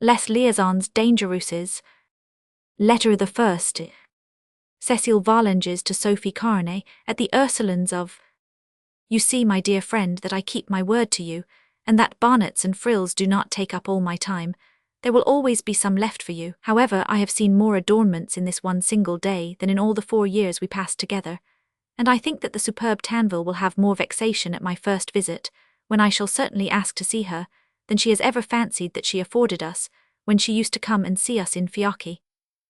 Les Liaisons, dangereuses. Letter the first. Cécile de Volanges to Sophie Carnet, at the Ursulines of. You see, my dear friend, that I keep my word to you, and that bonnets and frills do not take up all my time. There will always be some left for you. However, I have seen more adornments in this one single day than in all the 4 years we passed together, and I think that the superb Tanville will have more vexation at my first visit, when I shall certainly ask to see her, than she has ever fancied that she afforded us, when she used to come and see us in fiocchi.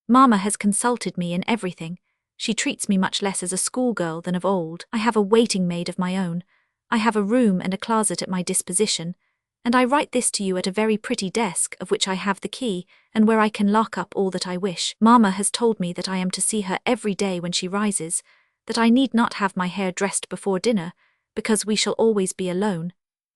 Mamma has consulted me in everything. She treats me much less as a schoolgirl than of old. I have a waiting maid of my own. I have a room and a closet at my disposition, and I write this to you at a very pretty desk of which I have the key, and where I can lock up all that I wish. Mamma has told me that I am to see her every day when she rises, that I need not have my hair dressed before dinner, because we shall always be alone,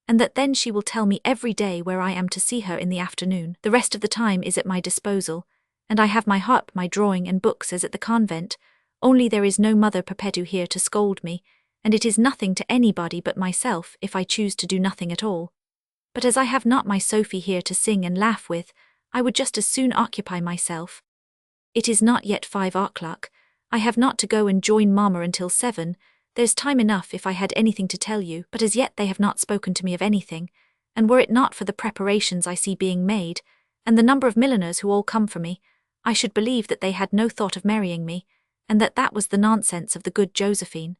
and that then she will tell me every day where I am to see her in the afternoon. The rest of the time is at my disposal, and I have my harp, my drawing, and books as at the convent, only there is no Mother Perpetua here to scold me, and it is nothing to anybody but myself if I choose to do nothing at all. But as I have not my Sophie here to sing and laugh with, I would just as soon occupy myself. It is not yet 5 o'clock. I have not to go and join Mamma until 7. There's time enough if I had anything to tell you, but as yet they have not spoken to me of anything, and were it not for the preparations I see being made, and the number of milliners who all come for me, I should believe that they had no thought of marrying me, and that was the nonsense of the good Josephine.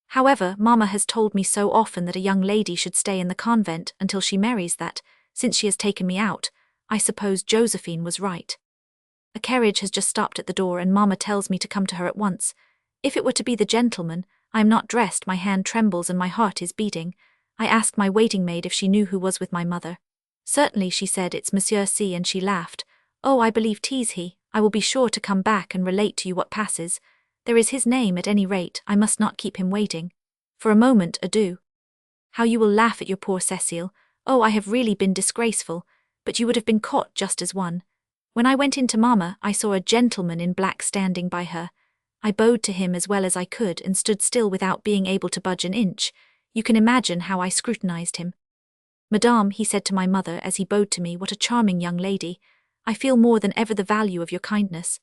However, Mamma has told me so often that a young lady should stay in the convent until she marries that, since she has taken me out, I suppose Josephine was right. A carriage has just stopped at the door and Mamma tells me to come to her at once. If it were to be the gentleman, I am not dressed, my hand trembles and my heart is beating. I asked my waiting maid if she knew who was with my mother. Certainly, she said, it's Monsieur C, and she laughed. Oh, I believe 'tis he. I will be sure to come back and relate to you what passes. There is his name at any rate, I must not keep him waiting. For a moment, adieu. How you will laugh at your poor Cécile. Oh, I have really been disgraceful, but you would have been caught just as one. When I went in to Mamma, I saw a gentleman in black standing by her. I bowed to him as well as I could and stood still without being able to budge an inch. You can imagine how I scrutinized him. Madame, he said to my mother as he bowed to me, what a charming young lady. I feel more than ever the value of your kindness.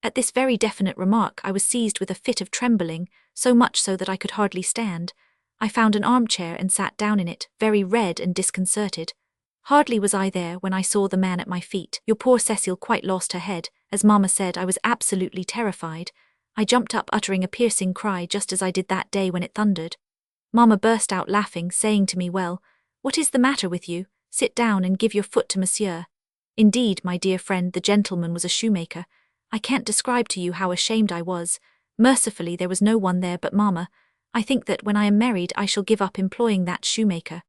At this very definite remark I was seized with a fit of trembling, so much so that I could hardly stand. I found an armchair and sat down in it, very red and disconcerted. Hardly was I there when I saw the man at my feet. Your poor Cécile quite lost her head. As Mamma said, I was absolutely terrified. I jumped up uttering a piercing cry just as I did that day when it thundered. Mamma burst out laughing, saying to me, well, what is the matter with you? Sit down and give your foot to Monsieur. Indeed, my dear friend, the gentleman was a shoemaker. I can't describe to you how ashamed I was. Mercifully, there was no one there but Mamma. I think that when I am married I shall give up employing that shoemaker.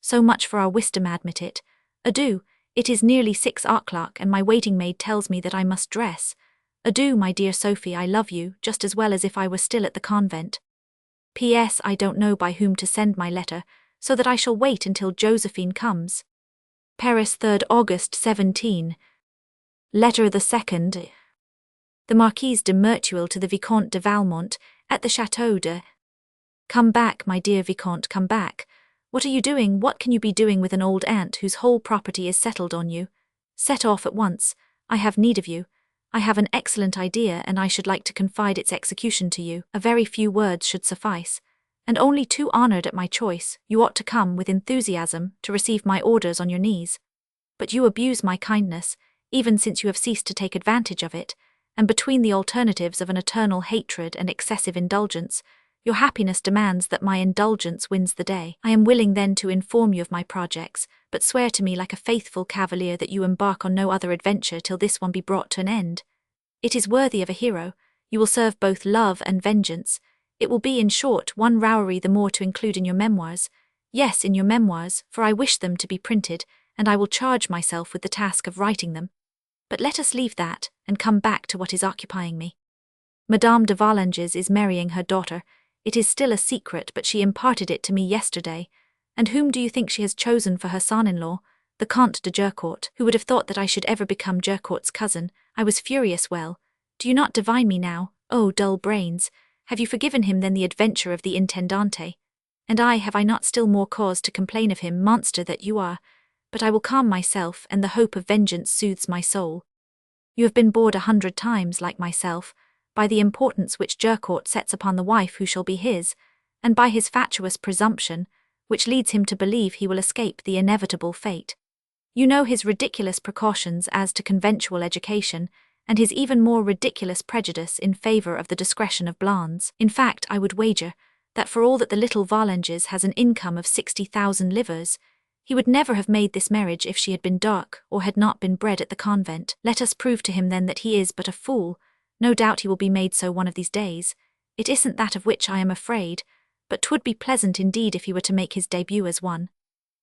So much for our wisdom, admit it. Adieu, it is nearly 6 o'clock and my waiting maid tells me that I must dress. Adieu, my dear Sophie, I love you, just as well as if I were still at the convent. P.S. I don't know by whom to send my letter, so that I shall wait until Josephine comes. Paris, 3rd August 17. Letter the second. The Marquise de Merteuil to the Vicomte de Valmont, at the Château de. Come back, my dear Vicomte, come back. What are you doing? What can you be doing with an old aunt whose whole property is settled on you? Set off at once. I have need of you. I have an excellent idea and I should like to confide its execution to you. A very few words should suffice. And only too honoured at my choice, you ought to come with enthusiasm to receive my orders on your knees. But you abuse my kindness, even since you have ceased to take advantage of it, and between the alternatives of an eternal hatred and excessive indulgence, your happiness demands that my indulgence wins the day. I am willing then to inform you of my projects, but swear to me like a faithful cavalier that you embark on no other adventure till this one be brought to an end. It is worthy of a hero. You will serve both love and vengeance. It will be, in short, one rowery the more to include in your memoirs. Yes, in your memoirs, for I wish them to be printed, and I will charge myself with the task of writing them. But let us leave that, and come back to what is occupying me. Madame de Volanges is marrying her daughter. It is still a secret, but she imparted it to me yesterday. And whom do you think she has chosen for her son-in-law? The Comte de Jurcourt. Who would have thought that I should ever become Jurcourt's cousin? I was furious. Well, do you not divine me now? Oh, dull brains! Have you forgiven him then the adventure of the Intendante? And have I not still more cause to complain of him, monster that you are? but I will calm myself, and the hope of vengeance soothes my soul. You have been bored 100 times, like myself, by the importance which Jurcourt sets upon the wife who shall be his, and by his fatuous presumption, which leads him to believe he will escape the inevitable fate. You know his ridiculous precautions as to conventual education, and his even more ridiculous prejudice in favour of the discretion of blondes. In fact, I would wager that for all that the little Volanges has an income of 60,000 livres, he would never have made this marriage if she had been dark or had not been bred at the convent. Let us prove to him then that he is but a fool. No doubt he will be made so one of these days. It isn't that of which I am afraid, but 'twould be pleasant indeed if he were to make his debut as one.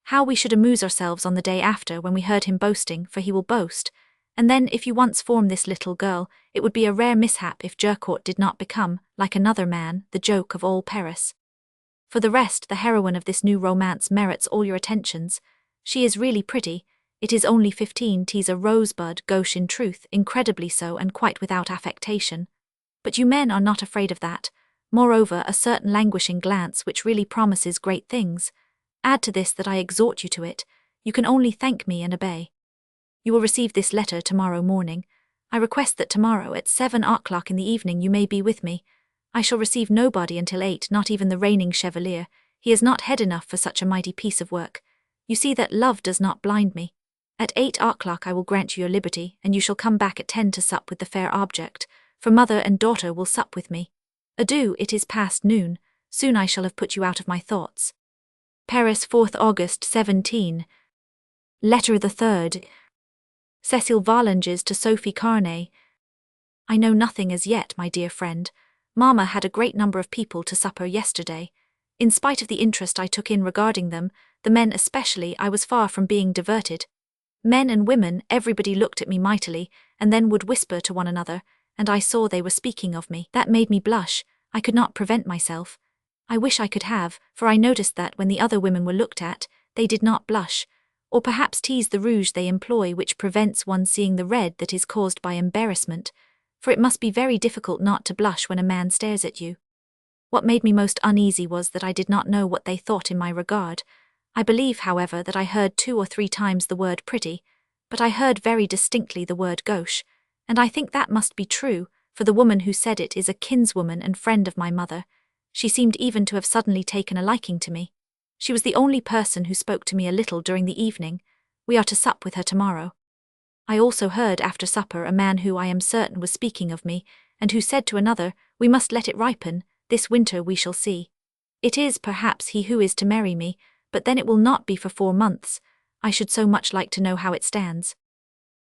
How we should amuse ourselves on the day after when we heard him boasting, for he will boast. And then, if you once form this little girl, it would be a rare mishap if Jurcourt did not become, like another man, the joke of all Paris. For the rest, the heroine of this new romance merits all your attentions. She is really pretty. It is only 15, 'tis a rosebud, gauche in truth, incredibly so, and quite without affectation. But you men are not afraid of that. Moreover, a certain languishing glance which really promises great things. Add to this that I exhort you to it. You can only thank me and obey. You will receive this letter tomorrow morning. I request that tomorrow at 7 o'clock in the evening you may be with me. I shall receive nobody until 8, not even the reigning Chevalier. He is not head enough for such a mighty piece of work. You see that love does not blind me. At 8 o'clock I will grant you your liberty, and you shall come back at 10 to sup with the fair object, for mother and daughter will sup with me. Adieu, it is past noon. Soon I shall have put you out of my thoughts. Paris, 4th August 17. Letter the 3rd. Cécile Volanges to Sophie Carnay. I know nothing as yet, my dear friend. Mamma had a great number of people to supper yesterday. In spite of the interest I took in regarding them, the men especially, I was far from being diverted. Men and women, everybody looked at me mightily, and then would whisper to one another, and I saw they were speaking of me. That made me blush. I could not prevent myself. I wish I could have, for I noticed that when the other women were looked at, they did not blush. Or perhaps 'tis the rouge they employ which prevents one seeing the red that is caused by embarrassment, for it must be very difficult not to blush when a man stares at you. What made me most uneasy was that I did not know what they thought in my regard. I believe, however, that I heard 2 or 3 times the word pretty, but I heard very distinctly the word gauche, and I think that must be true, for the woman who said it is a kinswoman and friend of my mother. She seemed even to have suddenly taken a liking to me. She was the only person who spoke to me a little during the evening. We are to sup with her tomorrow. I also heard after supper a man who I am certain was speaking of me, and who said to another, "We must let it ripen, this winter we shall see. It is, perhaps, he who is to marry me, but then it will not be for 4 months. I should so much like to know how it stands.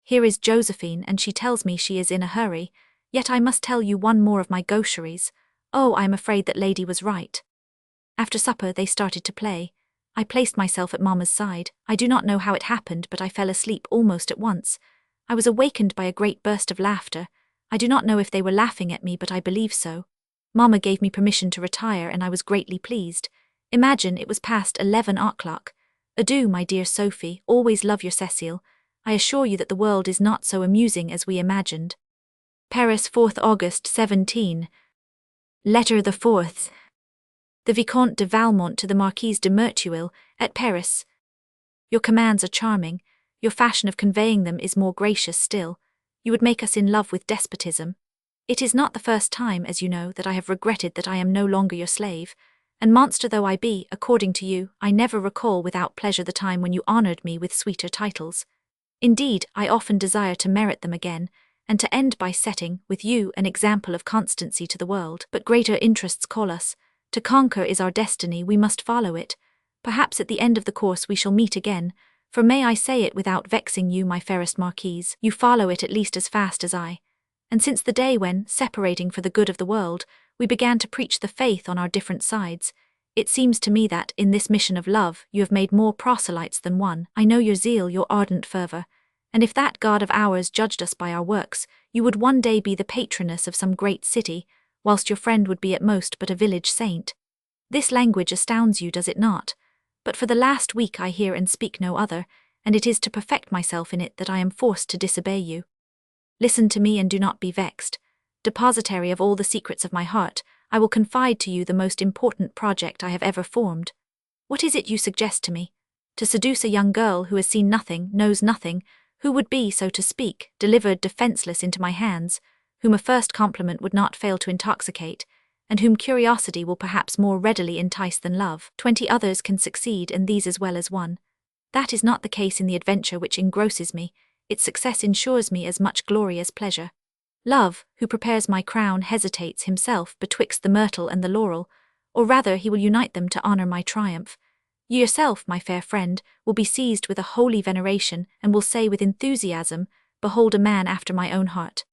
Here is Josephine, and she tells me she is in a hurry, yet I must tell you one more of my gaucheries. Oh, I am afraid that lady was right." After supper they started to play. I placed myself at Mamma's side. I do not know how it happened, but I fell asleep almost at once. I was awakened by a great burst of laughter. I do not know if they were laughing at me, but I believe so. Mamma gave me permission to retire, and I was greatly pleased. Imagine, it was past 11 o'clock. Adieu, my dear Sophie, always love your Cécile. I assure you that the world is not so amusing as we imagined. Paris, 4th August 17. Letter the 4th. The Vicomte de Valmont to the Marquise de Merteuil, at Paris. Your commands are charming. Your fashion of conveying them is more gracious still. You would make us in love with despotism. It is not the first time, as you know, that I have regretted that I am no longer your slave, and monster though I be, according to you, I never recall without pleasure the time when you honoured me with sweeter titles. Indeed, I often desire to merit them again, and to end by setting, with you, an example of constancy to the world. But greater interests call us. To conquer is our destiny, we must follow it. Perhaps at the end of the course we shall meet again, for may I say it without vexing you, my fairest Marquise, you follow it at least as fast as I. And since the day when, separating for the good of the world, we began to preach the faith on our different sides, it seems to me that, in this mission of love, you have made more proselytes than one. I know your zeal, your ardent fervour, and if that God of ours judged us by our works, you would one day be the patroness of some great city, whilst your friend would be at most but a village saint. This language astounds you, does it not? But for the last week I hear and speak no other, and it is to perfect myself in it that I am forced to disobey you. Listen to me and do not be vexed. Depositary of all the secrets of my heart, I will confide to you the most important project I have ever formed. What is it you suggest to me? To seduce a young girl who has seen nothing, knows nothing, who would be, so to speak, delivered defenseless into my hands, whom a first compliment would not fail to intoxicate, and whom curiosity will perhaps more readily entice than love. 20 others can succeed, and these as well as one. That is not the case in the adventure which engrosses me. Its success ensures me as much glory as pleasure. Love, who prepares my crown, hesitates himself betwixt the myrtle and the laurel, or rather he will unite them to honour my triumph. You yourself, my fair friend, will be seized with a holy veneration, and will say with enthusiasm, "Behold a man after my own heart."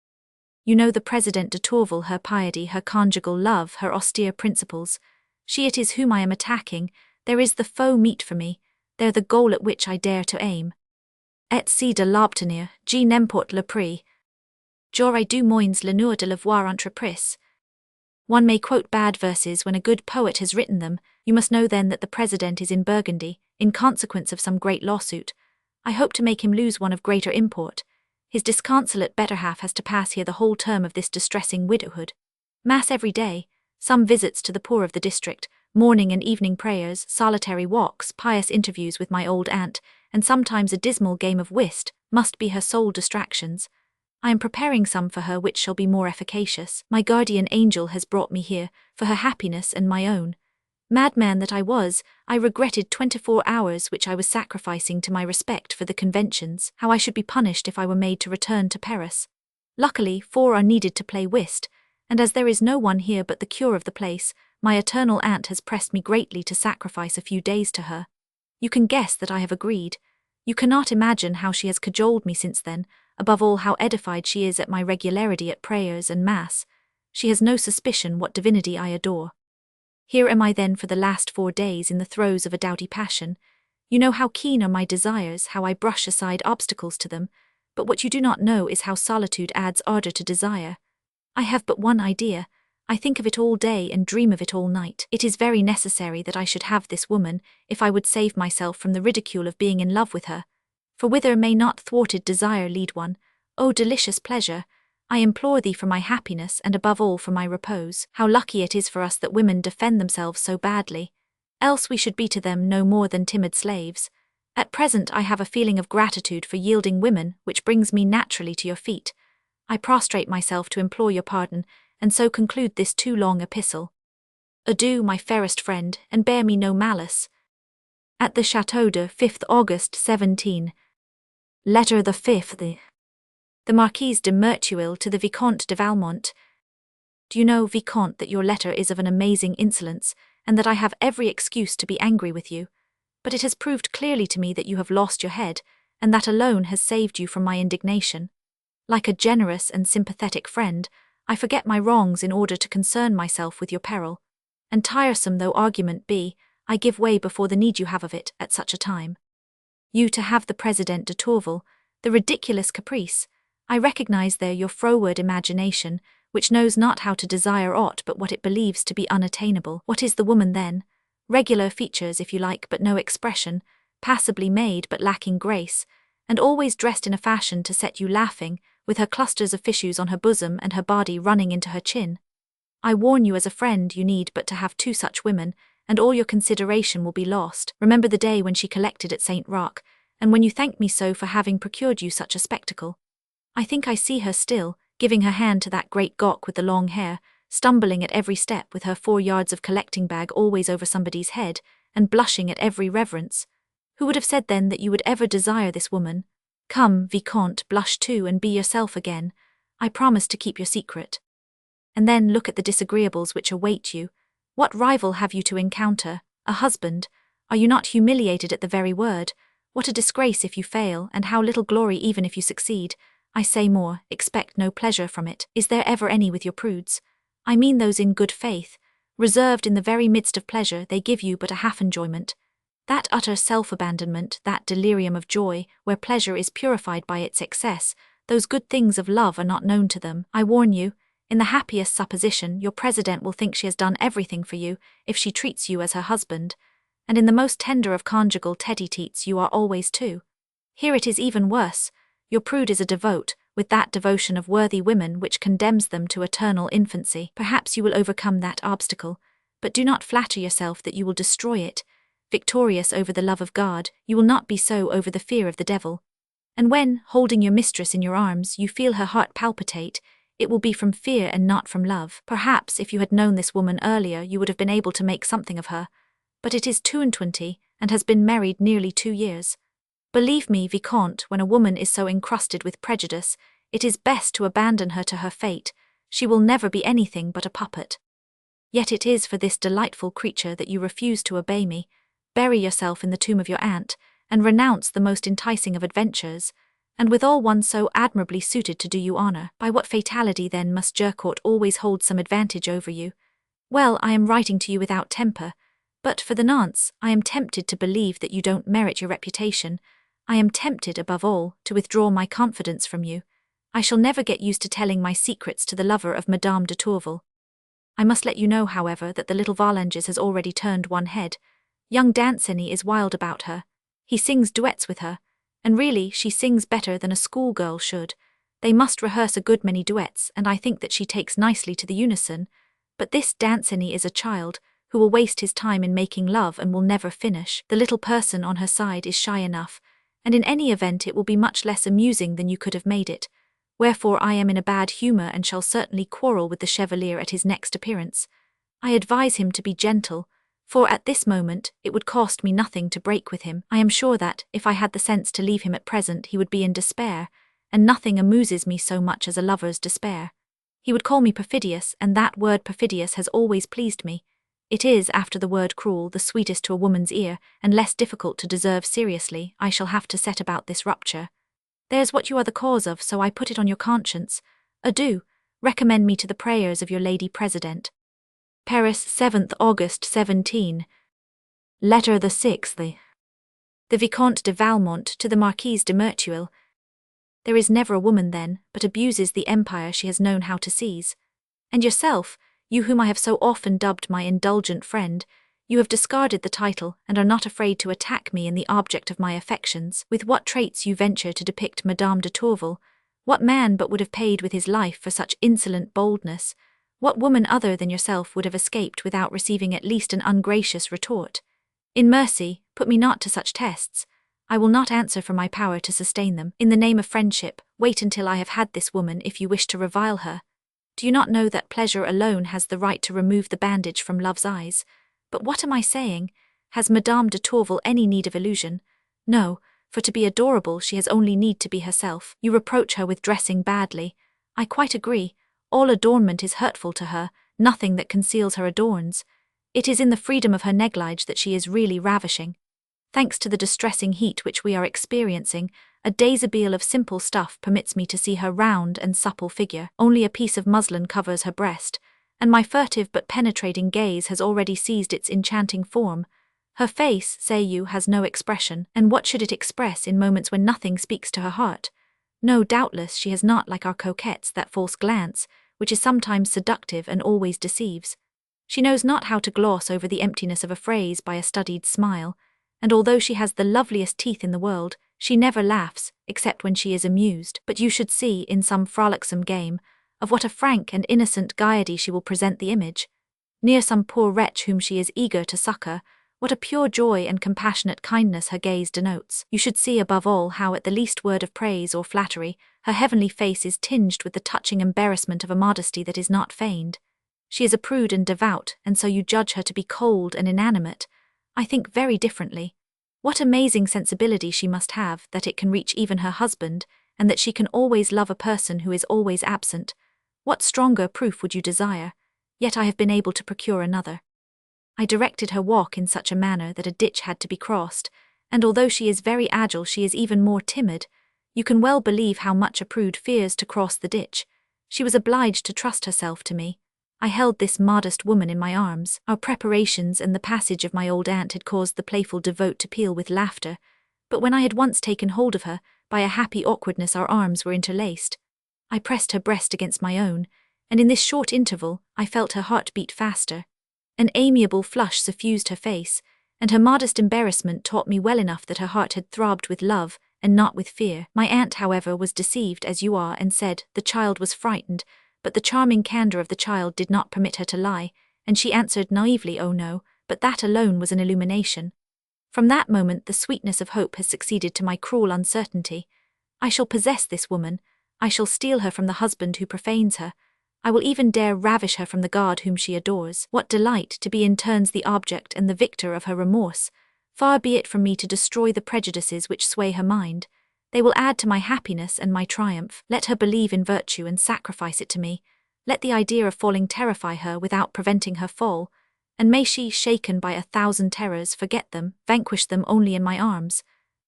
You know the President de Tourvel, her piety, her conjugal love, her austere principles. She it is whom I am attacking. There is the foe meet for me, there the goal at which I dare to aim. Et si de l'obtenir, je n'emporte le prix. J'aurais du moins l'honneur de l'avoir entrepris. One may quote bad verses when a good poet has written them. You must know then that the President is in Burgundy, in consequence of some great lawsuit. I hope to make him lose one of greater import. His disconsolate better half has to pass here the whole term of this distressing widowhood. Mass every day, some visits to the poor of the district, morning and evening prayers, solitary walks, pious interviews with my old aunt, and sometimes a dismal game of whist, must be her sole distractions. I am preparing some for her which shall be more efficacious. My guardian angel has brought me here, for her happiness and my own. Madman that I was, I regretted 24 hours which I was sacrificing to my respect for the conventions, how I should be punished if I were made to return to Paris. Luckily, 4 are needed to play whist, and as there is no one here but the cure of the place, my eternal aunt has pressed me greatly to sacrifice a few days to her. You can guess that I have agreed. You cannot imagine how she has cajoled me since then, above all how edified she is at my regularity at prayers and mass. She has no suspicion what divinity I adore. Here am I then for the last 4 days in the throes of a doughty passion. You know how keen are my desires, how I brush aside obstacles to them, but what you do not know is how solitude adds ardour to desire. I have but one idea. I think of it all day and dream of it all night. It is very necessary that I should have this woman, if I would save myself from the ridicule of being in love with her. For whither may not thwarted desire lead one? O delicious pleasure! I implore thee for my happiness and above all for my repose. How lucky it is for us that women defend themselves so badly. Else we should be to them no more than timid slaves. At present I have a feeling of gratitude for yielding women which brings me naturally to your feet. I prostrate myself to implore your pardon, and so conclude this too long epistle. Adieu, my fairest friend, and bear me no malice. At the Château de 5th August 17. Letter the 5th. The Marquise de Merteuil to the Vicomte de Valmont. Do you know, Vicomte, that your letter is of an amazing insolence, and that I have every excuse to be angry with you? But it has proved clearly to me that you have lost your head, and that alone has saved you from my indignation. Like a generous and sympathetic friend, I forget my wrongs in order to concern myself with your peril. And tiresome though argument be, I give way before the need you have of it at such a time. You to have the President de Tourvel, the ridiculous caprice. I recognize there your froward imagination, which knows not how to desire aught but what it believes to be unattainable. What is the woman then? Regular features, if you like, but no expression, passably made but lacking grace, and always dressed in a fashion to set you laughing, with her clusters of fishes on her bosom and her body running into her chin. I warn you as a friend, you need but to have 2 such women, and all your consideration will be lost. Remember the day when she collected at St. Roch, and when you thanked me so for having procured you such a spectacle. I think I see her still, giving her hand to that great gawk with the long hair, stumbling at every step with her 4 yards of collecting bag always over somebody's head, and blushing at every reverence. Who would have said then that you would ever desire this woman? Come, Vicomte, blush too and be yourself again. I promise to keep your secret. And then look at the disagreeables which await you. What rival have you to encounter? A husband? Are you not humiliated at the very word? What a disgrace if you fail, and how little glory even if you succeed. I say more, expect no pleasure from it. Is there ever any with your prudes? I mean those in good faith. Reserved in the very midst of pleasure, they give you but a half enjoyment. That utter self-abandonment, that delirium of joy, where pleasure is purified by its excess, those good things of love are not known to them. I warn you, in the happiest supposition, your President will think she has done everything for you, if she treats you as her husband, and in the most tender of conjugal tete-a-tetes you are always too. Here it is even worse. Your prude is a devout, with that devotion of worthy women which condemns them to eternal infancy. Perhaps you will overcome that obstacle, but do not flatter yourself that you will destroy it. victorious over the love of God, you will not be so over the fear of the devil. And when, holding your mistress in your arms, you feel her heart palpitate, it will be from fear and not from love. Perhaps if you had known this woman earlier, you would have been able to make something of her. But it is 22, and has been married nearly 2 years. Believe me, Vicomte, when a woman is so encrusted with prejudice, it is best to abandon her to her fate. She will never be anything but a puppet. Yet it is for this delightful creature that you refuse to obey me. Bury yourself in the tomb of your aunt, and renounce the most enticing of adventures, and withal one so admirably suited to do you honour. By what fatality then must Jurcourt always hold some advantage over you? Well, I am writing to you without temper, but for the nonce, I am tempted to believe that you don't merit your reputation. I am tempted, above all, to withdraw my confidence from you. I shall never get used to telling my secrets to the lover of Madame de Tourvel. I must let you know, however, that the little Volanges has already turned one head. Young Danceny is wild about her. He sings duets with her, and really she sings better than a schoolgirl should. They must rehearse a good many duets, and I think that she takes nicely to the unison. But this Danceny is a child, who will waste his time in making love and will never finish. The little person on her side is shy enough, and in any event it will be much less amusing than you could have made it. Wherefore I am in a bad humour and shall certainly quarrel with the Chevalier at his next appearance. I advise him to be gentle, for at this moment it would cost me nothing to break with him. I am sure that, if I had the sense to leave him at present, he would be in despair, and nothing amuses me so much as a lover's despair. He would call me perfidious, and that word perfidious has always pleased me. It is, after the word cruel, the sweetest to a woman's ear, and less difficult to deserve seriously. I shall have to set about this rupture. There's what you are the cause of, so I put it on your conscience. Adieu, recommend me to the prayers of your Lady President. Paris, 7th August 17. Letter the 6th. The Vicomte de Valmont to the Marquise de Merteuil. There is never a woman, then, but abuses the empire she has known how to seize. And yourself, you whom I have so often dubbed my indulgent friend, you have discarded the title and are not afraid to attack me in the object of my affections. With what traits you venture to depict Madame de Tourvel? What man but would have paid with his life for such insolent boldness? What woman other than yourself would have escaped without receiving at least an ungracious retort? In mercy, put me not to such tests. I will not answer for my power to sustain them. In the name of friendship, wait until I have had this woman if you wish to revile her. Do you not know that pleasure alone has the right to remove the bandage from love's eyes? But what am I saying? Has Madame de Tourvel any need of illusion? No, for to be adorable she has only need to be herself. You reproach her with dressing badly. I quite agree. All adornment is hurtful to her, nothing that conceals her adorns. It is in the freedom of her negligee that she is really ravishing. Thanks to the distressing heat which we are experiencing, a déshabille of simple stuff permits me to see her round and supple figure. Only a piece of muslin covers her breast, and my furtive but penetrating gaze has already seized its enchanting form. Her face, say you, has no expression, and what should it express in moments when nothing speaks to her heart? No, doubtless she has not, like our coquettes, that false glance, which is sometimes seductive and always deceives. She knows not how to gloss over the emptiness of a phrase by a studied smile, and although she has the loveliest teeth in the world, she never laughs, except when she is amused. But you should see, in some frolicsome game, of what a frank and innocent gaiety she will present the image. Near some poor wretch whom she is eager to succour, what a pure joy and compassionate kindness her gaze denotes. You should see above all how at the least word of praise or flattery, her heavenly face is tinged with the touching embarrassment of a modesty that is not feigned. She is a prude and devout, and so you judge her to be cold and inanimate. I think very differently. What amazing sensibility she must have that it can reach even her husband, and that she can always love a person who is always absent. What stronger proof would you desire? Yet I have been able to procure another. I directed her walk in such a manner that a ditch had to be crossed, and although she is very agile she is even more timid. You can well believe how much a prude fears to cross the ditch. She was obliged to trust herself to me. I held this modest woman in my arms. Our preparations and the passage of my old aunt had caused the playful devout to peal with laughter, but when I had once taken hold of her, by a happy awkwardness our arms were interlaced. I pressed her breast against my own, and in this short interval I felt her heart beat faster. An amiable flush suffused her face, and her modest embarrassment taught me well enough that her heart had throbbed with love, and not with fear. My aunt, however, was deceived as you are, and said the child was frightened, but the charming candour of the child did not permit her to lie, and she answered naively, "Oh no," but that alone was an illumination. From that moment the sweetness of hope has succeeded to my cruel uncertainty. I shall possess this woman, I shall steal her from the husband who profanes her, I will even dare ravish her from the God whom she adores. What delight to be in turns the object and the victor of her remorse! Far be it from me to destroy the prejudices which sway her mind. They will add to my happiness and my triumph. Let her believe in virtue and sacrifice it to me. Let the idea of falling terrify her without preventing her fall, and may she, shaken by 1,000 terrors, forget them, vanquish them only in my arms.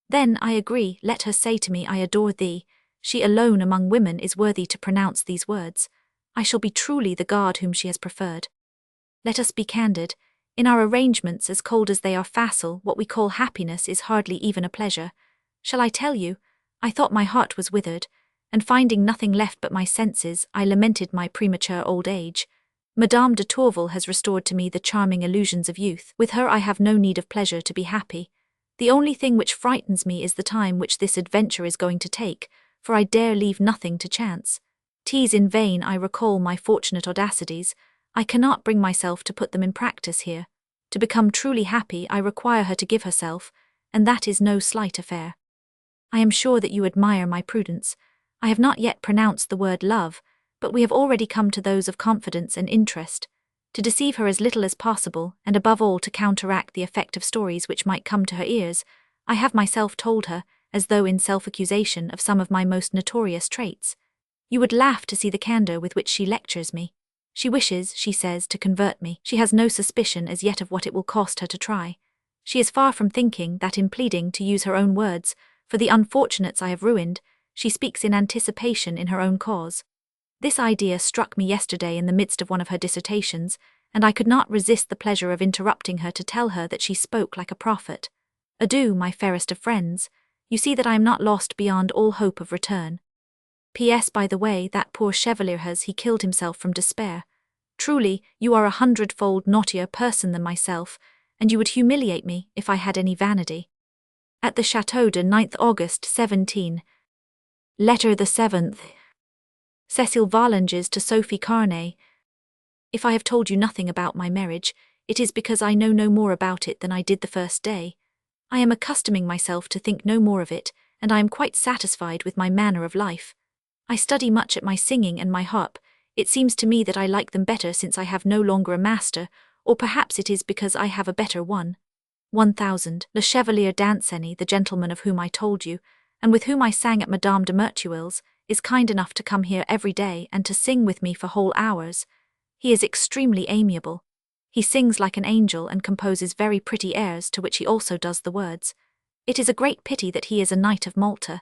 Then, I agree, let her say to me, I adore thee. She alone among women is worthy to pronounce these words. I shall be truly the God whom she has preferred. Let us be candid. In our arrangements, as cold as they are facile, what we call happiness is hardly even a pleasure. Shall I tell you? I thought my heart was withered, and finding nothing left but my senses, I lamented my premature old age. Madame de Tourvel has restored to me the charming illusions of youth. With her I have no need of pleasure to be happy. The only thing which frightens me is the time which this adventure is going to take, for I dare leave nothing to chance. 'Tis in vain I recall my fortunate audacities, I cannot bring myself to put them in practice here. To become truly happy I require her to give herself, and that is no slight affair. I am sure that you admire my prudence. I have not yet pronounced the word love, but we have already come to those of confidence and interest. To deceive her as little as possible, and above all to counteract the effect of stories which might come to her ears, I have myself told her, as though in self-accusation, of some of my most notorious traits. You would laugh to see the candor with which she lectures me. She wishes, she says, to convert me. She has no suspicion as yet of what it will cost her to try. She is far from thinking that in pleading, to use her own words, for the unfortunates I have ruined, she speaks in anticipation in her own cause. This idea struck me yesterday in the midst of one of her dissertations, and I could not resist the pleasure of interrupting her to tell her that she spoke like a prophet. Adieu, my fairest of friends. You see that I am not lost beyond all hope of return. P.S. By the way, that poor Chevalier he killed himself from despair. Truly, you are 100-fold naughtier person than myself, and you would humiliate me if I had any vanity. At the Château de 9th August 17. Letter the 7th. Cécile de Volanges to Sophie Carnay. If I have told you nothing about my marriage, it is because I know no more about it than I did the first day. I am accustoming myself to think no more of it, and I am quite satisfied with my manner of life. I study much at my singing and my harp. It seems to me that I like them better since I have no longer a master, or perhaps it is because I have a better one. 1000. Le Chevalier Danceny, the gentleman of whom I told you, and with whom I sang at Madame de Merteuil's, is kind enough to come here every day and to sing with me for whole hours. He is extremely amiable. He sings like an angel and composes very pretty airs to which he also does the words. It is a great pity that he is a Knight of Malta.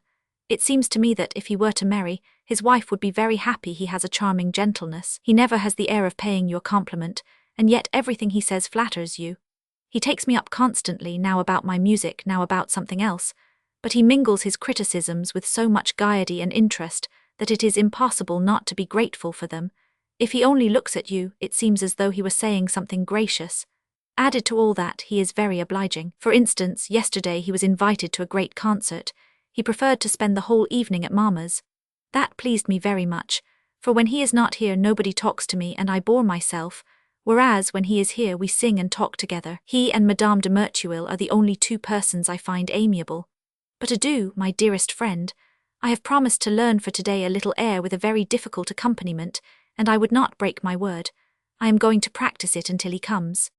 It seems to me that if he were to marry, his wife would be very happy. He has a charming gentleness. He never has the air of paying you a compliment, and yet everything he says flatters you. He takes me up constantly, now about my music, now about something else, but he mingles his criticisms with so much gaiety and interest that it is impossible not to be grateful for them. If he only looks at you, it seems as though he were saying something gracious. Added to all that, he is very obliging. For instance, yesterday he was invited to a great concert. He preferred to spend the whole evening at Mamma's. That pleased me very much, for when he is not here nobody talks to me and I bore myself, whereas when he is here we sing and talk together. He and Madame de Merteuil are the only two persons I find amiable. But adieu, my dearest friend. I have promised to learn for today a little air with a very difficult accompaniment, and I would not break my word. I am going to practice it until he comes.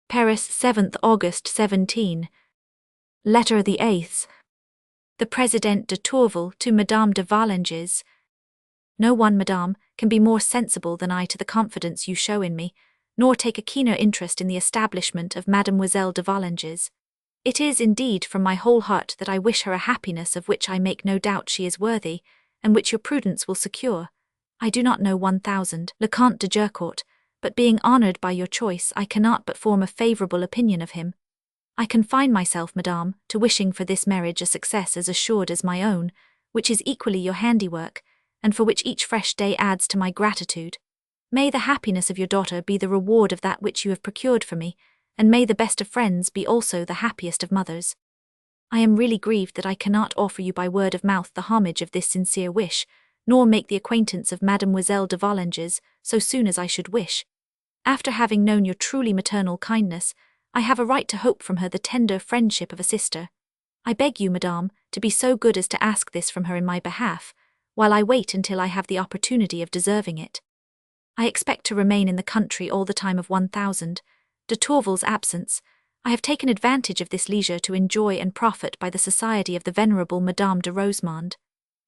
Paris, 7th August 17. Letter the 8th. The Président de Tourvel to Madame de Volanges. No one, Madame, can be more sensible than I to the confidence you show in me, nor take a keener interest in the establishment of Mademoiselle de Volanges. It is, indeed, from my whole heart that I wish her a happiness of which I make no doubt she is worthy, and which your prudence will secure. I do not know 1000, Le Comte de Jurcourt, but being honoured by your choice I cannot but form a favourable opinion of him. I confine myself, Madame, to wishing for this marriage a success as assured as my own, which is equally your handiwork, and for which each fresh day adds to my gratitude. May the happiness of your daughter be the reward of that which you have procured for me, and may the best of friends be also the happiest of mothers. I am really grieved that I cannot offer you by word of mouth the homage of this sincere wish, nor make the acquaintance of Mademoiselle de Volanges so soon as I should wish. After having known your truly maternal kindness, I have a right to hope from her the tender friendship of a sister. I beg you, madame, to be so good as to ask this from her in my behalf, while I wait until I have the opportunity of deserving it. I expect to remain in the country all the time of 1000 de Tourvel's absence. I have taken advantage of this leisure to enjoy and profit by the society of the venerable Madame de Rosemonde.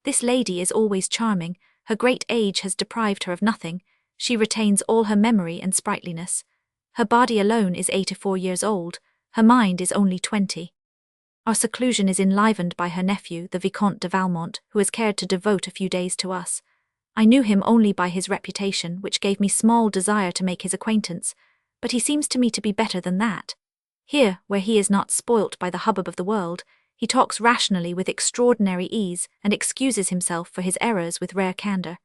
This lady is always charming, her great age has deprived her of nothing, she retains all her memory and sprightliness. Her body alone is 84 years old, her mind is only 20. Our seclusion is enlivened by her nephew, the Vicomte de Valmont, who has cared to devote a few days to us. I knew him only by his reputation, which gave me small desire to make his acquaintance, but he seems to me to be better than that. Here, where he is not spoilt by the hubbub of the world, he talks rationally with extraordinary ease and excuses himself for his errors with rare candour.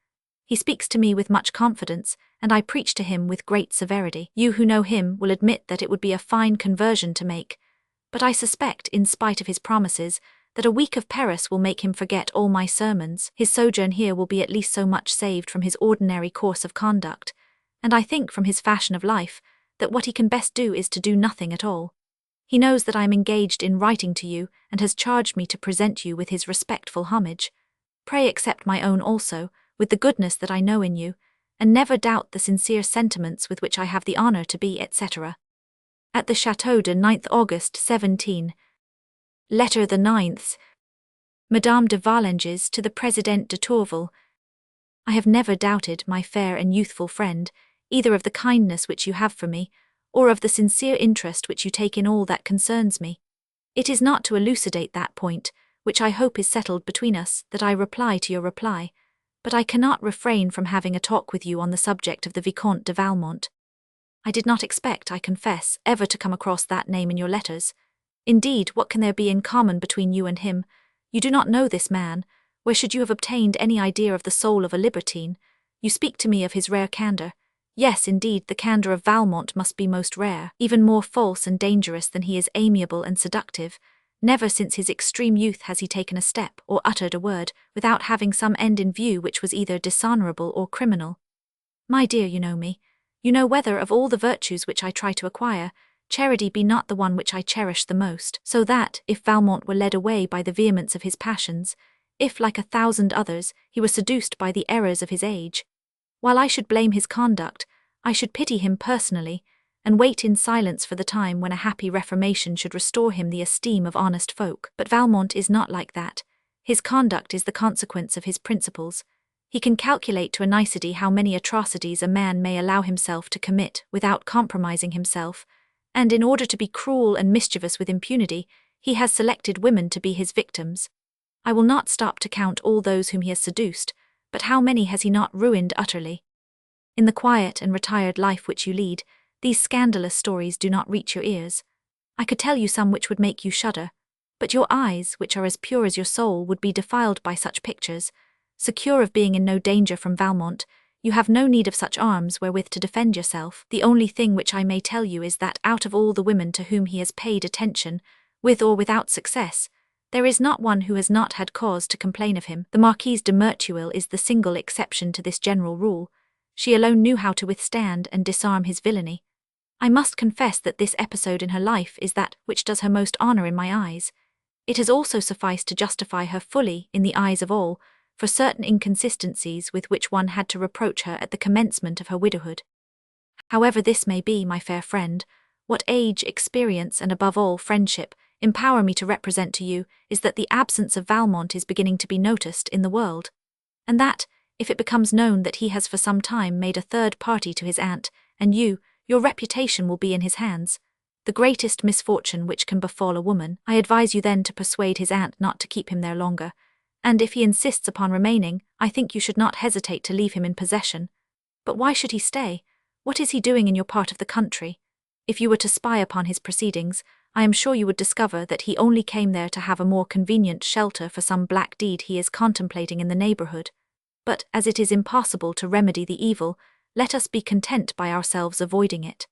He speaks to me with much confidence, and I preach to him with great severity. You who know him will admit that it would be a fine conversion to make, but I suspect, in spite of his promises, that a week of Paris will make him forget all my sermons. His sojourn here will be at least so much saved from his ordinary course of conduct, and I think from his fashion of life, that what he can best do is to do nothing at all. He knows that I am engaged in writing to you, and has charged me to present you with his respectful homage. Pray accept my own also, with the goodness that I know in you, and never doubt the sincere sentiments with which I have the honour to be, etc. At the Château de 9th August 17. Letter the 9th. Madame de Volanges to the Président de Tourvel. I have never doubted, my fair and youthful friend, either of the kindness which you have for me, or of the sincere interest which you take in all that concerns me. It is not to elucidate that point, which I hope is settled between us, that I reply to your reply, but I cannot refrain from having a talk with you on the subject of the Vicomte de Valmont. I did not expect, I confess, ever to come across that name in your letters. Indeed, what can there be in common between you and him? You do not know this man. Where should you have obtained any idea of the soul of a libertine? You speak to me of his rare candour. Yes, indeed, the candour of Valmont must be most rare, even more false and dangerous than he is amiable and seductive. Never since his extreme youth has he taken a step, or uttered a word, without having some end in view which was either dishonourable or criminal. My dear, you know me. You know whether, of all the virtues which I try to acquire, charity be not the one which I cherish the most, so that, if Valmont were led away by the vehemence of his passions, if, like 1,000 others, he were seduced by the errors of his age, while I should blame his conduct, I should pity him personally, and wait in silence for the time when a happy reformation should restore him the esteem of honest folk. But Valmont is not like that. His conduct is the consequence of his principles. He can calculate to a nicety how many atrocities a man may allow himself to commit without compromising himself, and in order to be cruel and mischievous with impunity, he has selected women to be his victims. I will not stop to count all those whom he has seduced, but how many has he not ruined utterly? In the quiet and retired life which you lead, these scandalous stories do not reach your ears. I could tell you some which would make you shudder, but your eyes, which are as pure as your soul, would be defiled by such pictures. Secure of being in no danger from Valmont, you have no need of such arms wherewith to defend yourself. The only thing which I may tell you is that out of all the women to whom he has paid attention, with or without success, there is not one who has not had cause to complain of him. The Marquise de Merteuil is the single exception to this general rule. She alone knew how to withstand and disarm his villainy. I must confess that this episode in her life is that which does her most honour in my eyes. It has also sufficed to justify her fully, in the eyes of all, for certain inconsistencies with which one had to reproach her at the commencement of her widowhood. However this may be, my fair friend, what age, experience, and above all friendship empower me to represent to you is that the absence of Valmont is beginning to be noticed in the world, and that, if it becomes known that he has for some time made a third party to his aunt, and you, your reputation will be in his hands, the greatest misfortune which can befall a woman. I advise you then to persuade his aunt not to keep him there longer, and if he insists upon remaining, I think you should not hesitate to leave him in possession. But why should he stay? What is he doing in your part of the country? If you were to spy upon his proceedings, I am sure you would discover that he only came there to have a more convenient shelter for some black deed he is contemplating in the neighbourhood. But, as it is impossible to remedy the evil, let us be content by ourselves avoiding it.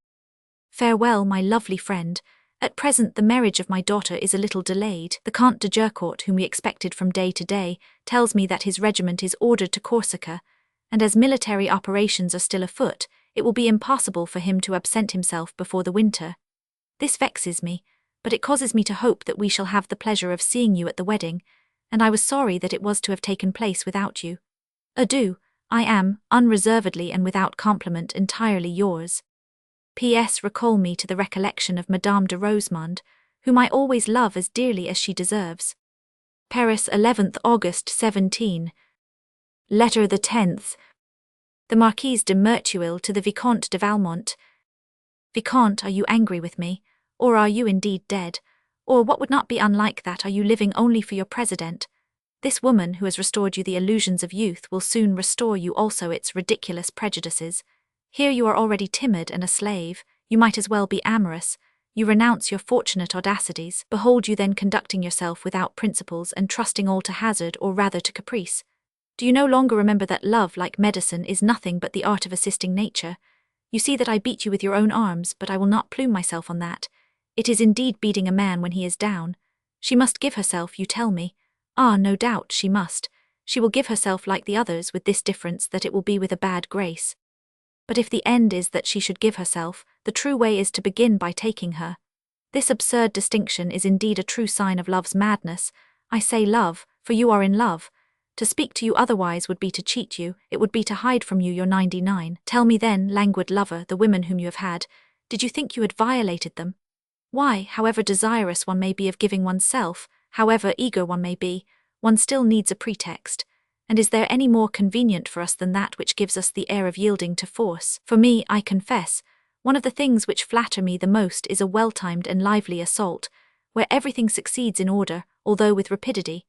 Farewell, my lovely friend. At present the marriage of my daughter is a little delayed. The Comte de Jurcourt, whom we expected from day to day, tells me that his regiment is ordered to Corsica, and as military operations are still afoot, it will be impossible for him to absent himself before the winter. This vexes me, but it causes me to hope that we shall have the pleasure of seeing you at the wedding, and I was sorry that it was to have taken place without you. Adieu, I am, unreservedly and without compliment, entirely yours. P.S. Recall me to the recollection of Madame de Rosemonde, whom I always love as dearly as she deserves. Paris, 11th August 17. Letter the 10th. The Marquise de Merteuil to the Vicomte de Valmont. Vicomte, are you angry with me? Or are you indeed dead? Or, what would not be unlike that, are you living only for your president? This woman who has restored you the illusions of youth will soon restore you also its ridiculous prejudices. Here you are already timid and a slave, you might as well be amorous, you renounce your fortunate audacities, behold you then conducting yourself without principles and trusting all to hazard or rather to caprice. Do you no longer remember that love, like medicine, is nothing but the art of assisting nature? You see that I beat you with your own arms, but I will not plume myself on that. It is indeed beating a man when he is down. She must give herself, you tell me. Ah, no doubt she must. She will give herself like the others, with this difference that it will be with a bad grace. But if the end is that she should give herself, the true way is to begin by taking her. This absurd distinction is indeed a true sign of love's madness. I say love, for you are in love. To speak to you otherwise would be to cheat you, it would be to hide from you your 99. Tell me then, languid lover, the women whom you have had, did you think you had violated them? Why, however desirous one may be of giving oneself, however eager one may be, one still needs a pretext. And is there any more convenient for us than that which gives us the air of yielding to force? For me, I confess, one of the things which flatter me the most is a well-timed and lively assault, where everything succeeds in order, although with rapidity,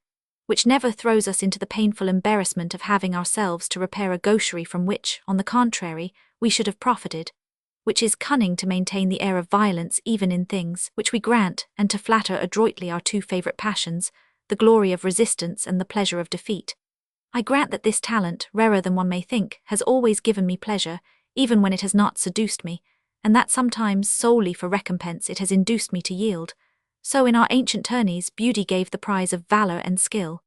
which never throws us into the painful embarrassment of having ourselves to repair a gaucherie from which, on the contrary, we should have profited, which is cunning to maintain the air of violence even in things which we grant, and to flatter adroitly our two favourite passions, the glory of resistance and the pleasure of defeat. I grant that this talent, rarer than one may think, has always given me pleasure, even when it has not seduced me, and that sometimes, solely for recompense, it has induced me to yield. So in our ancient tourneys, beauty gave the prize of valour and skill.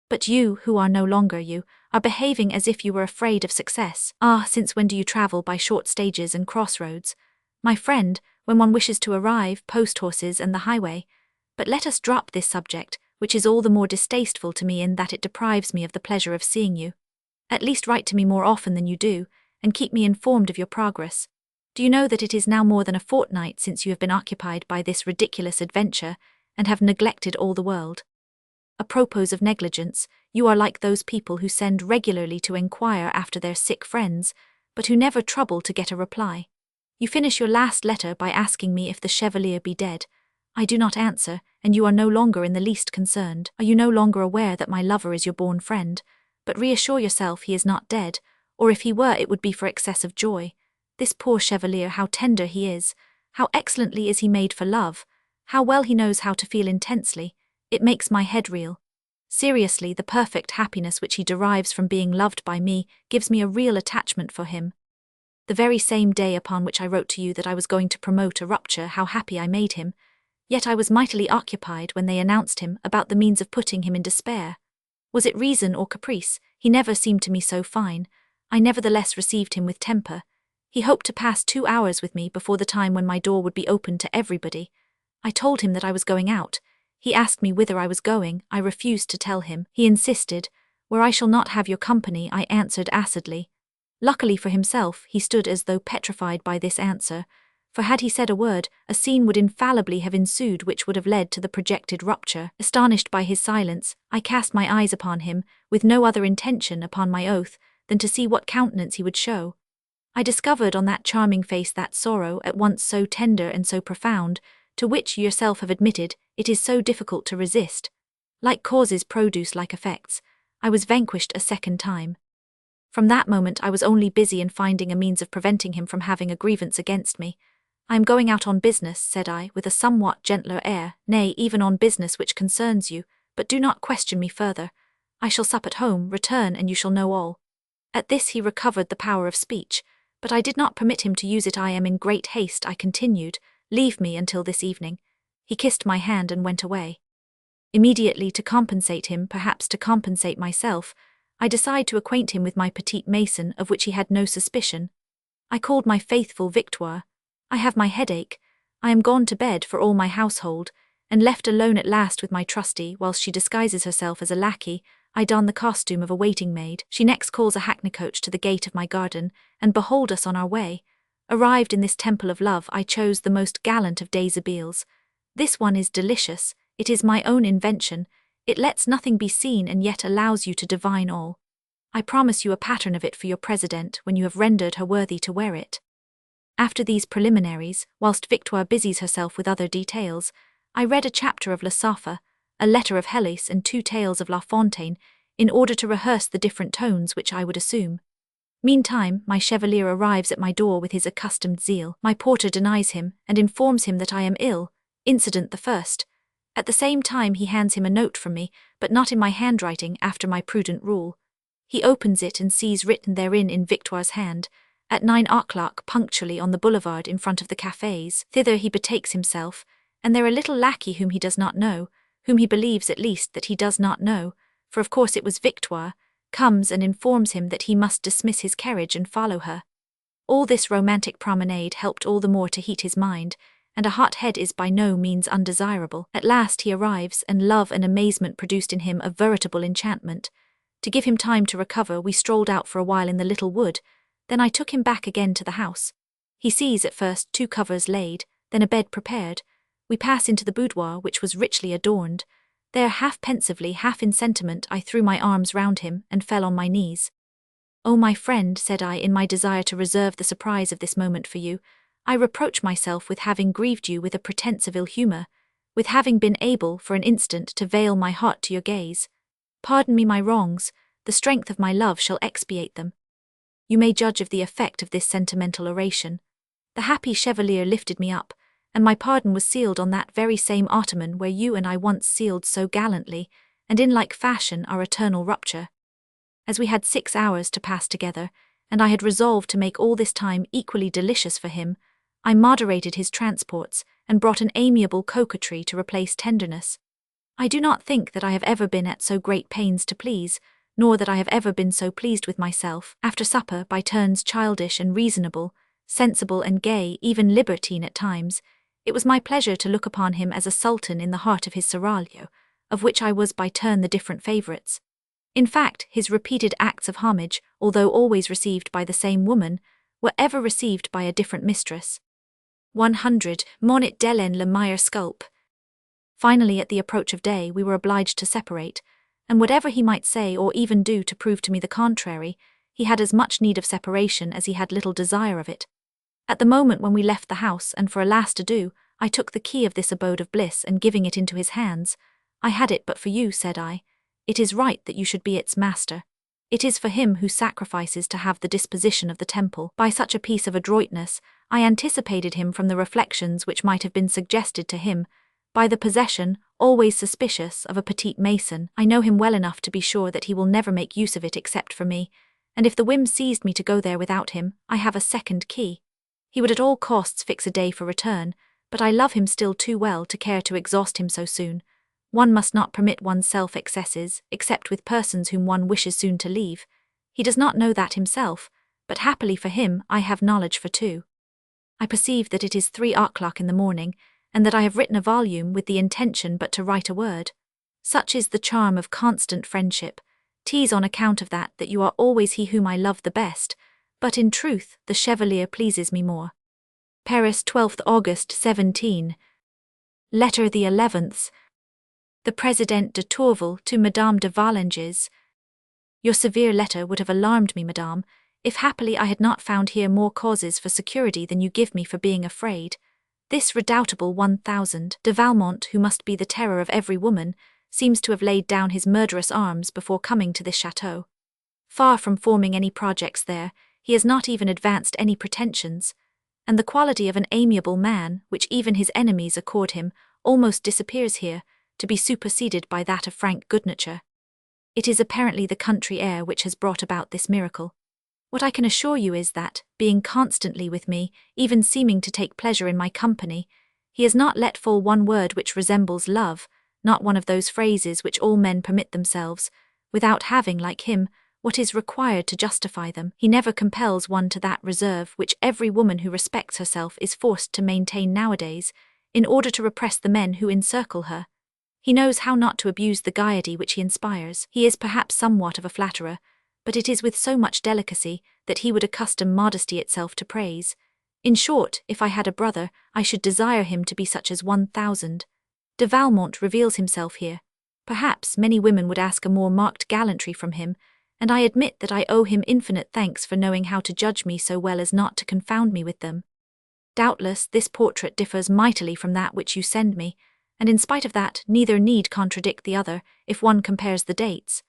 But you, who are no longer you, are behaving as if you were afraid of success. Ah, since when do you travel by short stages and crossroads? My friend, when one wishes to arrive, post-horses and the highway. But let us drop this subject, which is all the more distasteful to me in that it deprives me of the pleasure of seeing you. At least write to me more often than you do, and keep me informed of your progress. Do you know that it is now more than a fortnight since you have been occupied by this ridiculous adventure, and have neglected all the world? Apropos of negligence, you are like those people who send regularly to enquire after their sick friends, but who never trouble to get a reply. You finish your last letter by asking me if the Chevalier be dead. I do not answer, and you are no longer in the least concerned. Are you no longer aware that my lover is your born friend? But reassure yourself he is not dead, or if he were it would be for excess of joy. This poor Chevalier, how tender he is, how excellently is he made for love, how well he knows how to feel intensely, it makes my head reel. Seriously, the perfect happiness which he derives from being loved by me gives me a real attachment for him. The very same day upon which I wrote to you that I was going to promote a rupture, how happy I made him, yet I was mightily occupied when they announced him about the means of putting him in despair. Was it reason or caprice? He never seemed to me so fine. I nevertheless received him with temper. He hoped to pass 2 hours with me before the time when my door would be opened to everybody. I told him that I was going out. He asked me whither I was going. I refused to tell him. He insisted. Where I shall not have your company, I answered acidly. Luckily for himself, he stood as though petrified by this answer, for had he said a word, a scene would infallibly have ensued which would have led to the projected rupture. Astonished by his silence, I cast my eyes upon him, with no other intention, upon my oath, than to see what countenance he would show. I discovered on that charming face that sorrow, at once so tender and so profound, to which you yourself have admitted, it is so difficult to resist. Like causes produce like effects. I was vanquished a second time. From that moment I was only busy in finding a means of preventing him from having a grievance against me. I am going out on business, said I, with a somewhat gentler air, nay, even on business which concerns you, but do not question me further. I shall sup at home, return, and you shall know all. At this he recovered the power of speech, but I did not permit him to use it. I am in great haste, I continued. Leave me until this evening. He kissed my hand and went away. Immediately, to compensate him, perhaps to compensate myself, I decided to acquaint him with my petite mason, of which he had no suspicion. I called my faithful Victoire. I have my headache. I am gone to bed for all my household, and left alone at last with my trusty, whilst she disguises herself as a lackey, I don the costume of a waiting maid. She next calls a hackney coach to the gate of my garden, and behold us on our way. Arrived in this temple of love, I chose the most gallant of déshabilles. This one is delicious, it is my own invention, it lets nothing be seen and yet allows you to divine all. I promise you a pattern of it for your president when you have rendered her worthy to wear it. After these preliminaries, whilst Victoire busies herself with other details, I read a chapter of La Safa, a letter of Héloïse and 2 tales of La Fontaine, in order to rehearse the different tones which I would assume. Meantime, my chevalier arrives at my door with his accustomed zeal. My porter denies him, and informs him that I am ill, incident the first. At the same time he hands him a note from me, but not in my handwriting after my prudent rule. He opens it and sees written therein in Victoire's hand, "At 9 o'clock punctually on the boulevard in front of the cafés." Thither he betakes himself, and there a little lackey whom he does not know, whom he believes at least that he does not know, for of course it was Victoire, comes and informs him that he must dismiss his carriage and follow her. All this romantic promenade helped all the more to heat his mind, and a hot head is by no means undesirable. At last he arrives, and love and amazement produced in him a veritable enchantment. To give him time to recover, we strolled out for a while in the little wood, then I took him back again to the house. He sees at first 2 covers laid, then a bed prepared. We pass into the boudoir, which was richly adorned. There, half pensively, half in sentiment, I threw my arms round him, and fell on my knees. "Oh, my friend," said I, in my desire to reserve the surprise of this moment for you, "I reproach myself with having grieved you with a pretence of ill humour, with having been able, for an instant, to veil my heart to your gaze. Pardon me my wrongs, the strength of my love shall expiate them." You may judge of the effect of this sentimental oration. The happy chevalier lifted me up, and my pardon was sealed on that very same ottoman where you and I once sealed so gallantly, and in like fashion our eternal rupture. As we had 6 hours to pass together, and I had resolved to make all this time equally delicious for him, I moderated his transports, and brought an amiable coquetry to replace tenderness. I do not think that I have ever been at so great pains to please, nor that I have ever been so pleased with myself. After supper, by turns childish and reasonable, sensible and gay, even libertine at times, it was my pleasure to look upon him as a sultan in the heart of his seraglio, of which I was by turn the different favourites. In fact, his repeated acts of homage, although always received by the same woman, were ever received by a different mistress. 100. Monit delen le meilleur sculpe. Finally, at the approach of day, we were obliged to separate, and whatever he might say or even do to prove to me the contrary, he had as much need of separation as he had little desire of it. At the moment when we left the house, and for a last adieu, I took the key of this abode of bliss, and giving it into his hands, "I had it but for you," said I. "It is right that you should be its master. It is for him who sacrifices to have the disposition of the temple." By such a piece of adroitness, I anticipated him from the reflections which might have been suggested to him, by the possession, always suspicious, of a petit mason. I know him well enough to be sure that he will never make use of it except for me, and if the whim seized me to go there without him, I have a second key. He would at all costs fix a day for return, but I love him still too well to care to exhaust him so soon. One must not permit oneself excesses, except with persons whom one wishes soon to leave. He does not know that himself, but happily for him I have knowledge for 2. I perceive that it is 3 o'clock in the morning, and that I have written a volume with the intention but to write a word. Such is the charm of constant friendship. 'Tis on account of that you are always he whom I love the best, but in truth the chevalier pleases me more. Paris, 12th August 17. Letter the 11th. The President de Tourvel to Madame de Volanges. Your severe letter would have alarmed me, madame, if happily I had not found here more causes for security than you give me for being afraid. This redoubtable 1000 de Valmont, who must be the terror of every woman, seems to have laid down his murderous arms before coming to this chateau. Far from forming any projects there, he has not even advanced any pretensions, and the quality of an amiable man, which even his enemies accord him, almost disappears here, to be superseded by that of frank good nature. It is apparently the country air which has brought about this miracle. What I can assure you is that, being constantly with me, even seeming to take pleasure in my company, he has not let fall one word which resembles love, not one of those phrases which all men permit themselves, without having, like him, what is required to justify them. He never compels one to that reserve which every woman who respects herself is forced to maintain nowadays, in order to repress the men who encircle her. He knows how not to abuse the gaiety which he inspires. He is perhaps somewhat of a flatterer, but it is with so much delicacy that he would accustom modesty itself to praise. In short, if I had a brother, I should desire him to be such as 1000. De Valmont reveals himself here. Perhaps many women would ask a more marked gallantry from him, and I admit that I owe him infinite thanks for knowing how to judge me so well as not to confound me with them. Doubtless, this portrait differs mightily from that which you send me, and in spite of that, neither need contradict the other, if one compares the dates.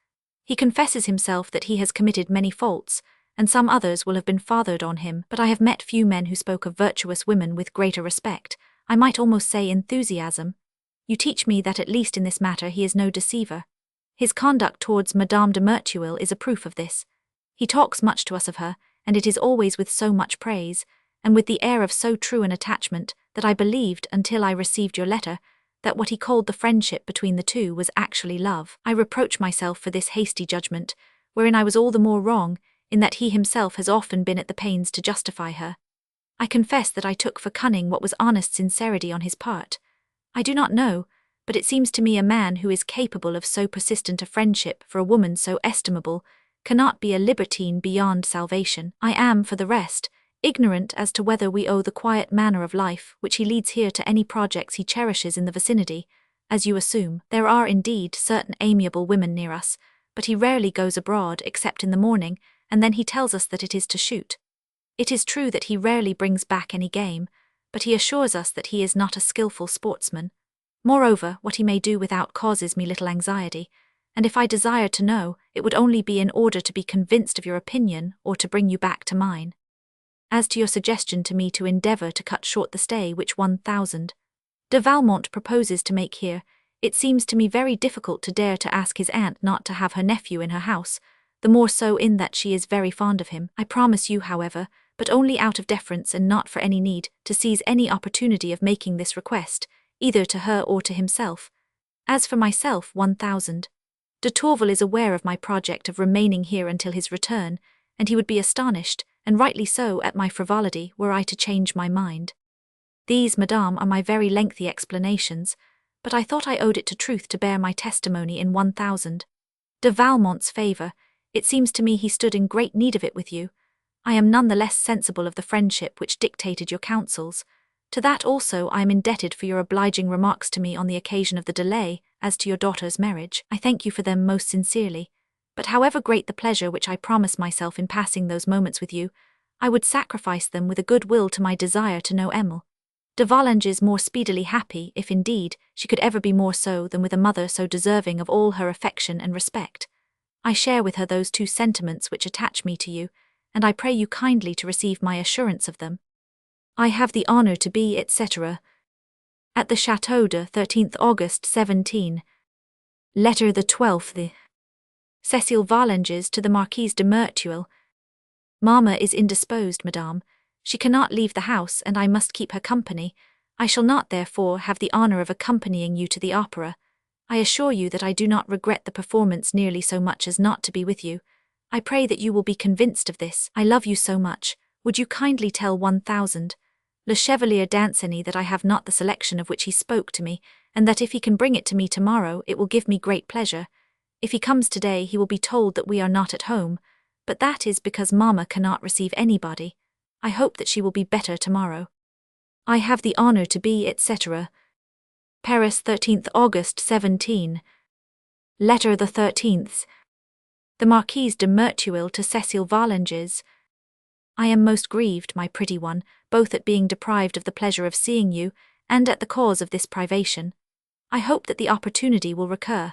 He confesses himself that he has committed many faults, and some others will have been fathered on him, but I have met few men who spoke of virtuous women with greater respect, I might almost say enthusiasm. You teach me that at least in this matter he is no deceiver. His conduct towards Madame de Merteuil is a proof of this. He talks much to us of her, and it is always with so much praise, and with the air of so true an attachment, that I believed, until I received your letter, that what he called the friendship between the two was actually love. I reproach myself for this hasty judgment, wherein I was all the more wrong, in that he himself has often been at the pains to justify her. I confess that I took for cunning what was honest sincerity on his part. I do not know, but it seems to me a man who is capable of so persistent a friendship for a woman so estimable cannot be a libertine beyond salvation. I am, for the rest, ignorant as to whether we owe the quiet manner of life which he leads here to any projects he cherishes in the vicinity, as you assume. There are indeed certain amiable women near us, but he rarely goes abroad except in the morning, and then he tells us that it is to shoot. It is true that he rarely brings back any game, but he assures us that he is not a skilful sportsman. Moreover, what he may do without causes me little anxiety, and if I desired to know, it would only be in order to be convinced of your opinion or to bring you back to mine. As to your suggestion to me to endeavour to cut short the stay which 1000 de Valmont proposes to make here, it seems to me very difficult to dare to ask his aunt not to have her nephew in her house, the more so in that she is very fond of him. I promise you, however, but only out of deference and not for any need, to seize any opportunity of making this request, either to her or to himself. As for myself, 1000 de Tourvel is aware of my project of remaining here until his return, and he would be astonished, and rightly so, at my frivolity were I to change my mind. These, madame, are my very lengthy explanations, but I thought I owed it to truth to bear my testimony in 1000 de Valmont's favour. It seems to me he stood in great need of it with you. I am none the less sensible of the friendship which dictated your counsels. To that also I am indebted for your obliging remarks to me on the occasion of the delay as to your daughter's marriage. I thank you for them most sincerely, but however great the pleasure which I promise myself in passing those moments with you, I would sacrifice them with a good will to my desire to know Emile de Volanges more speedily happy, if indeed she could ever be more so than with a mother so deserving of all her affection and respect. I share with her those two sentiments which attach me to you, and I pray you kindly to receive my assurance of them. I have the honour to be, etc. At the Château de 13th August 17. Letter the 12th. Cécile Volanges to the Marquise de Merteuil. Mamma is indisposed, madame. She cannot leave the house, and I must keep her company. I shall not, therefore, have the honour of accompanying you to the opera. I assure you that I do not regret the performance nearly so much as not to be with you. I pray that you will be convinced of this. I love you so much. Would you kindly tell 1000 Le Chevalier Danceny that I have not the selection of which he spoke to me, and that if he can bring it to me tomorrow, it will give me great pleasure. If he comes today, he will be told that we are not at home, but that is because mamma cannot receive anybody. I hope that she will be better tomorrow. I have the honour to be, etc. Paris, 13th August 17. Letter the 13th. The Marquise de Merteuil to Cécile Volanges. I am most grieved, my pretty one, both at being deprived of the pleasure of seeing you, and at the cause of this privation. I hope that the opportunity will recur.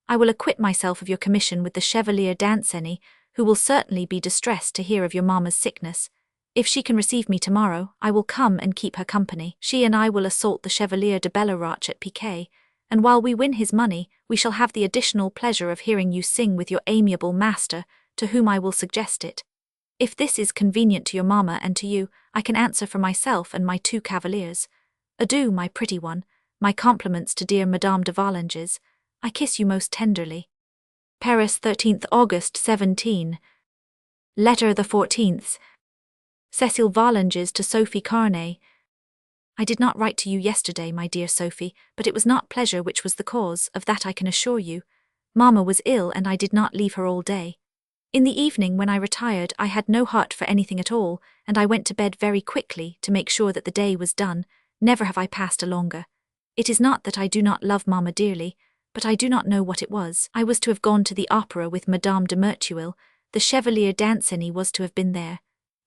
I will acquit myself of your commission with the Chevalier Danceny, who will certainly be distressed to hear of your mamma's sickness. If she can receive me tomorrow, I will come and keep her company. She and I will assault the Chevalier de Belleroche at piquet, and while we win his money, we shall have the additional pleasure of hearing you sing with your amiable master, to whom I will suggest it. If this is convenient to your mamma and to you, I can answer for myself and my 2 cavaliers. Adieu, my pretty one. My compliments to dear Madame de Volanges. I kiss you most tenderly. Paris, 13th August 17. Letter the 14th. Cécile de Volanges to Sophie Carnay. I did not write to you yesterday, my dear Sophie, but it was not pleasure which was the cause, of that I can assure you. Mamma was ill and I did not leave her all day. In the evening when I retired I had no heart for anything at all, and I went to bed very quickly to make sure that the day was done. Never have I passed a longer. It is not that I do not love Mamma dearly, but I do not know what it was. I was to have gone to the opera with Madame de Merteuil. The Chevalier Danceny was to have been there.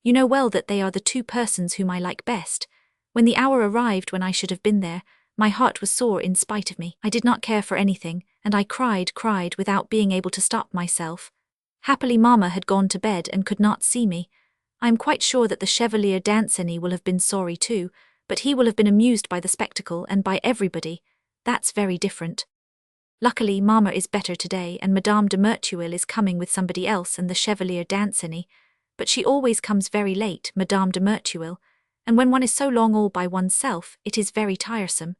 You know well that they are the two persons whom I like best. When the hour arrived when I should have been there, my heart was sore in spite of me. I did not care for anything, and I cried without being able to stop myself. Happily Mamma had gone to bed and could not see me. I am quite sure that the Chevalier Danceny will have been sorry too, but he will have been amused by the spectacle and by everybody. That's very different. Luckily Mamma is better today, and Madame de Merteuil is coming with somebody else and the Chevalier Danceny, but she always comes very late, Madame de Merteuil, and when one is so long all by oneself, it is very tiresome.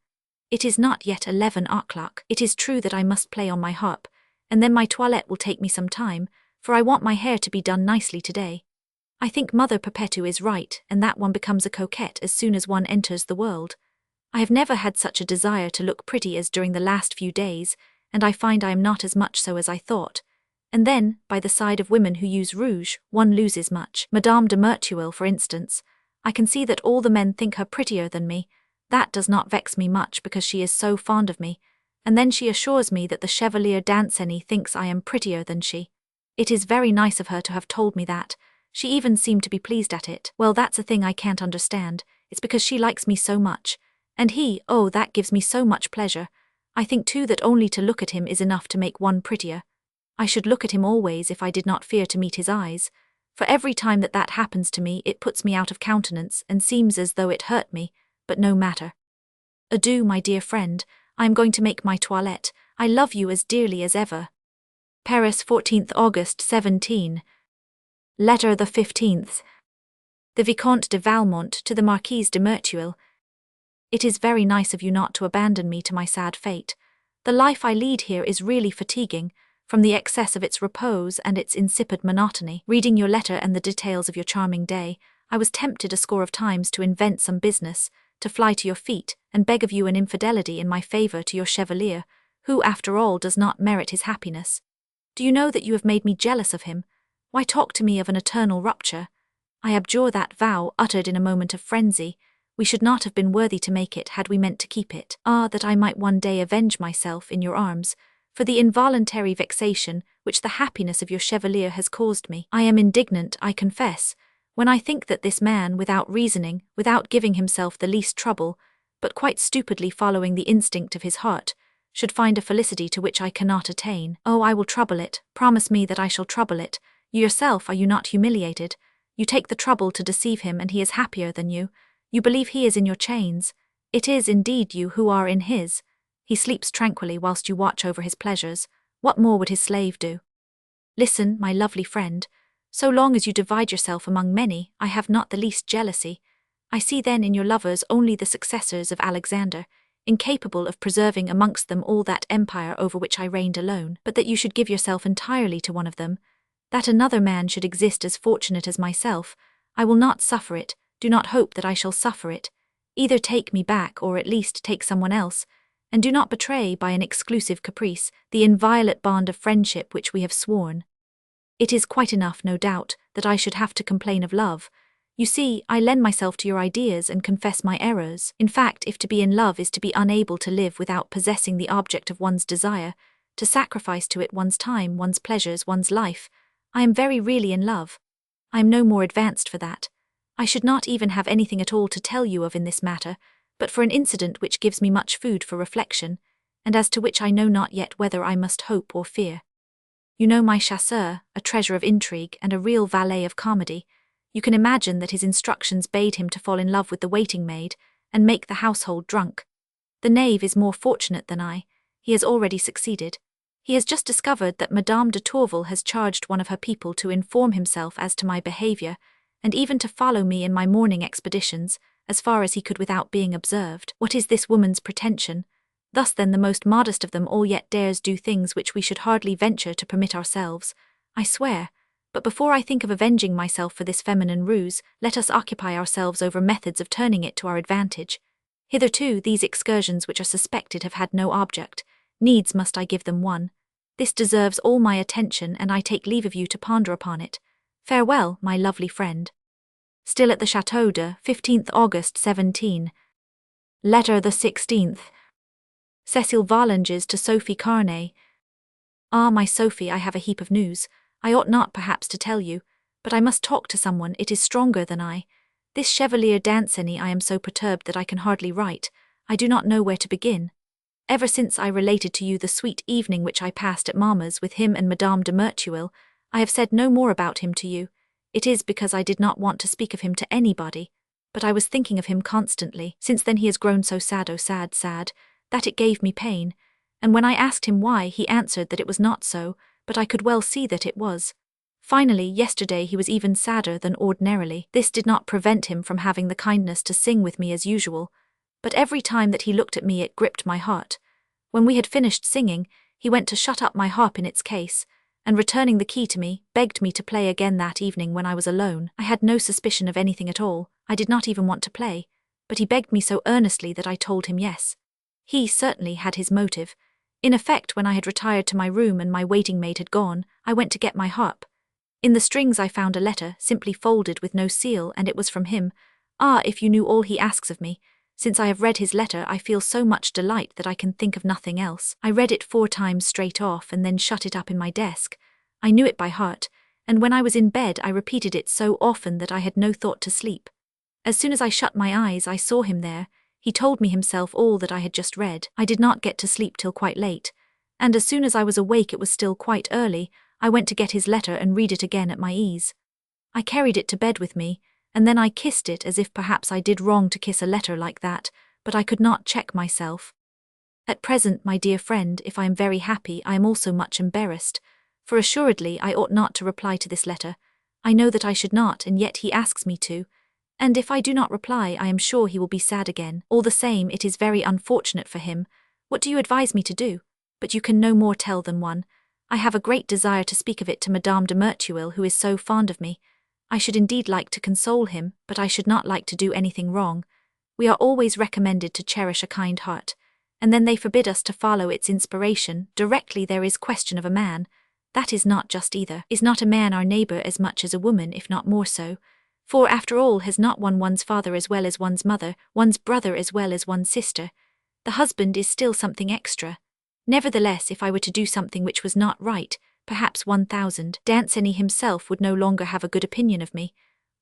It is not yet 11 o'clock. It is true that I must play on my harp, and then my toilette will take me some time, for I want my hair to be done nicely today. I think Mother Perpetua is right, and that one becomes a coquette as soon as one enters the world. I have never had such a desire to look pretty as during the last few days, and I find I am not as much so as I thought. And then, by the side of women who use rouge, one loses much. Madame de Merteuil, for instance. I can see that all the men think her prettier than me. That does not vex me much because she is so fond of me, and then she assures me that the Chevalier Danceny thinks I am prettier than she. It is very nice of her to have told me that. She even seemed to be pleased at it. Well, that's a thing I can't understand. It's because she likes me so much. And he, oh, that gives me so much pleasure. I think too that only to look at him is enough to make one prettier. I should look at him always if I did not fear to meet his eyes. For every time that happens to me it puts me out of countenance and seems as though it hurt me, but no matter. Adieu, my dear friend, I am going to make my toilette. I love you as dearly as ever. Paris, 14th August 17. Letter the 15th. The Vicomte de Valmont to the Marquise de Merteuil. It is very nice of you not to abandon me to my sad fate. The life I lead here is really fatiguing, from the excess of its repose and its insipid monotony. Reading your letter and the details of your charming day, I was tempted a score of times to invent some business, to fly to your feet and beg of you an infidelity in my favour to your Chevalier, who after all does not merit his happiness. Do you know that you have made me jealous of him? Why talk to me of an eternal rupture? I abjure that vow uttered in a moment of frenzy. We should not have been worthy to make it had we meant to keep it. Ah, that I might one day avenge myself in your arms, for the involuntary vexation which the happiness of your Chevalier has caused me. I am indignant, I confess, when I think that this man, without reasoning, without giving himself the least trouble, but quite stupidly following the instinct of his heart, should find a felicity to which I cannot attain. Oh, I will trouble it. Promise me that I shall trouble it. You yourself, are you not humiliated? You take the trouble to deceive him and he is happier than you. You believe he is in your chains. It is indeed you who are in his. He sleeps tranquilly whilst you watch over his pleasures. What more would his slave do? Listen, my lovely friend. So long as you divide yourself among many, I have not the least jealousy. I see then in your lovers only the successors of Alexander, incapable of preserving amongst them all that empire over which I reigned alone. But that you should give yourself entirely to one of them, that another man should exist as fortunate as myself, I will not suffer it. Do not hope that I shall suffer it. Either take me back or at least take someone else, and do not betray by an exclusive caprice the inviolate bond of friendship which we have sworn. It is quite enough, no doubt, that I should have to complain of love. You see, I lend myself to your ideas and confess my errors. In fact, if to be in love is to be unable to live without possessing the object of one's desire, to sacrifice to it one's time, one's pleasures, one's life, I am very really in love. I am no more advanced for that. I should not even have anything at all to tell you of in this matter, but for an incident which gives me much food for reflection, and as to which I know not yet whether I must hope or fear. You know my chasseur, a treasure of intrigue and a real valet of comedy. You can imagine that his instructions bade him to fall in love with the waiting-maid, and make the household drunk. The knave is more fortunate than I. He has already succeeded. He has just discovered that Madame de Tourvel has charged one of her people to inform himself as to my behaviour, and even to follow me in my morning expeditions, as far as he could without being observed. What is this woman's pretension? Thus then the most modest of them all yet dares do things which we should hardly venture to permit ourselves, I swear. But before I think of avenging myself for this feminine ruse, let us occupy ourselves over methods of turning it to our advantage. Hitherto these excursions which are suspected have had no object, needs must I give them one. This deserves all my attention, and I take leave of you to ponder upon it. Farewell, my lovely friend. Still at the Château de 15th August 17. Letter the 16th. Cécile Volanges to Sophie Carnay. Ah, my Sophie, I have a heap of news. I ought not perhaps to tell you, but I must talk to someone, it is stronger than I. This Chevalier Danceny, I am so perturbed that I can hardly write. I do not know where to begin. Ever since I related to you the sweet evening which I passed at Mamma's with him and Madame de Merteuil, I have said no more about him to you. It is because I did not want to speak of him to anybody, but I was thinking of him constantly. Since then he has grown so sad, oh sad, sad, that it gave me pain, and when I asked him why, he answered that it was not so, but I could well see that it was. Finally, yesterday he was even sadder than ordinarily. This did not prevent him from having the kindness to sing with me as usual, but every time that he looked at me it gripped my heart. When we had finished singing, he went to shut up my harp in its case, and returning the key to me, begged me to play again that evening when I was alone. I had no suspicion of anything at all, I did not even want to play, but he begged me so earnestly that I told him yes. He certainly had his motive. In effect, when I had retired to my room and my waiting maid had gone, I went to get my harp. In the strings I found a letter, simply folded with no seal, and it was from him. Ah, if you knew all he asks of me! Since I have read his letter I feel so much delight that I can think of nothing else. I read it 4 times straight off and then shut it up in my desk. I knew it by heart, and when I was in bed I repeated it so often that I had no thought to sleep. As soon as I shut my eyes I saw him there. He told me himself all that I had just read. I did not get to sleep till quite late, and as soon as I was awake it was still quite early. I went to get his letter and read it again at my ease. I carried it to bed with me, and then I kissed it as if perhaps I did wrong to kiss a letter like that, but I could not check myself. At present, my dear friend, if I am very happy, I am also much embarrassed, for assuredly I ought not to reply to this letter. I know that I should not, and yet he asks me to, and if I do not reply I am sure he will be sad again. All the same, it is very unfortunate for him. What do you advise me to do? But you can no more tell than one. I have a great desire to speak of it to Madame de Merteuil, who is so fond of me. I should indeed like to console him, but I should not like to do anything wrong. We are always recommended to cherish a kind heart, and then they forbid us to follow its inspiration directly there is question of a man. That is not just either. Is not a man our neighbour as much as a woman, if not more so? For after all, has not one one's father as well as one's mother, one's brother as well as one's sister? The husband is still something extra. Nevertheless, if I were to do something which was not right, perhaps 1,000 Danceny himself would no longer have a good opinion of me.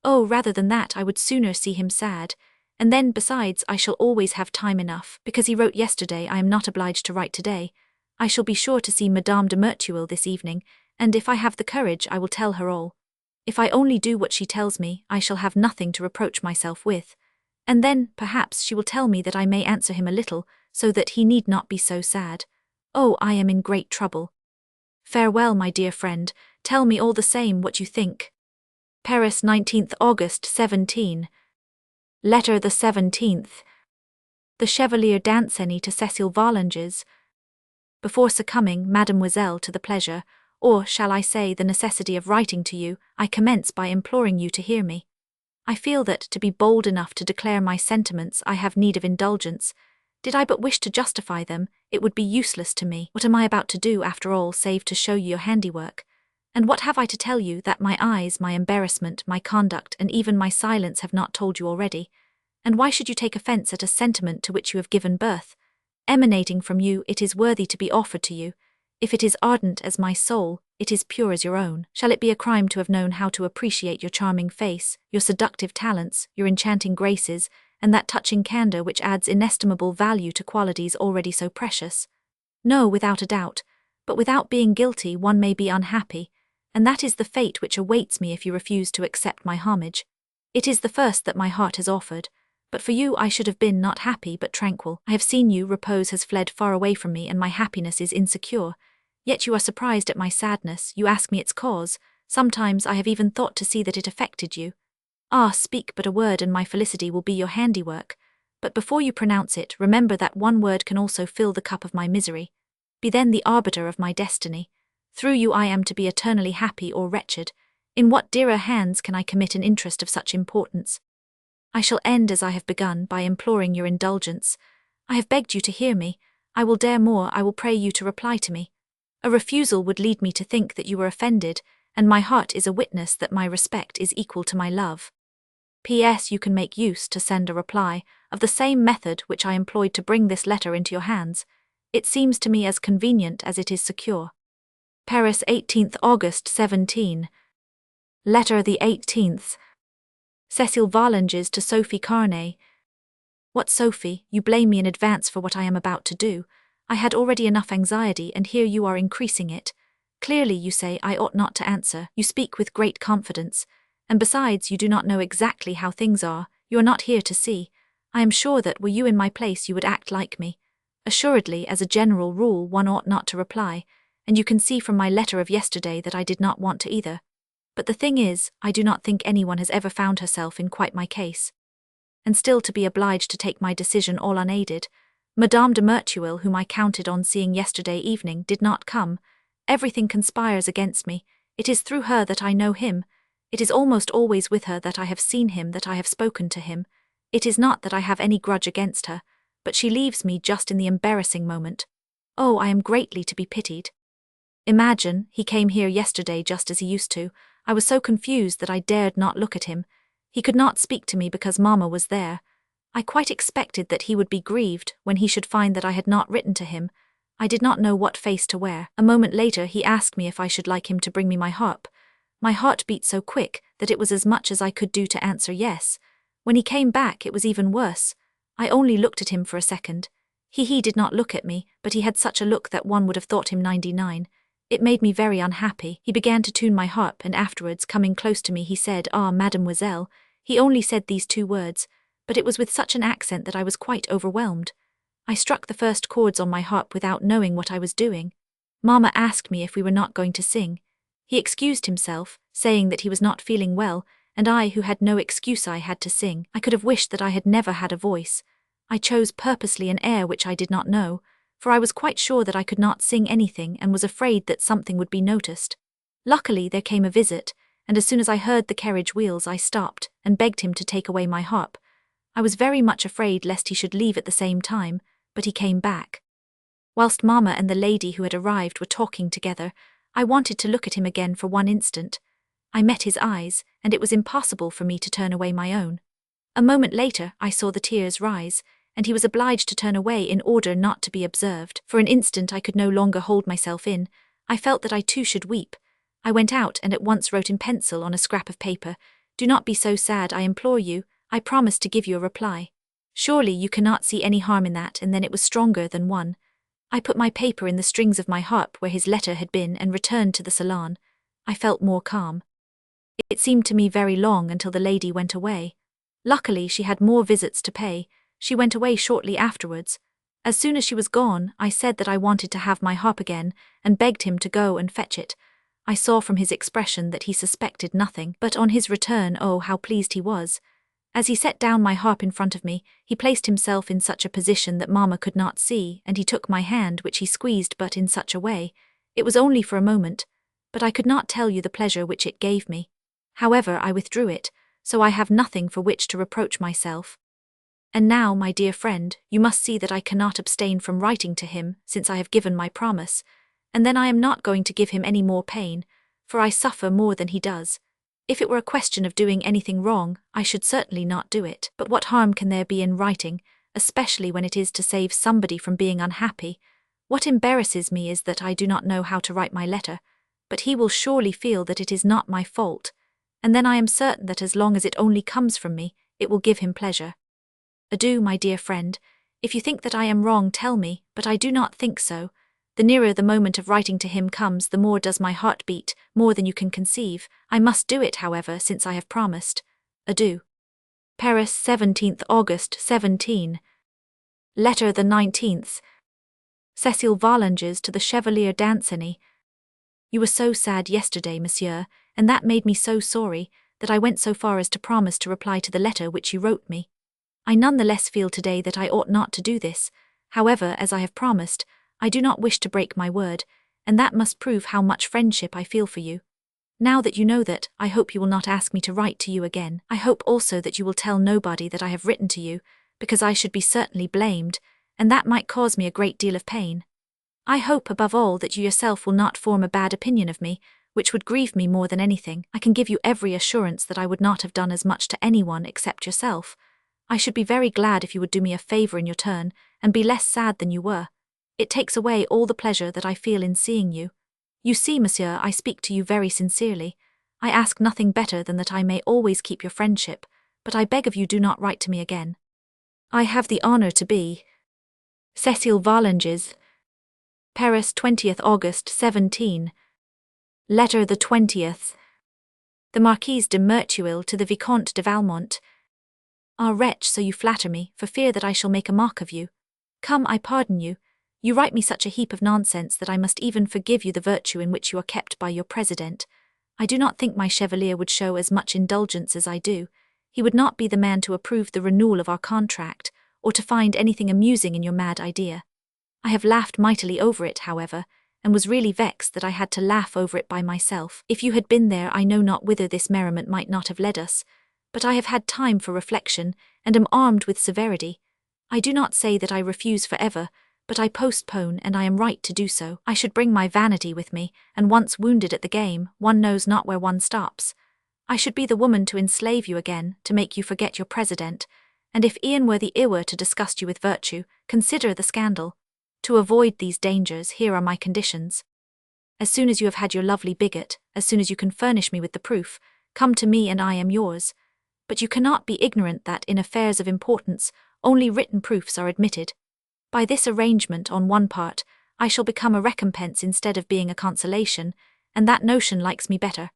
Oh, rather than that, I would sooner see him sad. And then, besides, I shall always have time enough, because he wrote yesterday I am not obliged to write today. I shall be sure to see Madame de Merteuil this evening, and if I have the courage I will tell her all. If I only do what she tells me, I shall have nothing to reproach myself with. And then, perhaps, she will tell me that I may answer him a little, so that he need not be so sad. Oh, I am in great trouble. Farewell, my dear friend, tell me all the same what you think. Paris, 19th August 17. Letter the 17th. The Chevalier Danceny to Cécile Volanges. Before succumbing, mademoiselle, to the pleasure, or shall I say the necessity of writing to you, I commence by imploring you to hear me. I feel that, to be bold enough to declare my sentiments, I have need of indulgence. Did I but wish to justify them, it would be useless to me. What am I about to do, after all, save to show you your handiwork? And what have I to tell you that my eyes, my embarrassment, my conduct, and even my silence have not told you already? And why should you take offence at a sentiment to which you have given birth? Emanating from you, it is worthy to be offered to you. If it is ardent as my soul, it is pure as your own. Shall it be a crime to have known how to appreciate your charming face, your seductive talents, your enchanting graces, and that touching candour which adds inestimable value to qualities already so precious? No, without a doubt, but without being guilty one may be unhappy, and that is the fate which awaits me if you refuse to accept my homage. It is the first that my heart has offered, but for you I should have been not happy but tranquil. I have seen you, repose has fled far away from me, and my happiness is insecure. Yet you are surprised at my sadness, you ask me its cause. Sometimes I have even thought to see that it affected you. Ah, speak but a word and my felicity will be your handiwork. But before you pronounce it, remember that one word can also fill the cup of my misery. Be then the arbiter of my destiny. Through you I am to be eternally happy or wretched. In what dearer hands can I commit an interest of such importance? I shall end as I have begun, by imploring your indulgence. I have begged you to hear me. I will dare more, I will pray you to reply to me. A refusal would lead me to think that you were offended, and my heart is a witness that my respect is equal to my love. P.S. You can make use, to send a reply, of the same method which I employed to bring this letter into your hands. It seems to me as convenient as it is secure. Paris, 18th August 17. Letter the 18th. Cécile Volanges to Sophie Carnay. What, Sophie, you blame me in advance for what I am about to do. I had already enough anxiety, and here you are increasing it. Clearly, you say, I ought not to answer. You speak with great confidence. And besides, you do not know exactly how things are. You are not here to see. I am sure that, were you in my place, you would act like me. Assuredly, as a general rule, one ought not to reply, and you can see from my letter of yesterday that I did not want to either. But the thing is, I do not think anyone has ever found herself in quite my case. And still to be obliged to take my decision all unaided. Madame de Merteuil, whom I counted on seeing yesterday evening, did not come. Everything conspires against me. It is through her that I know him. It is almost always with her that I have seen him, that I have spoken to him. It is not that I have any grudge against her, but she leaves me just in the embarrassing moment. Oh, I am greatly to be pitied. Imagine, he came here yesterday just as he used to. I was so confused that I dared not look at him. He could not speak to me because Mamma was there. I quite expected that he would be grieved when he should find that I had not written to him. I did not know what face to wear. A moment later he asked me if I should like him to bring me my harp. My heart beat so quick that it was as much as I could do to answer yes. When he came back it was even worse. I only looked at him for a second. He did not look at me, but he had such a look that one would have thought him 99. It made me very unhappy. He began to tune my harp, and afterwards, coming close to me, he said, "Ah, mademoiselle." He only said these 2 words, but it was with such an accent that I was quite overwhelmed. I struck the first chords on my harp without knowing what I was doing. Mamma asked me if we were not going to sing. He excused himself, saying that he was not feeling well, and I, who had no excuse, I had to sing. I could have wished that I had never had a voice. I chose purposely an air which I did not know, for I was quite sure that I could not sing anything and was afraid that something would be noticed. Luckily there came a visit, and as soon as I heard the carriage wheels I stopped and begged him to take away my harp. I was very much afraid lest he should leave at the same time, but he came back. Whilst Mamma and the lady who had arrived were talking together, I wanted to look at him again for one instant. I met his eyes, and it was impossible for me to turn away my own. A moment later I saw the tears rise, and he was obliged to turn away in order not to be observed. For an instant I could no longer hold myself in. I felt that I too should weep. I went out and at once wrote in pencil on a scrap of paper, "Do not be so sad, I implore you. I promise to give you a reply." Surely you cannot see any harm in that, and then it was stronger than one. I put my paper in the strings of my harp where his letter had been and returned to the salon. I felt more calm. It seemed to me very long until the lady went away. Luckily she had more visits to pay. She went away shortly afterwards. As soon as she was gone, I said that I wanted to have my harp again, and begged him to go and fetch it. I saw from his expression that he suspected nothing, but on his return, oh, how pleased he was. As he set down my harp in front of me, he placed himself in such a position that Mamma could not see, and he took my hand, which he squeezed, but in such a way. It was only for a moment, but I could not tell you the pleasure which it gave me. However, I withdrew it, so I have nothing for which to reproach myself. And now, my dear friend, you must see that I cannot abstain from writing to him, since I have given my promise, and then I am not going to give him any more pain, for I suffer more than he does. If it were a question of doing anything wrong, I should certainly not do it. But what harm can there be in writing, especially when it is to save somebody from being unhappy? What embarrasses me is that I do not know how to write my letter, but he will surely feel that it is not my fault, and then I am certain that as long as it only comes from me, it will give him pleasure. Adieu, my dear friend. If you think that I am wrong, tell me, but I do not think so. The nearer the moment of writing to him comes, the more does my heart beat, more than you can conceive. I must do it, however, since I have promised. Adieu. Paris, 17th August 17. Letter the 19th. Cécile Volanges to the Chevalier Danceny. You were so sad yesterday, monsieur, and that made me so sorry, that I went so far as to promise to reply to the letter which you wrote me. I none the less feel today that I ought not to do this. However, as I have promised, I do not wish to break my word, and that must prove how much friendship I feel for you. Now that you know that, I hope you will not ask me to write to you again. I hope also that you will tell nobody that I have written to you, because I should be certainly blamed, and that might cause me a great deal of pain. I hope above all that you yourself will not form a bad opinion of me, which would grieve me more than anything. I can give you every assurance that I would not have done as much to anyone except yourself. I should be very glad if you would do me a favor in your turn, and be less sad than you were. It takes away all the pleasure that I feel in seeing you. You see, monsieur, I speak to you very sincerely. I ask nothing better than that I may always keep your friendship, but I beg of you do not write to me again. I have the honor to be Cécile de Volanges, Paris, 20th August 17. Letter the 20th. The Marquise de Merteuil to the Vicomte de Valmont. Ah, wretch, so you flatter me, for fear that I shall make a mock of you. Come, I pardon you. You write me such a heap of nonsense that I must even forgive you the virtue in which you are kept by your president. I do not think my chevalier would show as much indulgence as I do. He would not be the man to approve the renewal of our contract, or to find anything amusing in your mad idea. I have laughed mightily over it, however, and was really vexed that I had to laugh over it by myself. If you had been there, I know not whither this merriment might not have led us, but I have had time for reflection, and am armed with severity. I do not say that I refuse forever, but I postpone, and I am right to do so. I should bring my vanity with me, and once wounded at the game, one knows not where one stops. I should be the woman to enslave you again, to make you forget your president, and if Ian were the ewer to disgust you with virtue, consider the scandal. To avoid these dangers, here are my conditions. As soon as you have had your lovely bigot, as soon as you can furnish me with the proof, come to me and I am yours. But you cannot be ignorant that in affairs of importance, only written proofs are admitted. By this arrangement on one part, I shall become a recompense instead of being a consolation, and that notion likes me better.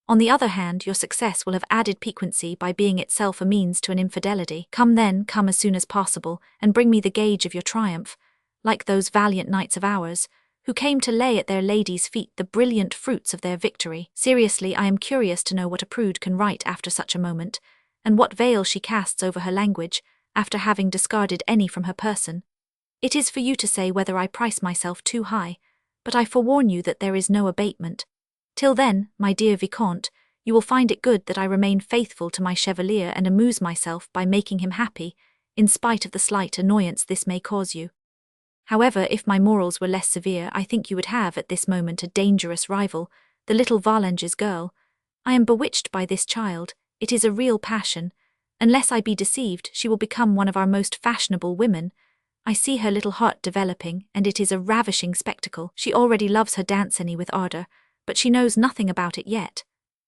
On the other hand, your success will have added piquancy by being itself a means to an infidelity. Come then, come as soon as possible, and bring me the gauge of your triumph, like those valiant knights of ours, who came to lay at their ladies' feet the brilliant fruits of their victory. Seriously, I am curious to know what a prude can write after such a moment, and what veil she casts over her language, after having discarded any from her person. It is for you to say whether I price myself too high, but I forewarn you that there is no abatement. Till then, my dear Vicomte, you will find it good that I remain faithful to my chevalier and amuse myself by making him happy, in spite of the slight annoyance this may cause you. However, if my morals were less severe, I think you would have at this moment a dangerous rival, the little Volanges girl. I am bewitched by this child, it is a real passion. Unless I be deceived, she will become one of our most fashionable women. I see her little heart developing, and it is a ravishing spectacle. She already loves her Danceny with ardor, but she knows nothing about it yet.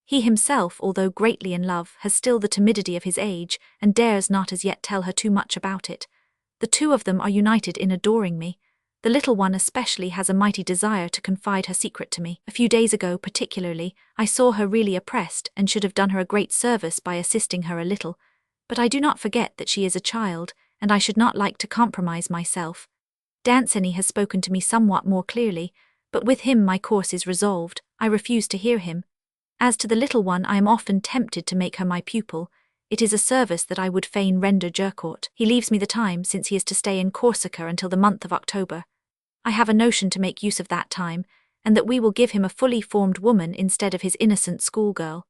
He himself, although greatly in love, has still the timidity of his age, and dares not as yet tell her too much about it. The two of them are united in adoring me. The little one especially has a mighty desire to confide her secret to me. A few days ago, particularly, I saw her really oppressed, and should have done her a great service by assisting her a little. But I do not forget that she is a child, and I should not like to compromise myself. Danceny has spoken to me somewhat more clearly, but with him my course is resolved. I refuse to hear him. As to the little one, I am often tempted to make her my pupil. It is a service that I would fain render Jurcourt. He leaves me the time, since he is to stay in Corsica until the month of October. I have a notion to make use of that time, and that we will give him a fully formed woman instead of his innocent schoolgirl.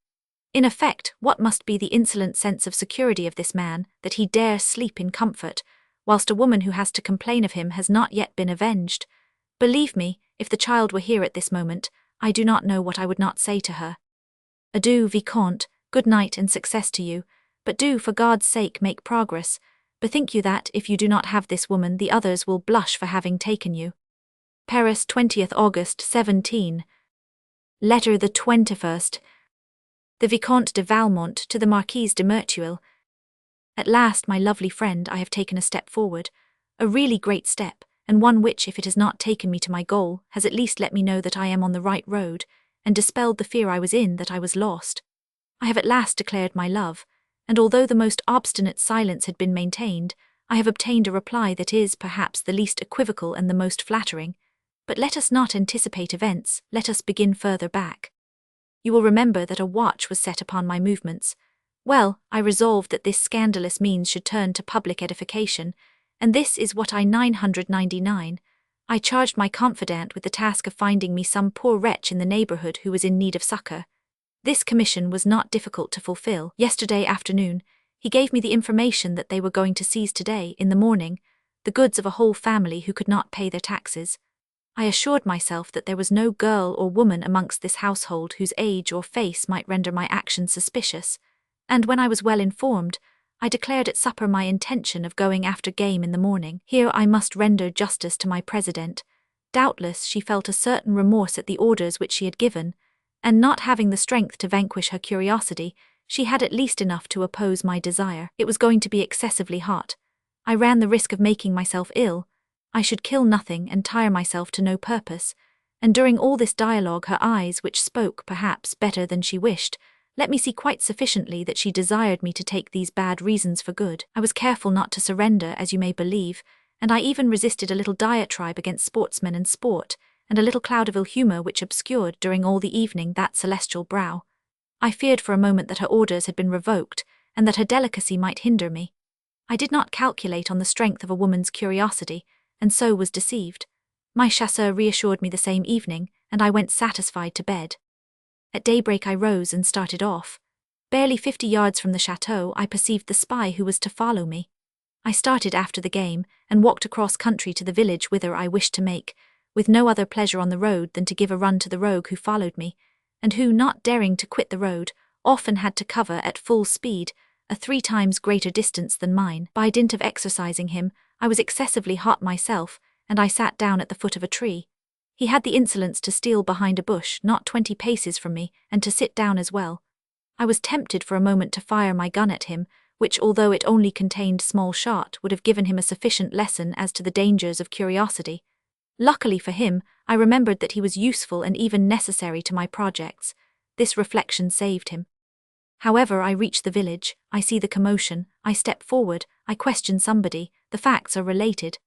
In effect, what must be the insolent sense of security of this man, that he dare sleep in comfort, whilst a woman who has to complain of him has not yet been avenged? Believe me, if the child were here at this moment, I do not know what I would not say to her. Adieu, Vicomte, good night and success to you, but do for God's sake make progress. Bethink you that, if you do not have this woman, the others will blush for having taken you. Paris, 20th August 17. Letter the 21st. The Vicomte de Valmont to the Marquise de Merteuil. At last, my lovely friend, I have taken a step forward, a really great step, and one which, if it has not taken me to my goal, has at least let me know that I am on the right road, and dispelled the fear I was in that I was lost. I have at last declared my love, and although the most obstinate silence had been maintained, I have obtained a reply that is, perhaps, the least equivocal and the most flattering. But let us not anticipate events, let us begin further back. You will remember that a watch was set upon my movements. Well, I resolved that this scandalous means should turn to public edification, and this is what I 999. I charged my confidant with the task of finding me some poor wretch in the neighborhood who was in need of succor. This commission was not difficult to fulfill. Yesterday afternoon, he gave me the information that they were going to seize today, in the morning, the goods of a whole family who could not pay their taxes. I assured myself that there was no girl or woman amongst this household whose age or face might render my actions suspicious, and when I was well informed, I declared at supper my intention of going after game in the morning. Here I must render justice to my president. Doubtless she felt a certain remorse at the orders which she had given, and not having the strength to vanquish her curiosity, she had at least enough to oppose my desire. It was going to be excessively hot. I ran the risk of making myself ill. I should kill nothing and tire myself to no purpose, and during all this dialogue her eyes, which spoke, perhaps, better than she wished, let me see quite sufficiently that she desired me to take these bad reasons for good. I was careful not to surrender, as you may believe, and I even resisted a little diatribe against sportsmen and sport, and a little cloud of ill humour which obscured during all the evening that celestial brow. I feared for a moment that her orders had been revoked, and that her delicacy might hinder me. I did not calculate on the strength of a woman's curiosity, and so was deceived. My chasseur reassured me the same evening, and I went satisfied to bed. At daybreak I rose and started off. Barely 50 yards from the chateau I perceived the spy who was to follow me. I started after the game, and walked across country to the village whither I wished to make, with no other pleasure on the road than to give a run to the rogue who followed me, and who, not daring to quit the road, often had to cover at full speed a 3 times greater distance than mine. By dint of exercising him, I was excessively hot myself, and I sat down at the foot of a tree. He had the insolence to steal behind a bush not 20 paces from me, and to sit down as well. I was tempted for a moment to fire my gun at him, which, although it only contained small shot, would have given him a sufficient lesson as to the dangers of curiosity. Luckily for him, I remembered that he was useful and even necessary to my projects. This reflection saved him. However, I reach the village, I see the commotion, I step forward, I question somebody, the facts are related.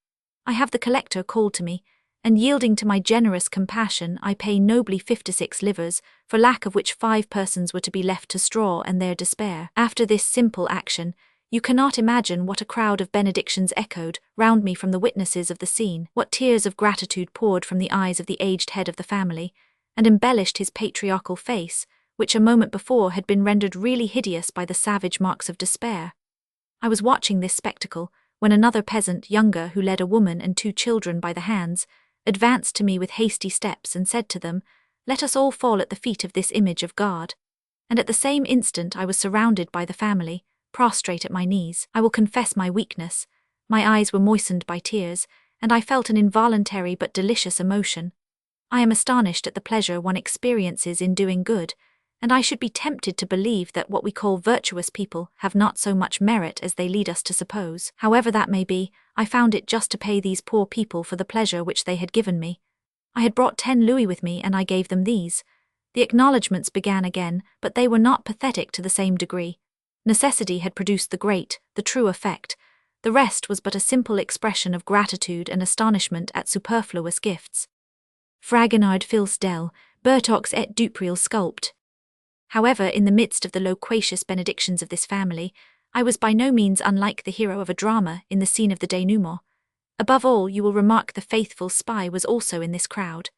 I have the collector called to me, and yielding to my generous compassion, I pay nobly 56 livres, for lack of which 5 persons were to be left to straw and their despair. After this simple action, you cannot imagine what a crowd of benedictions echoed round me from the witnesses of the scene, what tears of gratitude poured from the eyes of the aged head of the family, and embellished his patriarchal face, which a moment before had been rendered really hideous by the savage marks of despair. I was watching this spectacle, when another peasant, younger, who led a woman and 2 children by the hands, advanced to me with hasty steps and said to them, "Let us all fall at the feet of this image of God." And at the same instant I was surrounded by the family, prostrate at my knees. I will confess my weakness. My eyes were moistened by tears, and I felt an involuntary but delicious emotion. I am astonished at the pleasure one experiences in doing good, and I should be tempted to believe that what we call virtuous people have not so much merit as they lead us to suppose. However that may be, I found it just to pay these poor people for the pleasure which they had given me. I had brought 10 louis with me, and I gave them these. The acknowledgments began again, but they were not pathetic to the same degree. Necessity had produced the true effect. The rest was but a simple expression of gratitude and astonishment at superfluous gifts. Fragonard fils d'elle, Bertox et Dupril sculpt. However, in the midst of the loquacious benedictions of this family, I was by no means unlike the hero of a drama in the scene of the denouement. Above all, you will remark the faithful spy was also in this crowd.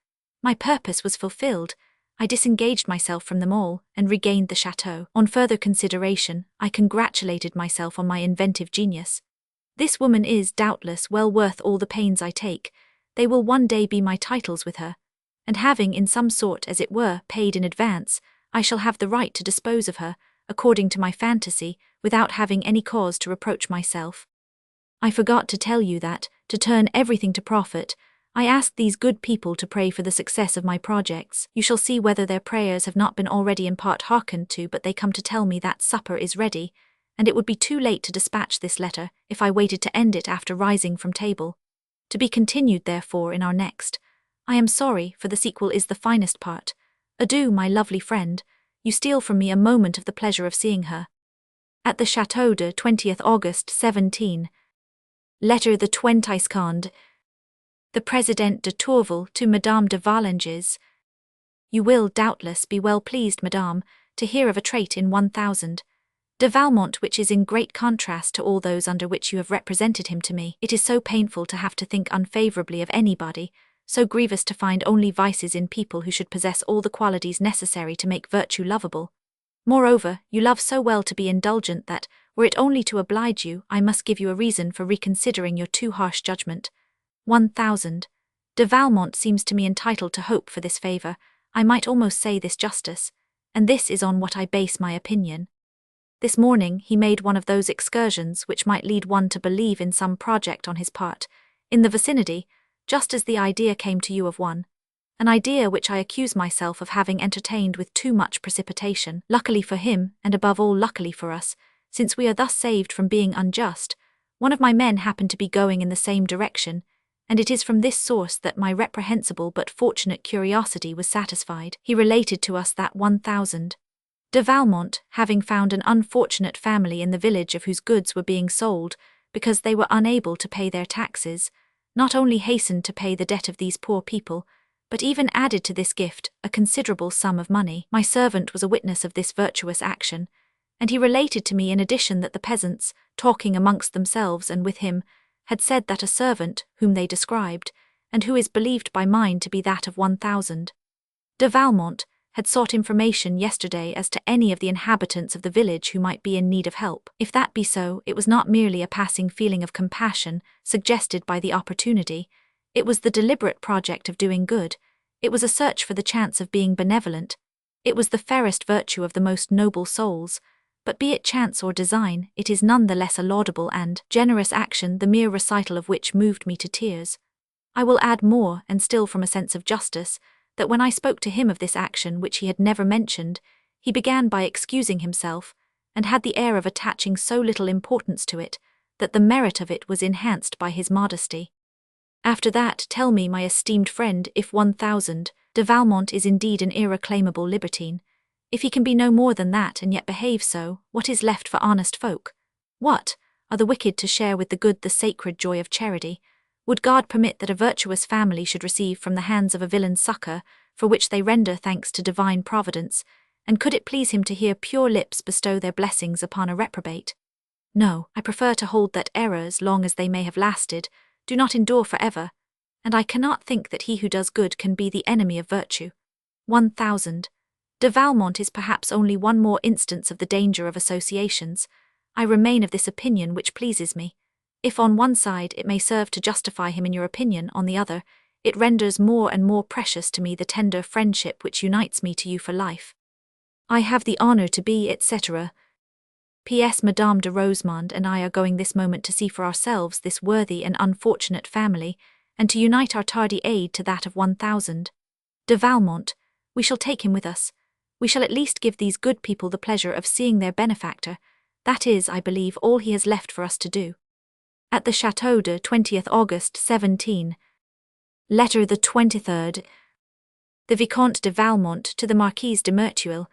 My purpose was fulfilled. I disengaged myself from them all, and regained the chateau. On further consideration, I congratulated myself on my inventive genius. This woman is, doubtless, well worth all the pains I take. They will one day be my titles with her, and having, in some sort, as it were, paid in advance, I shall have the right to dispose of her, according to my fantasy, without having any cause to reproach myself. I forgot to tell you that, to turn everything to profit, I asked these good people to pray for the success of my projects. You shall see whether their prayers have not been already in part hearkened to, but they come to tell me that supper is ready, and it would be too late to dispatch this letter if I waited to end it after rising from table. To be continued, therefore, in our next. I am sorry, for the sequel is the finest part. Adieu, my lovely friend. You steal from me a moment of the pleasure of seeing her. At the Château de 20th August 17. Letter the 22nd. The President de Tourvel to Madame de Volanges. You will, doubtless, be well pleased, Madame, to hear of a trait in 1000. de Valmont, which is in great contrast to all those under which you have represented him to me. It is so painful to have to think unfavourably of anybody, so grievous to find only vices in people who should possess all the qualities necessary to make virtue lovable. Moreover, you love so well to be indulgent that, were it only to oblige you, I must give you a reason for reconsidering your too harsh judgment. 1000. De Valmont seems to me entitled to hope for this favour, I might almost say this justice, and this is on what I base my opinion. This morning he made one of those excursions which might lead one to believe in some project on his part, in the vicinity, just as the idea came to you of one. An idea which I accuse myself of having entertained with too much precipitation. Luckily for him, and above all luckily for us, since we are thus saved from being unjust, one of my men happened to be going in the same direction, and it is from this source that my reprehensible but fortunate curiosity was satisfied. He related to us that 1000. De Valmont, having found an unfortunate family in the village of whose goods were being sold, because they were unable to pay their taxes, not only hastened to pay the debt of these poor people, but even added to this gift a considerable sum of money. My servant was a witness of this virtuous action, and he related to me in addition that the peasants, talking amongst themselves and with him, had said that a servant, whom they described, and who is believed by mine to be that of 1000. De Valmont, had sought information yesterday as to any of the inhabitants of the village who might be in need of help. If that be so, it was not merely a passing feeling of compassion suggested by the opportunity, it was the deliberate project of doing good, it was a search for the chance of being benevolent, it was the fairest virtue of the most noble souls, but be it chance or design, it is none the less a laudable and generous action, the mere recital of which moved me to tears. I will add more, and still from a sense of justice, that when I spoke to him of this action which he had never mentioned, he began by excusing himself, and had the air of attaching so little importance to it, that the merit of it was enhanced by his modesty. After that, tell me, my esteemed friend, if 1000, de Valmont is indeed an irreclaimable libertine. If he can be no more than that and yet behave so, what is left for honest folk? What? Are the wicked to share with the good the sacred joy of charity? Would God permit that a virtuous family should receive from the hands of a villain succour, for which they render thanks to divine providence, and could it please him to hear pure lips bestow their blessings upon a reprobate? No, I prefer to hold that errors, long as they may have lasted, do not endure for ever, and I cannot think that he who does good can be the enemy of virtue. 1000. De Valmont is perhaps only one more instance of the danger of associations. I remain of this opinion which pleases me. If on one side it may serve to justify him in your opinion, on the other, it renders more and more precious to me the tender friendship which unites me to you for life. I have the honour to be, etc. P.S. Madame de Rosemonde and I are going this moment to see for ourselves this worthy and unfortunate family, and to unite our tardy aid to that of 1000. De Valmont, we shall take him with us. We shall at least give these good people the pleasure of seeing their benefactor. That is, I believe, all he has left for us to do. At the Château de 20th August 17. Letter the 23rd. The Vicomte de Valmont to the Marquise de Merteuil.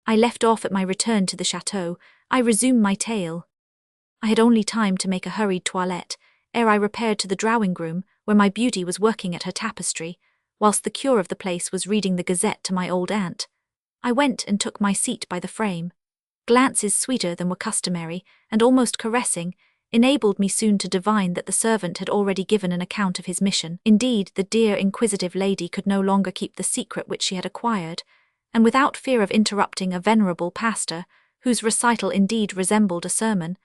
I left off at my return to the chateau. I resume my tale. I had only time to make a hurried toilette, ere I repaired to the drawing-room, where my beauty was working at her tapestry, whilst the cure of the place was reading the Gazette to my old aunt. I went and took my seat by the frame. Glances sweeter than were customary, and almost caressing, enabled me soon to divine that the servant had already given an account of his mission. Indeed, the dear inquisitive lady could no longer keep the secret which she had acquired, and without fear of interrupting a venerable pastor, whose recital indeed resembled a sermon,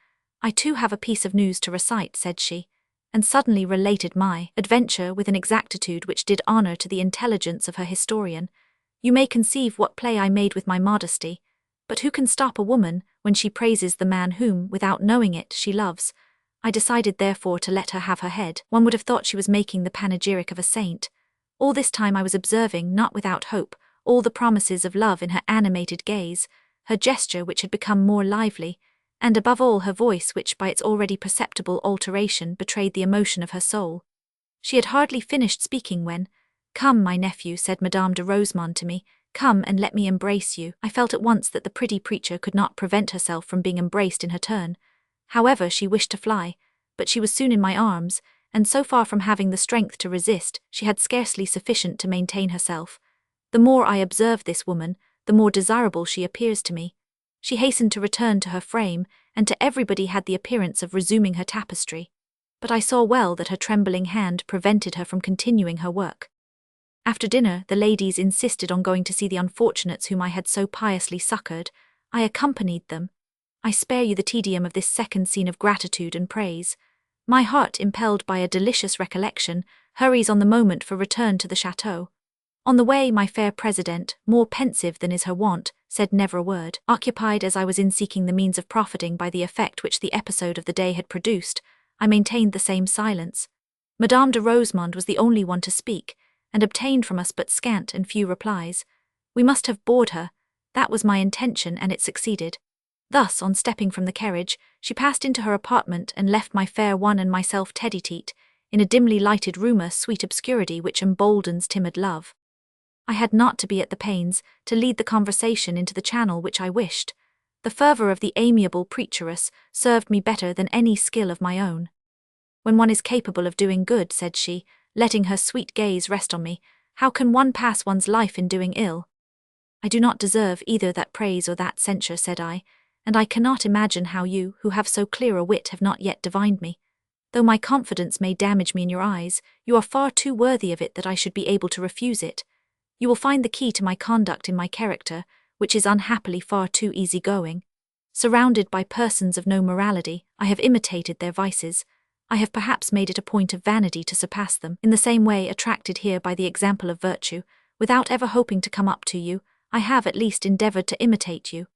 I too have a piece of news to recite, said she, and suddenly related my adventure with an exactitude which did honour to the intelligence of her historian. You may conceive what play I made with my modesty, but who can stop a woman when she praises the man whom, without knowing it, she loves? I decided therefore to let her have her head. One would have thought she was making the panegyric of a saint. All this time I was observing, not without hope, all the promises of love in her animated gaze, her gesture which had become more lively, and above all her voice which by its already perceptible alteration betrayed the emotion of her soul. She had hardly finished speaking when, "Come, my nephew," said Madame de Rosemonde to me, "come and let me embrace you." I felt at once that the pretty preacher could not prevent herself from being embraced in her turn. However, she wished to fly, but she was soon in my arms, and so far from having the strength to resist, she had scarcely sufficient to maintain herself. The more I observe this woman, the more desirable she appears to me. She hastened to return to her frame, and to everybody had the appearance of resuming her tapestry. But I saw well that her trembling hand prevented her from continuing her work. After dinner, the ladies insisted on going to see the unfortunates whom I had so piously succoured. I accompanied them. I spare you the tedium of this second scene of gratitude and praise. My heart, impelled by a delicious recollection, hurries on the moment for return to the chateau. On the way, my fair president, more pensive than is her wont, said never a word. Occupied as I was in seeking the means of profiting by the effect which the episode of the day had produced, I maintained the same silence. Madame de Rosemonde was the only one to speak, and obtained from us but scant and few replies. We must have bored her. That was my intention, and it succeeded. Thus, on stepping from the carriage, she passed into her apartment and left my fair one and myself tete-a-tete, in a dimly lighted rumour sweet obscurity which emboldens timid love. I had not to be at the pains to lead the conversation into the channel which I wished. The fervour of the amiable preacheress served me better than any skill of my own. When one is capable of doing good, said she, letting her sweet gaze rest on me, how can one pass one's life in doing ill? I do not deserve either that praise or that censure, said I, and I cannot imagine how you, who have so clear a wit, have not yet divined me. Though my confidence may damage me in your eyes, you are far too worthy of it that I should be able to refuse it. You will find the key to my conduct in my character, which is unhappily far too easy-going. Surrounded by persons of no morality, I have imitated their vices. I have perhaps made it a point of vanity to surpass them. In the same way, attracted here by the example of virtue, without ever hoping to come up to you, I have at least endeavoured to imitate you.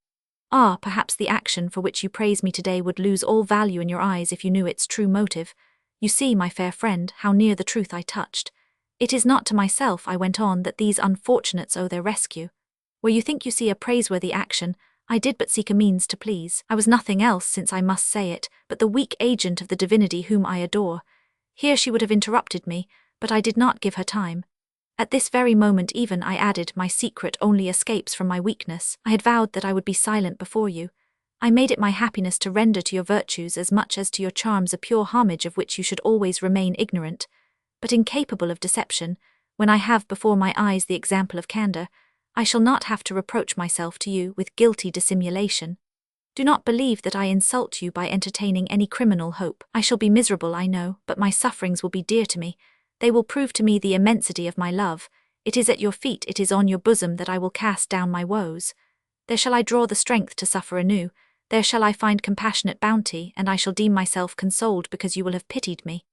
Ah, perhaps the action for which you praise me today would lose all value in your eyes if you knew its true motive. You see, my fair friend, how near the truth I touched. It is not to myself, I went on, that these unfortunates owe their rescue. Where you think you see a praiseworthy action, I did but seek a means to please. I was nothing else, since I must say it, but the weak agent of the divinity whom I adore. Here she would have interrupted me, but I did not give her time. At this very moment even, I added, my secret only escapes from my weakness. I had vowed that I would be silent before you. I made it my happiness to render to your virtues as much as to your charms a pure homage of which you should always remain ignorant. But incapable of deception, when I have before my eyes the example of candour, I shall not have to reproach myself to you with guilty dissimulation. Do not believe that I insult you by entertaining any criminal hope. I shall be miserable, I know, but my sufferings will be dear to me. They will prove to me the immensity of my love. It is at your feet, it is on your bosom that I will cast down my woes. There shall I draw the strength to suffer anew. There shall I find compassionate bounty, and I shall deem myself consoled because you will have pitied me.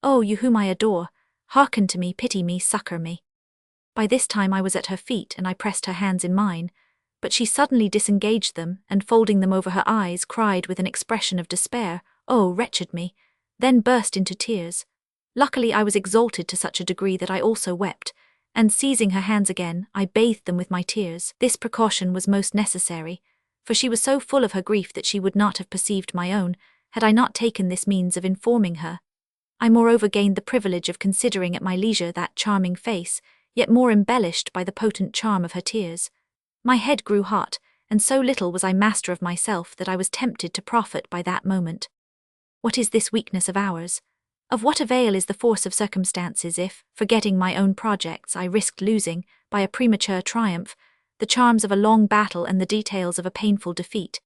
Oh, you whom I adore, hearken to me, pity me, succour me. By this time I was at her feet, and I pressed her hands in mine, but she suddenly disengaged them, and folding them over her eyes, cried with an expression of despair, "Oh, wretched me!" then burst into tears. Luckily I was exalted to such a degree that I also wept, and seizing her hands again, I bathed them with my tears. This precaution was most necessary, for she was so full of her grief that she would not have perceived my own, had I not taken this means of informing her. I moreover gained the privilege of considering at my leisure that charming face, yet more embellished by the potent charm of her tears. My head grew hot, and so little was I master of myself that I was tempted to profit by that moment. What is this weakness of ours? Of what avail is the force of circumstances if, forgetting my own projects, I risked losing, by a premature triumph, the charms of a long battle and the details of a painful defeat?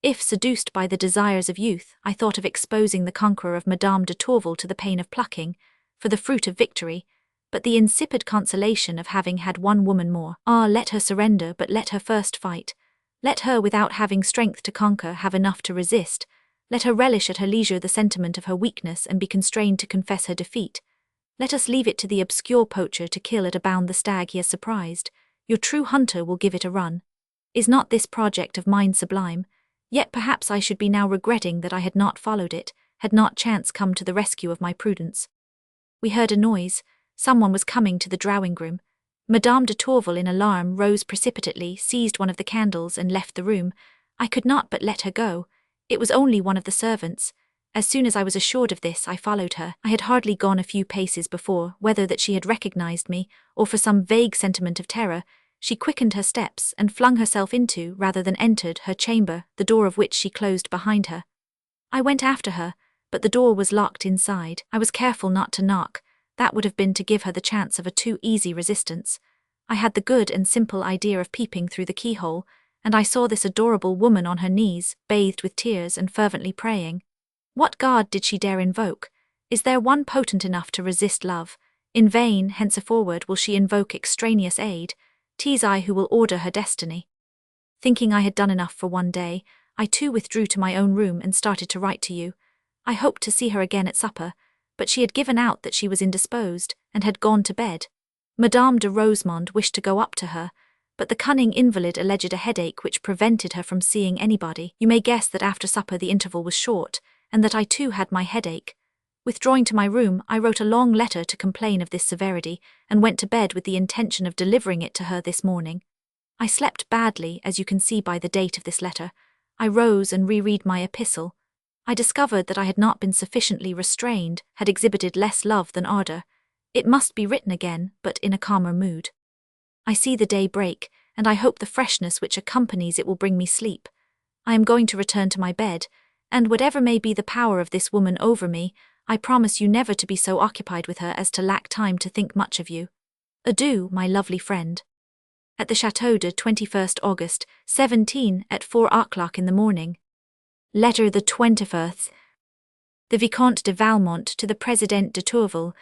If, seduced by the desires of youth, I thought of exposing the conqueror of Madame de Tourvel to the pain of plucking, for the fruit of victory, but the insipid consolation of having had one woman more. Ah, let her surrender, but let her first fight. Let her, without having strength to conquer, have enough to resist. Let her relish at her leisure the sentiment of her weakness and be constrained to confess her defeat. Let us leave it to the obscure poacher to kill at a bound the stag he has surprised. Your true hunter will give it a run. Is not this project of mine sublime? Yet perhaps I should be now regretting that I had not followed it, had not chance come to the rescue of my prudence. We heard a noise. Someone was coming to the drawing-room. Madame de Tourvel, in alarm, rose precipitately, seized one of the candles, and left the room. I could not but let her go. It was only one of the servants. As soon as I was assured of this, I followed her. I had hardly gone a few paces before, whether that she had recognized me, or for some vague sentiment of terror, she quickened her steps and flung herself into, rather than entered, her chamber, the door of which she closed behind her. I went after her, but the door was locked inside. I was careful not to knock. That would have been to give her the chance of a too easy resistance. I had the good and simple idea of peeping through the keyhole, and I saw this adorable woman on her knees, bathed with tears and fervently praying. What god did she dare invoke? Is there one potent enough to resist love? In vain, henceforward, will she invoke extraneous aid. 'Tis I who will order her destiny. Thinking I had done enough for one day, I too withdrew to my own room and started to write to you. I hoped to see her again at supper, but she had given out that she was indisposed, and had gone to bed. Madame de Rosemonde wished to go up to her, but the cunning invalid alleged a headache which prevented her from seeing anybody. You may guess that after supper the interval was short, and that I too had my headache. Withdrawing to my room, I wrote a long letter to complain of this severity, and went to bed with the intention of delivering it to her this morning. I slept badly, as you can see by the date of this letter. I rose and reread my epistle. I discovered that I had not been sufficiently restrained, had exhibited less love than ardour. It must be written again, but in a calmer mood. I see the day break, and I hope the freshness which accompanies it will bring me sleep. I am going to return to my bed, and whatever may be the power of this woman over me, I promise you never to be so occupied with her as to lack time to think much of you. Adieu, my lovely friend. At the Château de 21st August, 17, at 4 o'clock in the morning. Letter the 21st. The Vicomte de Valmont to the Présidente de Tourvel.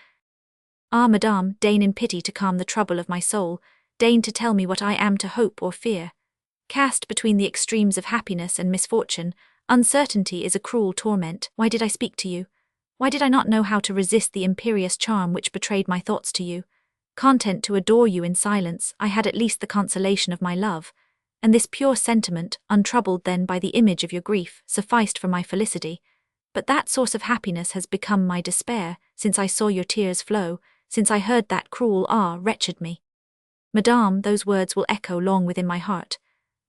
Ah, madame, deign in pity to calm the trouble of my soul, deign to tell me what I am to hope or fear. Cast between the extremes of happiness and misfortune, uncertainty is a cruel torment. Why did I speak to you? Why did I not know how to resist the imperious charm which betrayed my thoughts to you? Content to adore you in silence, I had at least the consolation of my love, and this pure sentiment, untroubled then by the image of your grief, sufficed for my felicity. But that source of happiness has become my despair, since I saw your tears flow, since I heard that cruel wretched me. Madame, those words will echo long within my heart.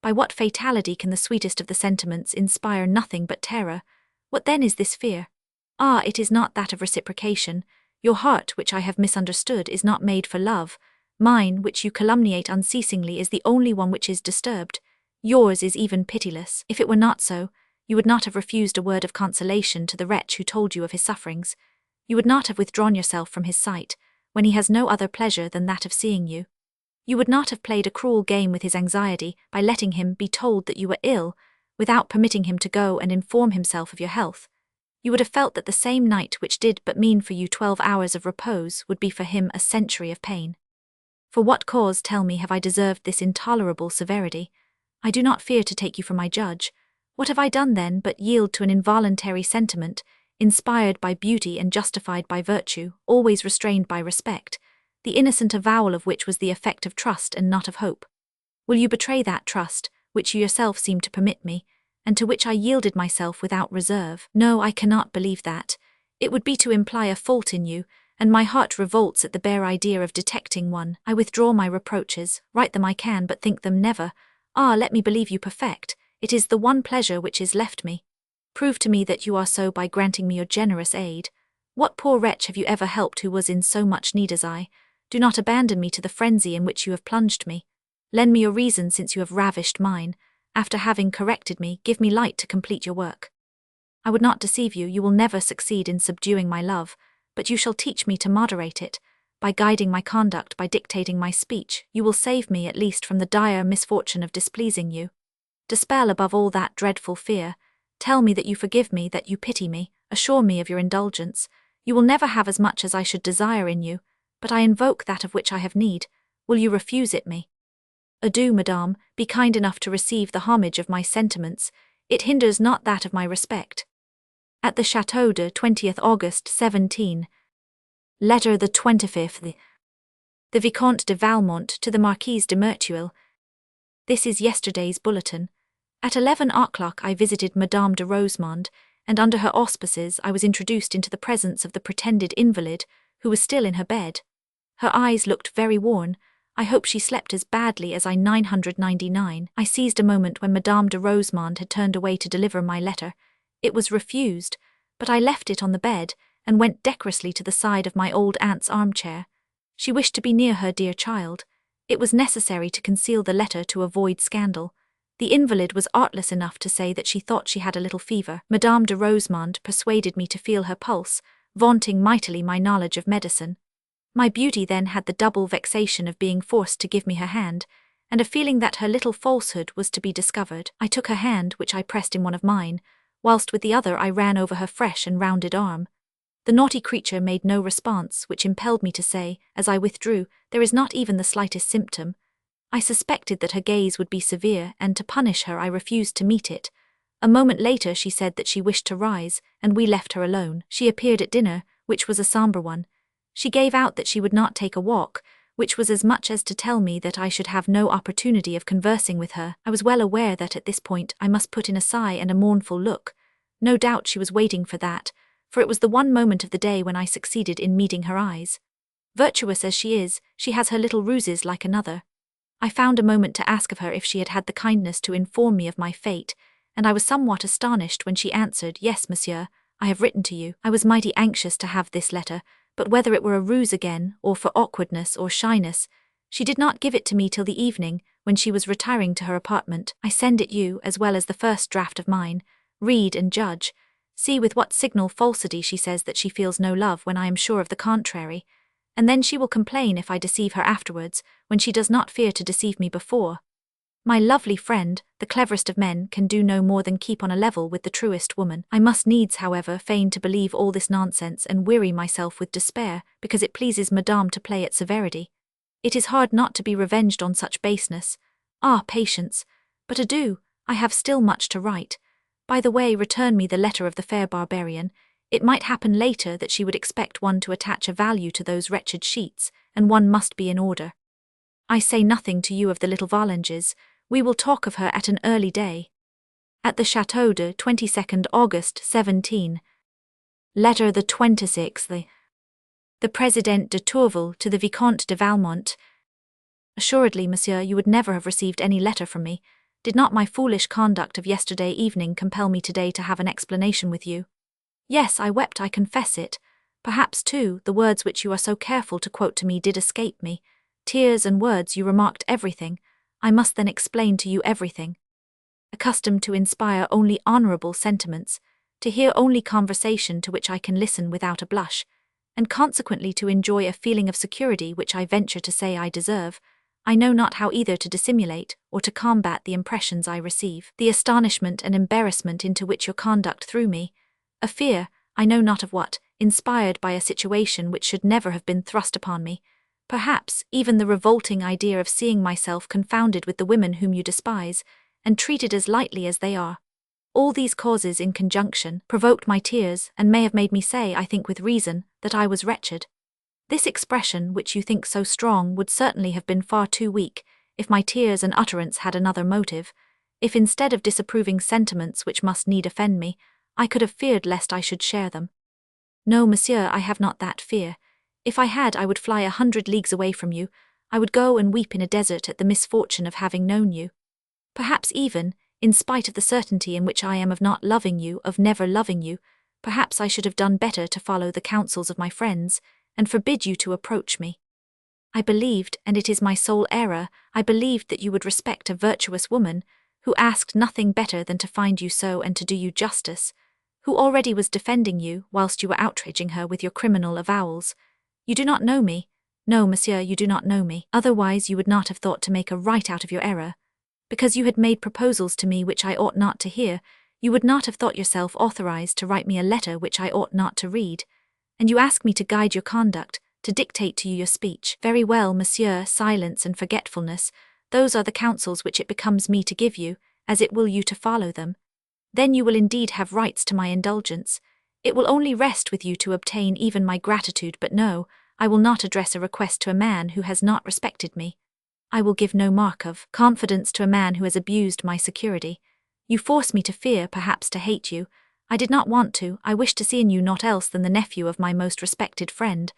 By what fatality can the sweetest of the sentiments inspire nothing but terror? What then is this fear? Ah, it is not that of reciprocation. Your heart, which I have misunderstood, is not made for love. Mine, which you calumniate unceasingly, is the only one which is disturbed. Yours is even pitiless. If it were not so, you would not have refused a word of consolation to the wretch who told you of his sufferings. You would not have withdrawn yourself from his sight, when he has no other pleasure than that of seeing you. You would not have played a cruel game with his anxiety by letting him be told that you were ill, without permitting him to go and inform himself of your health. You would have felt that the same night which did but mean for you 12 hours of repose would be for him a century of pain. For what cause, tell me, have I deserved this intolerable severity? I do not fear to take you for my judge. What have I done then but yield to an involuntary sentiment, inspired by beauty and justified by virtue, always restrained by respect, the innocent avowal of which was the effect of trust and not of hope? Will you betray that trust, which you yourself seemed to permit me, and to which I yielded myself without reserve? No, I cannot believe that. It would be to imply a fault in you, and my heart revolts at the bare idea of detecting one. I withdraw my reproaches, write them I can, but think them never. Ah, let me believe you perfect. It is the one pleasure which is left me. Prove to me that you are so by granting me your generous aid. What poor wretch have you ever helped who was in so much need as I? Do not abandon me to the frenzy in which you have plunged me. Lend me your reason, since you have ravished mine. After having corrected me, give me light to complete your work. I would not deceive you, you will never succeed in subduing my love, but you shall teach me to moderate it. By guiding my conduct, by dictating my speech, you will save me at least from the dire misfortune of displeasing you. Dispel above all that dreadful fear. Tell me that you forgive me, that you pity me, assure me of your indulgence. You will never have as much as I should desire in you, but I invoke that of which I have need. Will you refuse it me? Adieu, madame, be kind enough to receive the homage of my sentiments. It hinders not that of my respect. At the Château de 20th August 17. Letter the 25th. The Vicomte de Valmont to the Marquise de Merteuil. This is yesterday's bulletin. At 11 o'clock I visited Madame de Rosemonde, and under her auspices I was introduced into the presence of the pretended invalid, who was still in her bed. Her eyes looked very worn. I hope she slept as badly as I 999. I seized a moment when Madame de Rosemonde had turned away to deliver my letter. It was refused, but I left it on the bed, and went decorously to the side of my old aunt's armchair. She wished to be near her dear child. It was necessary to conceal the letter to avoid scandal. The invalid was artless enough to say that she thought she had a little fever. Madame de Rosemonde persuaded me to feel her pulse, vaunting mightily my knowledge of medicine. My beauty then had the double vexation of being forced to give me her hand, and a feeling that her little falsehood was to be discovered. I took her hand, which I pressed in one of mine, whilst with the other I ran over her fresh and rounded arm. The naughty creature made no response, which impelled me to say, as I withdrew, "There is not even the slightest symptom." I suspected that her gaze would be severe, and to punish her I refused to meet it. A moment later she said that she wished to rise, and we left her alone. She appeared at dinner, which was a sombre one. She gave out that she would not take a walk, which was as much as to tell me that I should have no opportunity of conversing with her. I was well aware that at this point I must put in a sigh and a mournful look. No doubt she was waiting for that, for it was the one moment of the day when I succeeded in meeting her eyes. Virtuous as she is, she has her little ruses like another. I found a moment to ask of her if she had had the kindness to inform me of my fate, and I was somewhat astonished when she answered, "Yes, monsieur, I have written to you." I was mighty anxious to have this letter, but whether it were a ruse again, or for awkwardness or shyness, she did not give it to me till the evening, when she was retiring to her apartment. "I send it you, as well as the first draft of mine. Read and judge. See with what signal falsity she says that she feels no love when I am sure of the contrary, and then she will complain if I deceive her afterwards, when she does not fear to deceive me before. My lovely friend, the cleverest of men, can do no more than keep on a level with the truest woman. I must needs, however, feign to believe all this nonsense and weary myself with despair, because it pleases Madame to play at severity. It is hard not to be revenged on such baseness. Ah, patience! But adieu, I have still much to write. By the way, return me the letter of the fair barbarian. It might happen later that she would expect one to attach a value to those wretched sheets, and one must be in order. I say nothing to you of the little Volanges. We will talk of her at an early day. At the Château de 22nd August 17. Letter the 26th. The Président de Tourvel to the Vicomte de Valmont. Assuredly, monsieur, you would never have received any letter from me, did not my foolish conduct of yesterday evening compel me today to have an explanation with you. Yes, I wept, I confess it. Perhaps, too, the words which you are so careful to quote to me did escape me. Tears and words, you remarked everything. I must then explain to you everything. Accustomed to inspire only honourable sentiments, to hear only conversation to which I can listen without a blush, and consequently to enjoy a feeling of security which I venture to say I deserve, I know not how either to dissimulate or to combat the impressions I receive, the astonishment and embarrassment into which your conduct threw me, a fear, I know not of what, inspired by a situation which should never have been thrust upon me, perhaps even the revolting idea of seeing myself confounded with the women whom you despise, and treated as lightly as they are. All these causes in conjunction provoked my tears, and may have made me say, I think with reason, that I was wretched. This expression, which you think so strong, would certainly have been far too weak, if my tears and utterance had another motive, if instead of disapproving sentiments which must need offend me, I could have feared lest I should share them. No, monsieur, I have not that fear. If I had, I would fly 100 leagues away from you. I would go and weep in a desert at the misfortune of having known you. Perhaps even, in spite of the certainty in which I am of not loving you, of never loving you, perhaps I should have done better to follow the counsels of my friends, and forbid you to approach me. I believed, and it is my sole error, I believed that you would respect a virtuous woman, who asked nothing better than to find you so and to do you justice, who already was defending you whilst you were outraging her with your criminal avowals. You do not know me. No, monsieur, you do not know me. Otherwise you would not have thought to make a right out of your error. Because you had made proposals to me which I ought not to hear, you would not have thought yourself authorized to write me a letter which I ought not to read. And you ask me to guide your conduct, to dictate to you your speech. Very well, monsieur, silence and forgetfulness, those are the counsels which it becomes me to give you, as it will you to follow them. Then you will indeed have rights to my indulgence. It will only rest with you to obtain even my gratitude, but no, I will not address a request to a man who has not respected me. I will give no mark of confidence to a man who has abused my security. You force me to fear, perhaps to hate you. I did not want to. I wished to see in you naught else than the nephew of my most respected friend.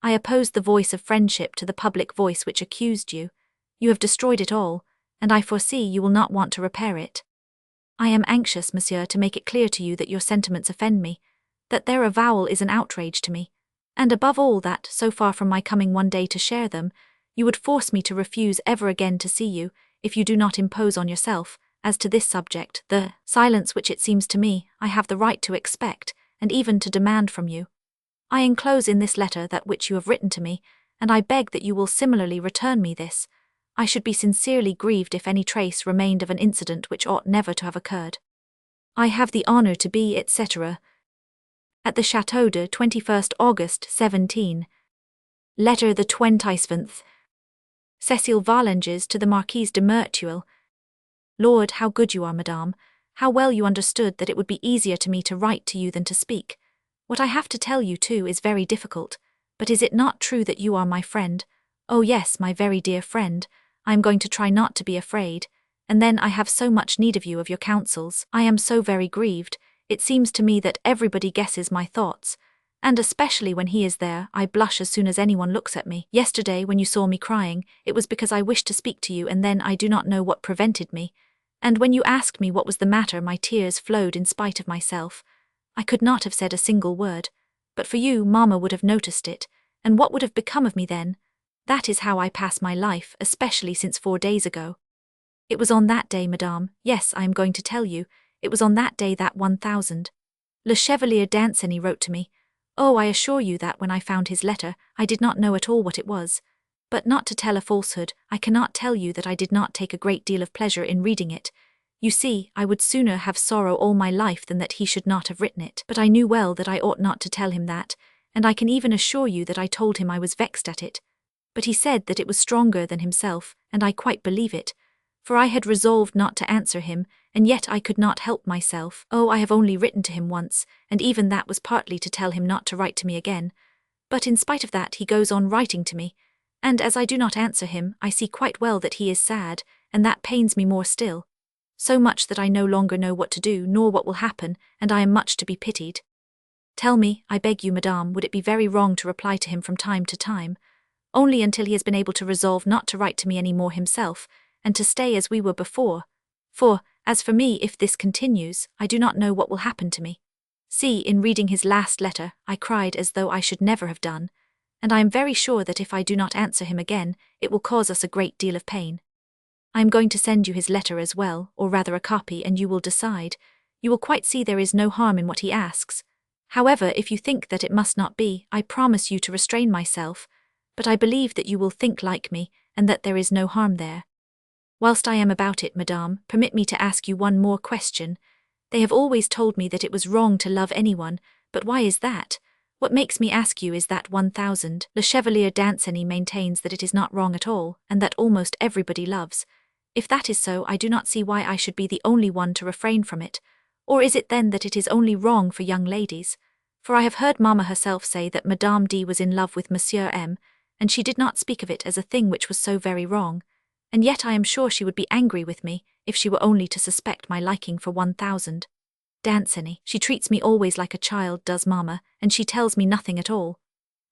I opposed the voice of friendship to the public voice which accused you. You have destroyed it all, and I foresee you will not want to repair it. I am anxious, monsieur, to make it clear to you that your sentiments offend me, that their avowal is an outrage to me, and above all that, so far from my coming one day to share them, you would force me to refuse ever again to see you, if you do not impose on yourself, as to this subject, the silence which it seems to me I have the right to expect, and even to demand from you. I enclose in this letter that which you have written to me, and I beg that you will similarly return me this. I should be sincerely grieved if any trace remained of an incident which ought never to have occurred. I have the honour to be, etc. At the Château de 21st August 17. Letter the 27th. Cécile Volanges to the Marquise de Merteuil. Lord, how good you are, madame. How well you understood that it would be easier to me to write to you than to speak. What I have to tell you, too, is very difficult. But is it not true that you are my friend? Oh yes, my very dear friend. I am going to try not to be afraid. And then I have so much need of you, of your counsels. I am so very grieved. It seems to me that everybody guesses my thoughts. And especially when he is there, I blush as soon as anyone looks at me. Yesterday, when you saw me crying, it was because I wished to speak to you, and then I do not know what prevented me. And when you asked me what was the matter, my tears flowed in spite of myself. I could not have said a single word. But for you, Mamma would have noticed it. And what would have become of me then? That is how I pass my life, especially since 4 days ago. It was on that day, madame, yes, I am going to tell you, it was on that day that 1000. Le Chevalier Danceny wrote to me. Oh, I assure you that when I found his letter, I did not know at all what it was. But not to tell a falsehood, I cannot tell you that I did not take a great deal of pleasure in reading it. You see, I would sooner have sorrow all my life than that he should not have written it. But I knew well that I ought not to tell him that, and I can even assure you that I told him I was vexed at it. But he said that it was stronger than himself, and I quite believe it. For I had resolved not to answer him, and yet I could not help myself. Oh, I have only written to him once, and even that was partly to tell him not to write to me again. But in spite of that he goes on writing to me, and as I do not answer him, I see quite well that he is sad, and that pains me more still. So much that I no longer know what to do, nor what will happen, and I am much to be pitied. Tell me, I beg you, madame, would it be very wrong to reply to him from time to time, only until he has been able to resolve not to write to me any more himself, and to stay as we were before? For, as for me, if this continues, I do not know what will happen to me. See, in reading his last letter, I cried as though I should never have done, and I am very sure that if I do not answer him again, it will cause us a great deal of pain. I am going to send you his letter as well, or rather a copy, and you will decide. You will quite see there is no harm in what he asks. However, if you think that it must not be, I promise you to restrain myself, but I believe that you will think like me, and that there is no harm there. Whilst I am about it, madame, permit me to ask you one more question. They have always told me that it was wrong to love anyone, but why is that? What makes me ask you is that 1000. Le Chevalier Danceny maintains that it is not wrong at all, and that almost everybody loves. If that is so, I do not see why I should be the only one to refrain from it. Or is it then that it is only wrong for young ladies? For I have heard Mamma herself say that Madame D was in love with Monsieur M, and she did not speak of it as a thing which was so very wrong. And yet I am sure she would be angry with me, if she were only to suspect my liking for 1000. Danceny, she treats me always like a child, does Mamma, and she tells me nothing at all.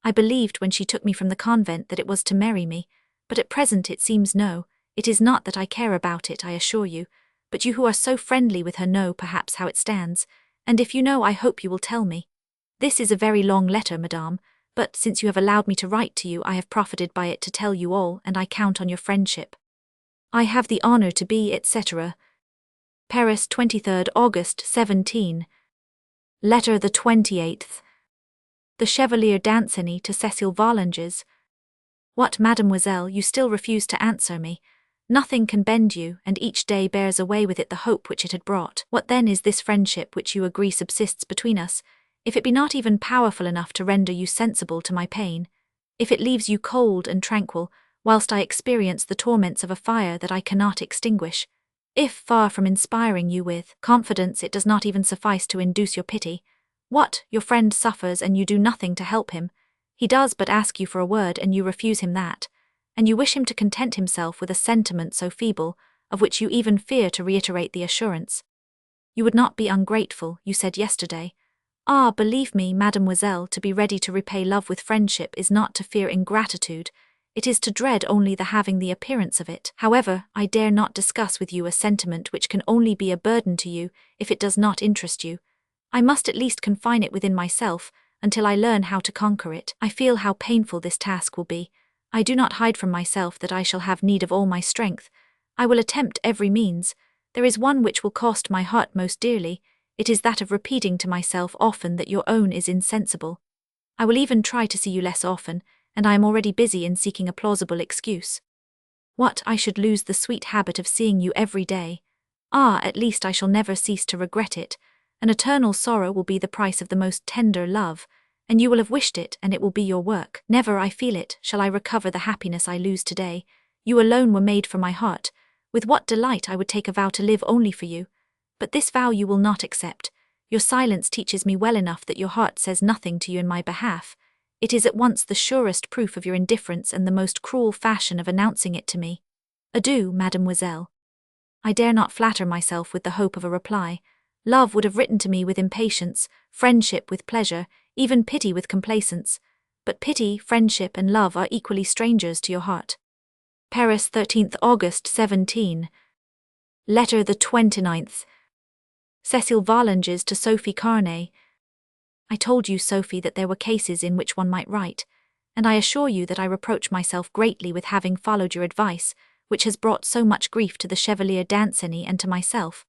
I believed when she took me from the convent that it was to marry me, but at present it seems no. It is not that I care about it, I assure you, but you who are so friendly with her know perhaps how it stands, and if you know I hope you will tell me. This is a very long letter, madame, but since you have allowed me to write to you I have profited by it to tell you all, and I count on your friendship. I have the honour to be, etc. Paris, 23rd August 17. Letter the 28th. The Chevalier Danceny to Cécile Volanges. What, mademoiselle, you still refuse to answer me? Nothing can bend you, and each day bears away with it the hope which it had brought. What then is this friendship which you agree subsists between us, if it be not even powerful enough to render you sensible to my pain? If it leaves you cold and tranquil, whilst I experience the torments of a fire that I cannot extinguish? If, far from inspiring you with confidence, it does not even suffice to induce your pity? What, your friend suffers and you do nothing to help him? He does but ask you for a word and you refuse him that, and you wish him to content himself with a sentiment so feeble, of which you even fear to reiterate the assurance. You would not be ungrateful, you said yesterday. Ah, believe me, mademoiselle, to be ready to repay love with friendship is not to fear ingratitude, it is to dread only the having the appearance of it. However, I dare not discuss with you a sentiment which can only be a burden to you if it does not interest you. I must at least confine it within myself, until I learn how to conquer it. I feel how painful this task will be. I do not hide from myself that I shall have need of all my strength. I will attempt every means. There is one which will cost my heart most dearly. It is that of repeating to myself often that your own is insensible. I will even try to see you less often, and I am already busy in seeking a plausible excuse. What, I should lose the sweet habit of seeing you every day? Ah, at least I shall never cease to regret it. An eternal sorrow will be the price of the most tender love, and you will have wished it, and it will be your work. Never, I feel it, shall I recover the happiness I lose today. You alone were made for my heart. With what delight I would take a vow to live only for you. But this vow you will not accept. Your silence teaches me well enough that your heart says nothing to you in my behalf. It is at once the surest proof of your indifference and the most cruel fashion of announcing it to me. Adieu, mademoiselle. I dare not flatter myself with the hope of a reply. Love would have written to me with impatience, friendship with pleasure, even pity with complacence. But pity, friendship, and love are equally strangers to your heart. Paris, 13th August 17. Letter the 29th. Cécile Volanges to Sophie Carnay. I told you, Sophie, that there were cases in which one might write, and I assure you that I reproach myself greatly with having followed your advice, which has brought so much grief to the Chevalier Danceny and to myself.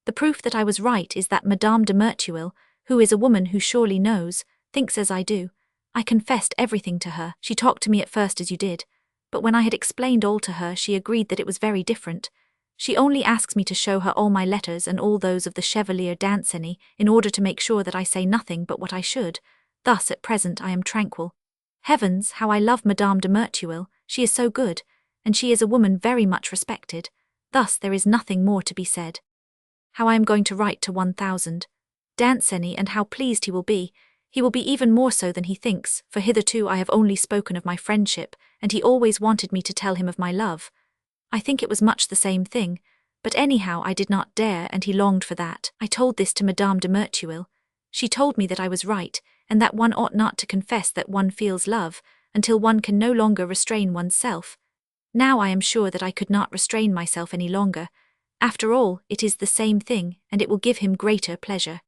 The proof that I was right is that Madame de Merteuil, who is a woman who surely knows, thinks as I do. I confessed everything to her. She talked to me at first as you did, but when I had explained all to her, she agreed that it was very different. She only asks me to show her all my letters and all those of the Chevalier Danceny in order to make sure that I say nothing but what I should. Thus, at present, I am tranquil. Heavens, how I love Madame de Merteuil! She is so good, and she is a woman very much respected. Thus, there is nothing more to be said. How I am going to write to 1000. Danceny, and how pleased he will be. He will be even more so than he thinks, for hitherto I have only spoken of my friendship, and he always wanted me to tell him of my love. I think it was much the same thing, but anyhow I did not dare, and he longed for that. I told this to Madame de Merteuil. She told me that I was right, and that one ought not to confess that one feels love, until one can no longer restrain oneself. Now I am sure that I could not restrain myself any longer. After all, it is the same thing, and it will give him greater pleasure.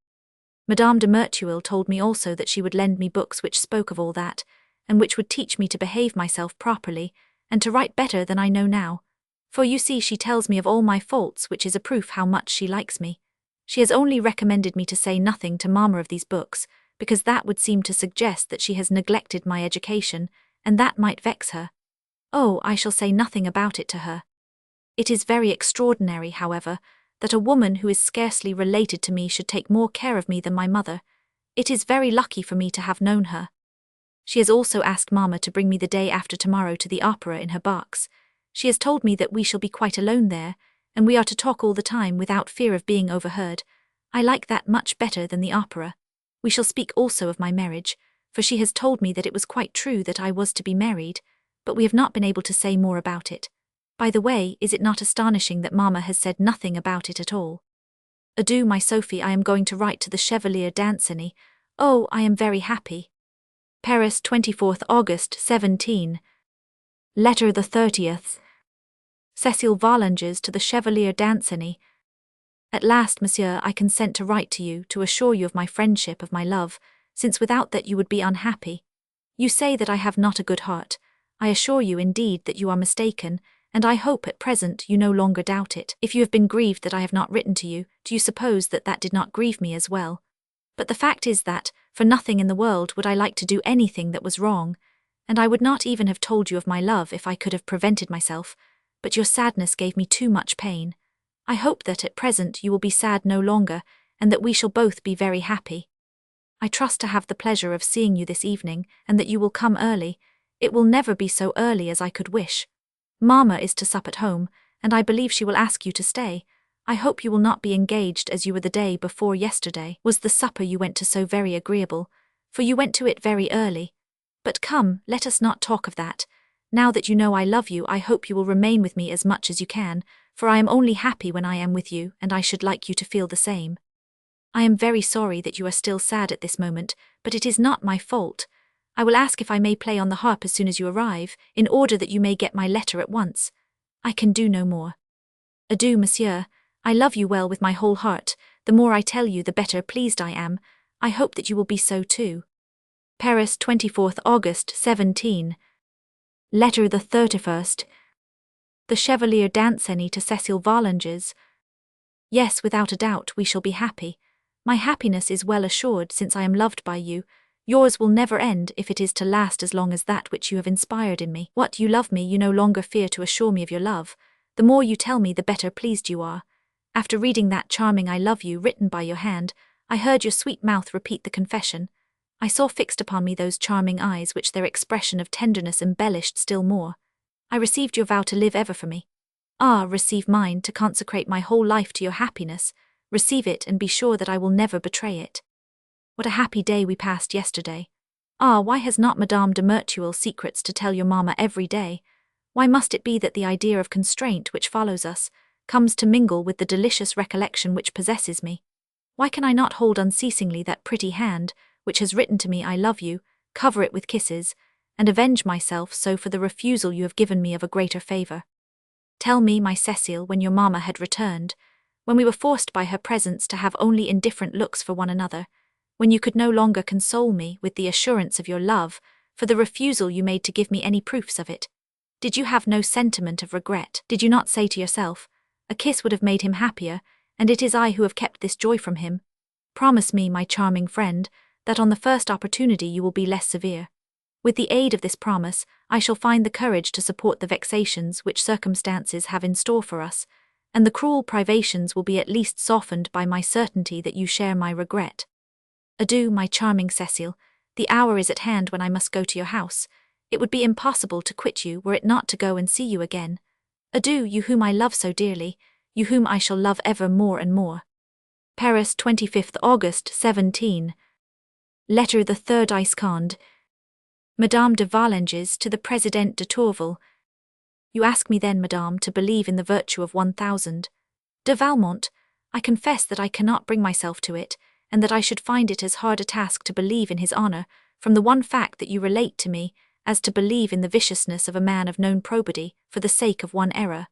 Madame de Merteuil told me also that she would lend me books which spoke of all that, and which would teach me to behave myself properly, and to write better than I know now. For you see, she tells me of all my faults, which is a proof how much she likes me. She has only recommended me to say nothing to Mamma of these books, because that would seem to suggest that she has neglected my education, and that might vex her. Oh, I shall say nothing about it to her. It is very extraordinary, however, that a woman who is scarcely related to me should take more care of me than my mother. It is very lucky for me to have known her. She has also asked Mamma to bring me the day after tomorrow to the opera in her box. She has told me that we shall be quite alone there, and we are to talk all the time without fear of being overheard. I like that much better than the opera. We shall speak also of my marriage, for she has told me that it was quite true that I was to be married, but we have not been able to say more about it. By the way, is it not astonishing that Mamma has said nothing about it at all? Adieu, my Sophie, I am going to write to the Chevalier Danceny. Oh, I am very happy. Paris, 24th August 17. Letter the 30th. Cécile Volanges to the Chevalier Danceny. At last, monsieur, I consent to write to you, to assure you of my friendship, of my love, since without that you would be unhappy. You say that I have not a good heart. I assure you, indeed, that you are mistaken, and I hope at present you no longer doubt it. If you have been grieved that I have not written to you, do you suppose that that did not grieve me as well? But the fact is that, for nothing in the world would I like to do anything that was wrong, and I would not even have told you of my love if I could have prevented myself, but your sadness gave me too much pain. I hope that at present you will be sad no longer, and that we shall both be very happy. I trust to have the pleasure of seeing you this evening, and that you will come early. It will never be so early as I could wish. Mamma is to sup at home, and I believe she will ask you to stay. I hope you will not be engaged as you were the day before yesterday. Was the supper you went to so very agreeable? For you went to it very early. But come, let us not talk of that. Now that you know I love you, I hope you will remain with me as much as you can, for I am only happy when I am with you, and I should like you to feel the same. I am very sorry that you are still sad at this moment, but it is not my fault. I will ask if I may play on the harp as soon as you arrive, in order that you may get my letter at once. I can do no more. Adieu, monsieur. I love you well with my whole heart. The more I tell you, the better pleased I am. I hope that you will be so too. Paris, 24th August 17. Letter the 31st. The Chevalier Danceny to Cécile Volanges. Yes, without a doubt, we shall be happy. My happiness is well assured, since I am loved by you. Yours will never end if it is to last as long as that which you have inspired in me. What, you love me, you no longer fear to assure me of your love. The more you tell me, the better pleased you are. After reading that charming "I love you" written by your hand, I heard your sweet mouth repeat the confession. I saw fixed upon me those charming eyes which their expression of tenderness embellished still more. I received your vow to live ever for me. Ah, receive mine, to consecrate my whole life to your happiness. Receive it, and be sure that I will never betray it. What a happy day we passed yesterday. Ah, why has not Madame de Merteuil secrets to tell your mamma every day? Why must it be that the idea of constraint which follows us comes to mingle with the delicious recollection which possesses me? Why can I not hold unceasingly that pretty hand which has written to me "I love you," cover it with kisses, and avenge myself so for the refusal you have given me of a greater favour? Tell me, my Cécile, when your mamma had returned, when we were forced by her presence to have only indifferent looks for one another, when you could no longer console me with the assurance of your love for the refusal you made to give me any proofs of it, did you have no sentiment of regret? Did you not say to yourself, "A kiss would have made him happier, and it is I who have kept this joy from him"? Promise me, my charming friend, that on the first opportunity you will be less severe. With the aid of this promise, I shall find the courage to support the vexations which circumstances have in store for us, and the cruel privations will be at least softened by my certainty that you share my regret. Adieu, my charming Cécile. The hour is at hand when I must go to your house. It would be impossible to quit you were it not to go and see you again. Adieu, you whom I love so dearly, you whom I shall love ever more and more. Paris, 25th August, 17. Letter the Third Iscond. Madame de Valmont to the Président de Tourvel. You ask me then, Madame, to believe in the virtue of 1000. De Valmont, I confess that I cannot bring myself to it, and that I should find it as hard a task to believe in his honour, from the one fact that you relate to me, as to believe in the viciousness of a man of known probity, for the sake of one error.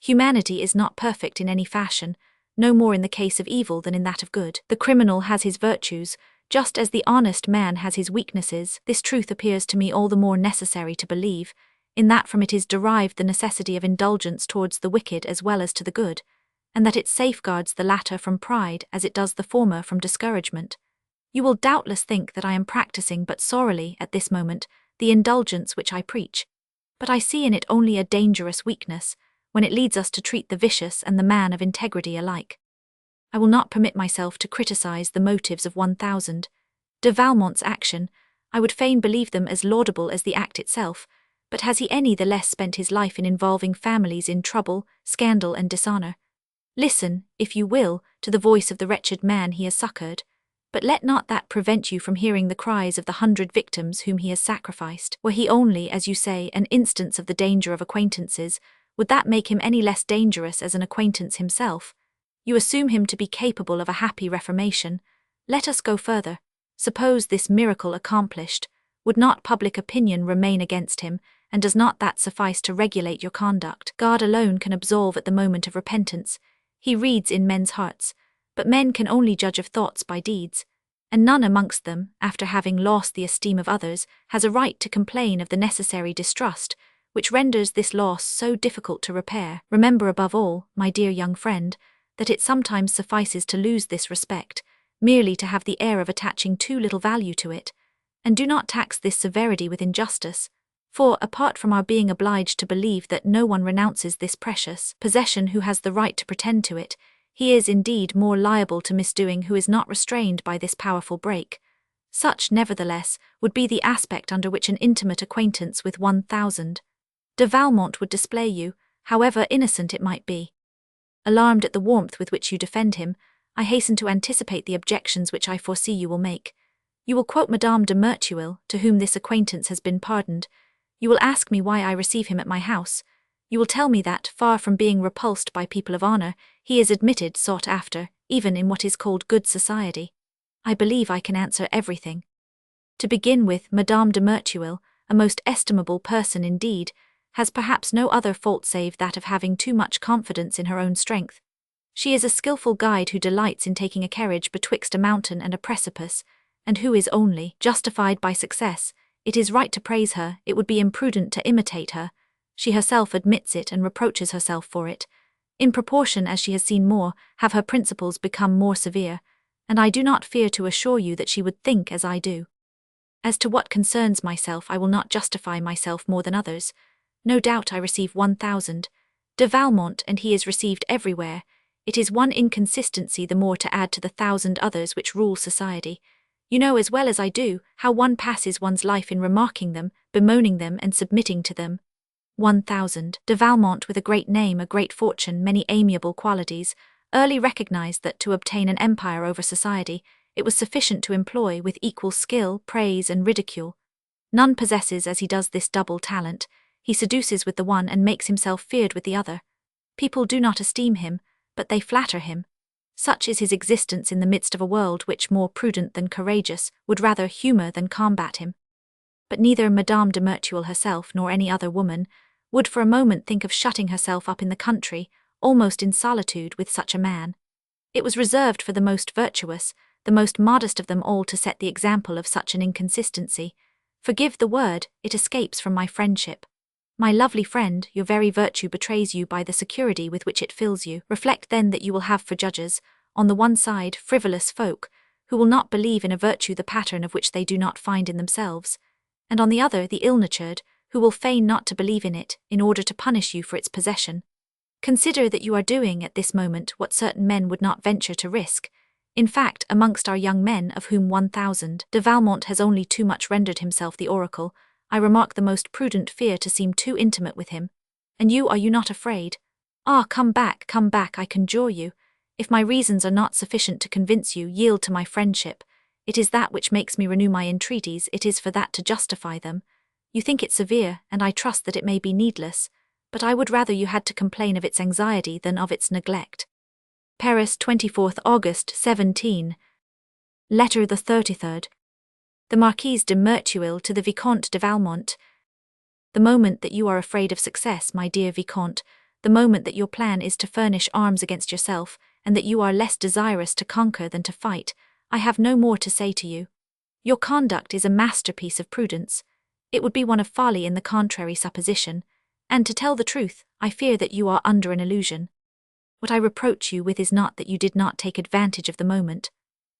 Humanity is not perfect in any fashion, no more in the case of evil than in that of good. The criminal has his virtues, just as the honest man has his weaknesses. This truth appears to me all the more necessary to believe, in that from it is derived the necessity of indulgence towards the wicked as well as to the good, and that it safeguards the latter from pride as it does the former from discouragement. You will doubtless think that I am practicing but sorrily, at this moment, the indulgence which I preach, but I see in it only a dangerous weakness, when it leads us to treat the vicious and the man of integrity alike. I will not permit myself to criticize the motives of 1000. De Valmont's action, I would fain believe them as laudable as the act itself, but has he any the less spent his life in involving families in trouble, scandal, and dishonour? Listen, if you will, to the voice of the wretched man he has succoured, but let not that prevent you from hearing the cries of the 100 victims whom he has sacrificed. Were he only, as you say, an instance of the danger of acquaintances, would that make him any less dangerous as an acquaintance himself? You assume him to be capable of a happy reformation. Let us go further. Suppose this miracle accomplished, would not public opinion remain against him, and does not that suffice to regulate your conduct? God alone can absolve at the moment of repentance. He reads in men's hearts, but men can only judge of thoughts by deeds, and none amongst them, after having lost the esteem of others, has a right to complain of the necessary distrust, which renders this loss so difficult to repair. Remember above all, my dear young friend, that it sometimes suffices to lose this respect, merely to have the air of attaching too little value to it, and do not tax this severity with injustice, for, apart from our being obliged to believe that no one renounces this precious possession who has the right to pretend to it, he is indeed more liable to misdoing who is not restrained by this powerful break. Such, nevertheless, would be the aspect under which an intimate acquaintance with 1000. De Valmont would display you, however innocent it might be. Alarmed at the warmth with which you defend him, I hasten to anticipate the objections which I foresee you will make. You will quote Madame de Merteuil, to whom this acquaintance has been pardoned. You will ask me why I receive him at my house. You will tell me that, far from being repulsed by people of honour, he is admitted, sought after, even in what is called good society. I believe I can answer everything. To begin with, Madame de Merteuil, a most estimable person indeed, has perhaps no other fault save that of having too much confidence in her own strength. She is a skilful guide who delights in taking a carriage betwixt a mountain and a precipice, and who is only justified by success. It is right to praise her, it would be imprudent to imitate her. She herself admits it and reproaches herself for it. In proportion as she has seen more, have her principles become more severe, and I do not fear to assure you that she would think as I do. As to what concerns myself, I will not justify myself more than others. No doubt I receive 1,000 de Valmont, and he is received everywhere. It is one inconsistency the more to add to the 1,000 others which rule society. You know as well as I do how one passes one's life in remarking them, bemoaning them, and submitting to them. 1,000 de Valmont, with a great name, a great fortune, many amiable qualities, early recognized that to obtain an empire over society, it was sufficient to employ with equal skill, praise, and ridicule. None possesses as he does this double talent. He seduces with the one and makes himself feared with the other. People do not esteem him, but they flatter him. Such is his existence in the midst of a world which, more prudent than courageous, would rather humour than combat him. But neither Madame de Merteuil herself nor any other woman would for a moment think of shutting herself up in the country, almost in solitude, with such a man. It was reserved for the most virtuous, the most modest of them all to set the example of such an inconsistency. Forgive the word, it escapes from my friendship. My lovely friend, your very virtue betrays you by the security with which it fills you. Reflect then that you will have for judges, on the one side, frivolous folk, who will not believe in a virtue the pattern of which they do not find in themselves, and on the other the ill-natured, who will feign not to believe in it, in order to punish you for its possession. Consider that you are doing at this moment what certain men would not venture to risk. In fact, amongst our young men, of whom 1,000 de Valmont has only too much rendered himself the oracle, I remark the most prudent fear to seem too intimate with him. And you, are you not afraid? Ah, come back, I conjure you. If my reasons are not sufficient to convince you, yield to my friendship. It is that which makes me renew my entreaties, it is for that to justify them. You think it severe, and I trust that it may be needless, but I would rather you had to complain of its anxiety than of its neglect. Paris, 24th August, 17. Letter the 33rd. The Marquise de Merteuil to the Vicomte de Valmont. The moment that you are afraid of success, my dear Vicomte, the moment that your plan is to furnish arms against yourself, and that you are less desirous to conquer than to fight, I have no more to say to you. Your conduct is a masterpiece of prudence. It would be one of folly in the contrary supposition, and to tell the truth, I fear that you are under an illusion. What I reproach you with is not that you did not take advantage of the moment.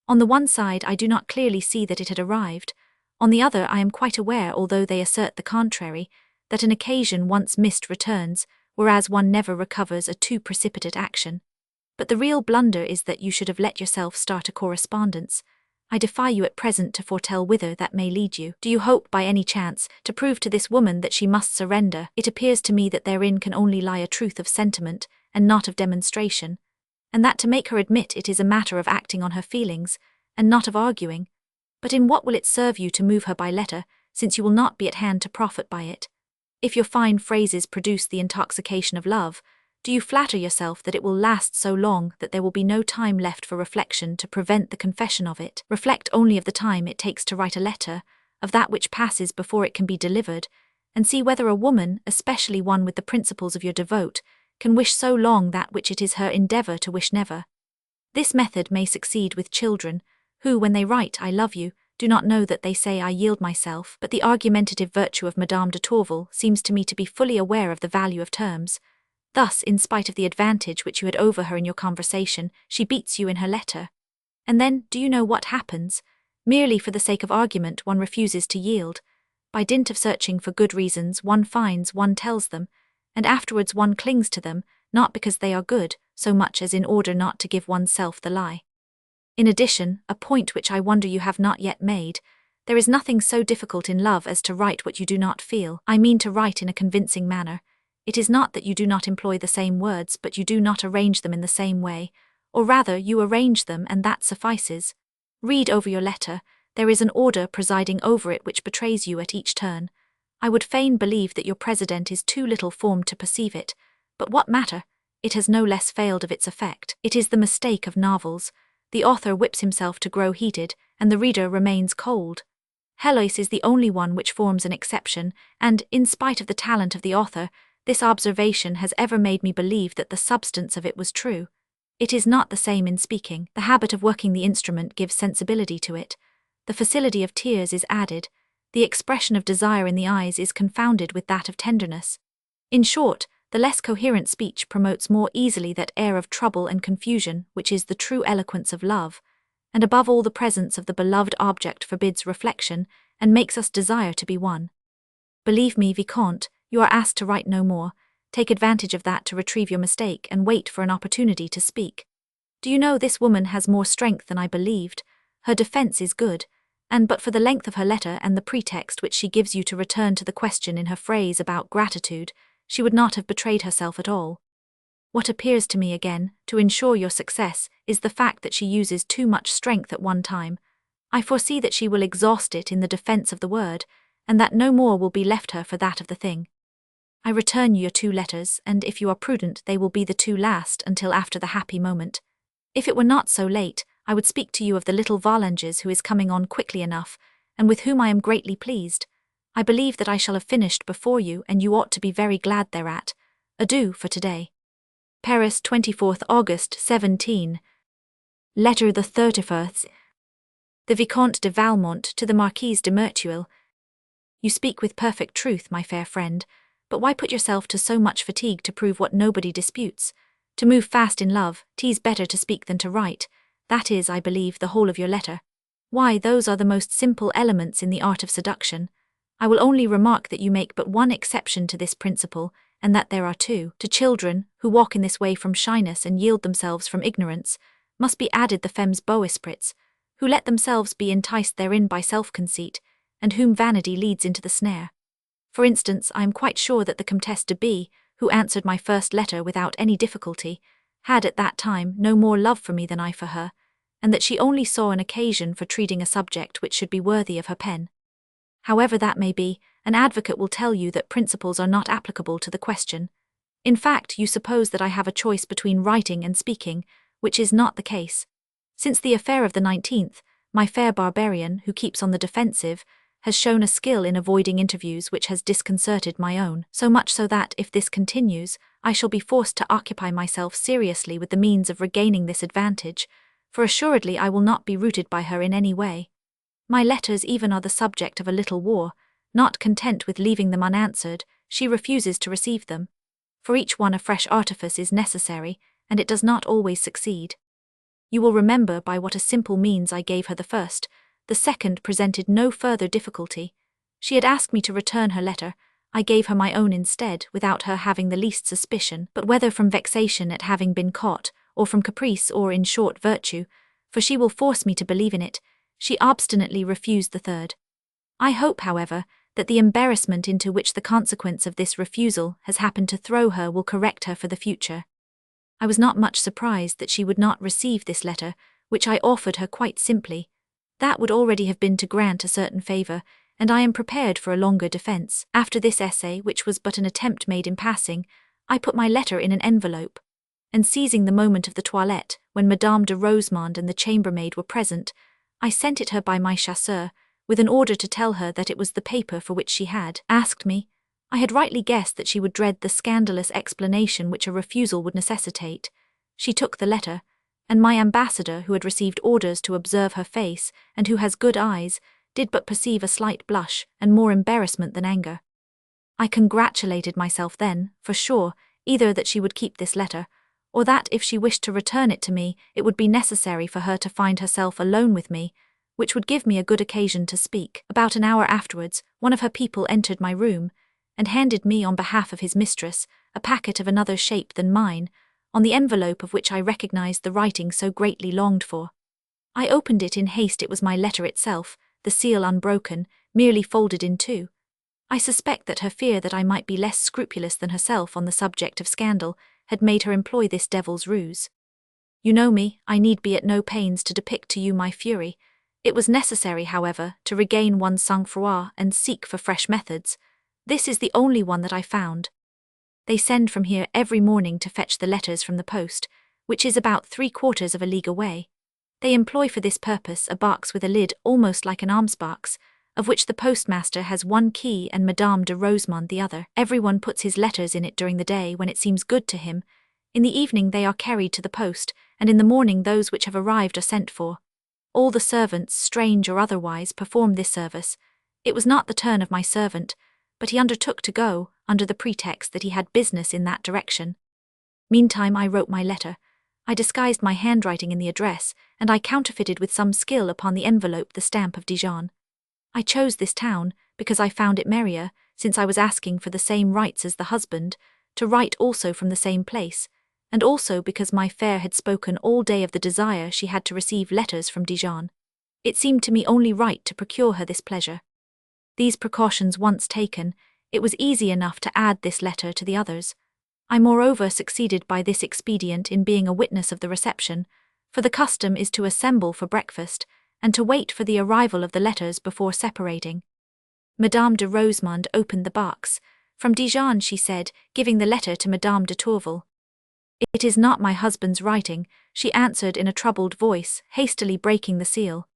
On the one side, I do not clearly see that it had arrived. On the other, I am quite aware, although they assert the contrary, that an occasion once missed returns, whereas one never recovers a too precipitate action. But the real blunder is that you should have let yourself start a correspondence. I defy you at present to foretell whither that may lead you. Do you hope, by any chance, to prove to this woman that she must surrender? It appears to me that therein can only lie a truth of sentiment, and not of demonstration, and that to make her admit it is a matter of acting on her feelings, and not of arguing. But in what will it serve you to move her by letter, since you will not be at hand to profit by it? If your fine phrases produce the intoxication of love, do you flatter yourself that it will last so long that there will be no time left for reflection to prevent the confession of it? Reflect only of the time it takes to write a letter, of that which passes before it can be delivered, and see whether a woman, especially one with the principles of your devout, can wish so long that which it is her endeavour to wish never. This method may succeed with children, who, when they write "I love you," do not know that they say "I yield myself," but the argumentative virtue of Madame de Tourvel seems to me to be fully aware of the value of terms. Thus, in spite of the advantage which you had over her in your conversation, she beats you in her letter. And then, do you know what happens? Merely for the sake of argument one refuses to yield. By dint of searching for good reasons one finds, one tells them, and afterwards one clings to them, not because they are good, so much as in order not to give oneself the lie. In addition, a point which I wonder you have not yet made, there is nothing so difficult in love as to write what you do not feel. I mean to write in a convincing manner. It is not that you do not employ the same words, but you do not arrange them in the same way, or rather you arrange them and that suffices. Read over your letter, there is an order presiding over it which betrays you at each turn. I would fain believe that your president is too little formed to perceive it, but what matter? It has no less failed of its effect. It is the mistake of novels. The author whips himself to grow heated, and the reader remains cold. Heloise is the only one which forms an exception, and, in spite of the talent of the author, this observation has ever made me believe that the substance of it was true. It is not the same in speaking. The habit of working the instrument gives sensibility to it. The facility of tears is added. The expression of desire in the eyes is confounded with that of tenderness. In short, the less coherent speech promotes more easily that air of trouble and confusion which is the true eloquence of love, and above all the presence of the beloved object forbids reflection, and makes us desire to be one. Believe me, Vicomte, you are asked to write no more. Take advantage of that to retrieve your mistake and wait for an opportunity to speak. Do you know this woman has more strength than I believed? Her defense is good, and but for the length of her letter and the pretext which she gives you to return to the question in her phrase about gratitude, she would not have betrayed herself at all. What appears to me again, to ensure your success, is the fact that she uses too much strength at one time. I foresee that she will exhaust it in the defense of the word, and that no more will be left her for that of the thing. I return you your 2 letters, and if you are prudent they will be the 2 last until after the happy moment. If it were not so late, I would speak to you of the little Volanges who is coming on quickly enough, and with whom I am greatly pleased. I believe that I shall have finished before you, and you ought to be very glad thereat. Adieu for today. Paris, 24th August, 17. Letter the 31st. The Vicomte de Valmont to the Marquise de Merteuil. You speak with perfect truth, my fair friend, but why put yourself to so much fatigue to prove what nobody disputes? To move fast in love, 'tis better to speak than to write. That is, I believe, the whole of your letter. Why, those are the most simple elements in the art of seduction. I will only remark that you make but one exception to this principle, and that there are 2. To children, who walk in this way from shyness and yield themselves from ignorance, must be added the femmes beaux esprits, who let themselves be enticed therein by self-conceit, and whom vanity leads into the snare. For instance, I am quite sure that the Comtesse de B, who answered my first letter without any difficulty, had at that time no more love for me than I for her, and that she only saw an occasion for treating a subject which should be worthy of her pen. However that may be, an advocate will tell you that principles are not applicable to the question. In fact, you suppose that I have a choice between writing and speaking, which is not the case. Since the affair of the 19th, my fair barbarian, who keeps on the defensive, has shown a skill in avoiding interviews which has disconcerted my own, so much so that, if this continues, I shall be forced to occupy myself seriously with the means of regaining this advantage, for assuredly I will not be routed by her in any way. My letters even are the subject of a little war. Not content with leaving them unanswered, she refuses to receive them. For each one a fresh artifice is necessary, and it does not always succeed. You will remember by what a simple means I gave her the first. The second presented no further difficulty. She had asked me to return her letter. I gave her my own instead, without her having the least suspicion, but whether from vexation at having been caught, or from caprice, or in short virtue, for she will force me to believe in it, she obstinately refused the third. I hope, however, that the embarrassment into which the consequence of this refusal has happened to throw her will correct her for the future. I was not much surprised that she would not receive this letter, which I offered her quite simply. That would already have been to grant a certain favour, and I am prepared for a longer defence. After this essay, which was but an attempt made in passing, I put my letter in an envelope, and seizing the moment of the toilette, when Madame de Rosemonde and the chambermaid were present, I sent it her by my chasseur, with an order to tell her that it was the paper for which she had asked me. I had rightly guessed that she would dread the scandalous explanation which a refusal would necessitate. She took the letter, and my ambassador, who had received orders to observe her face, and who has good eyes, did but perceive a slight blush, and more embarrassment than anger. I congratulated myself then, for sure, either that she would keep this letter, or that if she wished to return it to me, it would be necessary for her to find herself alone with me, which would give me a good occasion to speak. About an hour afterwards, one of her people entered my room, and handed me on behalf of his mistress a packet of another shape than mine, on the envelope of which I recognized the writing so greatly longed for. I opened it in haste. It was my letter itself, the seal unbroken, merely folded in 2. I suspect that her fear that I might be less scrupulous than herself on the subject of scandal had made her employ this devil's ruse. You know me, I need be at no pains to depict to you my fury. It was necessary, however, to regain one's sang-froid and seek for fresh methods. This is the only one that I found. They send from here every morning to fetch the letters from the post, which is about 3/4 of a league away. They employ for this purpose a box with a lid almost like an alms-box, of which the postmaster has one key and Madame de Rosemonde the other. Everyone puts his letters in it during the day when it seems good to him. In the evening they are carried to the post, and in the morning those which have arrived are sent for. All the servants, strange or otherwise, perform this service. It was not the turn of my servant, but he undertook to go, under the pretext that he had business in that direction. Meantime I wrote my letter. I disguised my handwriting in the address, and I counterfeited with some skill upon the envelope the stamp of Dijon. I chose this town because I found it merrier, since I was asking for the same rights as the husband, to write also from the same place, and also because my fair had spoken all day of the desire she had to receive letters from Dijon. It seemed to me only right to procure her this pleasure. These precautions once taken, it was easy enough to add this letter to the others. I moreover succeeded by this expedient in being a witness of the reception, for the custom is to assemble for breakfast, and to wait for the arrival of the letters before separating. Madame de Rosemonde opened the box. From Dijon, she said, giving the letter to Madame de Tourvel. It is not my husband's writing, she answered in a troubled voice, hastily breaking the seal.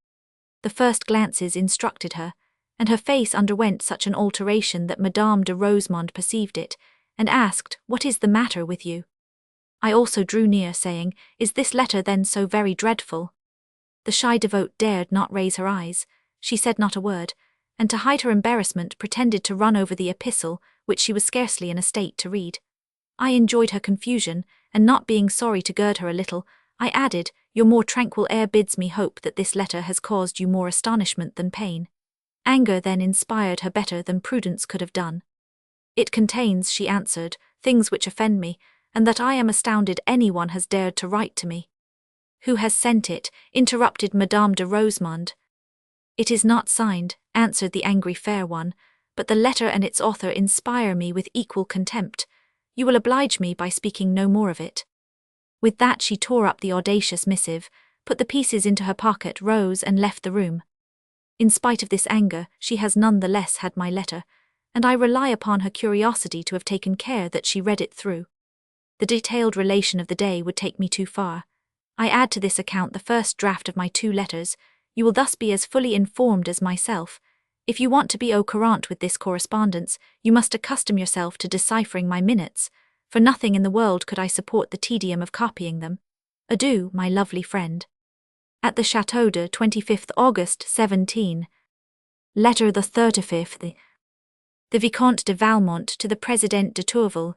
The first glances instructed her, and her face underwent such an alteration that Madame de Rosemonde perceived it, and asked, "What is the matter with you?" I also drew near, saying, "Is this letter then so very dreadful?" The shy devout dared not raise her eyes, she said not a word, and to hide her embarrassment pretended to run over the epistle, which she was scarcely in a state to read. I enjoyed her confusion, and not being sorry to gird her a little, I added, "Your more tranquil air bids me hope that this letter has caused you more astonishment than pain." Anger then inspired her better than prudence could have done. "It contains," she answered, "things which offend me, and that I am astounded anyone has dared to write to me." "Who has sent it?" interrupted Madame de Rosemonde. "It is not signed," answered the angry fair one, "but the letter and its author inspire me with equal contempt. You will oblige me by speaking no more of it." With that she tore up the audacious missive, put the pieces into her pocket, rose and left the room. In spite of this anger, she has none the less had my letter, and I rely upon her curiosity to have taken care that she read it through. The detailed relation of the day would take me too far. I add to this account the first draft of my 2 letters. You will thus be as fully informed as myself. If you want to be au courant with this correspondence, you must accustom yourself to deciphering my minutes, for nothing in the world could I support the tedium of copying them. Adieu, my lovely friend. At the Château de 25th August 17. Letter the 35th. The Vicomte de Valmont to the Président de Tourvel.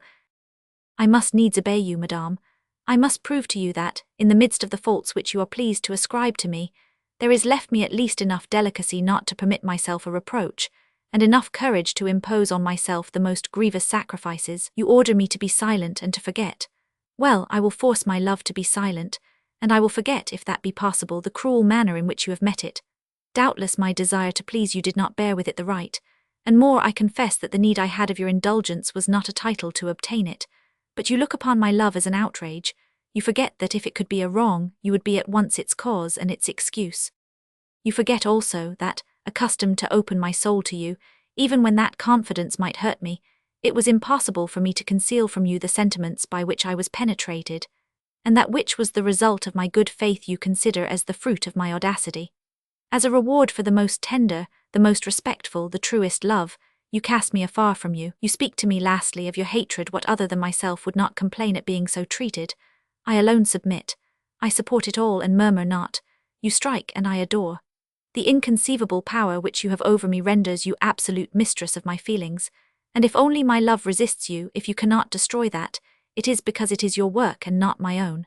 I must needs obey you, madame. I must prove to you that, in the midst of the faults which you are pleased to ascribe to me, there is left me at least enough delicacy not to permit myself a reproach, and enough courage to impose on myself the most grievous sacrifices. You order me to be silent and to forget. Well, I will force my love to be silent, and I will forget, if that be possible, the cruel manner in which you have met it. Doubtless my desire to please you did not bear with it the right, and more I confess that the need I had of your indulgence was not a title to obtain it. But you look upon my love as an outrage. You forget that if it could be a wrong, you would be at once its cause and its excuse. You forget also that, accustomed to open my soul to you, even when that confidence might hurt me, it was impossible for me to conceal from you the sentiments by which I was penetrated, and that which was the result of my good faith you consider as the fruit of my audacity. As a reward for the most tender, the most respectful, the truest love, you cast me afar from you. You speak to me lastly of your hatred. What other than myself would not complain at being so treated? I alone submit. I support it all and murmur not. You strike and I adore. The inconceivable power which you have over me renders you absolute mistress of my feelings, and if only my love resists you, if you cannot destroy that, it is because it is your work and not my own.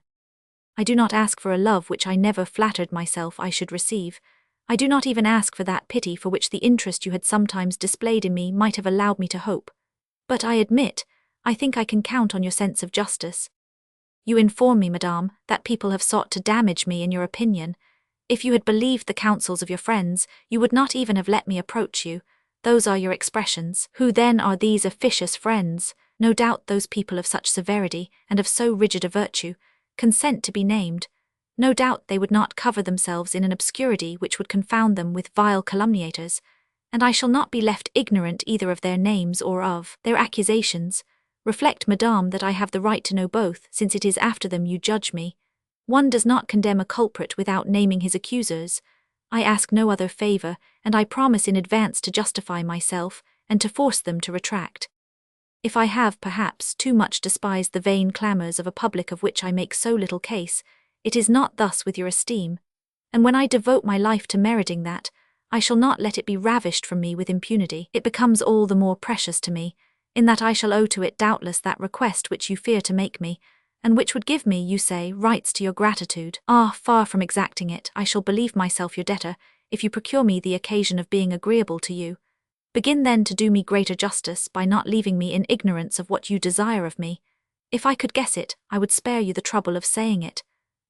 I do not ask for a love which I never flattered myself I should receive. I do not even ask for that pity for which the interest you had sometimes displayed in me might have allowed me to hope. But I admit, I think I can count on your sense of justice. You inform me, madame, that people have sought to damage me in your opinion. If you had believed the counsels of your friends, you would not even have let me approach you. Those are your expressions. Who then are these officious friends? No doubt those people of such severity, and of so rigid a virtue, consent to be named. No doubt they would not cover themselves in an obscurity which would confound them with vile calumniators, and I shall not be left ignorant either of their names or of their accusations. Reflect, madame, that I have the right to know both, since it is after them you judge me. One does not condemn a culprit without naming his accusers. I ask no other favor, and I promise in advance to justify myself, and to force them to retract. If I have, perhaps, too much despised the vain clamors of a public of which I make so little case, it is not thus with your esteem, and when I devote my life to meriting that, I shall not let it be ravished from me with impunity. It becomes all the more precious to me, in that I shall owe to it doubtless that request which you fear to make me, and which would give me, you say, rights to your gratitude. Ah, far from exacting it, I shall believe myself your debtor, if you procure me the occasion of being agreeable to you. Begin then to do me greater justice by not leaving me in ignorance of what you desire of me. If I could guess it, I would spare you the trouble of saying it.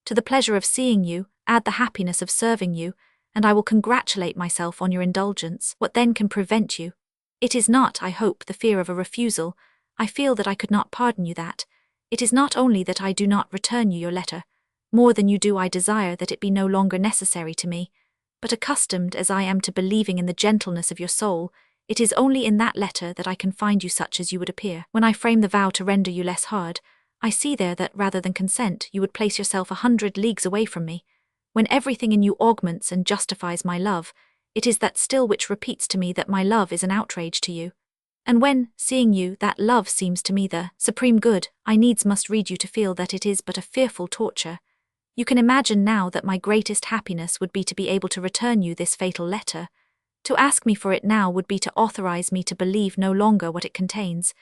To the pleasure of seeing you, add the happiness of serving you, and I will congratulate myself on your indulgence. What then can prevent you? It is not, I hope, the fear of a refusal. I feel that I could not pardon you that. It is not only that I do not return you your letter. More than you do I desire that it be no longer necessary to me. But accustomed as I am to believing in the gentleness of your soul, it is only in that letter that I can find you such as you would appear. When I frame the vow to render you less hard, I see there that rather than consent, you would place yourself 100 leagues away from me. When everything in you augments and justifies my love, it is that still which repeats to me that my love is an outrage to you. And when, seeing you, that love seems to me the supreme good, I needs must read you to feel that it is but a fearful torture. You can imagine now that my greatest happiness would be to be able to return you this fatal letter. To ask me for it now would be to authorize me to believe no longer what it contains.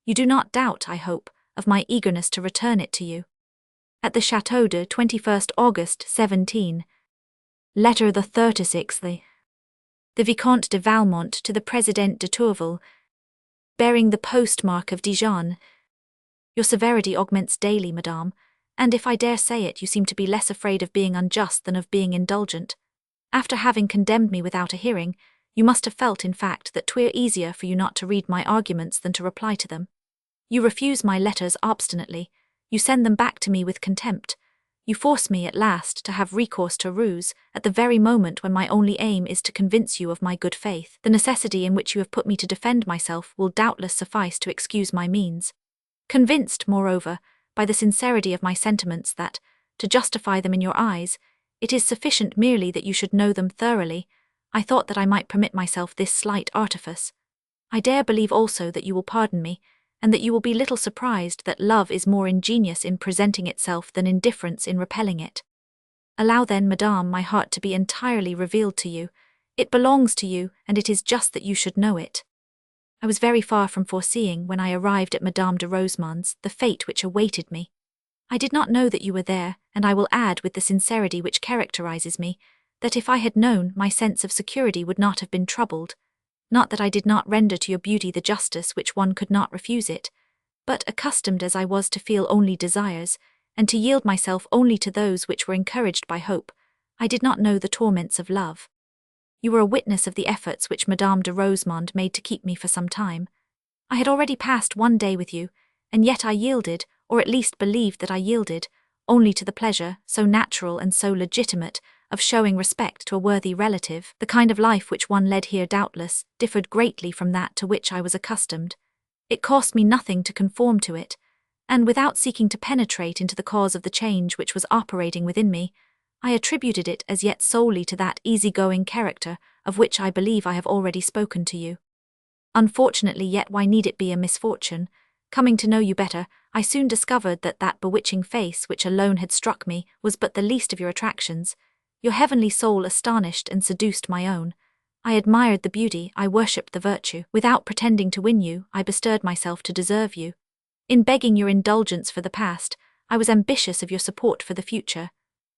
You do not doubt, I hope, of my eagerness to return it to you. At the Château de 21st August 17. Letter the 36th. The Vicomte de Valmont to the Président de Tourvel, bearing the postmark of Dijon. Your severity augments daily, madame, and if I dare say it, you seem to be less afraid of being unjust than of being indulgent. After having condemned me without a hearing, you must have felt, in fact, that 'twere easier for you not to read my arguments than to reply to them. You refuse my letters obstinately. You send them back to me with contempt. You force me, at last, to have recourse to ruse, at the very moment when my only aim is to convince you of my good faith. The necessity in which you have put me to defend myself will doubtless suffice to excuse my means. Convinced, moreover, by the sincerity of my sentiments that, to justify them in your eyes, it is sufficient merely that you should know them thoroughly, I thought that I might permit myself this slight artifice. I dare believe also that you will pardon me, and that you will be little surprised that love is more ingenious in presenting itself than indifference in repelling it. Allow then, madame, my heart to be entirely revealed to you. It belongs to you, and it is just that you should know it. I was very far from foreseeing, when I arrived at Madame de Rosemonde's, the fate which awaited me. I did not know that you were there, and I will add, with the sincerity which characterizes me, that if I had known, my sense of security would not have been troubled. Not that I did not render to your beauty the justice which one could not refuse it, but accustomed as I was to feel only desires, and to yield myself only to those which were encouraged by hope, I did not know the torments of love. You were a witness of the efforts which Madame de Rosemonde made to keep me for some time. I had already passed one day with you, and yet I yielded, or at least believed that I yielded, only to the pleasure, so natural and so legitimate, of showing respect to a worthy relative. The kind of life which one led here doubtless differed greatly from that to which I was accustomed. It cost me nothing to conform to it, and without seeking to penetrate into the cause of the change which was operating within me, I attributed it as yet solely to that easy-going character of which I believe I have already spoken to you. Unfortunately, yet why need it be a misfortune? Coming to know you better, I soon discovered that that bewitching face which alone had struck me was but the least of your attractions. Your heavenly soul astonished and seduced my own. I admired the beauty, I worshipped the virtue. Without pretending to win you, I bestirred myself to deserve you. In begging your indulgence for the past, I was ambitious of your support for the future.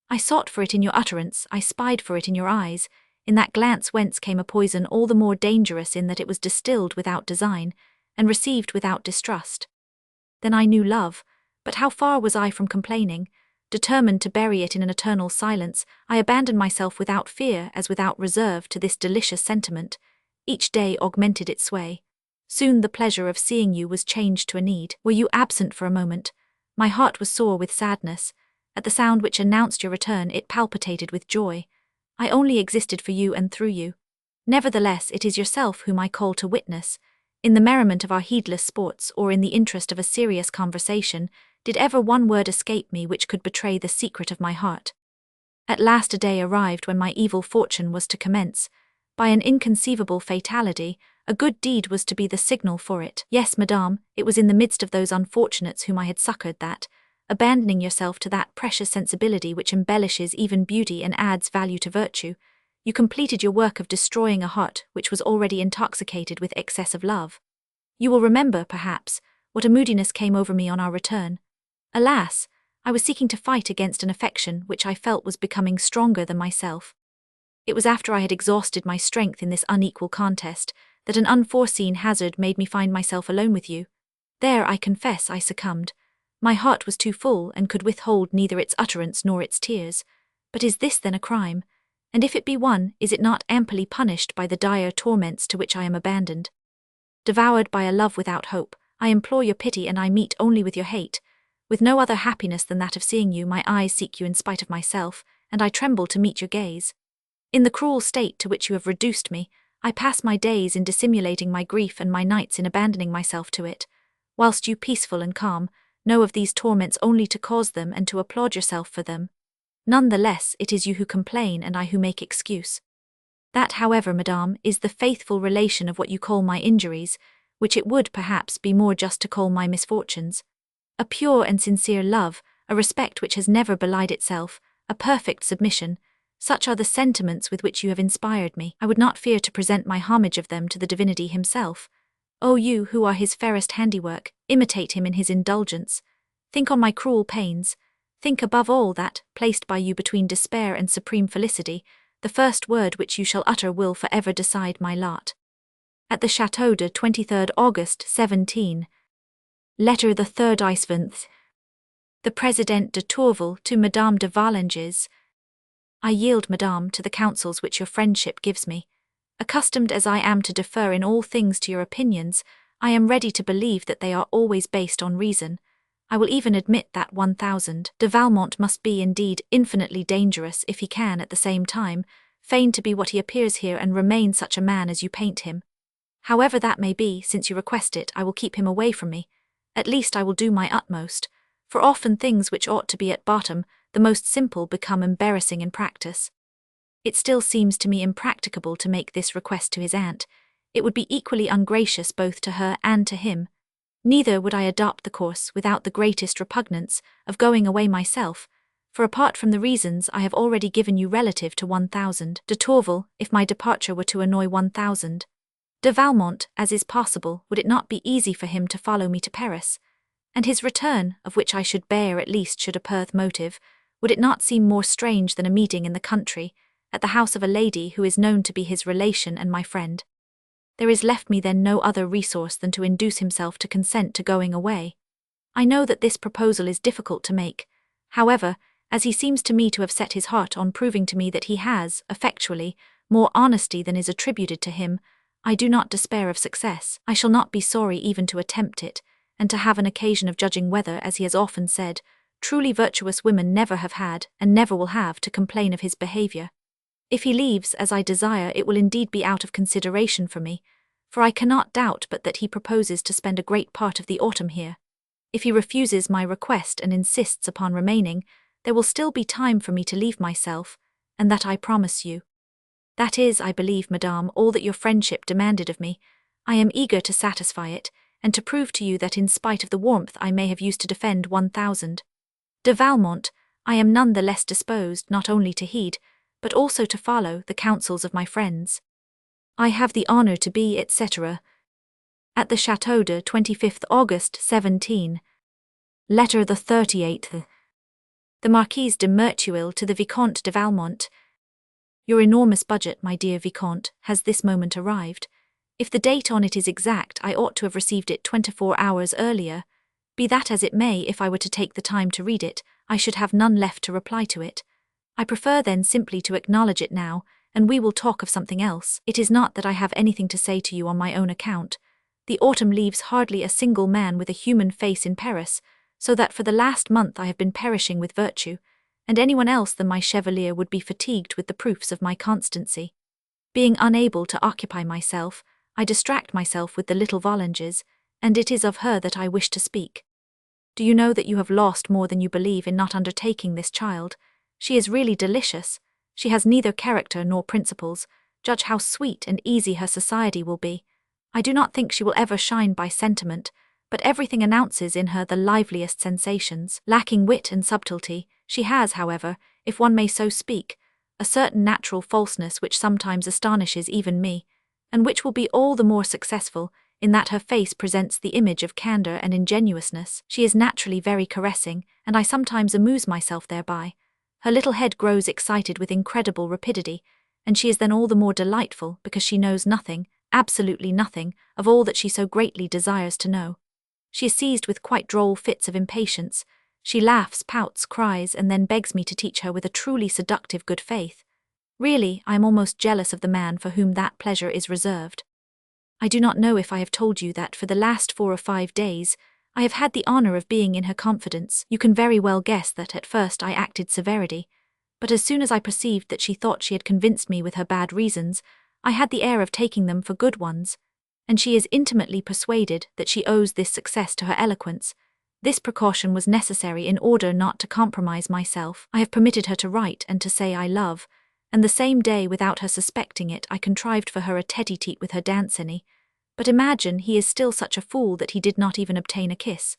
I sought for it in your utterance, I spied for it in your eyes, in that glance whence came a poison all the more dangerous in that it was distilled without design, and received without distrust. Then I knew love, but how far was I from complaining? Determined to bury it in an eternal silence, I abandoned myself without fear as without reserve to this delicious sentiment. Each day augmented its sway. Soon the pleasure of seeing you was changed to a need. Were you absent for a moment? My heart was sore with sadness. At the sound which announced your return, it palpitated with joy. I only existed for you and through you. Nevertheless, it is yourself whom I call to witness. In the merriment of our heedless sports, or in the interest of a serious conversation, did ever one word escape me which could betray the secret of my heart? At last a day arrived when my evil fortune was to commence. By an inconceivable fatality, a good deed was to be the signal for it. Yes, madame, it was in the midst of those unfortunates whom I had succoured that, abandoning yourself to that precious sensibility which embellishes even beauty and adds value to virtue, you completed your work of destroying a heart which was already intoxicated with excess of love. You will remember, perhaps, what a moodiness came over me on our return. Alas, I was seeking to fight against an affection which I felt was becoming stronger than myself. It was after I had exhausted my strength in this unequal contest that an unforeseen hazard made me find myself alone with you. There, I confess, I succumbed. My heart was too full and could withhold neither its utterance nor its tears. But is this then a crime? And if it be one, is it not amply punished by the dire torments to which I am abandoned? Devoured by a love without hope, I implore your pity and I meet only with your hate. With no other happiness than that of seeing you, my eyes seek you in spite of myself, and I tremble to meet your gaze. In the cruel state to which you have reduced me, I pass my days in dissimulating my grief and my nights in abandoning myself to it, whilst you, peaceful and calm, know of these torments only to cause them and to applaud yourself for them. None the less, it is you who complain and I who make excuse. That, however, madame, is the faithful relation of what you call my injuries, which it would, perhaps, be more just to call my misfortunes. A pure and sincere love, a respect which has never belied itself, a perfect submission, such are the sentiments with which you have inspired me. I would not fear to present my homage of them to the divinity himself. O you, who are his fairest handiwork, imitate him in his indulgence. Think on my cruel pains. Think above all that, placed by you between despair and supreme felicity, the first word which you shall utter will forever decide my lot. At the Château de 23rd August 17. Letter the 3rd Iceventh. The President de Tourvel to Madame de Valanges. I yield, madame, to the counsels which your friendship gives me. Accustomed as I am to defer in all things to your opinions, I am ready to believe that they are always based on reason. I will even admit that 1000 de Valmont must be indeed infinitely dangerous if he can at the same time feign to be what he appears here and remain such a man as you paint him. However that may be, since you request it, I will keep him away from me. At least I will do my utmost, for often things which ought to be at bottom, the most simple, become embarrassing in practice. It still seems to me impracticable to make this request to his aunt. It would be equally ungracious both to her and to him. Neither would I adopt the course, without the greatest repugnance, of going away myself, for apart from the reasons I have already given you relative to 1000 de Tourvel, if my departure were to annoy 1000 de Valmont, as is possible, would it not be easy for him to follow me to Paris? And his return, of which I should bear at least should a Perth motive, would it not seem more strange than a meeting in the country, at the house of a lady who is known to be his relation and my friend? There is left me then no other resource than to induce himself to consent to going away. I know that this proposal is difficult to make. However, as he seems to me to have set his heart on proving to me that he has, effectually, more honesty than is attributed to him, I do not despair of success. I shall not be sorry even to attempt it, and to have an occasion of judging whether, as he has often said, truly virtuous women never have had, and never will have, to complain of his behaviour. If he leaves, as I desire, it will indeed be out of consideration for me, for I cannot doubt but that he proposes to spend a great part of the autumn here. If he refuses my request and insists upon remaining, there will still be time for me to leave myself, and that I promise you. That is, I believe, madame, all that your friendship demanded of me. I am eager to satisfy it, and to prove to you that in spite of the warmth I may have used to defend 1000 de Valmont, I am none the less disposed not only to heed, but also to follow, the counsels of my friends. I have the honour to be, etc. At the Château de 25th August 17. Letter the 38th. The Marquise de Merteuil to the Vicomte de Valmont. Your enormous budget, my dear Vicomte, has this moment arrived. If the date on it is exact, I ought to have received it 24 hours earlier. Be that as it may, if I were to take the time to read it, I should have none left to reply to it. I prefer then simply to acknowledge it now, and we will talk of something else. It is not that I have anything to say to you on my own account. The autumn leaves hardly a single man with a human face in Paris, so that for the last month I have been perishing with virtue, and anyone else than my chevalier would be fatigued with the proofs of my constancy. Being unable to occupy myself, I distract myself with the little Volanges, and it is of her that I wish to speak. Do you know that you have lost more than you believe in not undertaking this child? She is really delicious. She has neither character nor principles. Judge how sweet and easy her society will be. I do not think she will ever shine by sentiment, but everything announces in her the liveliest sensations. Lacking wit and subtlety, she has, however, if one may so speak, a certain natural falseness which sometimes astonishes even me, and which will be all the more successful, in that her face presents the image of candour and ingenuousness. She is naturally very caressing, and I sometimes amuse myself thereby. Her little head grows excited with incredible rapidity, and she is then all the more delightful because she knows nothing, absolutely nothing, of all that she so greatly desires to know. She is seized with quite droll fits of impatience. She laughs, pouts, cries, and then begs me to teach her with a truly seductive good faith. Really, I am almost jealous of the man for whom that pleasure is reserved. I do not know if I have told you that for the last 4 or 5 days, I have had the honor of being in her confidence. You can very well guess that at first I acted severity, but as soon as I perceived that she thought she had convinced me with her bad reasons, I had the air of taking them for good ones, and she is intimately persuaded that she owes this success to her eloquence. This precaution was necessary in order not to compromise myself. I have permitted her to write and to say I love, and the same day, without her suspecting it, I contrived for her a tete-a-tete with her Danceny. But imagine, he is still such a fool that he did not even obtain a kiss.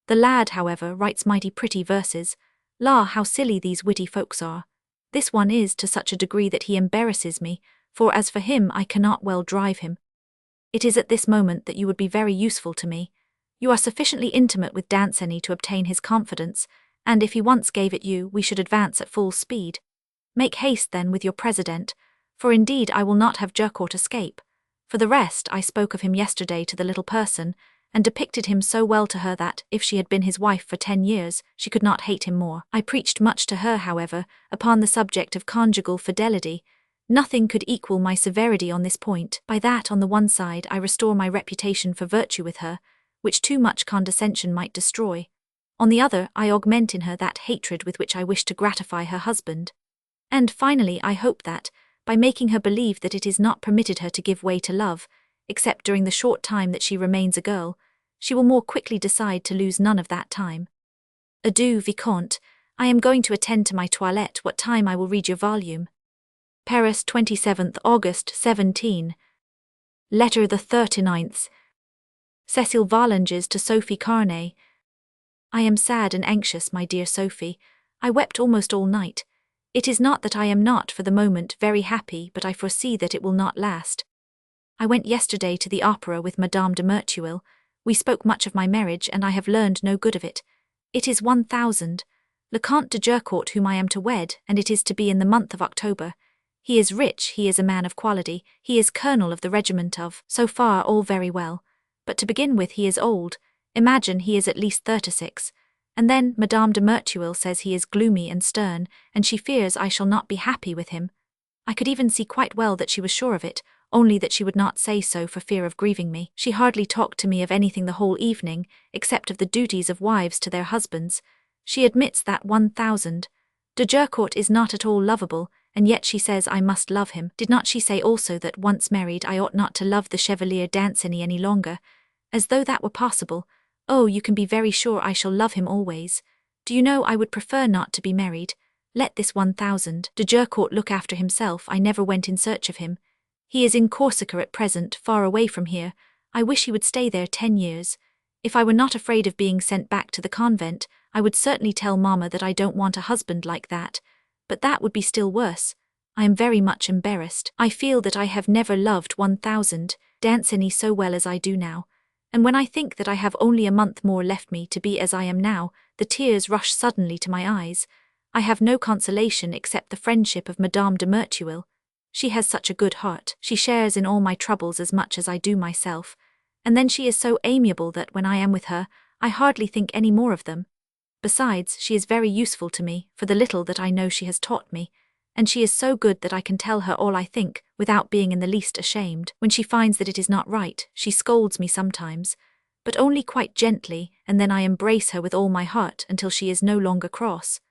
The lad, however, writes mighty pretty verses. La, how silly these witty folks are. This one is to such a degree that he embarrasses me, for as for him I cannot well drive him. It is at this moment that you would be very useful to me. You are sufficiently intimate with Danceny to obtain his confidence, and if he once gave it you, we should advance at full speed. Make haste then with your president, for indeed I will not have Jurcourt escape. For the rest, I spoke of him yesterday to the little person, and depicted him so well to her that, if she had been his wife for 10 years, she could not hate him more. I preached much to her, however, upon the subject of conjugal fidelity. Nothing could equal my severity on this point. By that, on the one side, I restore my reputation for virtue with her, which too much condescension might destroy. On the other, I augment in her that hatred with which I wish to gratify her husband. And finally, I hope that, by making her believe that it is not permitted her to give way to love, except during the short time that she remains a girl, she will more quickly decide to lose none of that time. Adieu, Vicomte. I am going to attend to my toilette. What time I will read your volume. Paris, 27th August, 17. Letter the 39th. Cécile de Volanges to Sophie Carnay. I am sad and anxious, my dear Sophie. I wept almost all night. It is not that I am not, for the moment, very happy, but I foresee that it will not last. I went yesterday to the opera with Madame de Merteuil. We spoke much of my marriage, and I have learned no good of it. It is 1,000. Le Comte de Jurcourt whom I am to wed, and it is to be in the month of October. He is rich, he is a man of quality, he is colonel of the regiment of. So far all very well. But to begin with, he is old. Imagine, he is at least 36. And then Madame de Merteuil says he is gloomy and stern, and she fears I shall not be happy with him. I could even see quite well that she was sure of it, only that she would not say so for fear of grieving me. She hardly talked to me of anything the whole evening, except of the duties of wives to their husbands. She admits that 1,000. De Jurcourt is not at all lovable, and yet she says I must love him. Did not she say also that once married I ought not to love the Chevalier Danceny any longer? As though that were possible. Oh, you can be very sure I shall love him always. Do you know, I would prefer not to be married. Let this 1,000. De Jurcourt look after himself. I never went in search of him. He is in Corsica at present, far away from here. I wish he would stay there 10 years. If I were not afraid of being sent back to the convent, I would certainly tell Mamma that I don't want a husband like that. But that would be still worse. I am very much embarrassed. I feel that I have never loved 1,000 Danceny so well as I do now. And when I think that I have only a month more left me to be as I am now, the tears rush suddenly to my eyes. I have no consolation except the friendship of Madame de Merteuil. She has such a good heart. She shares in all my troubles as much as I do myself. And then she is so amiable that when I am with her, I hardly think any more of them. Besides, she is very useful to me, for the little that I know she has taught me. And she is so good that I can tell her all I think, without being in the least ashamed. When she finds that it is not right, she scolds me sometimes, but only quite gently, and then I embrace her with all my heart until she is no longer cross.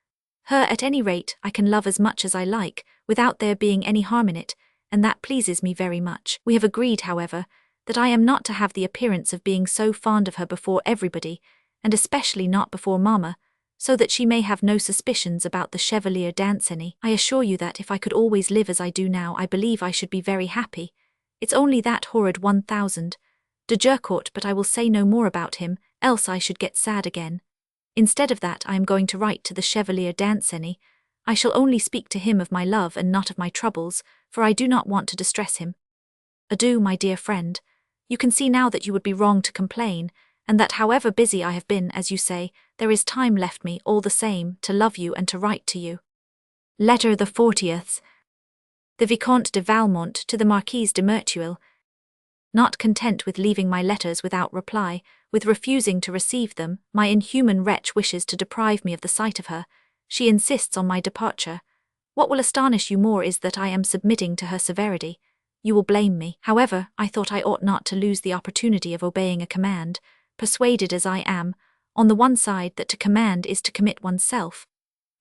Her, at any rate, I can love as much as I like, without there being any harm in it, and that pleases me very much. We have agreed, however, that I am not to have the appearance of being so fond of her before everybody, and especially not before Mamma, so that she may have no suspicions about the Chevalier Danceny. I assure you that if I could always live as I do now, I believe I should be very happy. It's only that horrid 1,000. De Jurcourt, but I will say no more about him, else I should get sad again. Instead of that, I am going to write to the Chevalier Danceny. I shall only speak to him of my love and not of my troubles, for I do not want to distress him. Adieu, my dear friend. You can see now that you would be wrong to complain, and that however busy I have been, as you say, there is time left me, all the same, to love you and to write to you. Letter the 40th. The Vicomte de Valmont to the Marquise de Merteuil. Not content with leaving my letters without reply, with refusing to receive them, my inhuman wretch wishes to deprive me of the sight of her. She insists on my departure. What will astonish you more is that I am submitting to her severity. You will blame me. However, I thought I ought not to lose the opportunity of obeying a command, persuaded as I am, on the one side that to command is to commit oneself,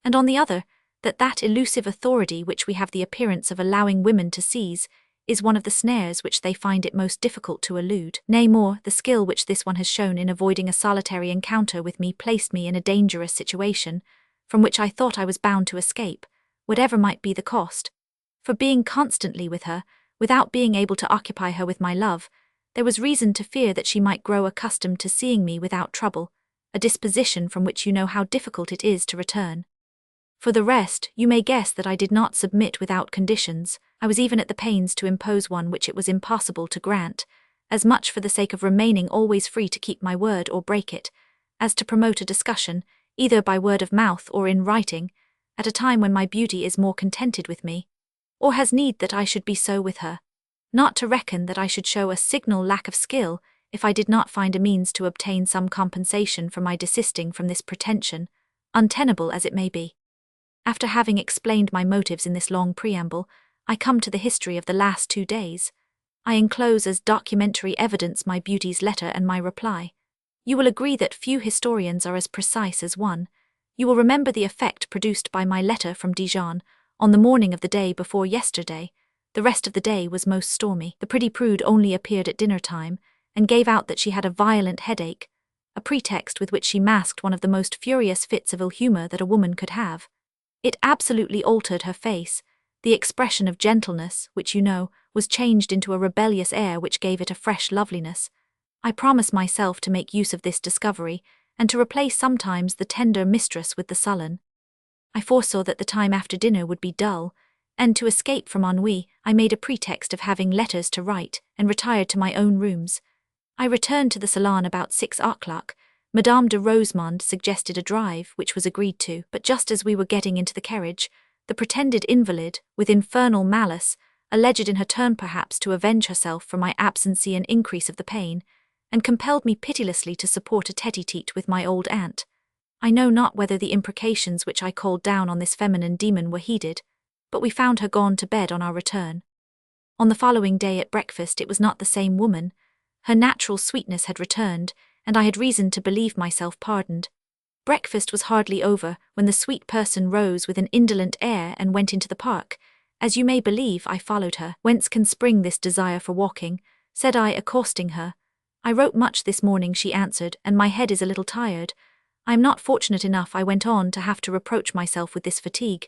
and on the other, that elusive authority which we have the appearance of allowing women to seize, is one of the snares which they find it most difficult to elude. Nay more, the skill which this one has shown in avoiding a solitary encounter with me placed me in a dangerous situation, from which I thought I was bound to escape, whatever might be the cost. For being constantly with her, without being able to occupy her with my love, there was reason to fear that she might grow accustomed to seeing me without trouble, a disposition from which you know how difficult it is to return. For the rest, you may guess that I did not submit without conditions. I was even at the pains to impose one which it was impossible to grant, as much for the sake of remaining always free to keep my word or break it, as to promote a discussion, either by word of mouth or in writing, at a time when my beauty is more contented with me, or has need that I should be so with her. Not to reckon that I should show a signal lack of skill if I did not find a means to obtain some compensation for my desisting from this pretension, untenable as it may be. After having explained my motives in this long preamble, I come to the history of the last 2 days. I enclose as documentary evidence my beauty's letter and my reply. You will agree that few historians are as precise as one. You will remember the effect produced by my letter from Dijon, on the morning of the day before yesterday. The rest of the day was most stormy. The pretty prude only appeared at dinner time, and gave out that she had a violent headache, a pretext with which she masked one of the most furious fits of ill humour that a woman could have. It absolutely altered her face. The expression of gentleness, which you know, was changed into a rebellious air which gave it a fresh loveliness. I promise myself to make use of this discovery, and to replace sometimes the tender mistress with the sullen. I foresaw that the time after dinner would be dull, and to escape from ennui, I made a pretext of having letters to write, and retired to my own rooms. I returned to the salon about 6 o'clock. Madame de Rosemonde suggested a drive, which was agreed to, but just as we were getting into the carriage, the pretended invalid, with infernal malice, alleged in her turn perhaps to avenge herself for my absency and increase of the pain, and compelled me pitilessly to support a tete-a-tete with my old aunt. I know not whether the imprecations which I called down on this feminine demon were heeded, but we found her gone to bed on our return. On the following day at breakfast it was not the same woman. Her natural sweetness had returned, and I had reason to believe myself pardoned. Breakfast was hardly over when the sweet person rose with an indolent air and went into the park. As you may believe, I followed her. Whence can spring this desire for walking? Said I, accosting her. I wrote much this morning, she answered, and my head is a little tired. I am not fortunate enough, I went on, to have to reproach myself with this fatigue.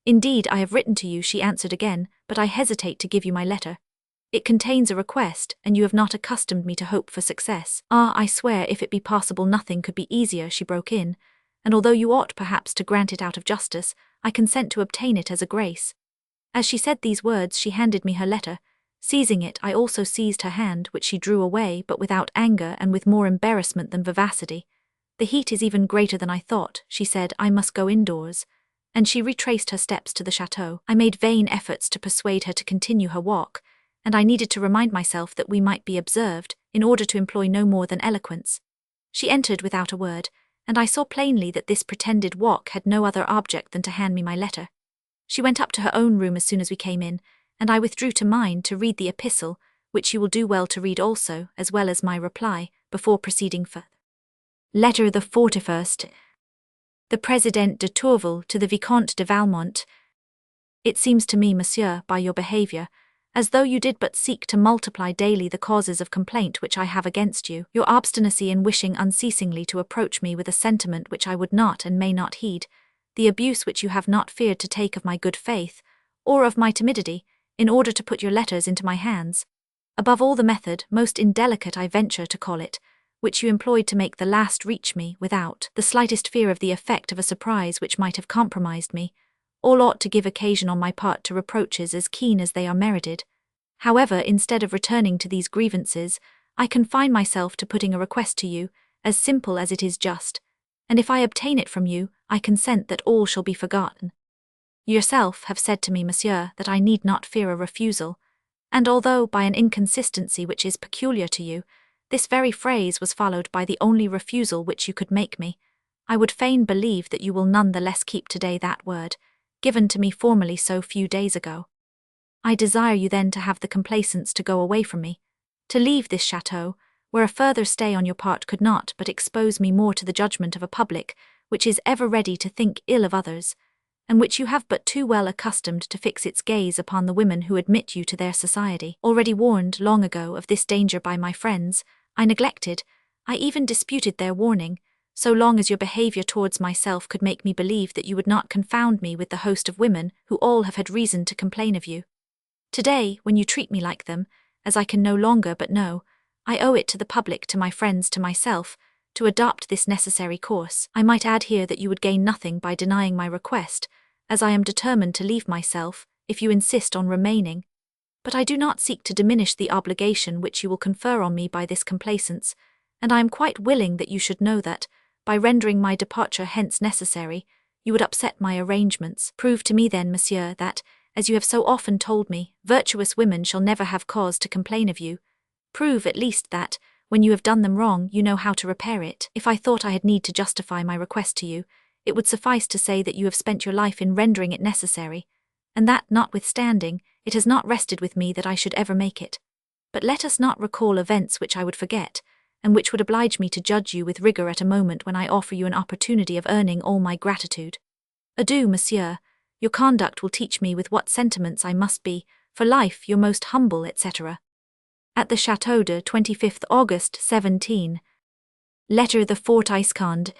Indeed, I have written to you, she answered again, but I hesitate to give you my letter. It contains a request, and you have not accustomed me to hope for success. Ah, I swear, if it be possible, nothing could be easier, she broke in, and although you ought perhaps to grant it out of justice, I consent to obtain it as a grace. As she said these words, she handed me her letter. Seizing it, I also seized her hand, which she drew away, but without anger and with more embarrassment than vivacity. The heat is even greater than I thought, she said. I must go indoors. And she retraced her steps to the chateau. I made vain efforts to persuade her to continue her walk, and I needed to remind myself that we might be observed, in order to employ no more than eloquence. She entered without a word, and I saw plainly that this pretended walk had no other object than to hand me my letter. She went up to her own room as soon as we came in, and I withdrew to mine to read the epistle, which you will do well to read also, as well as my reply, before proceeding further. Letter the 41st. The President de Tourvel to the Vicomte de Valmont. It seems to me, monsieur, by your behaviour, as though you did but seek to multiply daily the causes of complaint which I have against you. Your obstinacy in wishing unceasingly to approach me with a sentiment which I would not and may not heed, the abuse which you have not feared to take of my good faith, or of my timidity, in order to put your letters into my hands. Above all, the method, most indelicate I venture to call it, which you employed to make the last reach me without the slightest fear of the effect of a surprise which might have compromised me, all ought to give occasion on my part to reproaches as keen as they are merited. However, instead of returning to these grievances, I confine myself to putting a request to you, as simple as it is just, and if I obtain it from you, I consent that all shall be forgotten. yourself have said to me, monsieur, that I need not fear a refusal, and although by an inconsistency which is peculiar to you, this very phrase was followed by the only refusal which you could make me, I would fain believe that you will none the less keep today that word, given to me formally so few days ago. I desire you then to have the complaisance to go away from me, to leave this chateau, where a further stay on your part could not but expose me more to the judgment of a public which is ever ready to think ill of others, and which you have but too well accustomed to fix its gaze upon the women who admit you to their society. Already warned long ago of this danger by my friends, I neglected, I even disputed their warning, so long as your behaviour towards myself could make me believe that you would not confound me with the host of women who all have had reason to complain of you. Today, when you treat me like them, as I can no longer but know, I owe it to the public, to my friends, to myself, to adopt this necessary course. I might add here that you would gain nothing by denying my request, as I am determined to leave myself, if you insist on remaining. But I do not seek to diminish the obligation which you will confer on me by this complaisance, and I am quite willing that you should know that, by rendering my departure hence necessary, you would upset my arrangements. Prove to me then, monsieur, that, as you have so often told me, virtuous women shall never have cause to complain of you. Prove at least that, when you have done them wrong, you know how to repair it. If I thought I had need to justify my request to you, it would suffice to say that you have spent your life in rendering it necessary, and that, notwithstanding, it has not rested with me that I should ever make it. But let us not recall events which I would forget, and which would oblige me to judge you with rigour at a moment when I offer you an opportunity of earning all my gratitude. Adieu, monsieur. Your conduct will teach me with what sentiments I must be, for life, your most humble, etc. At the Château de 25th August 17. Letter the 4th Iscond.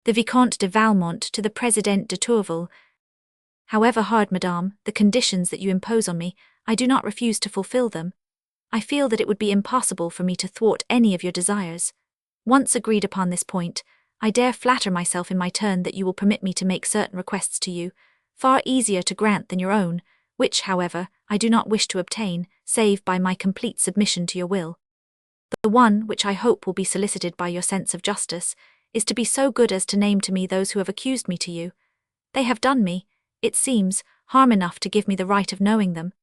The Vicomte de Valmont to the Président de Tourvel. However hard, madame, the conditions that you impose on me, I do not refuse to fulfil them. I feel that it would be impossible for me to thwart any of your desires. Once agreed upon this point, I dare flatter myself in my turn that you will permit me to make certain requests to you, far easier to grant than your own, which, however, I do not wish to obtain, save by my complete submission to your will. The one, which I hope will be solicited by your sense of justice, is to be so good as to name to me those who have accused me to you. They have done me, it seems, harm enough to give me the right of knowing them.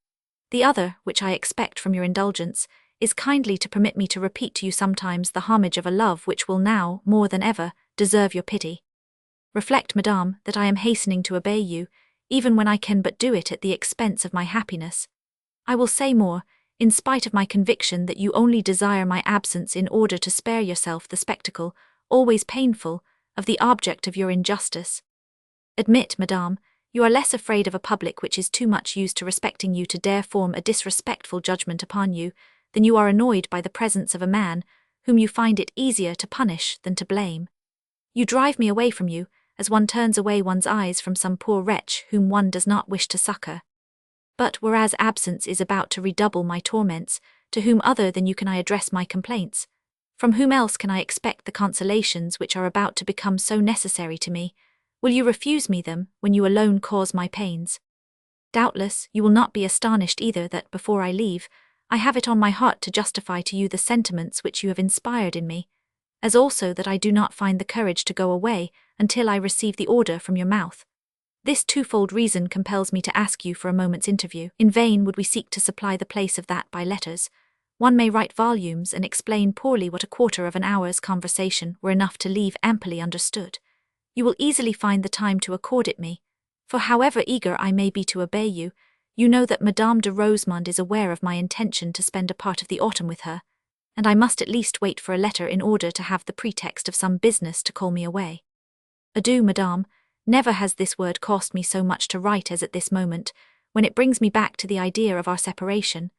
The other, which I expect from your indulgence, is kindly to permit me to repeat to you sometimes the homage of a love which will now, more than ever, deserve your pity. Reflect, madame, that I am hastening to obey you, even when I can but do it at the expense of my happiness. I will say more, in spite of my conviction that you only desire my absence in order to spare yourself the spectacle, always painful, of the object of your injustice. Admit, madame, you are less afraid of a public which is too much used to respecting you to dare form a disrespectful judgment upon you, than you are annoyed by the presence of a man whom you find it easier to punish than to blame. You drive me away from you, as one turns away one's eyes from some poor wretch whom one does not wish to succour. But whereas absence is about to redouble my torments, to whom other than you can I address my complaints? From whom else can I expect the consolations which are about to become so necessary to me? Will you refuse me them, when you alone cause my pains? Doubtless, you will not be astonished either that, before I leave, I have it on my heart to justify to you the sentiments which you have inspired in me, as also that I do not find the courage to go away until I receive the order from your mouth. This twofold reason compels me to ask you for a moment's interview. In vain would we seek to supply the place of that by letters. One may write volumes and explain poorly what a quarter of an hour's conversation were enough to leave amply understood. You will easily find the time to accord it me, for however eager I may be to obey you, you know that Madame de Rosemonde is aware of my intention to spend a part of the autumn with her, and I must at least wait for a letter in order to have the pretext of some business to call me away. Adieu, madame. Never has this word cost me so much to write as at this moment, when it brings me back to the idea of our separation.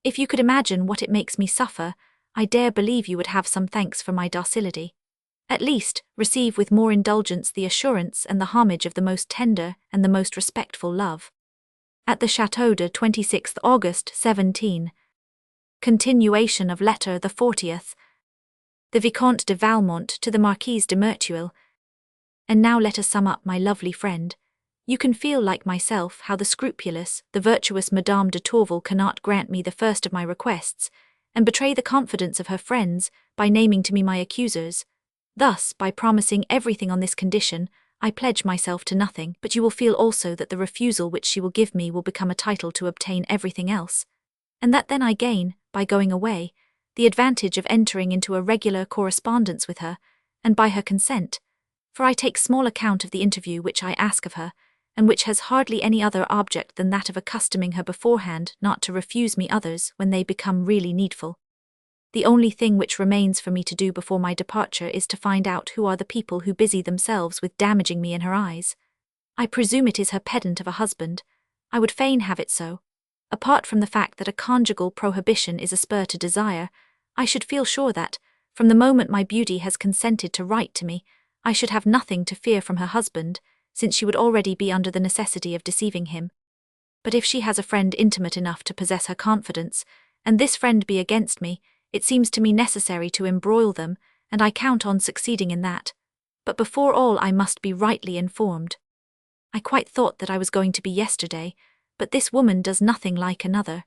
If you could imagine what it makes me suffer, I dare believe you would have some thanks for my docility. At least, receive with more indulgence the assurance and the homage of the most tender and the most respectful love. At the Château de 26th August 17. Continuation of letter the 40th. The Vicomte de Valmont to the Marquise de Merteuil. And now let us sum up, my lovely friend. You can feel, like myself, how the scrupulous, the virtuous Madame de Tourvel cannot grant me the first of my requests, and betray the confidence of her friends by naming to me my accusers. Thus, by promising everything on this condition, I pledge myself to nothing, but you will feel also that the refusal which she will give me will become a title to obtain everything else, and that then I gain, by going away, the advantage of entering into a regular correspondence with her, and by her consent, for I take small account of the interview which I ask of her, and which has hardly any other object than that of accustoming her beforehand not to refuse me others when they become really needful. The only thing which remains for me to do before my departure is to find out who are the people who busy themselves with damaging me in her eyes. I presume it is her pedant of a husband. I would fain have it so. Apart from the fact that a conjugal prohibition is a spur to desire, I should feel sure that, from the moment my beauty has consented to write to me, I should have nothing to fear from her husband, since she would already be under the necessity of deceiving him. But if she has a friend intimate enough to possess her confidence, and this friend be against me, it seems to me necessary to embroil them, and I count on succeeding in that. But before all I must be rightly informed. I quite thought that I was going to be yesterday, but this woman does nothing like another.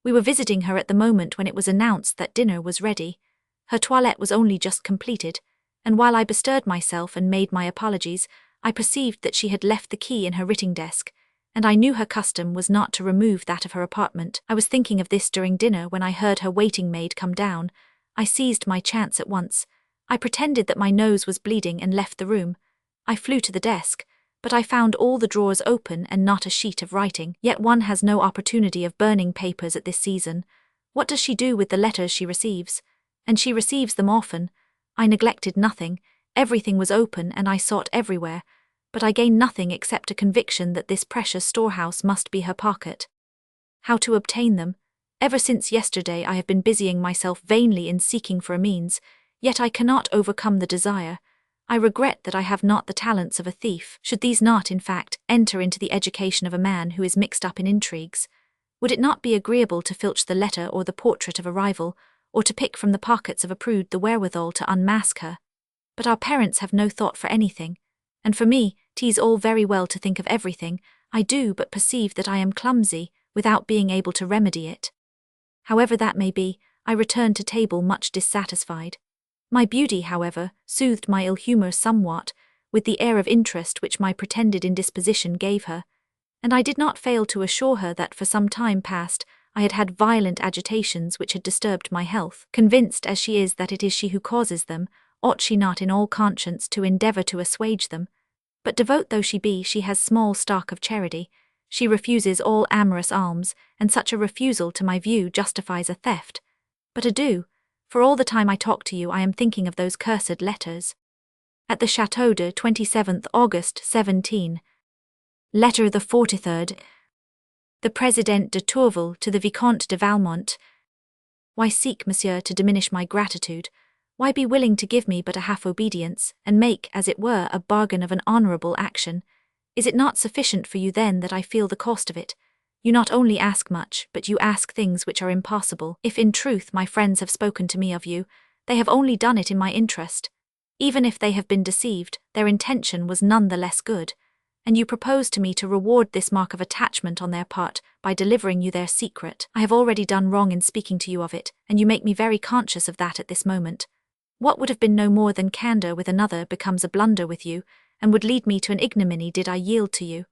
We were visiting her at the moment when it was announced that dinner was ready. Her toilette was only just completed, and while I bestirred myself and made my apologies, I perceived that she had left the key in her writing desk, and I knew her custom was not to remove that of her apartment. I was thinking of this during dinner when I heard her waiting maid come down. I seized my chance at once. I pretended that my nose was bleeding and left the room. I flew to the desk, but I found all the drawers open and not a sheet of writing. Yet one has no opportunity of burning papers at this season. What does she do with the letters she receives? And she receives them often. I neglected nothing. Everything was open and I sought everywhere, but I gained nothing except a conviction that this precious storehouse must be her pocket. How to obtain them? Ever since yesterday I have been busying myself vainly in seeking for a means, yet I cannot overcome the desire. I regret that I have not the talents of a thief. Should these not, in fact, enter into the education of a man who is mixed up in intrigues? Would it not be agreeable to filch the letter or the portrait of a rival, or to pick from the pockets of a prude the wherewithal to unmask her? But our parents have no thought for anything, and for me, 'tis all very well to think of everything. I do but perceive that I am clumsy, without being able to remedy it. However that may be, I returned to table much dissatisfied. My beauty, however, soothed my ill humour somewhat, with the air of interest which my pretended indisposition gave her, and I did not fail to assure her that for some time past I had had violent agitations which had disturbed my health. Convinced as she is that it is she who causes them, ought she not in all conscience to endeavour to assuage them? But devout though she be, she has small stock of charity. She refuses all amorous alms, and such a refusal to my view justifies a theft. But adieu, for all the time I talk to you I am thinking of those cursed letters. At the Château de 27th August 17. Letter the 43rd. The Président de Tourvel to the Vicomte de Valmont. Why seek, monsieur, to diminish my gratitude? Why be willing to give me but a half obedience, and make, as it were, a bargain of an honourable action? Is it not sufficient for you then that I feel the cost of it? You not only ask much, but you ask things which are impossible. If in truth my friends have spoken to me of you, they have only done it in my interest. Even if they have been deceived, their intention was none the less good, and you propose to me to reward this mark of attachment on their part by delivering you their secret. I have already done wrong in speaking to you of it, and you make me very conscious of that at this moment. What would have been no more than candour with another becomes a blunder with you, and would lead me to an ignominy did I yield to you.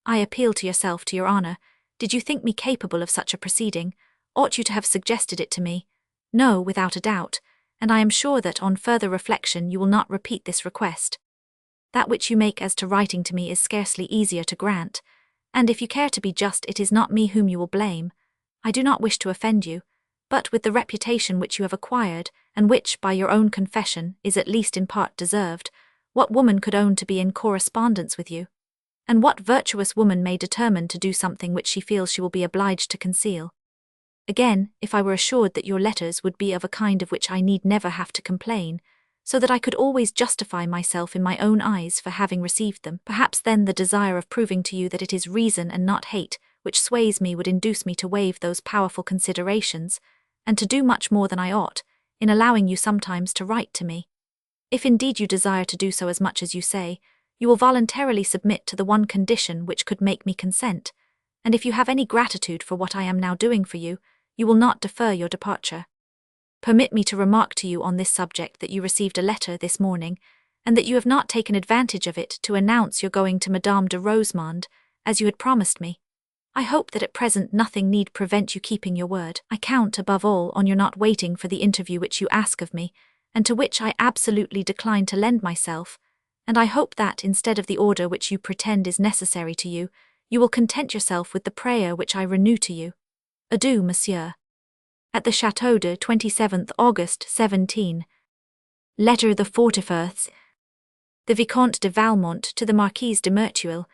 I appeal to yourself, to your honour. Did you think me capable of such a proceeding? Ought you to have suggested it to me? No, without a doubt, and I am sure that on further reflection you will not repeat this request. That which you make as to writing to me is scarcely easier to grant, and if you care to be just, it is not me whom you will blame. I do not wish to offend you, but with the reputation which you have acquired, and which, by your own confession, is at least in part deserved, what woman could own to be in correspondence with you? And what virtuous woman may determine to do something which she feels she will be obliged to conceal? Again, if I were assured that your letters would be of a kind of which I need never have to complain, so that I could always justify myself in my own eyes for having received them, perhaps then the desire of proving to you that it is reason and not hate which sways me would induce me to waive those powerful considerations, and to do much more than I ought, in allowing you sometimes to write to me. If indeed you desire to do so as much as you say, you will voluntarily submit to the one condition which could make me consent, and if you have any gratitude for what I am now doing for you, you will not defer your departure. Permit me to remark to you on this subject that you received a letter this morning, and that you have not taken advantage of it to announce your going to Madame de Rosemonde, as you had promised me. I hope that at present nothing need prevent you keeping your word. I count, above all, on your not waiting for the interview which you ask of me, and to which I absolutely decline to lend myself, and I hope that, instead of the order which you pretend is necessary to you, you will content yourself with the prayer which I renew to you. Adieu, monsieur. At the Château de 27th August 17. Letter the 41st. The Vicomte de Valmont to the Marquise de Merteuil.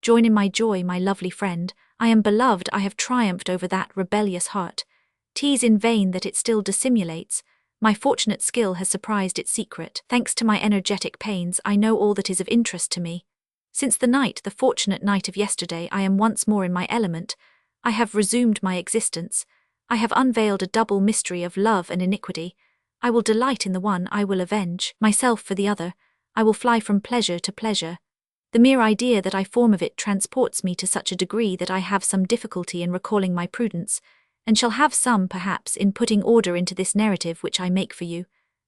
Join in my joy, my lovely friend. I am beloved, I have triumphed over that rebellious heart. 'Tis in vain that it still dissimulates. My fortunate skill has surprised its secret. Thanks to my energetic pains, I know all that is of interest to me. Since the fortunate night of yesterday, I am once more in my element. I have resumed my existence. I have unveiled a double mystery of love and iniquity. I will delight in the one, I will avenge myself for the other. I will fly from pleasure to pleasure. The mere idea that I form of it transports me to such a degree that I have some difficulty in recalling my prudence, and shall have some, perhaps, in putting order into this narrative which I make for you.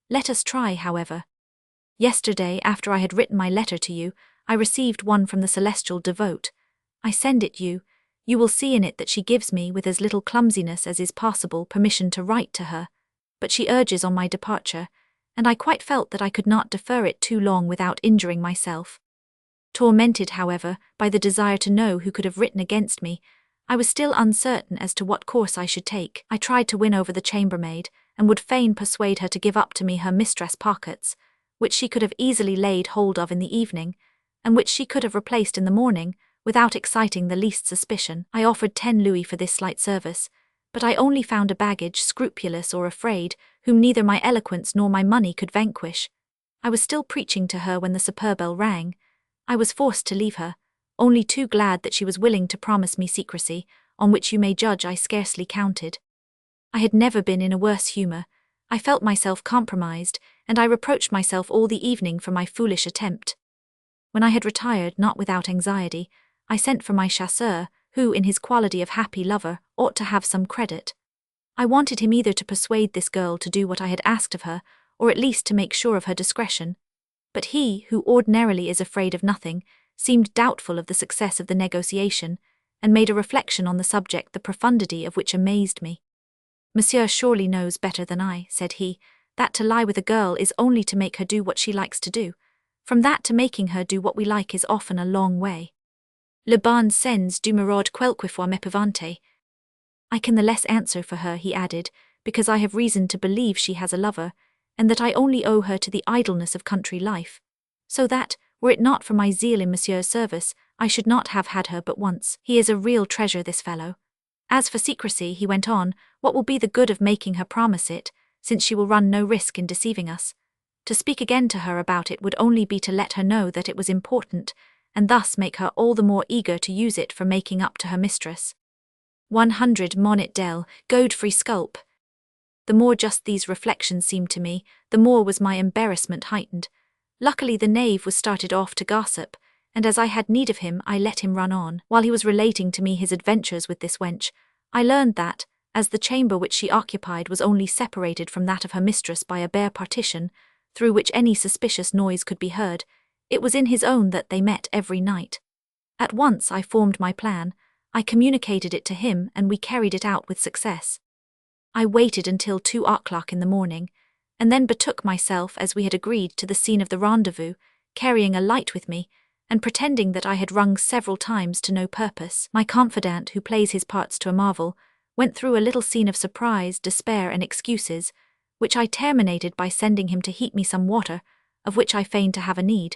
Let us try, however. Yesterday, after I had written my letter to you, I received one from the celestial devout. I send it you. You will see in it that she gives me, with as little clumsiness as is possible, permission to write to her, but she urges on my departure, and I quite felt that I could not defer it too long without injuring myself. Tormented, however, by the desire to know who could have written against me, I was still uncertain as to what course I should take. I tried to win over the chambermaid, and would fain persuade her to give up to me her mistress' pockets, which she could have easily laid hold of in the evening, and which she could have replaced in the morning, without exciting the least suspicion. I offered 10 louis for this slight service, but I only found a baggage scrupulous or afraid, whom neither my eloquence nor my money could vanquish. I was still preaching to her when the supper bell rang. I was forced to leave her, only too glad that she was willing to promise me secrecy, on which you may judge I scarcely counted. I had never been in a worse humour. I felt myself compromised, and I reproached myself all the evening for my foolish attempt. When I had retired, not without anxiety, I sent for my chasseur, who, in his quality of happy lover, ought to have some credit. I wanted him either to persuade this girl to do what I had asked of her, or at least to make sure of her discretion. But he, who ordinarily is afraid of nothing, seemed doubtful of the success of the negotiation, and made a reflection on the subject the profundity of which amazed me. "Monsieur surely knows better than I," said he, "that to lie with a girl is only to make her do what she likes to do. From that to making her do what we like is often a long way. Le bon sens du maraude quelquefois m'épouvante." I can the less answer for her, he added, because I have reason to believe she has a lover, and that I only owe her to the idleness of country life. So that, were it not for my zeal in Monsieur's service, I should not have had her but once. He is a real treasure, this fellow. As for secrecy, he went on, what will be the good of making her promise it, since she will run no risk in deceiving us? To speak again to her about it would only be to let her know that it was important, and thus make her all the more eager to use it for making up to her mistress. 100 Monet Del, Godfrey Sculp. The more just these reflections seemed to me, the more was my embarrassment heightened. Luckily the knave was started off to gossip, and as I had need of him I let him run on. While he was relating to me his adventures with this wench, I learned that, as the chamber which she occupied was only separated from that of her mistress by a bare partition, through which any suspicious noise could be heard, it was in his own that they met every night. At once I formed my plan, I communicated it to him, and we carried it out with success. I waited until 2 o'clock in the morning, and then betook myself, as we had agreed, to the scene of the rendezvous, carrying a light with me, and pretending that I had rung several times to no purpose. My confidant, who plays his parts to a marvel, went through a little scene of surprise, despair, and excuses, which I terminated by sending him to heat me some water, of which I feigned to have a need,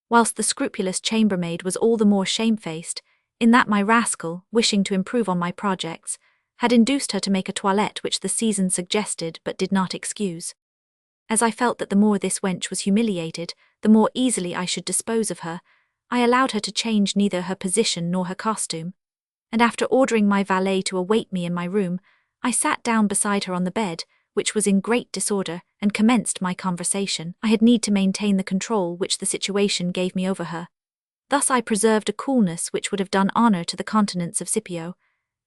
whilst the scrupulous chambermaid was all the more shamefaced, in that my rascal, wishing to improve on my projects, had induced her to make a toilette which the season suggested but did not excuse. As I felt that the more this wench was humiliated, the more easily I should dispose of her, I allowed her to change neither her position nor her costume, and after ordering my valet to await me in my room, I sat down beside her on the bed, which was in great disorder, and commenced my conversation. I had need to maintain the control which the situation gave me over her. Thus I preserved a coolness which would have done honour to the countenance of Scipio,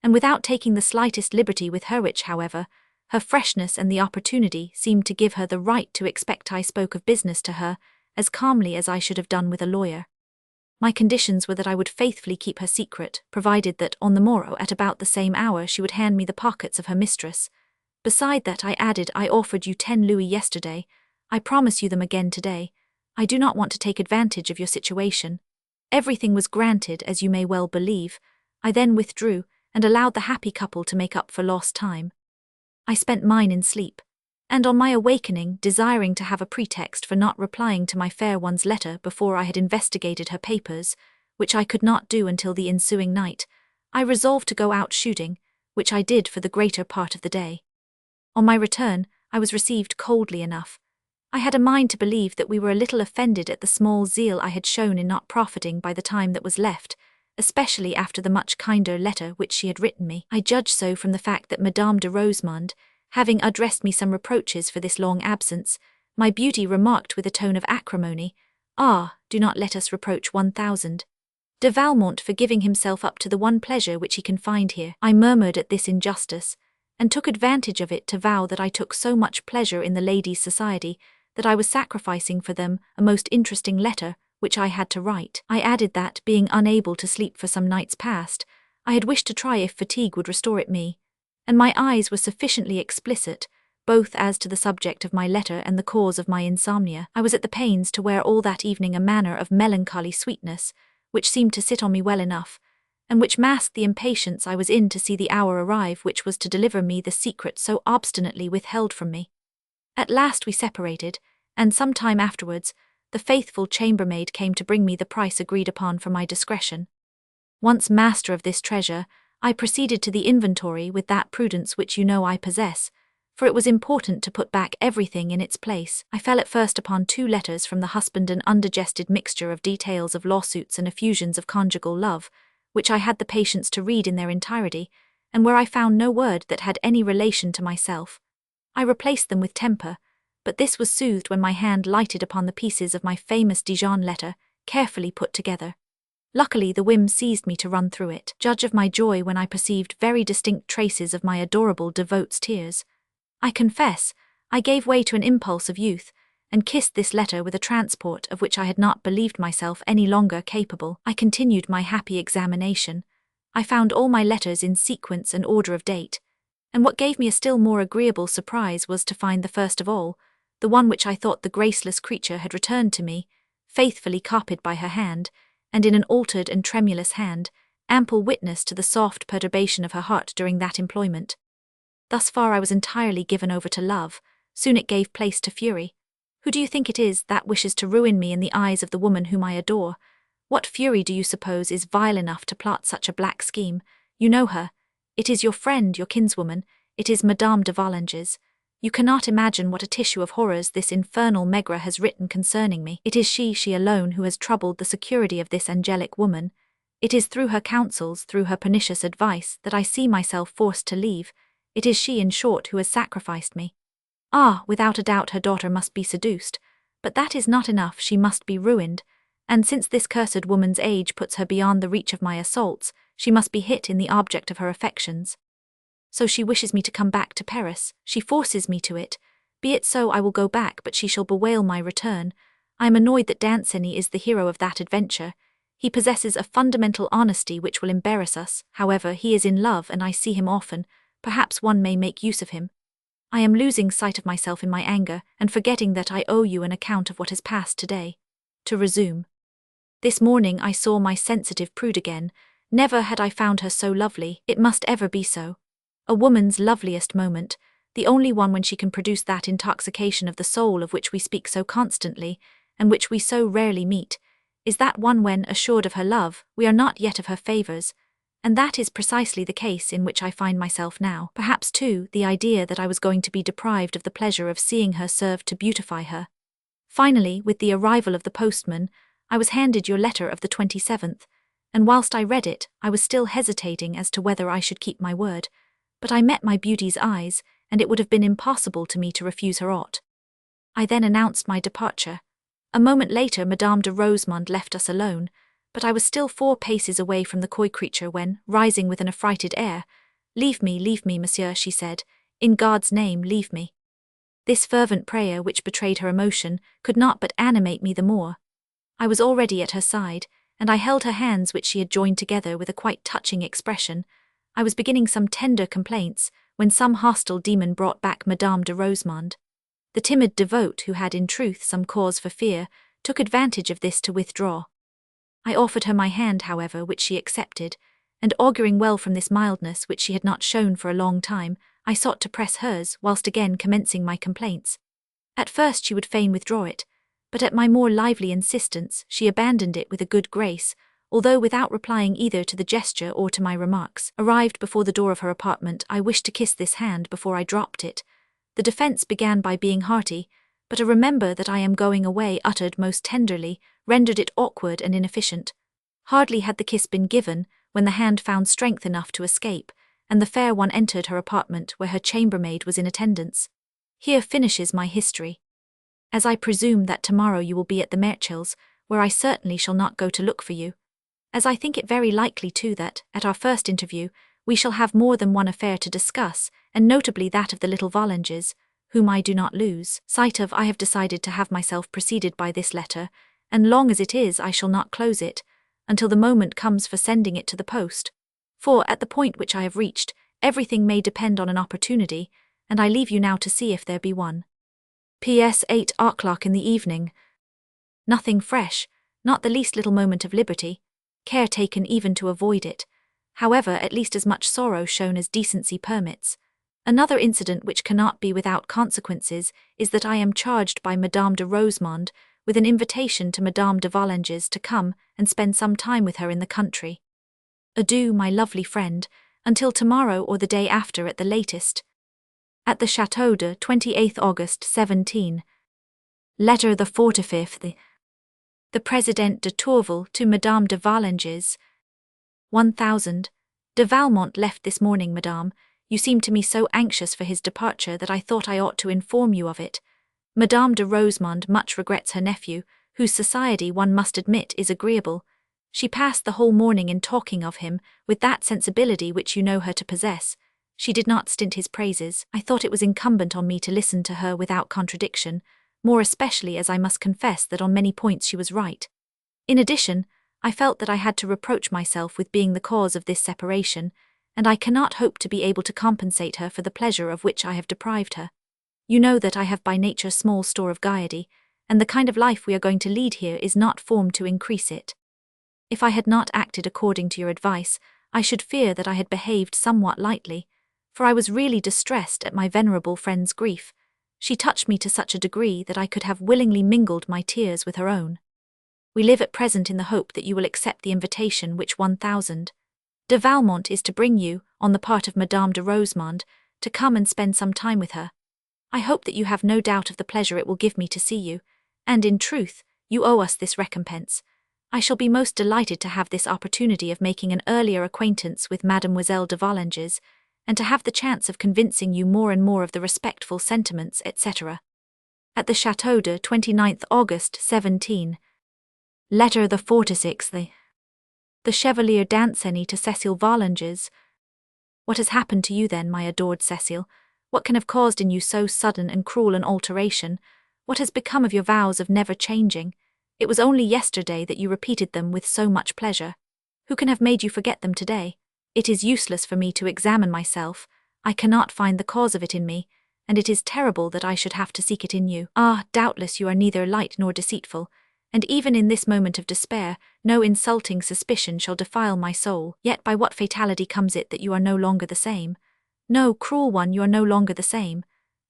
and without taking the slightest liberty with her, which, however, her freshness and the opportunity seemed to give her the right to expect I spoke of business to her, as calmly as I should have done with a lawyer. My conditions were that I would faithfully keep her secret, provided that, on the morrow at about the same hour, she would hand me the pockets of her mistress. Beside that, I added, I offered you 10 louis yesterday. I promise you them again today. I do not want to take advantage of your situation. Everything was granted, as you may well believe. I then withdrew, and allowed the happy couple to make up for lost time. I spent mine in sleep, and on my awakening, desiring to have a pretext for not replying to my fair one's letter before I had investigated her papers, which I could not do until the ensuing night, I resolved to go out shooting, which I did for the greater part of the day. On my return, I was received coldly enough. I had a mind to believe that we were a little offended at the small zeal I had shown in not profiting by the time that was left, especially after the much kinder letter which she had written me. I judged so from the fact that Madame de Rosemonde, having addressed me some reproaches for this long absence, my beauty remarked with a tone of acrimony, "Ah, do not let us reproach 1,000. De Valmont for giving himself up to the one pleasure which he can find here." I murmured at this injustice, and took advantage of it to vow that I took so much pleasure in the ladies' society that I was sacrificing for them a most interesting letter which I had to write. I added that, being unable to sleep for some nights past, I had wished to try if fatigue would restore it me, and my eyes were sufficiently explicit, both as to the subject of my letter and the cause of my insomnia. I was at the pains to wear all that evening a manner of melancholy sweetness, which seemed to sit on me well enough, and which masked the impatience I was in to see the hour arrive which was to deliver me the secret so obstinately withheld from me. At last we separated, and some time afterwards, the faithful chambermaid came to bring me the price agreed upon for my discretion. Once master of this treasure, I proceeded to the inventory with that prudence which you know I possess, for it was important to put back everything in its place. I fell at first upon 2 letters from the husband, an undigested mixture of details of lawsuits and effusions of conjugal love, which I had the patience to read in their entirety, and where I found no word that had any relation to myself. I replaced them with temper, but this was soothed when my hand lighted upon the pieces of my famous Dijon letter, carefully put together. Luckily the whim seized me to run through it. Judge of my joy when I perceived very distinct traces of my adorable devout's tears. I confess, I gave way to an impulse of youth, and kissed this letter with a transport of which I had not believed myself any longer capable. I continued my happy examination. I found all my letters in sequence and order of date, and what gave me a still more agreeable surprise was to find the first of all, the one which I thought the graceless creature had returned to me, faithfully copied by her hand, and in an altered and tremulous hand, ample witness to the soft perturbation of her heart during that employment. Thus far I was entirely given over to love. Soon it gave place to fury. Who do you think it is that wishes to ruin me in the eyes of the woman whom I adore? What fury do you suppose is vile enough to plot such a black scheme? You know her. It is your friend, your kinswoman. It is Madame de Volanges. You cannot imagine what a tissue of horrors this infernal Maigre has written concerning me. It is she alone who has troubled the security of this angelic woman. It is through her counsels, through her pernicious advice, that I see myself forced to leave. It is she, in short, who has sacrificed me. Ah, without a doubt her daughter must be seduced, but that is not enough, she must be ruined, and since this cursed woman's age puts her beyond the reach of my assaults, she must be hit in the object of her affections. So she wishes me to come back to Paris, she forces me to it. Be it so, I will go back, but she shall bewail my return. I am annoyed that Danceny is the hero of that adventure. He possesses a fundamental honesty which will embarrass us. However, he is in love, and I see him often. Perhaps one may make use of him. I am losing sight of myself in my anger, and forgetting that I owe you an account of what has passed today. To resume. This morning I saw my sensitive prude again. Never had I found her so lovely. It must ever be so. A woman's loveliest moment, the only one when she can produce that intoxication of the soul of which we speak so constantly, and which we so rarely meet, is that one when, assured of her love, we are not yet of her favours, and that is precisely the case in which I find myself now. Perhaps, too, the idea that I was going to be deprived of the pleasure of seeing her served to beautify her. Finally, with the arrival of the postman, I was handed your letter of the 27th, and whilst I read it, I was still hesitating as to whether I should keep my word. But I met my beauty's eyes, and it would have been impossible to me to refuse her aught. I then announced my departure. A moment later Madame de Rosemonde left us alone, but I was still 4 paces away from the coy creature when, rising with an affrighted air, leave me, monsieur," she said. "In God's name, leave me." This fervent prayer, which betrayed her emotion, could not but animate me the more. I was already at her side, and I held her hands, which she had joined together with a quite touching expression. I was beginning some tender complaints, when some hostile demon brought back Madame de Rosemonde. The timid devout, who had in truth some cause for fear, took advantage of this to withdraw. I offered her my hand, however, which she accepted, and auguring well from this mildness which she had not shown for a long time, I sought to press hers, whilst again commencing my complaints. At first she would fain withdraw it, but at my more lively insistence she abandoned it with a good grace, although without replying either to the gesture or to my remarks. Arrived before the door of her apartment, I wished to kiss this hand before I dropped it. The defence began by being hearty, but a "remember that I am going away," uttered most tenderly, rendered it awkward and inefficient. Hardly had the kiss been given, when the hand found strength enough to escape, and the fair one entered her apartment, where her chambermaid was in attendance. Here finishes my history. As I presume that tomorrow you will be at the Merteuils, where I certainly shall not go to look for you. As I think it very likely too that, at our first interview, we shall have more than one affair to discuss, and notably that of the little Volanges, whom I do not lose sight of, I have decided to have myself preceded by this letter, and long as it is I shall not close it, until the moment comes for sending it to the post. For, at the point which I have reached, everything may depend on an opportunity, and I leave you now to see if there be one. P.S. 8:00 in the evening. Nothing fresh, not the least little moment of liberty, care taken even to avoid it. However, at least as much sorrow shown as decency permits. Another incident which cannot be without consequences is that I am charged by Madame de Rosemonde with an invitation to Madame de Volanges to come and spend some time with her in the country. Adieu, my lovely friend, until tomorrow or the day after at the latest. At the Château de 28th August 17. Letter the 45th. The Président de Tourvel to Madame de Volanges. 1000. De Valmont left this morning, Madame. You seemed to me so anxious for his departure that I thought I ought to inform you of it. Madame de Rosemonde much regrets her nephew, whose society one must admit is agreeable. She passed the whole morning in talking of him, with that sensibility which you know her to possess. She did not stint his praises. I thought it was incumbent on me to listen to her without contradiction, more especially as I must confess that on many points she was right. In addition, I felt that I had to reproach myself with being the cause of this separation, and I cannot hope to be able to compensate her for the pleasure of which I have deprived her. You know that I have by nature small store of gaiety, and the kind of life we are going to lead here is not formed to increase it. If I had not acted according to your advice, I should fear that I had behaved somewhat lightly, for I was really distressed at my venerable friend's grief. She touched me to such a degree that I could have willingly mingled my tears with her own. We live at present in the hope that you will accept the invitation which 1000 de Valmont is to bring you, on the part of Madame de Rosemonde, to come and spend some time with her. I hope that you have no doubt of the pleasure it will give me to see you, and in truth, you owe us this recompense. I shall be most delighted to have this opportunity of making an earlier acquaintance with Mademoiselle de Volanges, and to have the chance of convincing you more and more of the respectful sentiments, etc. At the Château de 29th August 17. Letter the 46th. The Chevalier Danceny to Cécile Volanges. What has happened to you then, my adored Cécile? What can have caused in you so sudden and cruel an alteration? What has become of your vows of never changing? It was only yesterday that you repeated them with so much pleasure. Who can have made you forget them today? It is useless for me to examine myself. I cannot find the cause of it in me, and it is terrible that I should have to seek it in you. Ah, doubtless you are neither light nor deceitful, and even in this moment of despair, no insulting suspicion shall defile my soul. Yet by what fatality comes it that you are no longer the same? No, cruel one, you are no longer the same.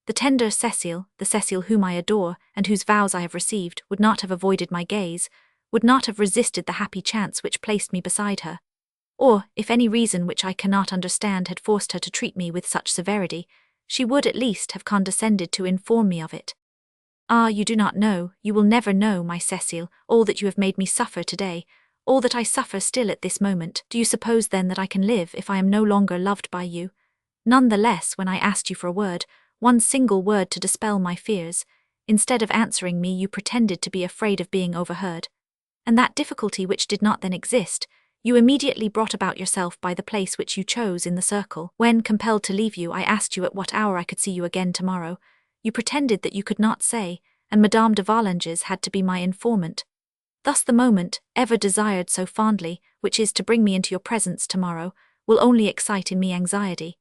The tender Cécile, the Cécile whom I adore, and whose vows I have received, would not have avoided my gaze, would not have resisted the happy chance which placed me beside her. Or, if any reason which I cannot understand had forced her to treat me with such severity, she would at least have condescended to inform me of it. Ah, you do not know, you will never know, my Cécile, all that you have made me suffer today, all that I suffer still at this moment. Do you suppose then that I can live if I am no longer loved by you? None the less, when I asked you for a word, one single word to dispel my fears, instead of answering me you pretended to be afraid of being overheard. And that difficulty which did not then exist, you immediately brought about yourself by the place which you chose in the circle. When, compelled to leave you, I asked you at what hour I could see you again tomorrow. You pretended that you could not say, and Madame de Volanges had to be my informant. Thus the moment, ever desired so fondly, which is to bring me into your presence tomorrow, will only excite in me anxiety,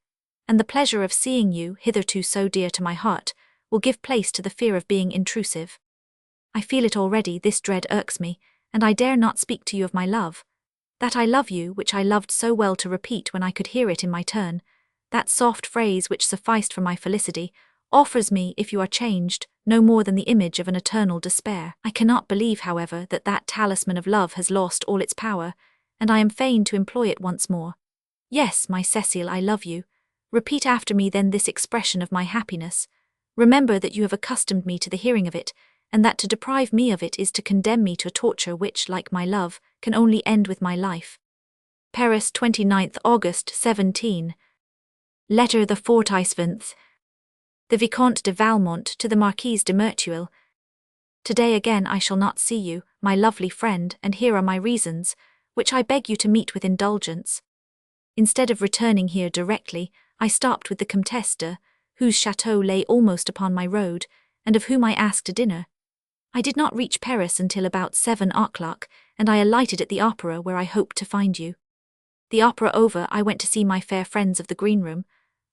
and the pleasure of seeing you, hitherto so dear to my heart, will give place to the fear of being intrusive. I feel it already, this dread irks me, and I dare not speak to you of my love. That I love you, which I loved so well to repeat when I could hear it in my turn, that soft phrase which sufficed for my felicity, offers me, if you are changed, no more than the image of an eternal despair. I cannot believe, however, that that talisman of love has lost all its power, and I am fain to employ it once more. Yes, my Cecile, I love you. Repeat after me then this expression of my happiness. Remember that you have accustomed me to the hearing of it, and that to deprive me of it is to condemn me to a torture which, like my love, can only end with my life. Paris, 29th August 17. Letter the 47th. The Vicomte de Valmont to the Marquise de Merteuil. Today again I shall not see you, my lovely friend, and here are my reasons, which I beg you to meet with indulgence. Instead of returning here directly, I stopped with the Comtesse de, whose chateau lay almost upon my road, and of whom I asked a dinner. I did not reach Paris until about 7 o'clock, and I alighted at the opera where I hoped to find you. The opera over, I went to see my fair friends of the green room.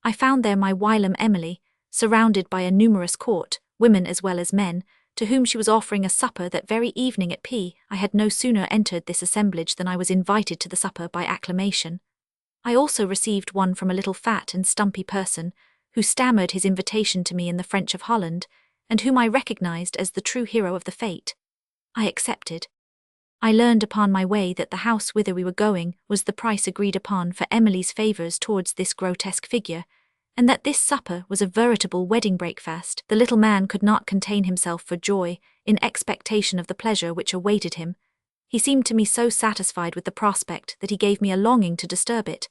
I found there my whilom Emily, surrounded by a numerous court, women as well as men, to whom she was offering a supper that very evening at P. I had no sooner entered this assemblage than I was invited to the supper by acclamation. I also received one from a little fat and stumpy person, who stammered his invitation to me in the French of Holland, and whom I recognized as the true hero of the fete. I accepted. I learned upon my way that the house whither we were going was the price agreed upon for Emily's favours towards this grotesque figure, and that this supper was a veritable wedding breakfast. The little man could not contain himself for joy, in expectation of the pleasure which awaited him. He seemed to me so satisfied with the prospect that he gave me a longing to disturb it,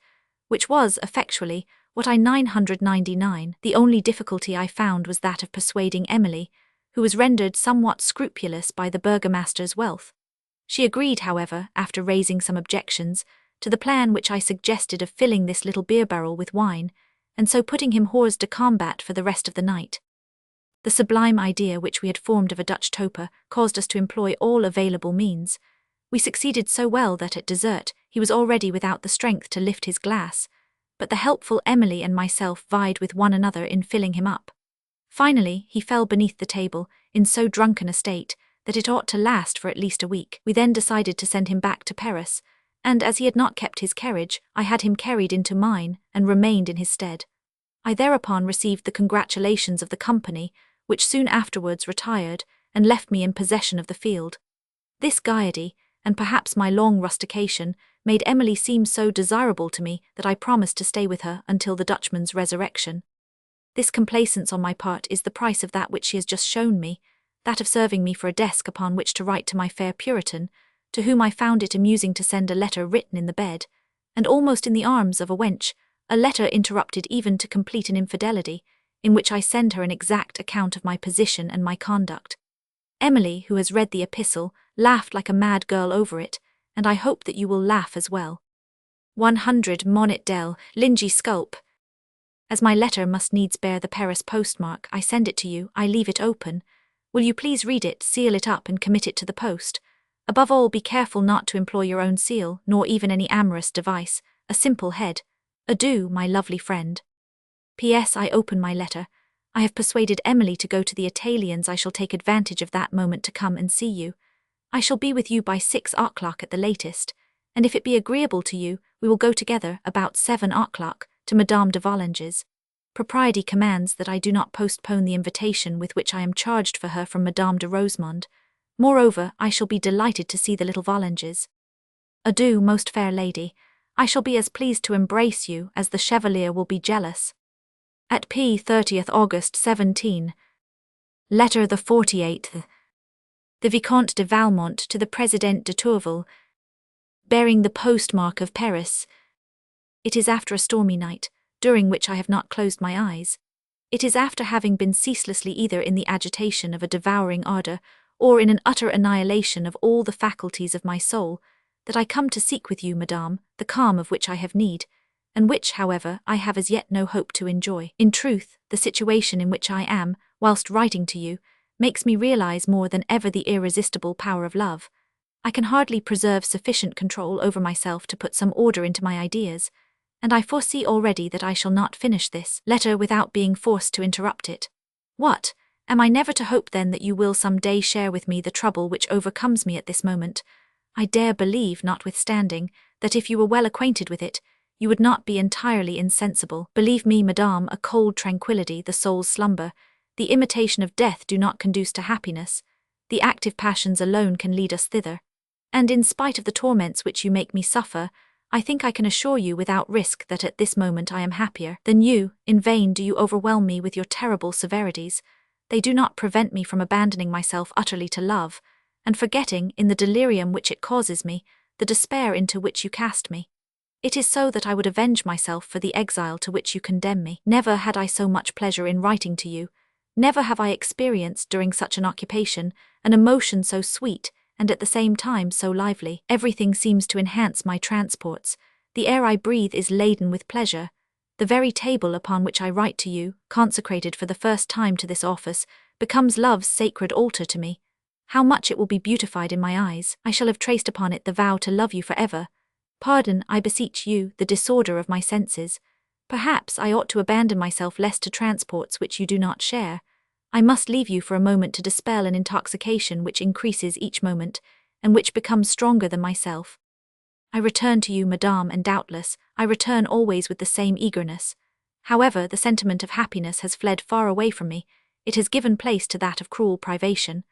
which was, effectually, what I 999. The only difficulty I found was that of persuading Emily, who was rendered somewhat scrupulous by the burgomaster's wealth. She agreed, however, after raising some objections, to the plan which I suggested of filling this little beer barrel with wine, and so putting him hors de combat for the rest of the night. The sublime idea which we had formed of a Dutch toper caused us to employ all available means. We succeeded so well that at dessert he was already without the strength to lift his glass, but the helpful Emily and myself vied with one another in filling him up. Finally, he fell beneath the table, in so drunken a state that it ought to last for at least a week. We then decided to send him back to Paris, and as he had not kept his carriage, I had him carried into mine, and remained in his stead. I thereupon received the congratulations of the company, which soon afterwards retired, and left me in possession of the field. This gaiety, and perhaps my long rustication, made Emily seem so desirable to me that I promised to stay with her until the Dutchman's resurrection. This complaisance on my part is the price of that which she has just shown me, that of serving me for a desk upon which to write to my fair Puritan, to whom I found it amusing to send a letter written in the bed, and almost in the arms of a wench, a letter interrupted even to complete an infidelity, in which I send her an exact account of my position and my conduct. Emily, who has read the epistle, laughed like a mad girl over it, and I hope that you will laugh as well. 100 Monet Dell, Lingy Sculp. As my letter must needs bear the Paris postmark, I send it to you. I leave it open. Will you please read it, seal it up, and commit it to the post? Above all, be careful not to employ your own seal, nor even any amorous device, a simple head. Adieu, my lovely friend. P.S. I open my letter. I have persuaded Emily to go to the Italians. I shall take advantage of that moment to come and see you. I shall be with you by 6 o'clock at the latest, and if it be agreeable to you, we will go together about 7 o'clock to Madame de Volanges. Propriety commands that I do not postpone the invitation with which I am charged for her from Madame de Rosemonde. Moreover, I shall be delighted to see the little Volanges. Adieu, most fair lady. I shall be as pleased to embrace you as the Chevalier will be jealous. At P. 30th August 17. Letter the 48th. The Vicomte de Valmont to the Président de Tourvel, bearing the postmark of Paris. It is after a stormy night, during which I have not closed my eyes. It is after having been ceaselessly either in the agitation of a devouring ardour, or in an utter annihilation of all the faculties of my soul, that I come to seek with you, madame, the calm of which I have need, and which, however, I have as yet no hope to enjoy. In truth, the situation in which I am, whilst writing to you, makes me realize more than ever the irresistible power of love. I can hardly preserve sufficient control over myself to put some order into my ideas, and I foresee already that I shall not finish this letter without being forced to interrupt it. What? Am I never to hope then that you will some day share with me the trouble which overcomes me at this moment? I dare believe, notwithstanding, that if you were well acquainted with it, you would not be entirely insensible. Believe me, madame, a cold tranquillity, the soul's slumber, the imitation of death do not conduce to happiness. The active passions alone can lead us thither. And in spite of the torments which you make me suffer, I think I can assure you without risk that at this moment I am happier than you. In vain do you overwhelm me with your terrible severities. They do not prevent me from abandoning myself utterly to love, and forgetting, in the delirium which it causes me, the despair into which you cast me. It is so that I would avenge myself for the exile to which you condemn me. Never had I so much pleasure in writing to you. Never have I experienced, during such an occupation, an emotion so sweet, and at the same time so lively. Everything seems to enhance my transports. The air I breathe is laden with pleasure. The very table upon which I write to you, consecrated for the first time to this office, becomes love's sacred altar to me. How much it will be beautified in my eyes! I shall have traced upon it the vow to love you forever. Pardon, I beseech you, the disorder of my senses. Perhaps I ought to abandon myself less to transports which you do not share. I must leave you for a moment to dispel an intoxication which increases each moment, and which becomes stronger than myself. I return to you, madame, and doubtless, I return always with the same eagerness. However, the sentiment of happiness has fled far away from me. It has given place to that of cruel privation.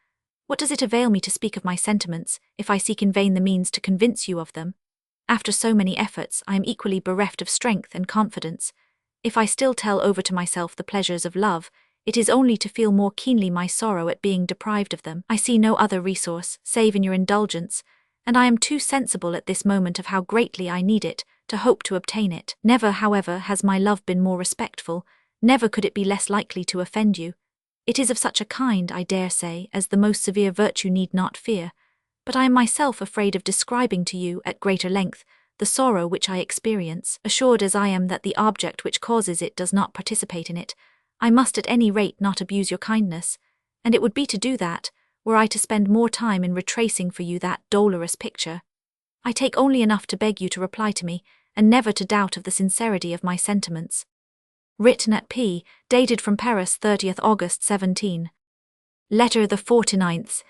What does it avail me to speak of my sentiments, if I seek in vain the means to convince you of them? After so many efforts, I am equally bereft of strength and confidence. If I still tell over to myself the pleasures of love, it is only to feel more keenly my sorrow at being deprived of them. I see no other resource, save in your indulgence, and I am too sensible at this moment of how greatly I need it, to hope to obtain it. Never, however, has my love been more respectful, never could it be less likely to offend you. It is of such a kind, I dare say, as the most severe virtue need not fear, but I am myself afraid of describing to you, at greater length, the sorrow which I experience. Assured as I am that the object which causes it does not participate in it, I must at any rate not abuse your kindness, and it would be to do that, were I to spend more time in retracing for you that dolorous picture. I take only enough to beg you to reply to me, and never to doubt of the sincerity of my sentiments. Written at P, dated from Paris 30th August 17. Letter the 49th.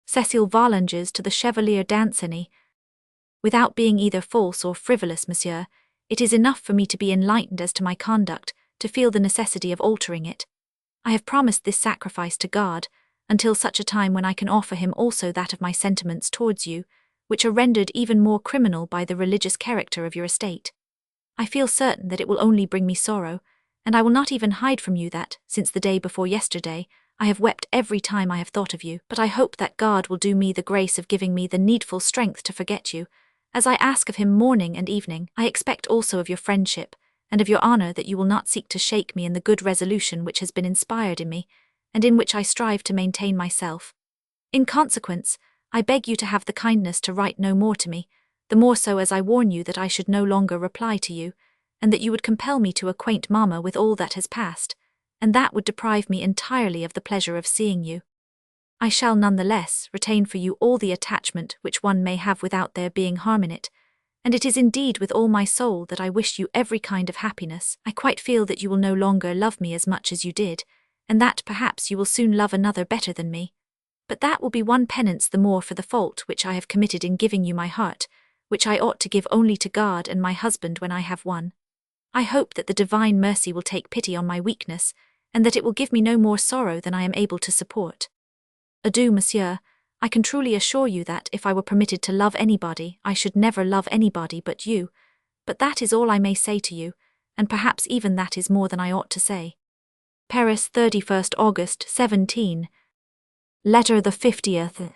Cécile Volanges to the Chevalier Danceny. Without being either false or frivolous, monsieur, it is enough for me to be enlightened as to my conduct, to feel the necessity of altering it. I have promised this sacrifice to God, until such a time when I can offer him also that of my sentiments towards you, which are rendered even more criminal by the religious character of your estate. I feel certain that it will only bring me sorrow, and I will not even hide from you that, since the day before yesterday, I have wept every time I have thought of you. But I hope that God will do me the grace of giving me the needful strength to forget you, as I ask of him morning and evening. I expect also of your friendship, and of your honor that you will not seek to shake me in the good resolution which has been inspired in me, and in which I strive to maintain myself. In consequence, I beg you to have the kindness to write no more to me, the more so as I warn you that I should no longer reply to you, and that you would compel me to acquaint mamma with all that has passed, and that would deprive me entirely of the pleasure of seeing you. I shall none the less retain for you all the attachment which one may have without there being harm in it, and it is indeed with all my soul that I wish you every kind of happiness. I quite feel that you will no longer love me as much as you did, and that perhaps you will soon love another better than me. But that will be one penance the more for the fault which I have committed in giving you my heart, which I ought to give only to God and my husband when I have one. I hope that the divine mercy will take pity on my weakness, and that it will give me no more sorrow than I am able to support. Adieu, monsieur. I can truly assure you that if I were permitted to love anybody, I should never love anybody but you, but that is all I may say to you, and perhaps even that is more than I ought to say. Paris, 31st August 17. Letter the 50th.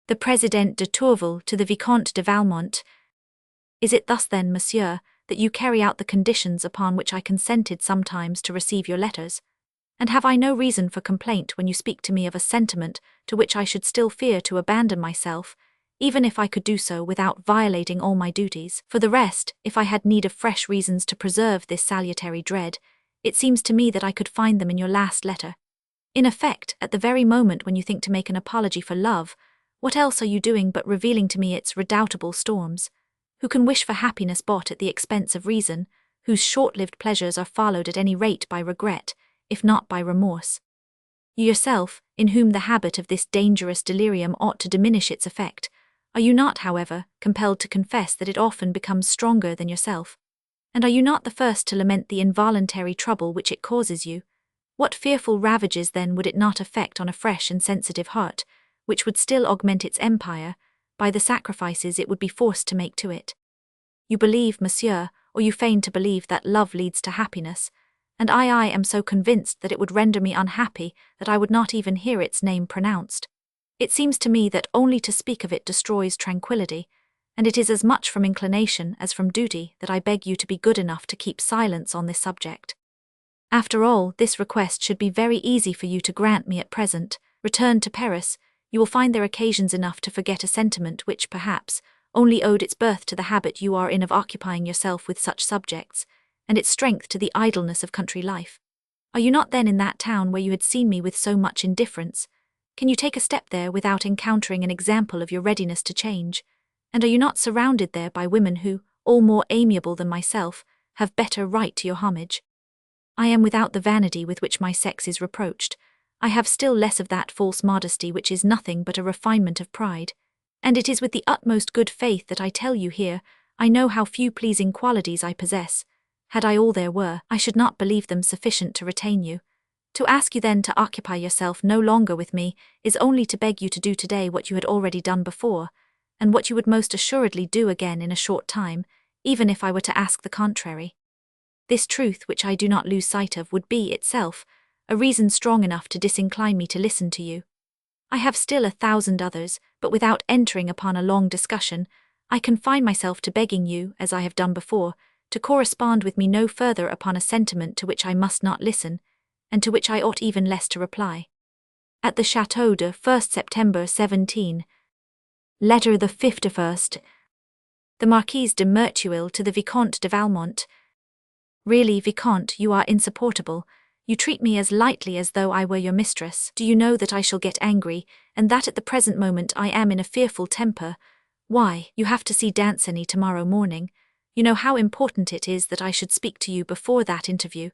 The Président de Tourvel to the Vicomte de Valmont. Is it thus then, monsieur, that you carry out the conditions upon which I consented sometimes to receive your letters? And have I no reason for complaint when you speak to me of a sentiment to which I should still fear to abandon myself, even if I could do so without violating all my duties? For the rest, if I had need of fresh reasons to preserve this salutary dread, it seems to me that I could find them in your last letter. In effect, at the very moment when you think to make an apology for love, what else are you doing but revealing to me its redoubtable storms? Who can wish for happiness bought at the expense of reason, whose short-lived pleasures are followed at any rate by regret, if not by remorse? You yourself, in whom the habit of this dangerous delirium ought to diminish its effect, are you not, however, compelled to confess that it often becomes stronger than yourself? And are you not the first to lament the involuntary trouble which it causes you? What fearful ravages then would it not effect on a fresh and sensitive heart, which would still augment its empire, by the sacrifices it would be forced to make to it? You believe, monsieur, or you feign to believe that love leads to happiness, and I am so convinced that it would render me unhappy that I would not even hear its name pronounced. It seems to me that only to speak of it destroys tranquillity, and it is as much from inclination as from duty that I beg you to be good enough to keep silence on this subject. After all, this request should be very easy for you to grant me at present. Returned to Paris, you will find there occasions enough to forget a sentiment which, perhaps, only owed its birth to the habit you are in of occupying yourself with such subjects, and its strength to the idleness of country life. Are you not then in that town where you had seen me with so much indifference? Can you take a step there without encountering an example of your readiness to change? And are you not surrounded there by women who, all more amiable than myself, have better right to your homage? I am without the vanity with which my sex is reproached. I have still less of that false modesty which is nothing but a refinement of pride. And it is with the utmost good faith that I tell you here, I know how few pleasing qualities I possess. Had I all there were, I should not believe them sufficient to retain you. To ask you then to occupy yourself no longer with me is only to beg you to do today what you had already done before, and what you would most assuredly do again in a short time, even if I were to ask the contrary. This truth, which I do not lose sight of, would be, itself, a reason strong enough to disincline me to listen to you. I have still 1,000 others, but without entering upon a long discussion, I confine myself to begging you, as I have done before, to correspond with me no further upon a sentiment to which I must not listen, and to which I ought even less to reply. At the Château de 1st September 17. Letter the 51st. The Marquise de Merteuil to the Vicomte de Valmont. Really, Vicomte, you are insupportable. You treat me as lightly as though I were your mistress. Do you know that I shall get angry, and that at the present moment I am in a fearful temper? Why, you have to see Danceny tomorrow morning. You know how important it is that I should speak to you before that interview,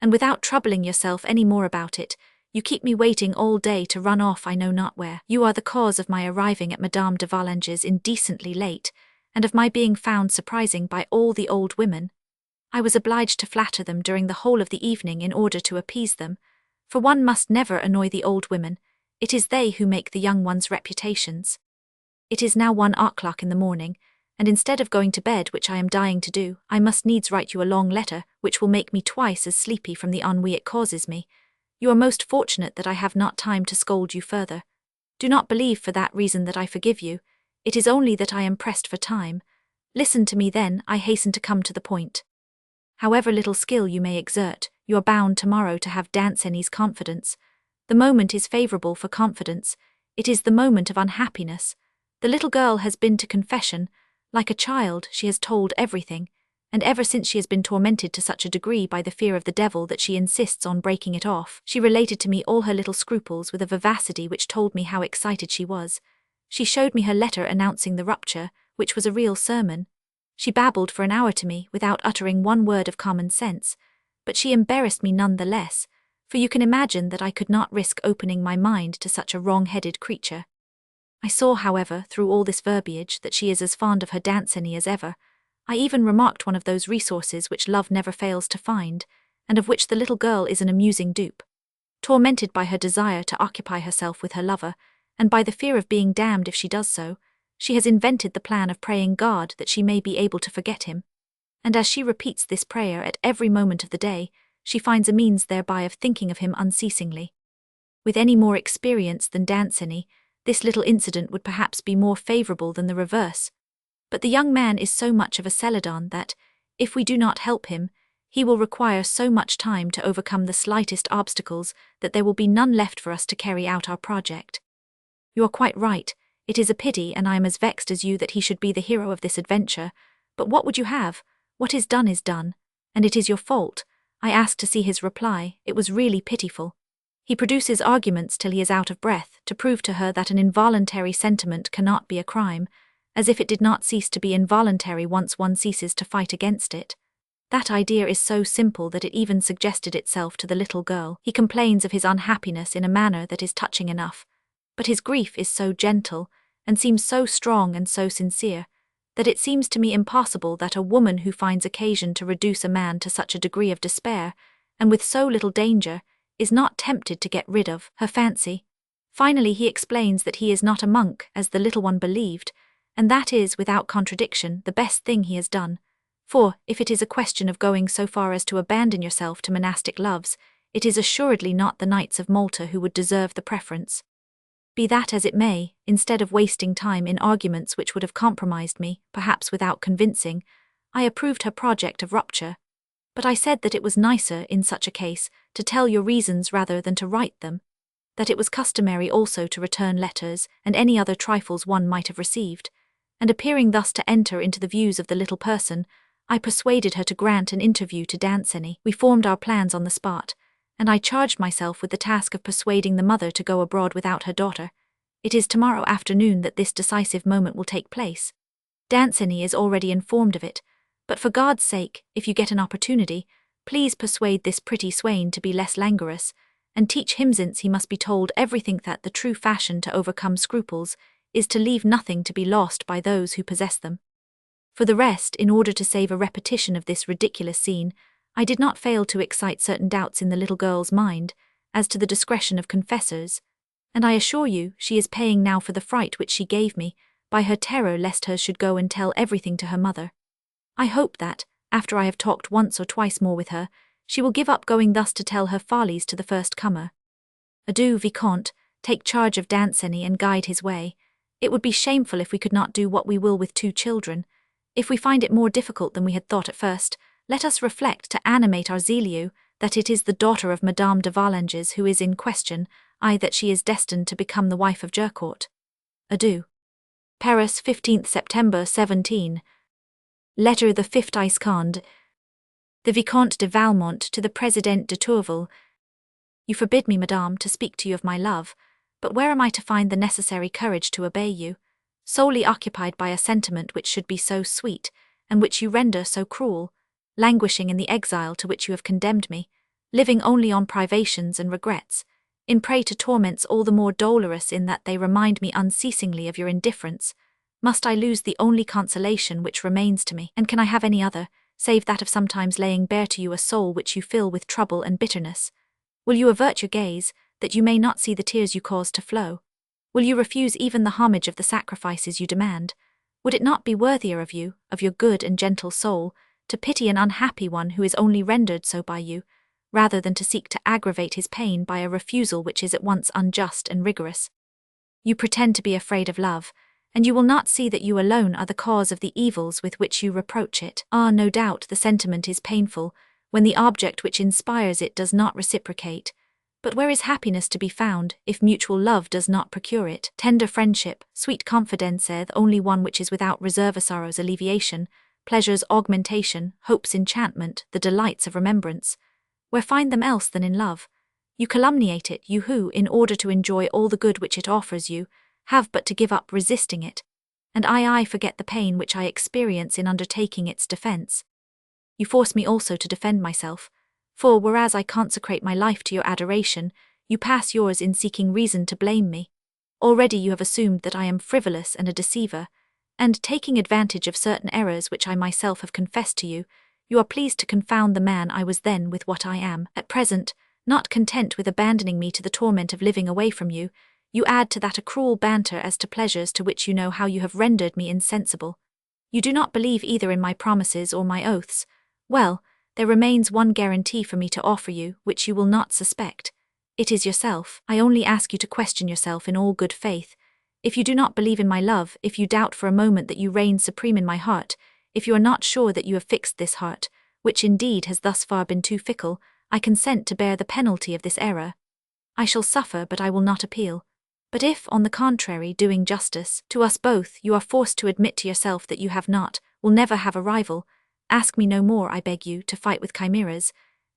and without troubling yourself any more about it, you keep me waiting all day to run off I know not where. You are the cause of my arriving at Madame de Volanges indecently late, and of my being found surprising by all the old women. I was obliged to flatter them during the whole of the evening in order to appease them, for one must never annoy the old women. It is they who make the young ones' reputations. It is now 1 o'clock in the morning, and instead of going to bed, which I am dying to do, I must needs write you a long letter, which will make me twice as sleepy from the ennui it causes me. You are most fortunate that I have not time to scold you further. Do not believe for that reason that I forgive you. It is only that I am pressed for time. Listen to me then, I hasten to come to the point. However little skill you may exert, you are bound tomorrow to have Danceny's confidence. The moment is favourable for confidence. It is the moment of unhappiness. The little girl has been to confession. Like a child, she has told everything, and ever since she has been tormented to such a degree by the fear of the devil that she insists on breaking it off. She related to me all her little scruples with a vivacity which told me how excited she was. She showed me her letter announcing the rupture, which was a real sermon. She babbled for an hour to me without uttering one word of common sense, but she embarrassed me none the less, for you can imagine that I could not risk opening my mind to such a wrong-headed creature. I saw, however, through all this verbiage that she is as fond of her Danceny as ever. I even remarked one of those resources which love never fails to find, and of which the little girl is an amusing dupe. Tormented by her desire to occupy herself with her lover, and by the fear of being damned if she does so, she has invented the plan of praying God that she may be able to forget him. And as she repeats this prayer at every moment of the day, she finds a means thereby of thinking of him unceasingly. With any more experience than Danceny, this little incident would perhaps be more favourable than the reverse. But the young man is so much of a Celadon that, if we do not help him, he will require so much time to overcome the slightest obstacles that there will be none left for us to carry out our project. You are quite right. It is a pity, and I am as vexed as you that he should be the hero of this adventure. But what would you have? What is done, and it is your fault. I asked to see his reply. It was really pitiful. He produces arguments till he is out of breath to prove to her that an involuntary sentiment cannot be a crime, as if it did not cease to be involuntary once one ceases to fight against it. That idea is so simple that it even suggested itself to the little girl. He complains of his unhappiness in a manner that is touching enough, but his grief is so gentle, and seems so strong and so sincere, that it seems to me impossible that a woman who finds occasion to reduce a man to such a degree of despair, and with so little danger, is not tempted to get rid of her fancy. Finally he explains that he is not a monk, as the little one believed, and that is, without contradiction, the best thing he has done. For, if it is a question of going so far as to abandon yourself to monastic loves, it is assuredly not the Knights of Malta who would deserve the preference. Be that as it may, instead of wasting time in arguments which would have compromised me, perhaps without convincing, I approved her project of rupture. But I said that it was nicer, in such a case, to tell your reasons rather than to write them, that it was customary also to return letters and any other trifles one might have received, and appearing thus to enter into the views of the little person, I persuaded her to grant an interview to Danceny. We formed our plans on the spot, and I charged myself with the task of persuading the mother to go abroad without her daughter. It is tomorrow afternoon that this decisive moment will take place. Danceny is already informed of it, but for God's sake, if you get an opportunity, please persuade this pretty swain to be less languorous, and teach him, since he must be told everything, that the true fashion to overcome scruples is to leave nothing to be lost by those who possess them. For the rest, in order to save a repetition of this ridiculous scene, I did not fail to excite certain doubts in the little girl's mind as to the discretion of confessors, and I assure you she is paying now for the fright which she gave me by her terror lest hers should go and tell everything to her mother. I hope that, after I have talked once or twice more with her, she will give up going thus to tell her follies to the first comer. Adieu, Vicomte, take charge of Danceny and guide his way. It would be shameful if we could not do what we will with 2 children. If we find it more difficult than we had thought at first, let us reflect to animate our zeal that it is the daughter of Madame de Volanges who is in question, that she is destined to become the wife of Jurcourt. Adieu. Paris, 15th September 17. Letter the 5th Iscond. The Vicomte de Valmont to the President de Tourvel. You forbid me, Madame, to speak to you of my love, but where am I to find the necessary courage to obey you? Solely occupied by a sentiment which should be so sweet, and which you render so cruel, languishing in the exile to which you have condemned me, living only on privations and regrets, in prey to torments all the more dolorous in that they remind me unceasingly of your indifference, must I lose the only consolation which remains to me, and can I have any other, save that of sometimes laying bare to you a soul which you fill with trouble and bitterness? Will you avert your gaze, that you may not see the tears you cause to flow? Will you refuse even the homage of the sacrifices you demand? Would it not be worthier of you, of your good and gentle soul, to pity an unhappy one who is only rendered so by you, rather than to seek to aggravate his pain by a refusal which is at once unjust and rigorous? You pretend to be afraid of love, and you will not see that you alone are the cause of the evils with which you reproach it. No doubt the sentiment is painful, when the object which inspires it does not reciprocate. But where is happiness to be found, if mutual love does not procure it? Tender friendship, sweet confidence, the only one which is without reserve, a sorrow's alleviation, pleasure's augmentation, hope's enchantment, the delights of remembrance. Where find them else than in love? You calumniate it, you who, in order to enjoy all the good which it offers you, have but to give up resisting it. And I forget the pain which I experience in undertaking its defence. You force me also to defend myself, for whereas I consecrate my life to your adoration, you pass yours in seeking reason to blame me. Already you have assumed that I am frivolous and a deceiver, and taking advantage of certain errors which I myself have confessed to you, you are pleased to confound the man I was then with what I am at present. Not content with abandoning me to the torment of living away from you, you add to that a cruel banter as to pleasures to which you know how you have rendered me insensible. You do not believe either in my promises or my oaths. Well, there remains one guarantee for me to offer you, which you will not suspect. It is yourself. I only ask you to question yourself in all good faith. If you do not believe in my love, if you doubt for a moment that you reign supreme in my heart, if you are not sure that you have fixed this heart, which indeed has thus far been too fickle, I consent to bear the penalty of this error. I shall suffer, but I will not appeal. But if, on the contrary, doing justice to us both, you are forced to admit to yourself that you have not, will never have a rival, ask me no more, I beg you, to fight with chimeras,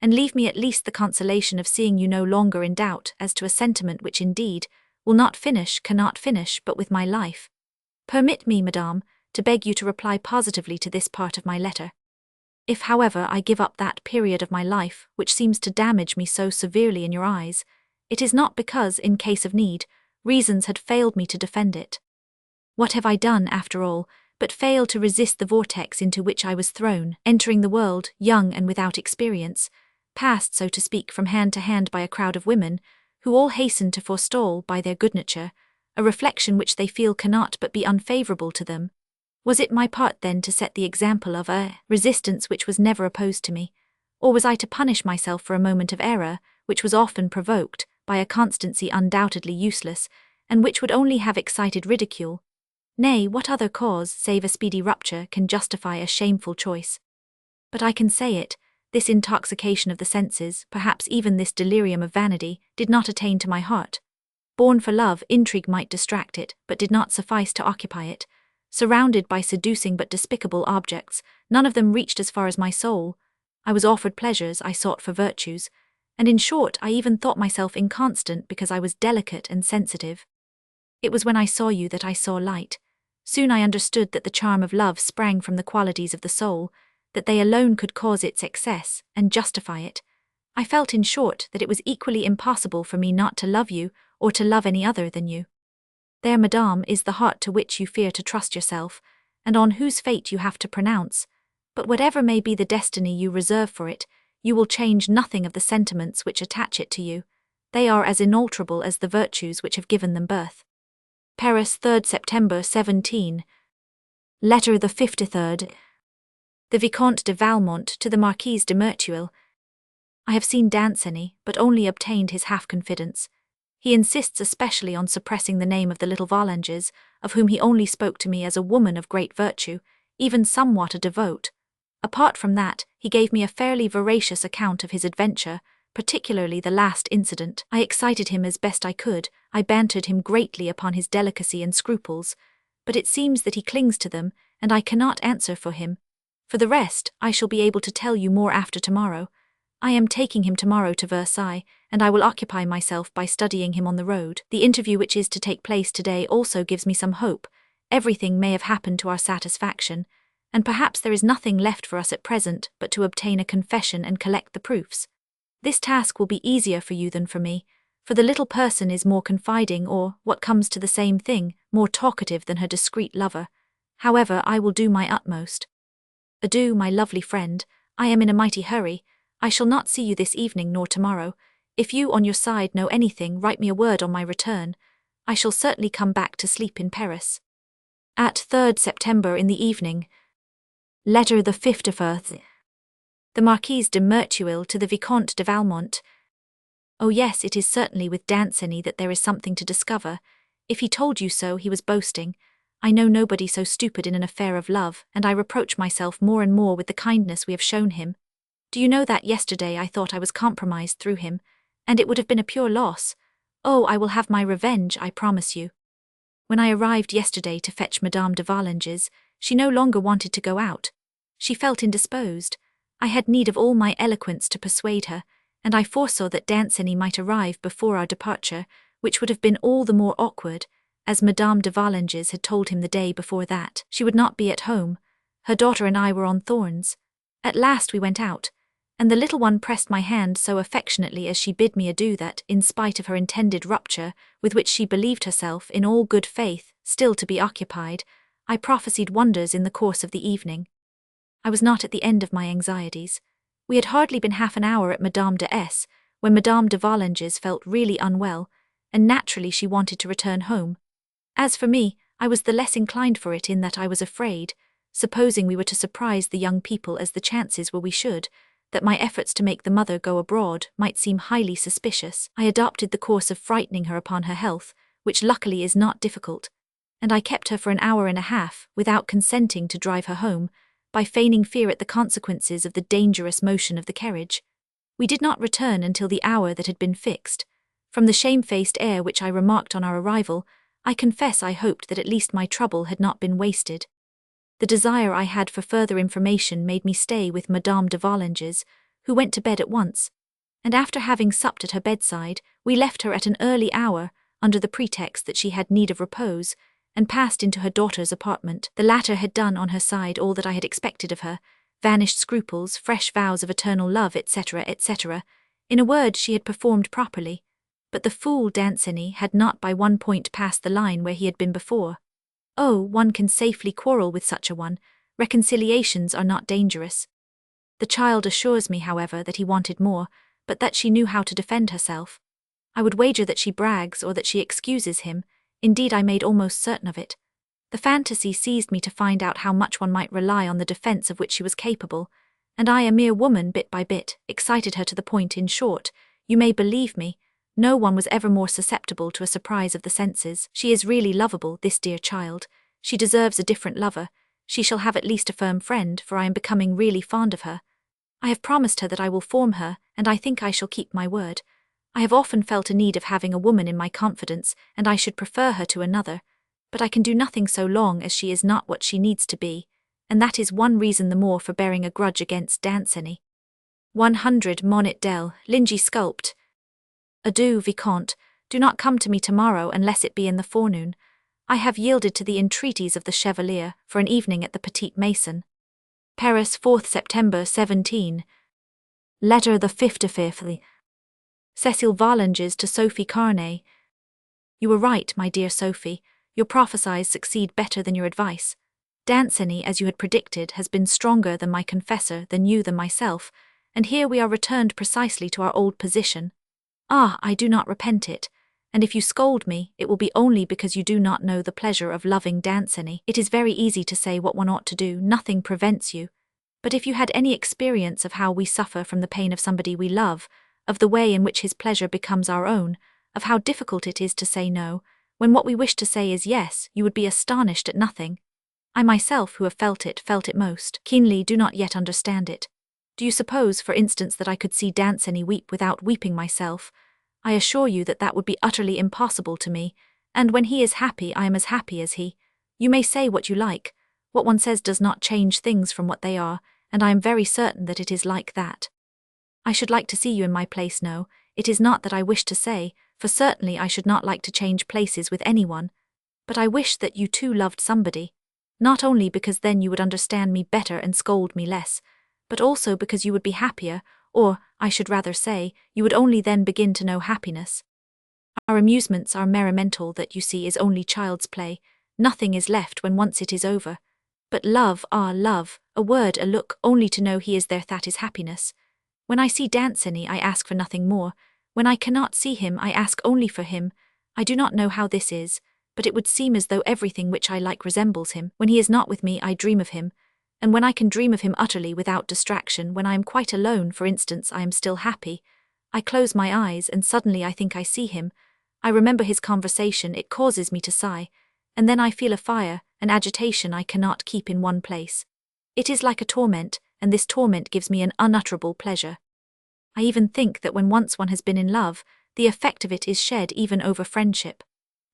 and leave me at least the consolation of seeing you no longer in doubt as to a sentiment which indeed cannot finish but with my life. Permit me, madame, to beg you to reply positively to this part of my letter. If, however, I give up that period of my life which seems to damage me so severely in your eyes, it is not because, in case of need, reasons had failed me to defend it. What have I done, after all, but fail to resist the vortex into which I was thrown, entering the world, young and without experience, passed, so to speak, from hand to hand by a crowd of women, who all hasten to forestall, by their good nature, a reflection which they feel cannot but be unfavourable to them? Was it my part then to set the example of a resistance which was never opposed to me, or was I to punish myself for a moment of error, which was often provoked, by a constancy undoubtedly useless, and which would only have excited ridicule? Nay, what other cause, save a speedy rupture, can justify a shameful choice? But I can say it, this intoxication of the senses, perhaps even this delirium of vanity, did not attain to my heart. Born for love, intrigue might distract it, but did not suffice to occupy it. Surrounded by seducing but despicable objects, none of them reached as far as my soul. I was offered pleasures, I sought for virtues, and in short, I even thought myself inconstant because I was delicate and sensitive. It was when I saw you that I saw light. Soon I understood that the charm of love sprang from the qualities of the soul, that they alone could cause its excess and justify it. I felt, in short, that it was equally impossible for me not to love you, or to love any other than you. There, madame, is the heart to which you fear to trust yourself, and on whose fate you have to pronounce. But whatever may be the destiny you reserve for it, you will change nothing of the sentiments which attach it to you. They are as inalterable as the virtues which have given them birth. Paris, 3rd September 17. Letter the 53rd. The Vicomte de Valmont to the Marquise de Merteuil. I have seen Danceny, but only obtained his half-confidence. He insists especially on suppressing the name of the little Volanges, of whom he only spoke to me as a woman of great virtue, even somewhat a devout. Apart from that, he gave me a fairly veracious account of his adventure, particularly the last incident. I excited him as best I could, I bantered him greatly upon his delicacy and scruples, but it seems that he clings to them, and I cannot answer for him. For the rest, I shall be able to tell you more after tomorrow. I am taking him tomorrow to Versailles, and I will occupy myself by studying him on the road. The interview which is to take place today also gives me some hope. Everything may have happened to our satisfaction, and perhaps there is nothing left for us at present but to obtain a confession and collect the proofs. This task will be easier for you than for me, for the little person is more confiding or, what comes to the same thing, more talkative than her discreet lover. However, I will do my utmost. Adieu, my lovely friend, I am in a mighty hurry. I shall not see you this evening nor tomorrow. If you on your side know anything, write me a word on my return. I shall certainly come back to sleep in Paris. At 3rd September in the evening. Letter the 54th. The Marquise de Merteuil to the Vicomte de Valmont. Oh yes, it is certainly with Danceny that there is something to discover. If he told you so, he was boasting. I know nobody so stupid in an affair of love, and I reproach myself more and more with the kindness we have shown him. Do you know that yesterday I thought I was compromised through him, and it would have been a pure loss? Oh, I will have my revenge, I promise you. When I arrived yesterday to fetch Madame de Volanges, she no longer wanted to go out. She felt indisposed. I had need of all my eloquence to persuade her, and I foresaw that Danceny might arrive before our departure, which would have been all the more awkward, as Madame de Volanges had told him the day before that she would not be at home. Her daughter and I were on thorns. At last we went out, and the little one pressed my hand so affectionately as she bid me adieu that, in spite of her intended rupture, with which she believed herself, in all good faith, still to be occupied, I prophesied wonders in the course of the evening. I was not at the end of my anxieties. We had hardly been half an hour at Madame de S., when Madame de Volanges felt really unwell, and naturally she wanted to return home. As for me, I was the less inclined for it in that I was afraid, supposing we were to surprise the young people as the chances were we should, that my efforts to make the mother go abroad might seem highly suspicious. I adopted the course of frightening her upon her health, which luckily is not difficult, and I kept her for an hour and a half without consenting to drive her home, by feigning fear at the consequences of the dangerous motion of the carriage. We did not return until the hour that had been fixed. From the shamefaced air which I remarked on our arrival, I confess I hoped that at least my trouble had not been wasted. The desire I had for further information made me stay with Madame de Volanges, who went to bed at once, and after having supped at her bedside, we left her at an early hour, under the pretext that she had need of repose, and passed into her daughter's apartment. The latter had done on her side all that I had expected of her, vanished scruples, fresh vows of eternal love, etc., etc. In a word, she had performed properly, but the fool Danceny had not by one point passed the line where he had been before. Oh, one can safely quarrel with such a one. Reconciliations are not dangerous. The child assures me, however, that he wanted more, but that she knew how to defend herself. I would wager that she brags or that she excuses him. Indeed, I made almost certain of it. The fantasy seized me to find out how much one might rely on the defense of which she was capable, and I, a mere woman, bit by bit, excited her to the point. In short, you may believe me, no one was ever more susceptible to a surprise of the senses. She is really lovable, this dear child. She deserves a different lover. She shall have at least a firm friend, for I am becoming really fond of her. I have promised her that I will form her, and I think I shall keep my word. I have often felt a need of having a woman in my confidence, and I should prefer her to another, but I can do nothing so long as she is not what she needs to be, and that is one reason the more for bearing a grudge against Danceny. 100 Monet Dell, Lingy Sculpt. Adieu, Vicomte, do not come to me tomorrow unless it be in the forenoon. I have yielded to the entreaties of the Chevalier for an evening at the Petit Mason. Paris, 4th September 17. Letter the 55th. Cécile Volanges to Sophie Carnay. You were right, my dear Sophie. Your prophecies succeed better than your advice. Danceny, as you had predicted, has been stronger than my confessor, than you, than myself, and here we are returned precisely to our old position. Ah, I do not repent it, and if you scold me, it will be only because you do not know the pleasure of loving Danceny. It is very easy to say what one ought to do, nothing prevents you. But if you had any experience of how we suffer from the pain of somebody we love, of the way in which his pleasure becomes our own, of how difficult it is to say no, when what we wish to say is yes, you would be astonished at nothing. I myself, who have felt it most keenly, do not yet understand it. Do you suppose, for instance, that I could see Danceny weep without weeping myself? I assure you that that would be utterly impossible to me, and when he is happy I am as happy as he. You may say what you like. What one says does not change things from what they are, and I am very certain that it is like that. I should like to see you in my place. No, it is not that I wish to say, for certainly I should not like to change places with anyone, but I wish that you too loved somebody, not only because then you would understand me better and scold me less, but also because you would be happier, or, I should rather say, you would only then begin to know happiness. Our amusements are merrimental, that you see is only child's play. Nothing is left when once it is over. But love, ah love, a word, a look, only to know he is there, that is happiness. When I see Danceny, I ask for nothing more. When I cannot see him, I ask only for him. I do not know how this is, but it would seem as though everything which I like resembles him. When he is not with me, I dream of him. And when I can dream of him utterly without distraction, when I am quite alone, for instance, I am still happy. I close my eyes, and suddenly I think I see him. I remember his conversation, it causes me to sigh. And then I feel a fire, an agitation I cannot keep in one place. It is like a torment, and this torment gives me an unutterable pleasure. I even think that when once one has been in love, the effect of it is shed even over friendship.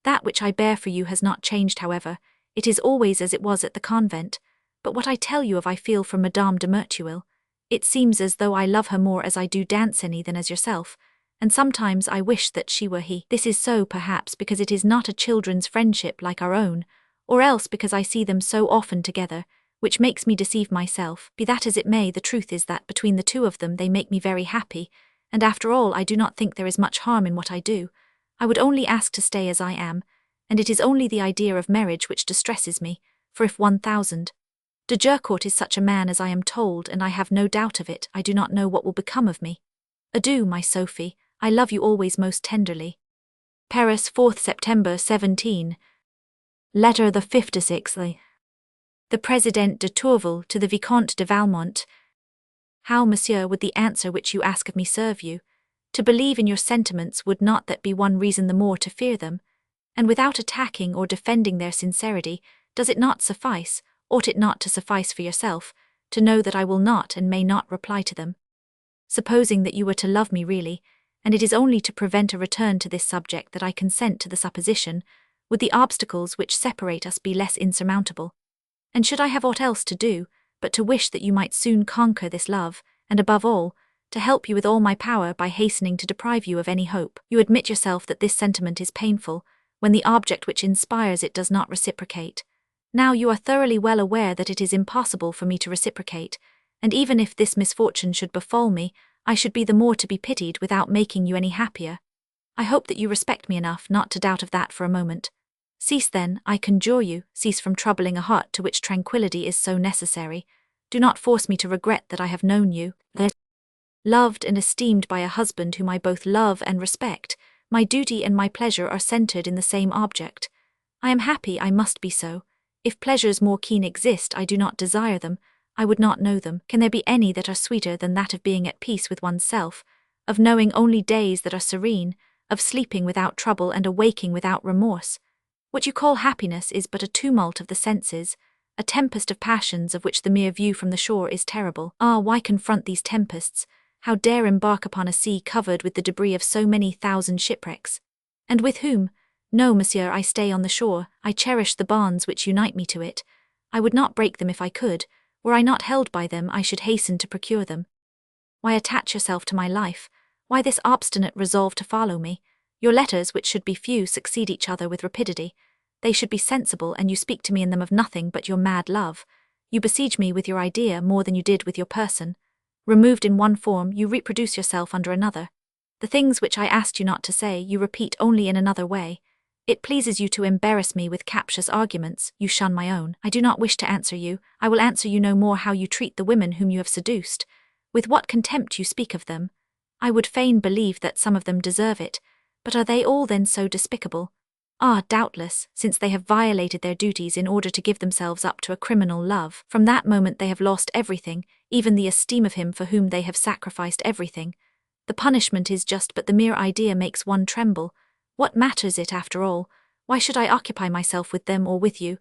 That which I bear for you has not changed, however. It is always as it was at the convent. But what I tell you of I feel for Madame de Merteuil. It seems as though I love her more as I do Danceny than as yourself, and sometimes I wish that she were he. This is so, perhaps, because it is not a children's friendship like our own, or else because I see them so often together, which makes me deceive myself. Be that as it may, the truth is that between the two of them they make me very happy, and after all I do not think there is much harm in what I do. I would only ask to stay as I am, and it is only the idea of marriage which distresses me, for if 1000 de Jurcourt is such a man as I am told, and I have no doubt of it, I do not know what will become of me. Adieu, my Sophie, I love you always most tenderly. Paris, 4th September 17. Letter the 56th. The President de Tourvel to the Vicomte de Valmont. How, monsieur, would the answer which you ask of me serve you? To believe in your sentiments would not that be one reason the more to fear them? And without attacking or defending their sincerity, does it not suffice, ought it not to suffice for yourself, to know that I will not and may not reply to them? Supposing that you were to love me really, and it is only to prevent a return to this subject that I consent to the supposition, would the obstacles which separate us be less insurmountable? And should I have aught else to do, but to wish that you might soon conquer this love, and above all, to help you with all my power by hastening to deprive you of any hope. You admit yourself that this sentiment is painful, when the object which inspires it does not reciprocate. Now you are thoroughly well aware that it is impossible for me to reciprocate, and even if this misfortune should befall me, I should be the more to be pitied without making you any happier. I hope that you respect me enough not to doubt of that for a moment. Cease then, I conjure you, cease from troubling a heart to which tranquillity is so necessary. Do not force me to regret that I have known you, loved and esteemed by a husband whom I both love and respect. My duty and my pleasure are centered in the same object. I am happy I must be so. If pleasures more keen exist, I do not desire them, I would not know them. Can there be any that are sweeter than that of being at peace with oneself, of knowing only days that are serene, of sleeping without trouble and awaking without remorse? What you call happiness is but a tumult of the senses, a tempest of passions of which the mere view from the shore is terrible. Ah, why confront these tempests? How dare embark upon a sea covered with the debris of so many thousand shipwrecks? And with whom? No, monsieur, I stay on the shore, I cherish the bonds which unite me to it. I would not break them if I could. Were I not held by them, I should hasten to procure them. Why attach yourself to my life? Why this obstinate resolve to follow me? Your letters, which should be few, succeed each other with rapidity. They should be sensible, and you speak to me in them of nothing but your mad love. You besiege me with your idea more than you did with your person. Removed in one form, you reproduce yourself under another. The things which I asked you not to say, you repeat only in another way. It pleases you to embarrass me with captious arguments, you shun my own. I do not wish to answer you, I will answer you no more how you treat the women whom you have seduced. With what contempt you speak of them. I would fain believe that some of them deserve it, but are they all then so despicable? Ah, doubtless, since they have violated their duties in order to give themselves up to a criminal love. From that moment they have lost everything, even the esteem of him for whom they have sacrificed everything. The punishment is just, but the mere idea makes one tremble. What matters it after all? Why should I occupy myself with them or with you?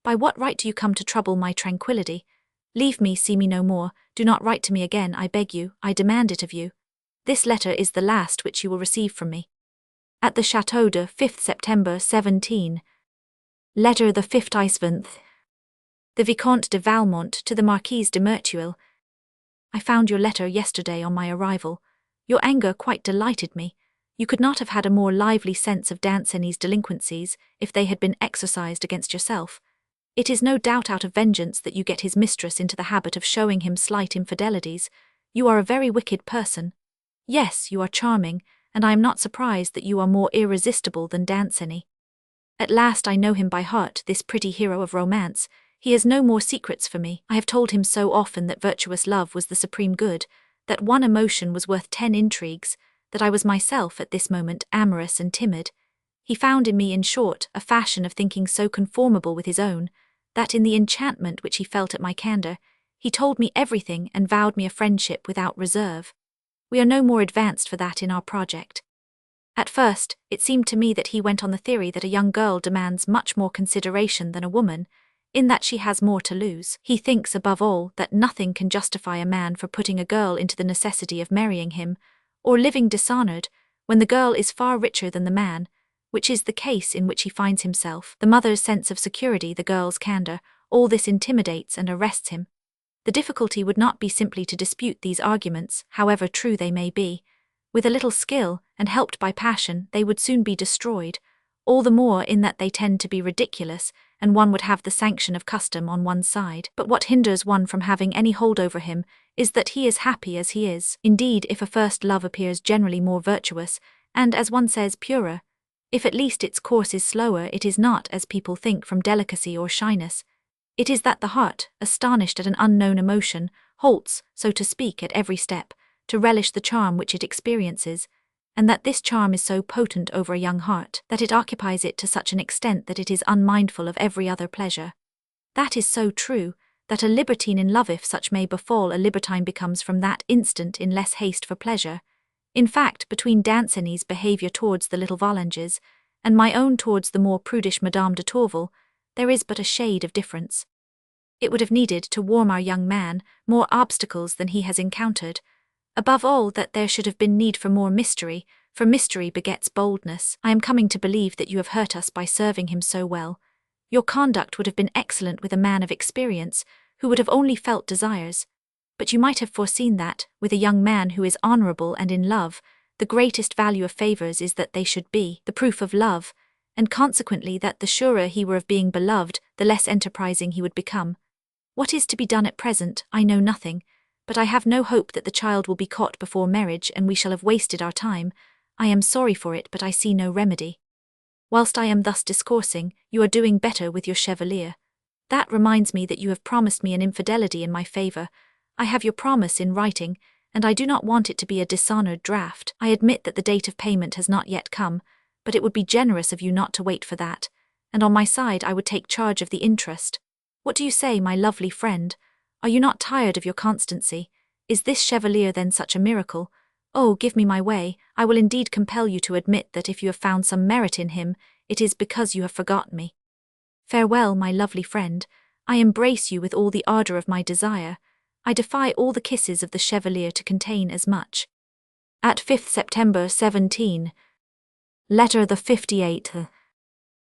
By what right do you come to trouble my tranquillity? Leave me, see me no more, do not write to me again, I beg you, I demand it of you. This letter is the last which you will receive from me. At the Château de 5th September 17. Letter the 5th. The Vicomte de Valmont to the Marquise de Merteuil. I found your letter yesterday on my arrival. Your anger quite delighted me. You could not have had a more lively sense of Danceny's delinquencies if they had been exercised against yourself. It is no doubt out of vengeance that you get his mistress into the habit of showing him slight infidelities. You are a very wicked person. Yes, you are charming, and I am not surprised that you are more irresistible than Danceny. At last I know him by heart, this pretty hero of romance. He has no more secrets for me. I have told him so often that virtuous love was the supreme good, that one emotion was worth 10 intrigues, that I was myself at this moment amorous and timid. He found in me, in short, a fashion of thinking so conformable with his own, that in the enchantment which he felt at my candour, he told me everything and vowed me a friendship without reserve. We are no more advanced for that in our project. At first, it seemed to me that he went on the theory that a young girl demands much more consideration than a woman, in that she has more to lose. He thinks, above all, that nothing can justify a man for putting a girl into the necessity of marrying him, or living dishonoured, when the girl is far richer than the man, which is the case in which he finds himself. The mother's sense of security, the girl's candour, all this intimidates and arrests him. The difficulty would not be simply to dispute these arguments, however true they may be. With a little skill, and helped by passion, they would soon be destroyed, all the more in that they tend to be ridiculous, and one would have the sanction of custom on one side. But what hinders one from having any hold over him is that he is happy as he is. Indeed, if a first love appears generally more virtuous, and, as one says, purer, if at least its course is slower, it is not, as people think, from delicacy or shyness. It is that the heart, astonished at an unknown emotion, halts, so to speak, at every step, to relish the charm which it experiences, and that this charm is so potent over a young heart that it occupies it to such an extent that it is unmindful of every other pleasure. That is so true, that a libertine in love, if such may befall a libertine, becomes from that instant in less haste for pleasure. In fact, between Danceny's behaviour towards the little Volanges, and my own towards the more prudish Madame de Tourvel, there is but a shade of difference. It would have needed, to warm our young man, more obstacles than he has encountered. Above all, that there should have been need for more mystery, for mystery begets boldness. I am coming to believe that you have hurt us by serving him so well. Your conduct would have been excellent with a man of experience, who would have only felt desires. But you might have foreseen that, with a young man who is honorable and in love, the greatest value of favors is that they should be the proof of love, and consequently that the surer he were of being beloved, the less enterprising he would become. What is to be done at present, I know nothing, but I have no hope that the child will be caught before marriage and we shall have wasted our time. I am sorry for it, but I see no remedy. Whilst I am thus discoursing, you are doing better with your Chevalier. That reminds me that you have promised me an infidelity in my favor. I have your promise in writing, and I do not want it to be a dishonored draft. I admit that the date of payment has not yet come, but it would be generous of you not to wait for that, and on my side I would take charge of the interest. What do you say, my lovely friend? Are you not tired of your constancy? Is this Chevalier then such a miracle? Oh, give me my way. I will indeed compel you to admit that if you have found some merit in him, it is because you have forgotten me. Farewell, my lovely friend. I embrace you with all the ardor of my desire. I defy all the kisses of the Chevalier to contain as much. At 5th September 17. Letter the 58th.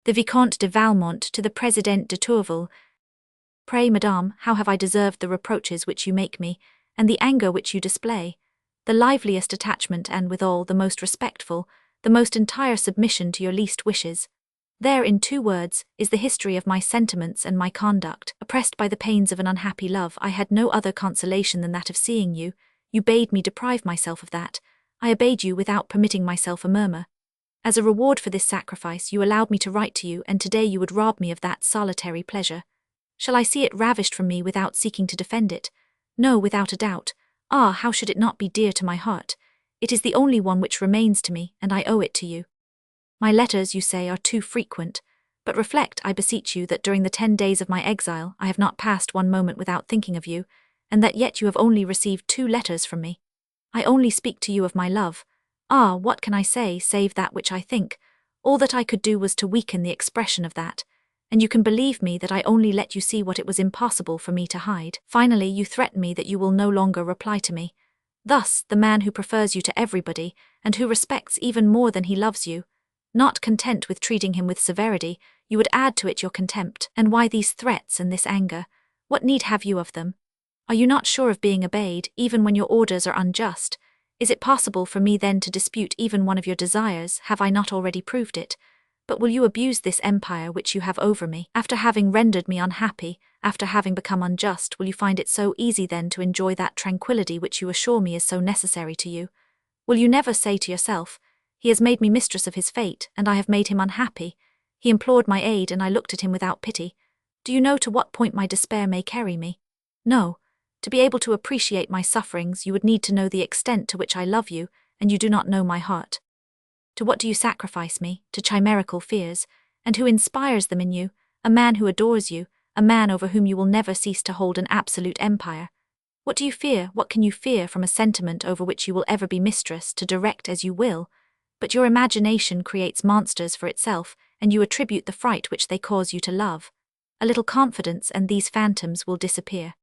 The Vicomte de Valmont to the Présidente de Tourvel. Pray, madame, how have I deserved the reproaches which you make me, and the anger which you display? The liveliest attachment and withal the most respectful, the most entire submission to your least wishes. There, in 2 words, is the history of my sentiments and my conduct. Oppressed by the pains of an unhappy love, I had no other consolation than that of seeing you. You bade me deprive myself of that. I obeyed you without permitting myself a murmur. As a reward for this sacrifice, you allowed me to write to you, and today you would rob me of that solitary pleasure. Shall I see it ravished from me without seeking to defend it? No, without a doubt. Ah, how should it not be dear to my heart? It is the only one which remains to me, and I owe it to you. My letters, you say, are too frequent, but reflect, I beseech you, that during the 10 days of my exile I have not passed one moment without thinking of you, and that yet you have only received 2 letters from me. I only speak to you of my love. Ah, what can I say, save that which I think? All that I could do was to weaken the expression of that, and you can believe me that I only let you see what it was impossible for me to hide. Finally, you threaten me that you will no longer reply to me. Thus, the man who prefers you to everybody, and who respects even more than he loves you, not content with treating him with severity, you would add to it your contempt. And why these threats and this anger? What need have you of them? Are you not sure of being obeyed, even when your orders are unjust? Is it possible for me then to dispute even one of your desires? Have I not already proved it? But will you abuse this empire which you have over me? After having rendered me unhappy, after having become unjust, will you find it so easy then to enjoy that tranquillity which you assure me is so necessary to you? Will you never say to yourself, he has made me mistress of his fate, and I have made him unhappy. He implored my aid, and I looked at him without pity. Do you know to what point my despair may carry me? No. To be able to appreciate my sufferings, you would need to know the extent to which I love you, and you do not know my heart. To what do you sacrifice me? To chimerical fears. And who inspires them in you? A man who adores you, a man over whom you will never cease to hold an absolute empire. What do you fear? What can you fear from a sentiment over which you will ever be mistress, to direct as you will? But your imagination creates monsters for itself, and you attribute the fright which they cause you to love. A little confidence, and these phantoms will disappear.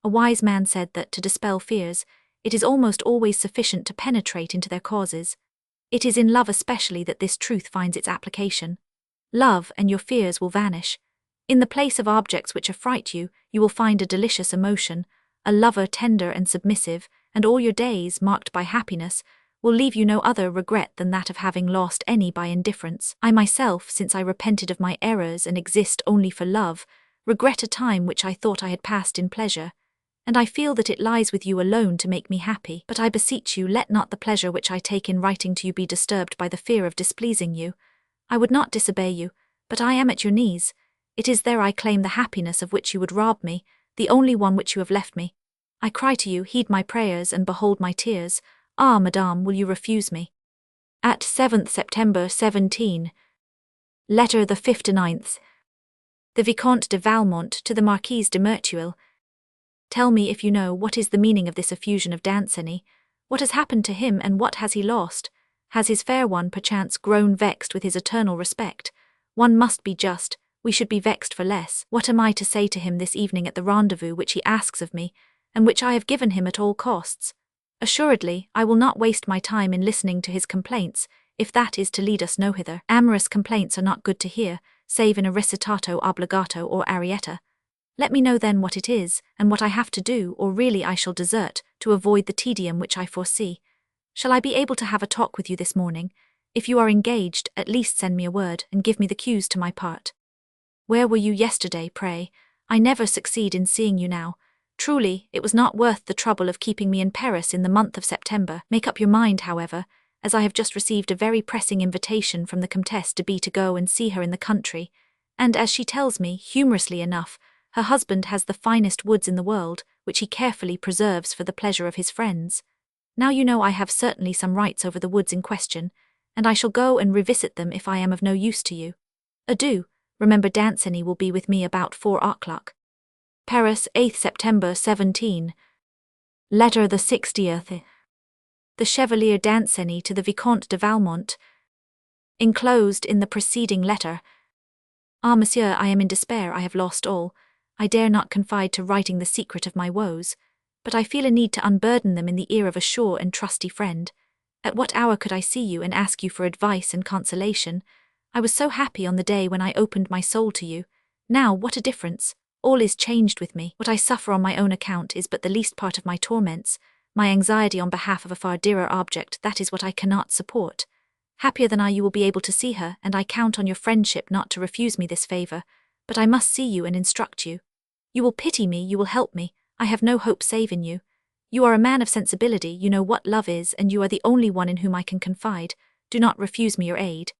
A wise man said that, to dispel fears, it is almost always sufficient to penetrate into their causes. It is in love especially that this truth finds its application. Love, and your fears will vanish. In the place of objects which affright you, you will find a delicious emotion, a lover tender and submissive, and all your days, marked by happiness, will leave you no other regret than that of having lost any by indifference. I myself, since I repented of my errors and exist only for love, regret a time which I thought I had passed in pleasure, and I feel that it lies with you alone to make me happy. But I beseech you, let not the pleasure which I take in writing to you be disturbed by the fear of displeasing you. I would not disobey you, but I am at your knees. It is there I claim the happiness of which you would rob me, the only one which you have left me. I cry to you, heed my prayers and behold my tears. Ah, madame, will you refuse me? At 7th September 17. Letter the 59th. The Vicomte de Valmont to the Marquise de Merteuil. Tell me, if you know, what is the meaning of this effusion of Danceny? What has happened to him, and what has he lost? Has his fair one perchance grown vexed with his eternal respect? One must be just, we should be vexed for less. What am I to say to him this evening at the rendezvous which he asks of me, and which I have given him at all costs? Assuredly, I will not waste my time in listening to his complaints, if that is to lead us no hither. Amorous complaints are not good to hear, save in a recitato obbligato or arietta. Let me know then what it is, and what I have to do, or really I shall desert, to avoid the tedium which I foresee. Shall I be able to have a talk with you this morning? If you are engaged, at least send me a word, and give me the cues to my part. Where were you yesterday, pray? I never succeed in seeing you now. Truly, it was not worth the trouble of keeping me in Paris in the month of September. Make up your mind, however, as I have just received a very pressing invitation from the Comtesse de B to go and see her in the country, and as she tells me, humorously enough, her husband has the finest woods in the world, which he carefully preserves for the pleasure of his friends. Now you know I have certainly some rights over the woods in question, and I shall go and revisit them if I am of no use to you. Adieu. Remember Danceny will be with me about 4 o'clock. Paris, 8th September 17. Letter the 60th. The Chevalier Danceny to the Vicomte de Valmont. Enclosed in the preceding letter. Ah, monsieur, I am in despair, I have lost all. I dare not confide to writing the secret of my woes, but I feel a need to unburden them in the ear of a sure and trusty friend. At what hour could I see you and ask you for advice and consolation? I was so happy on the day when I opened my soul to you. Now, what a difference! All is changed with me. What I suffer on my own account is but the least part of my torments. My anxiety on behalf of a far dearer object, that is what I cannot support. Happier than I you will be able to see her, and I count on your friendship not to refuse me this favour. But I must see you and instruct you. You will pity me, you will help me. I have no hope save in you. You are a man of sensibility, you know what love is, and you are the only one in whom I can confide. Do not refuse me your aid.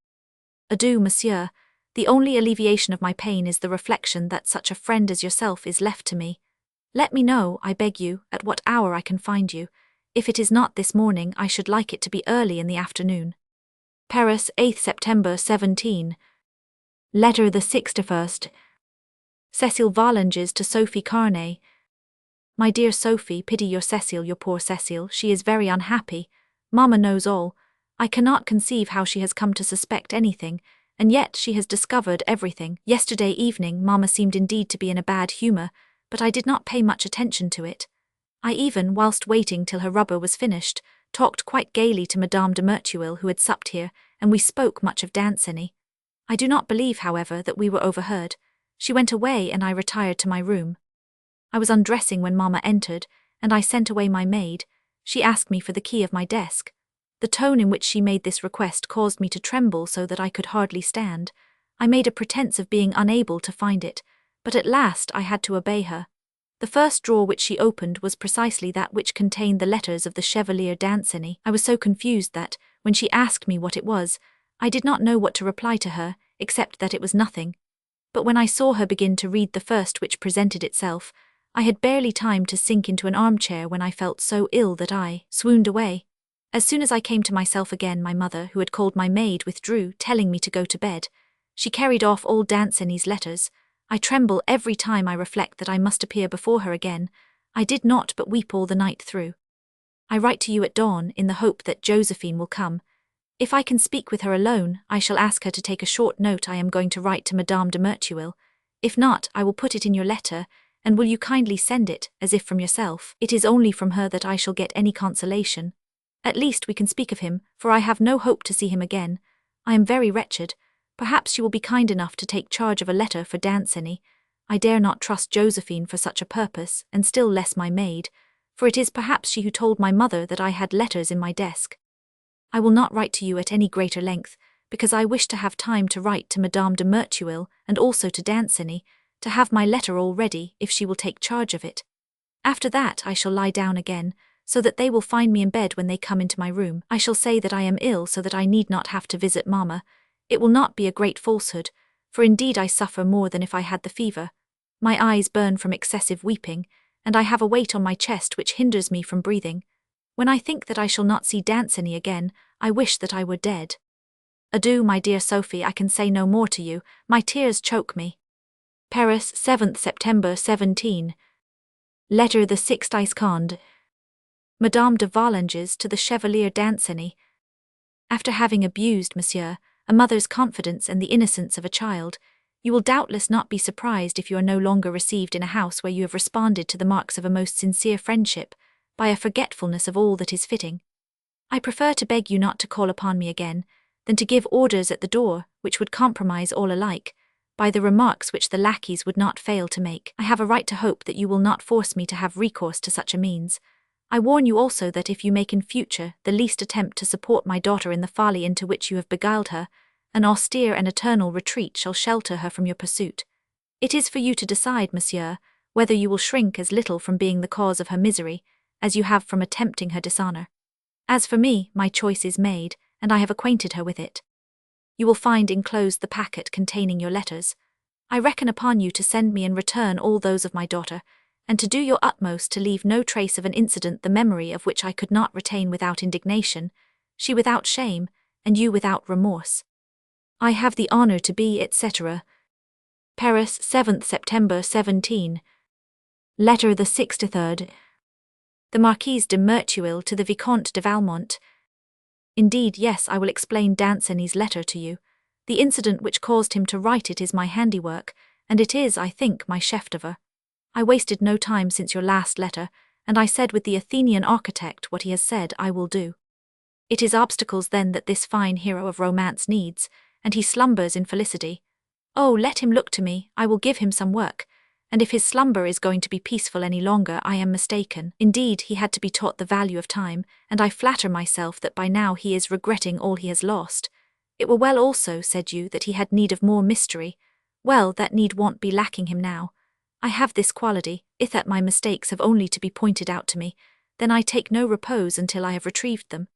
Adieu, monsieur. The only alleviation of my pain is the reflection that such a friend as yourself is left to me. Let me know, I beg you, at what hour I can find you. If it is not this morning, I should like it to be early in the afternoon. Paris, 8th September 17. Letter the 61st. Cécile de Volanges to Sophie Carnay. My dear Sophie, pity your Cécile, your poor Cécile, she is very unhappy. Mamma knows all. I cannot conceive how she has come to suspect anything, and yet she has discovered everything. Yesterday evening Mamma seemed indeed to be in a bad humour, but I did not pay much attention to it. I even, whilst waiting till her rubber was finished, talked quite gaily to Madame de Merteuil, who had supped here, and we spoke much of Danceny. I do not believe, however, that we were overheard. She went away and I retired to my room. I was undressing when Mamma entered, and I sent away my maid. She asked me for the key of my desk. The tone in which she made this request caused me to tremble so that I could hardly stand. I made a pretence of being unable to find it, but at last I had to obey her. The first drawer which she opened was precisely that which contained the letters of the Chevalier Danceny. I was so confused that, when she asked me what it was, I did not know what to reply to her, except that it was nothing. But when I saw her begin to read the first which presented itself, I had barely time to sink into an armchair when I felt so ill that I swooned away. As soon as I came to myself again, my mother, who had called my maid, withdrew, telling me to go to bed. She carried off all Danceny's letters. I tremble every time I reflect that I must appear before her again. I did not but weep all the night through. I write to you at dawn in the hope that Josephine will come. If I can speak with her alone, I shall ask her to take a short note I am going to write to Madame de Merteuil. If not, I will put it in your letter, and will you kindly send it, as if from yourself? It is only from her that I shall get any consolation. At least we can speak of him, for I have no hope to see him again. I am very wretched. Perhaps you will be kind enough to take charge of a letter for Danceny. I dare not trust Josephine for such a purpose, and still less my maid, for it is perhaps she who told my mother that I had letters in my desk. I will not write to you at any greater length, because I wish to have time to write to Madame de Merteuil and also to Danceny, to have my letter all ready if she will take charge of it. After that I shall lie down again, so that they will find me in bed when they come into my room. I shall say that I am ill so that I need not have to visit Mamma. It will not be a great falsehood, for indeed I suffer more than if I had the fever. My eyes burn from excessive weeping, and I have a weight on my chest which hinders me from breathing. When I think that I shall not see Danceny again, I wish that I were dead. Adieu, my dear Sophie, I can say no more to you, my tears choke me. Paris, 7th September 17. Letter the 6th. Madame de Volanges to the Chevalier Danceny. After having abused, monsieur, a mother's confidence and the innocence of a child, you will doubtless not be surprised if you are no longer received in a house where you have responded to the marks of a most sincere friendship, by a forgetfulness of all that is fitting. I prefer to beg you not to call upon me again, than to give orders at the door, which would compromise all alike. by the remarks which the lackeys would not fail to make. I have a right to hope that you will not force me to have recourse to such a means. I warn you also that if you make in future the least attempt to support my daughter in the folly into which you have beguiled her, an austere and eternal retreat shall shelter her from your pursuit. It is for you to decide, monsieur, whether you will shrink as little from being the cause of her misery, as you have from attempting her dishonour. As for me, my choice is made, and I have acquainted her with it. You will find enclosed the packet containing your letters. I reckon upon you to send me in return all those of my daughter, and to do your utmost to leave no trace of an incident the memory of which I could not retain without indignation, she without shame, and you without remorse. I have the honour to be, etc. Paris, 7th September 17. Letter the 63rd. The Marquise de Merteuil to the Vicomte de Valmont. Indeed, yes, I will explain Danceny's letter to you. The incident which caused him to write it is my handiwork, and it is, I think, my chef-d'oeuvre. I wasted no time since your last letter, and I said with the Athenian architect what he has said I will do. It is obstacles then that this fine hero of romance needs, and he slumbers in felicity. Oh, let him look to me, I will give him some work, and if his slumber is going to be peaceful any longer I am mistaken. Indeed, he had to be taught the value of time, and I flatter myself that by now he is regretting all he has lost. It were well also, said you, that he had need of more mystery. Well, that need won't be lacking him now. I have this quality, if that my mistakes have only to be pointed out to me, then I take no repose until I have retrieved them.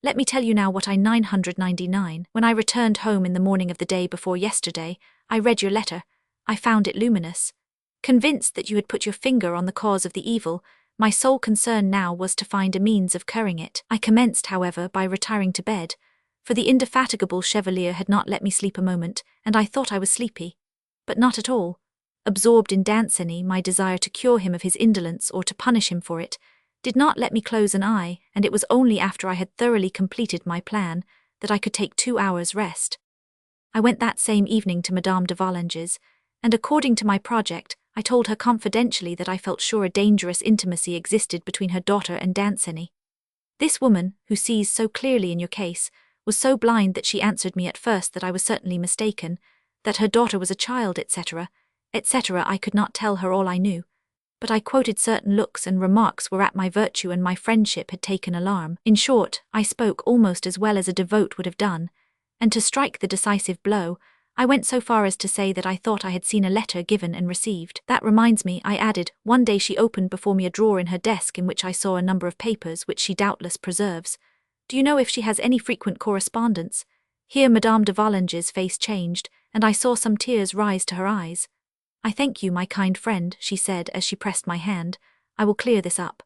Let me tell you now what I 999. When I returned home in the morning of the day before yesterday, I read your letter. I found it luminous. Convinced that you had put your finger on the cause of the evil, my sole concern now was to find a means of curing it. I commenced, however, by retiring to bed, for the indefatigable Chevalier had not let me sleep a moment, and I thought I was sleepy. But not at all. Absorbed in Danceny, my desire to cure him of his indolence or to punish him for it did not let me close an eye, and it was only after I had thoroughly completed my plan that I could take 2 hours' rest. I went that same evening to Madame de Volanges, and according to my project, I told her confidentially that I felt sure a dangerous intimacy existed between her daughter and Danceny. This woman, who sees so clearly in your case, was so blind that she answered me at first that I was certainly mistaken, that her daughter was a child, etc., etc. I could not tell her all I knew, but I quoted certain looks and remarks whereat my virtue and my friendship had taken alarm. In short, I spoke almost as well as a devout would have done, and to strike the decisive blow, I went so far as to say that I thought I had seen a letter given and received. That reminds me, I added, one day she opened before me a drawer in her desk in which I saw a number of papers which she doubtless preserves. Do you know if she has any frequent correspondence? Here Madame de Volanges' face changed, and I saw some tears rise to her eyes. I thank you, my kind friend, she said as she pressed my hand. I will clear this up.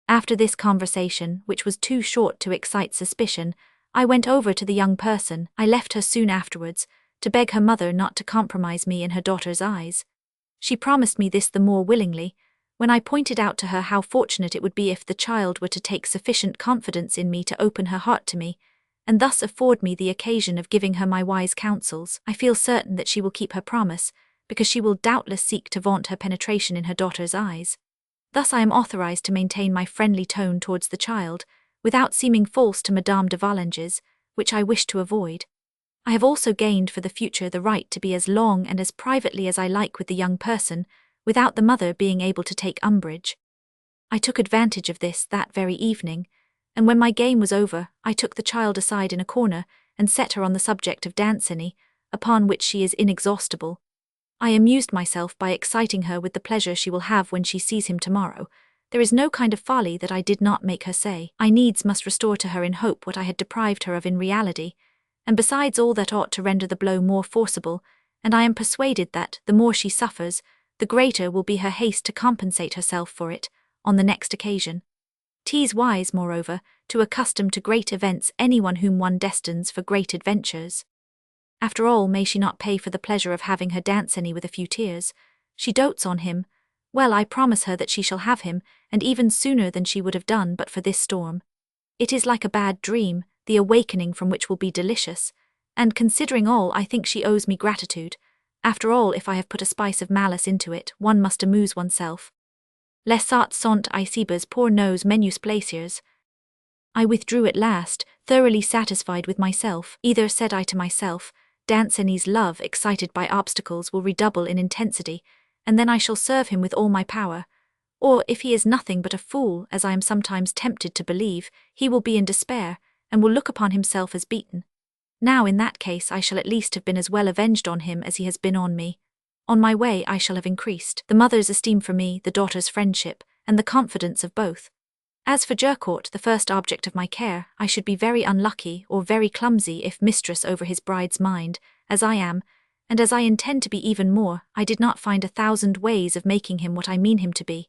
After this conversation, which was too short to excite suspicion, I went over to the young person. I left her soon afterwards, to beg her mother not to compromise me in her daughter's eyes. She promised me this the more willingly, when I pointed out to her how fortunate it would be if the child were to take sufficient confidence in me to open her heart to me, and thus afford me the occasion of giving her my wise counsels. I feel certain that she will keep her promise, because she will doubtless seek to vaunt her penetration in her daughter's eyes. Thus I am authorized to maintain my friendly tone towards the child, without seeming false to Madame de Volanges, which I wish to avoid. I have also gained for the future the right to be as long and as privately as I like with the young person, without the mother being able to take umbrage. I took advantage of this that very evening, and when my game was over, I took the child aside in a corner and set her on the subject of Danceny, upon which she is inexhaustible. I amused myself by exciting her with the pleasure she will have when she sees him tomorrow. There is no kind of folly that I did not make her say. I needs must restore to her in hope what I had deprived her of in reality, and besides all that ought to render the blow more forcible, and I am persuaded that, the more she suffers, the greater will be her haste to compensate herself for it, on the next occasion. 'Tis wise, moreover, to accustom to great events anyone whom one destines for great adventures. After all, may she not pay for the pleasure of having her Danceny with a few tears? She dotes on him. Well, I promise her that she shall have him, and even sooner than she would have done but for this storm. It is like a bad dream, the awakening from which will be delicious, and considering all, I think she owes me gratitude. After all, if I have put a spice of malice into it, one must amuse oneself. Laissat sont aicibes pour nos menus plaisirs. I withdrew at last, thoroughly satisfied with myself. Either, said I to myself, Danceny's love, excited by obstacles, will redouble in intensity, and then I shall serve him with all my power. Or, if he is nothing but a fool, as I am sometimes tempted to believe, he will be in despair, and will look upon himself as beaten. Now, in that case, I shall at least have been as well avenged on him as he has been on me. On my way I shall have increased the mother's esteem for me, the daughter's friendship, and the confidence of both. As for Jurcourt, the first object of my care, I should be very unlucky or very clumsy if mistress over his bride's mind, as I am, and as I intend to be even more. I did not find 1,000 ways of making him what I mean him to be.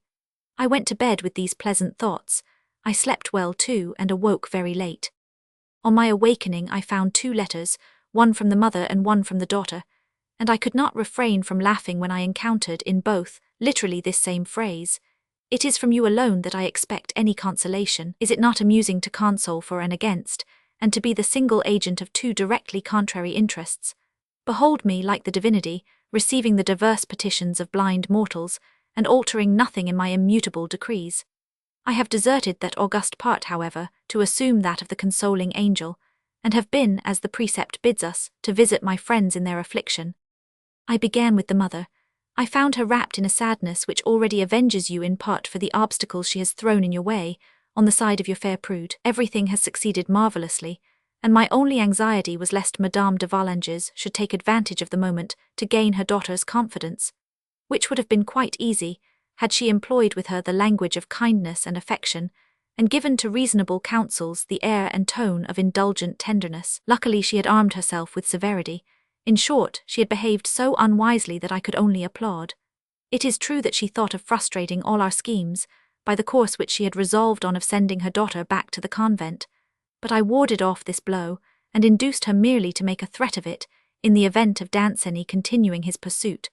I went to bed with these pleasant thoughts. I slept well too, and awoke very late. On my awakening I found 2 letters, one from the mother and one from the daughter, and I could not refrain from laughing when I encountered in both literally this same phrase: "It is from you alone that I expect any consolation." Is it not amusing to console for and against, and to be the single agent of 2 directly contrary interests? Behold me, like the divinity, receiving the diverse petitions of blind mortals, and altering nothing in my immutable decrees. I have deserted that august part, however, to assume that of the consoling angel, and have been, as the precept bids us, to visit my friends in their affliction. I began with the mother. I found her wrapped in a sadness which already avenges you in part for the obstacles she has thrown in your way. On the side of your fair prude, everything has succeeded marvellously, and my only anxiety was lest Madame de Volanges should take advantage of the moment to gain her daughter's confidence, which would have been quite easy, had she employed with her the language of kindness and affection, and given to reasonable counsels the air and tone of indulgent tenderness. Luckily she had armed herself with severity. In short, she had behaved so unwisely that I could only applaud. It is true that she thought of frustrating all our schemes, by the course which she had resolved on of sending her daughter back to the convent, but I warded off this blow, and induced her merely to make a threat of it, in the event of Danceny continuing his pursuit.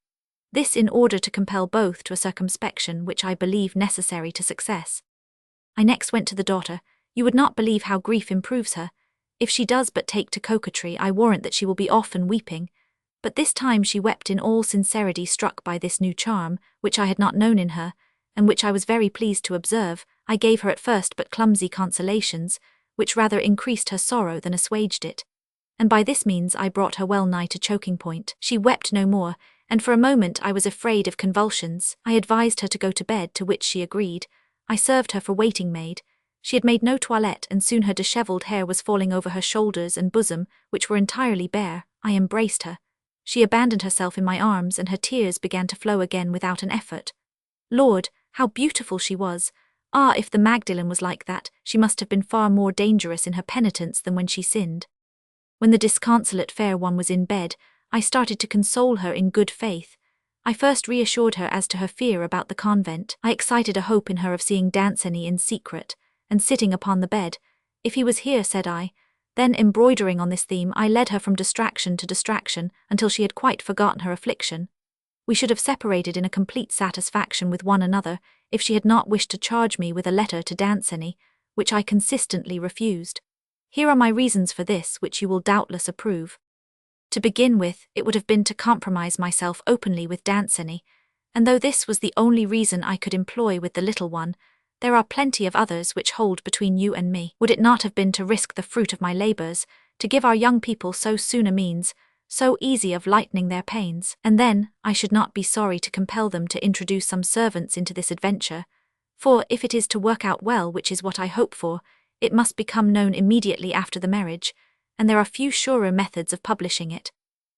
This in order to compel both to a circumspection which I believe necessary to success. I next went to the daughter. You would not believe how grief improves her. If she does but take to coquetry, I warrant that she will be often weeping. But this time she wept in all sincerity, struck by this new charm, which I had not known in her, and which I was very pleased to observe. I gave her at first but clumsy consolations, which rather increased her sorrow than assuaged it, and by this means I brought her well nigh to choking point. She wept no more, and for a moment I was afraid of convulsions. I advised her to go to bed, to which she agreed. I served her for waiting maid. She had made no toilette, and soon her dishevelled hair was falling over her shoulders and bosom, which were entirely bare. I embraced her. She abandoned herself in my arms, and her tears began to flow again without an effort. Lord, how beautiful she was! Ah, if the Magdalene was like that, she must have been far more dangerous in her penitence than when she sinned. When the disconsolate fair one was in bed, I started to console her in good faith. I first reassured her as to her fear about the convent. I excited a hope in her of seeing Danceny in secret, and sitting upon the bed. If he was here, said I. Then, embroidering on this theme, I led her from distraction to distraction, until she had quite forgotten her affliction. We should have separated in a complete satisfaction with one another, if she had not wished to charge me with a letter to Danceny, which I consistently refused. Here are my reasons for this, which you will doubtless approve. To begin with, it would have been to compromise myself openly with Danceny, and though this was the only reason I could employ with the little one, there are plenty of others which hold between you and me. Would it not have been to risk the fruit of my labours, to give our young people so soon a means, so easy of lightening their pains? And then, I should not be sorry to compel them to introduce some servants into this adventure, for if it is to work out well, which is what I hope for, it must become known immediately after the marriage, and there are few surer methods of publishing it.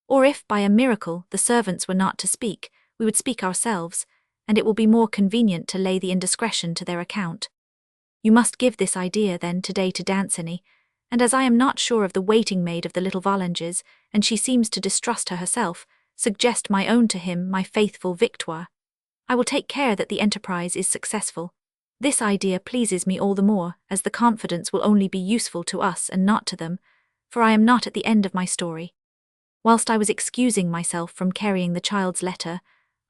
Or if, by a miracle, the servants were not to speak, we would speak ourselves, and it will be more convenient to lay the indiscretion to their account. You must give this idea, then, today to Danceny, and as I am not sure of the waiting maid of the little Volanges, and she seems to distrust her herself, suggest my own to him, my faithful Victoire. I will take care that the enterprise is successful. This idea pleases me all the more, as the confidence will only be useful to us and not to them, for I am not at the end of my story. Whilst I was excusing myself from carrying the child's letter,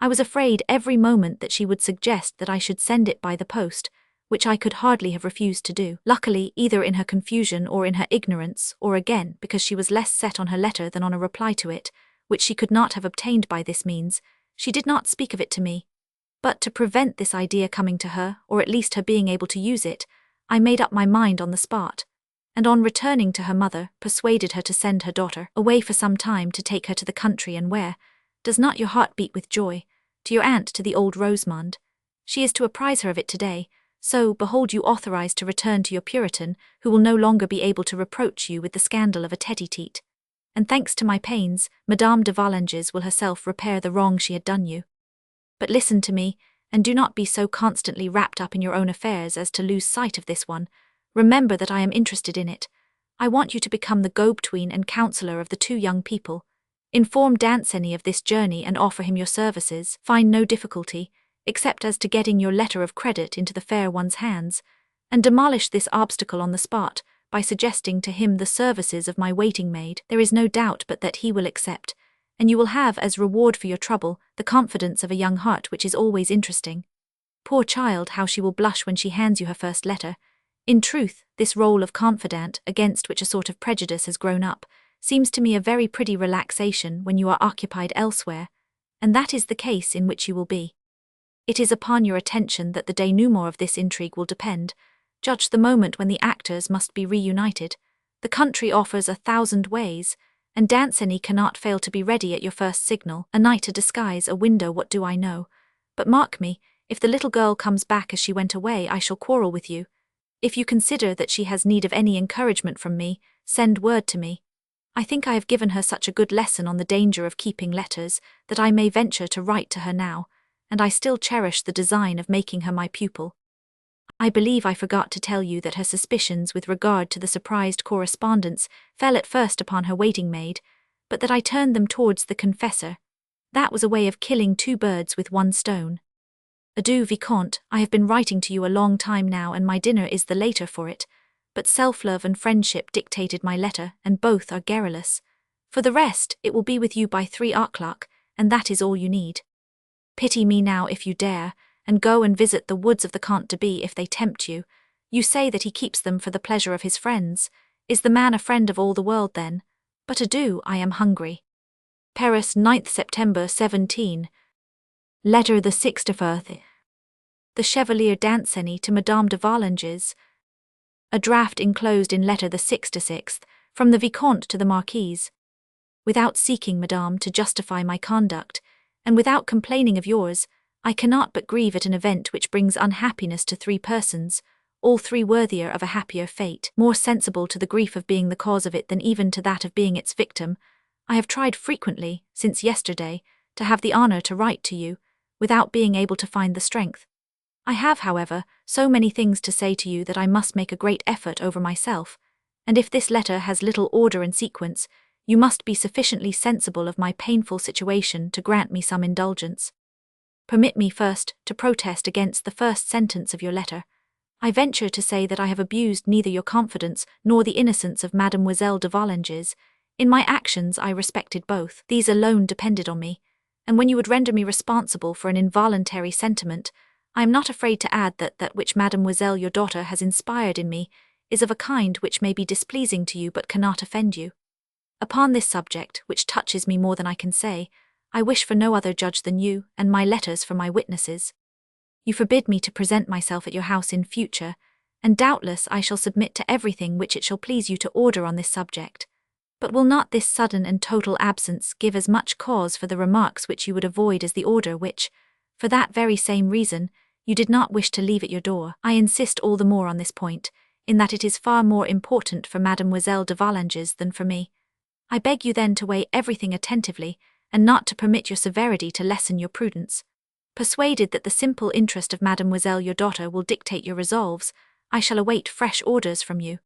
I was afraid every moment that she would suggest that I should send it by the post, which I could hardly have refused to do. Luckily, either in her confusion or in her ignorance, or again because she was less set on her letter than on a reply to it, which she could not have obtained by this means, she did not speak of it to me. But to prevent this idea coming to her, or at least her being able to use it, I made up my mind on the spot. and on returning to her mother, persuaded her to send her daughter away for some time to take her to the country, and where, does not your heart beat with joy, to your aunt, to the old Rosamond? She is to apprise her of it today, so, behold you authorized to return to your Puritan, who will no longer be able to reproach you with the scandal of a tete-a-tete. And thanks to my pains, Madame de Volanges will herself repair the wrong she had done you. But listen to me, and do not be so constantly wrapped up in your own affairs as to lose sight of this one. Remember that I am interested in it. I want you to become the go-between and counsellor of the two young people. Inform Danceny of this journey and offer him your services. Find no difficulty, except as to getting your letter of credit into the fair one's hands, and demolish this obstacle on the spot by suggesting to him the services of my waiting-maid. There is no doubt but that he will accept, and you will have as reward for your trouble the confidence of a young heart, which is always interesting. Poor child, how she will blush when she hands you her first letter. In truth, this role of confidante, against which a sort of prejudice has grown up, seems to me a very pretty relaxation when you are occupied elsewhere, and that is the case in which you will be. It is upon your attention that the denouement of this intrigue will depend. Judge the moment when the actors must be reunited. The country offers 1,000 ways, and Danceny cannot fail to be ready at your first signal. A night, a disguise, a window, what do I know? But mark me, if the little girl comes back as she went away, I shall quarrel with you. If you consider that she has need of any encouragement from me, send word to me. I think I have given her such a good lesson on the danger of keeping letters, that I may venture to write to her now, and I still cherish the design of making her my pupil. I believe I forgot to tell you that her suspicions with regard to the surprised correspondence fell at first upon her waiting-maid, but that I turned them towards the confessor. That was a way of killing two birds with one stone. Adieu, Vicomte, I have been writing to you a long time now, and my dinner is the later for it, but self-love and friendship dictated my letter, and both are garrulous. For the rest, it will be with you by 3 o'clock, and that is all you need. Pity me now if you dare, and go and visit the woods of the Comte de B if they tempt you. You say that he keeps them for the pleasure of his friends. Is the man a friend of all the world then? But adieu, I am hungry. Paris, 9th September 17. Letter the 64th. The Chevalier Danceny to Madame de Volanges. A draft enclosed in letter the 66th, from the Vicomte to the Marquise. Without seeking, Madame, to justify my conduct, and without complaining of yours, I cannot but grieve at an event which brings unhappiness to 3 persons, all 3 worthier of a happier fate, more sensible to the grief of being the cause of it than even to that of being its victim. I have tried frequently, since yesterday, to have the honour to write to you, without being able to find the strength. I have, however, so many things to say to you that I must make a great effort over myself, and if this letter has little order and sequence, you must be sufficiently sensible of my painful situation to grant me some indulgence. Permit me first to protest against the first sentence of your letter. I venture to say that I have abused neither your confidence nor the innocence of Mademoiselle de Volanges. In my actions I respected both. These alone depended on me, and when you would render me responsible for an involuntary sentiment, I am not afraid to add that that which Mademoiselle your daughter has inspired in me is of a kind which may be displeasing to you but cannot offend you. Upon this subject, which touches me more than I can say, I wish for no other judge than you, and my letters for my witnesses. You forbid me to present myself at your house in future, and doubtless I shall submit to everything which it shall please you to order on this subject. But will not this sudden and total absence give as much cause for the remarks which you would avoid as the order which, for that very same reason, you did not wish to leave at your door? I insist all the more on this point, in that it is far more important for Mademoiselle de Volanges than for me. I beg you then to weigh everything attentively, and not to permit your severity to lessen your prudence. Persuaded that the simple interest of Mademoiselle your daughter will dictate your resolves, I shall await fresh orders from you.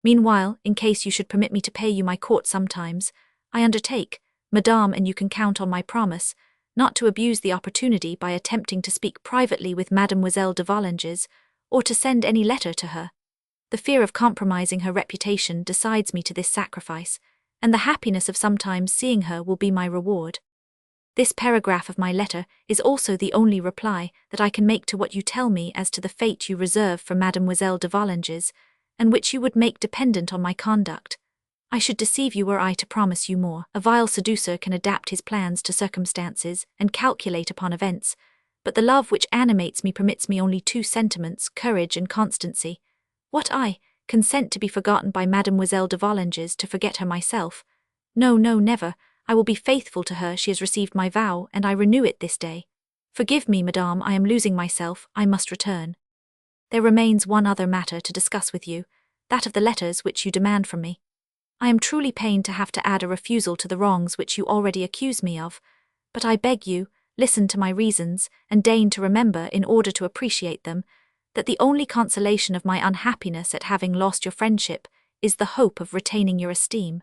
Meanwhile, in case you should permit me to pay you my court sometimes, I undertake, Madame, and you can count on my promise, not to abuse the opportunity by attempting to speak privately with Mademoiselle de Volanges, or to send any letter to her. The fear of compromising her reputation decides me to this sacrifice, and the happiness of sometimes seeing her will be my reward. This paragraph of my letter is also the only reply that I can make to what you tell me as to the fate you reserve for Mademoiselle de Volanges, and which you would make dependent on my conduct. I should deceive you were I to promise you more. A vile seducer can adapt his plans to circumstances and calculate upon events, but the love which animates me permits me only 2 sentiments, courage and constancy. What I consent to be forgotten by Mademoiselle de Volanges to forget her myself. No, no, never. I will be faithful to her. She has received my vow, and I renew it this day. Forgive me, madame, I am losing myself. I must return. There remains one other matter to discuss with you, that of the letters which you demand from me. I am truly pained to have to add a refusal to the wrongs which you already accuse me of, but I beg you, listen to my reasons, and deign to remember, in order to appreciate them, that the only consolation of my unhappiness at having lost your friendship is the hope of retaining your esteem.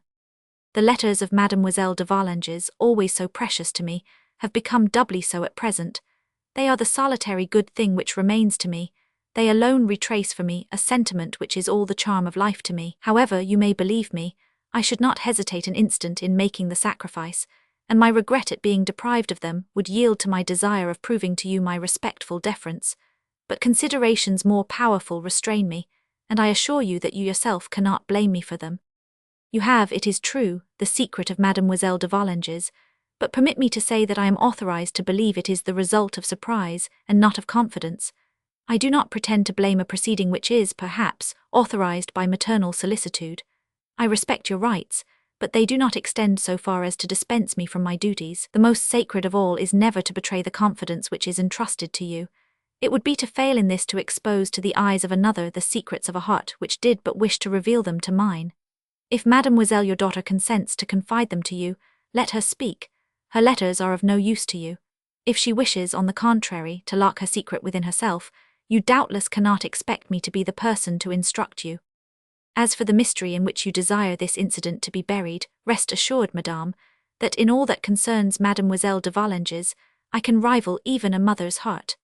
The letters of Mademoiselle de Volanges, always so precious to me, have become doubly so at present. They are the solitary good thing which remains to me. They alone retrace for me a sentiment which is all the charm of life to me. However, you may believe me, I should not hesitate an instant in making the sacrifice, and my regret at being deprived of them would yield to my desire of proving to you my respectful deference. But considerations more powerful restrain me, and I assure you that you yourself cannot blame me for them. You have, it is true, the secret of Mademoiselle de Volanges, but permit me to say that I am authorized to believe it is the result of surprise and not of confidence. I do not pretend to blame a proceeding which is, perhaps, authorized by maternal solicitude. I respect your rights, but they do not extend so far as to dispense me from my duties. The most sacred of all is never to betray the confidence which is entrusted to you. It would be to fail in this to expose to the eyes of another the secrets of a heart which did but wish to reveal them to mine. If Mademoiselle your daughter consents to confide them to you, let her speak. Her letters are of no use to you. If she wishes, on the contrary, to lock her secret within herself, you doubtless cannot expect me to be the person to instruct you. As for the mystery in which you desire this incident to be buried, rest assured, madame, that in all that concerns Mademoiselle de Volanges, I can rival even a mother's heart.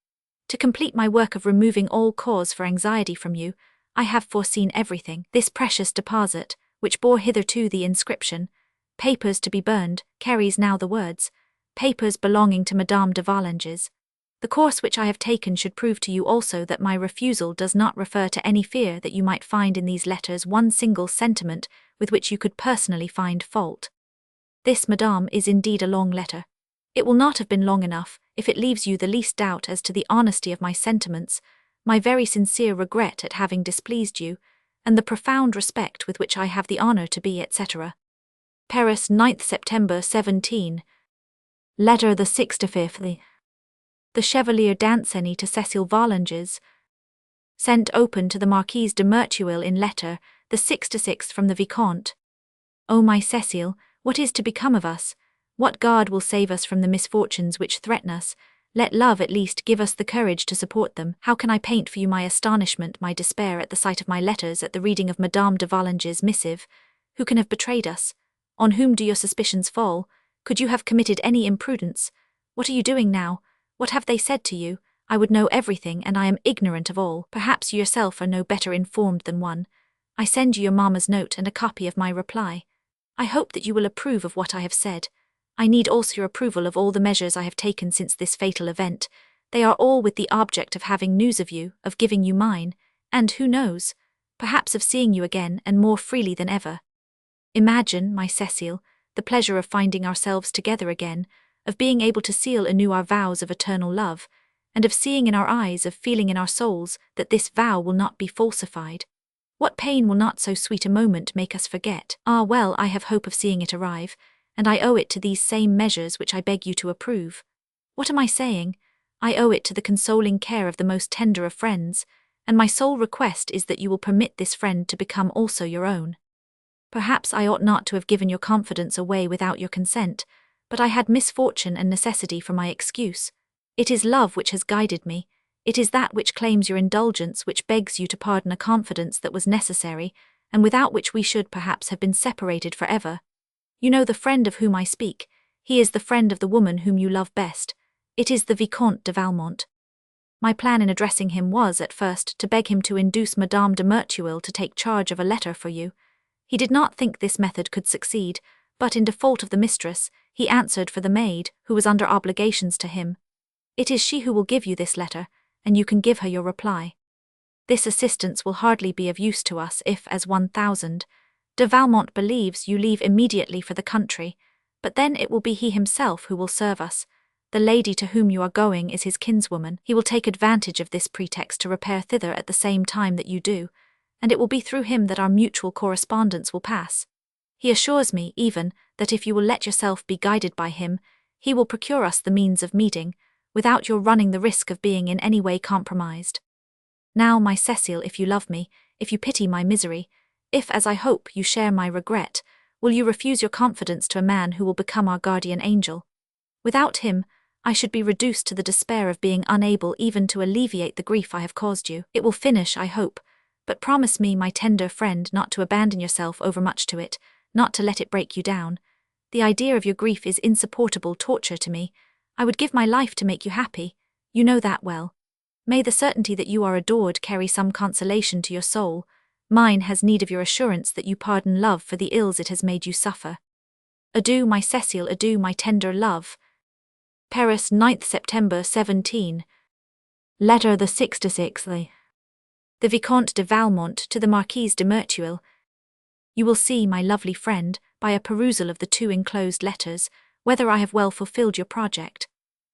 To complete my work of removing all cause for anxiety from you, I have foreseen everything. This precious deposit, which bore hitherto the inscription, "Papers to be burned," carries now the words, "Papers belonging to Madame de Volanges." The course which I have taken should prove to you also that my refusal does not refer to any fear that you might find in these letters one single sentiment with which you could personally find fault. This, madame, is indeed a long letter. It will not have been long enough, if it leaves you the least doubt as to the honesty of my sentiments, my very sincere regret at having displeased you, and the profound respect with which I have the honor to be, etc. Paris, 9th September 17. Letter the 65th. The Chevalier Danceny to Cécile Volanges. Sent open to the Marquise de Merteuil in letter, the 66th from the Vicomte. O my Cécile, what is to become of us? What God will save us from the misfortunes which threaten us? Let love at least give us the courage to support them. How can I paint for you my astonishment, my despair at the sight of my letters, at the reading of Madame de Volanges' missive? Who can have betrayed us? On whom do your suspicions fall? Could you have committed any imprudence? What are you doing now? What have they said to you? I would know everything, and I am ignorant of all. Perhaps you yourself are no better informed than one. I send you your mamma's note and a copy of my reply. I hope that you will approve of what I have said. I need also your approval of all the measures I have taken since this fatal event. They are all with the object of having news of you, of giving you mine, and, who knows, perhaps of seeing you again and more freely than ever. Imagine, my Cécile, the pleasure of finding ourselves together again, of being able to seal anew our vows of eternal love, and of seeing in our eyes, of feeling in our souls, that this vow will not be falsified. What pain will not so sweet a moment make us forget? Ah, well, I have hope of seeing it arrive, and I owe it to these same measures which I beg you to approve. What am I saying? I owe it to the consoling care of the most tender of friends, and my sole request is that you will permit this friend to become also your own. Perhaps I ought not to have given your confidence away without your consent, but I had misfortune and necessity for my excuse. It is love which has guided me. It is that which claims your indulgence, which begs you to pardon a confidence that was necessary, and without which we should perhaps have been separated forever. You know the friend of whom I speak. He is the friend of the woman whom you love best. It is the Vicomte de Valmont. My plan in addressing him was, at first, to beg him to induce Madame de Merteuil to take charge of a letter for you. He did not think this method could succeed, but in default of the mistress, he answered for the maid, who was under obligations to him. It is she who will give you this letter, and you can give her your reply. This assistance will hardly be of use to us if, as 1000, de Valmont believes, you leave immediately for the country, but then it will be he himself who will serve us. The lady to whom you are going is his kinswoman. He will take advantage of this pretext to repair thither at the same time that you do, and it will be through him that our mutual correspondence will pass. He assures me, even, that if you will let yourself be guided by him, he will procure us the means of meeting, without your running the risk of being in any way compromised. Now, my Cecile, if you love me, if you pity my misery, if, as I hope, you share my regret, will you refuse your confidence to a man who will become our guardian angel? Without him, I should be reduced to the despair of being unable even to alleviate the grief I have caused you. It will finish, I hope, but promise me, my tender friend, not to abandon yourself overmuch to it, not to let it break you down. The idea of your grief is insupportable torture to me. I would give my life to make you happy. You know that well. May the certainty that you are adored carry some consolation to your soul. Mine has need of your assurance that you pardon love for the ills it has made you suffer. Adieu, my Cecile, adieu, my tender love. Paris, 9th September 17. Letter the 66th. The Vicomte de Valmont to the Marquise de Merteuil. You will see, my lovely friend, by a perusal of the 2 enclosed letters, whether I have well fulfilled your project.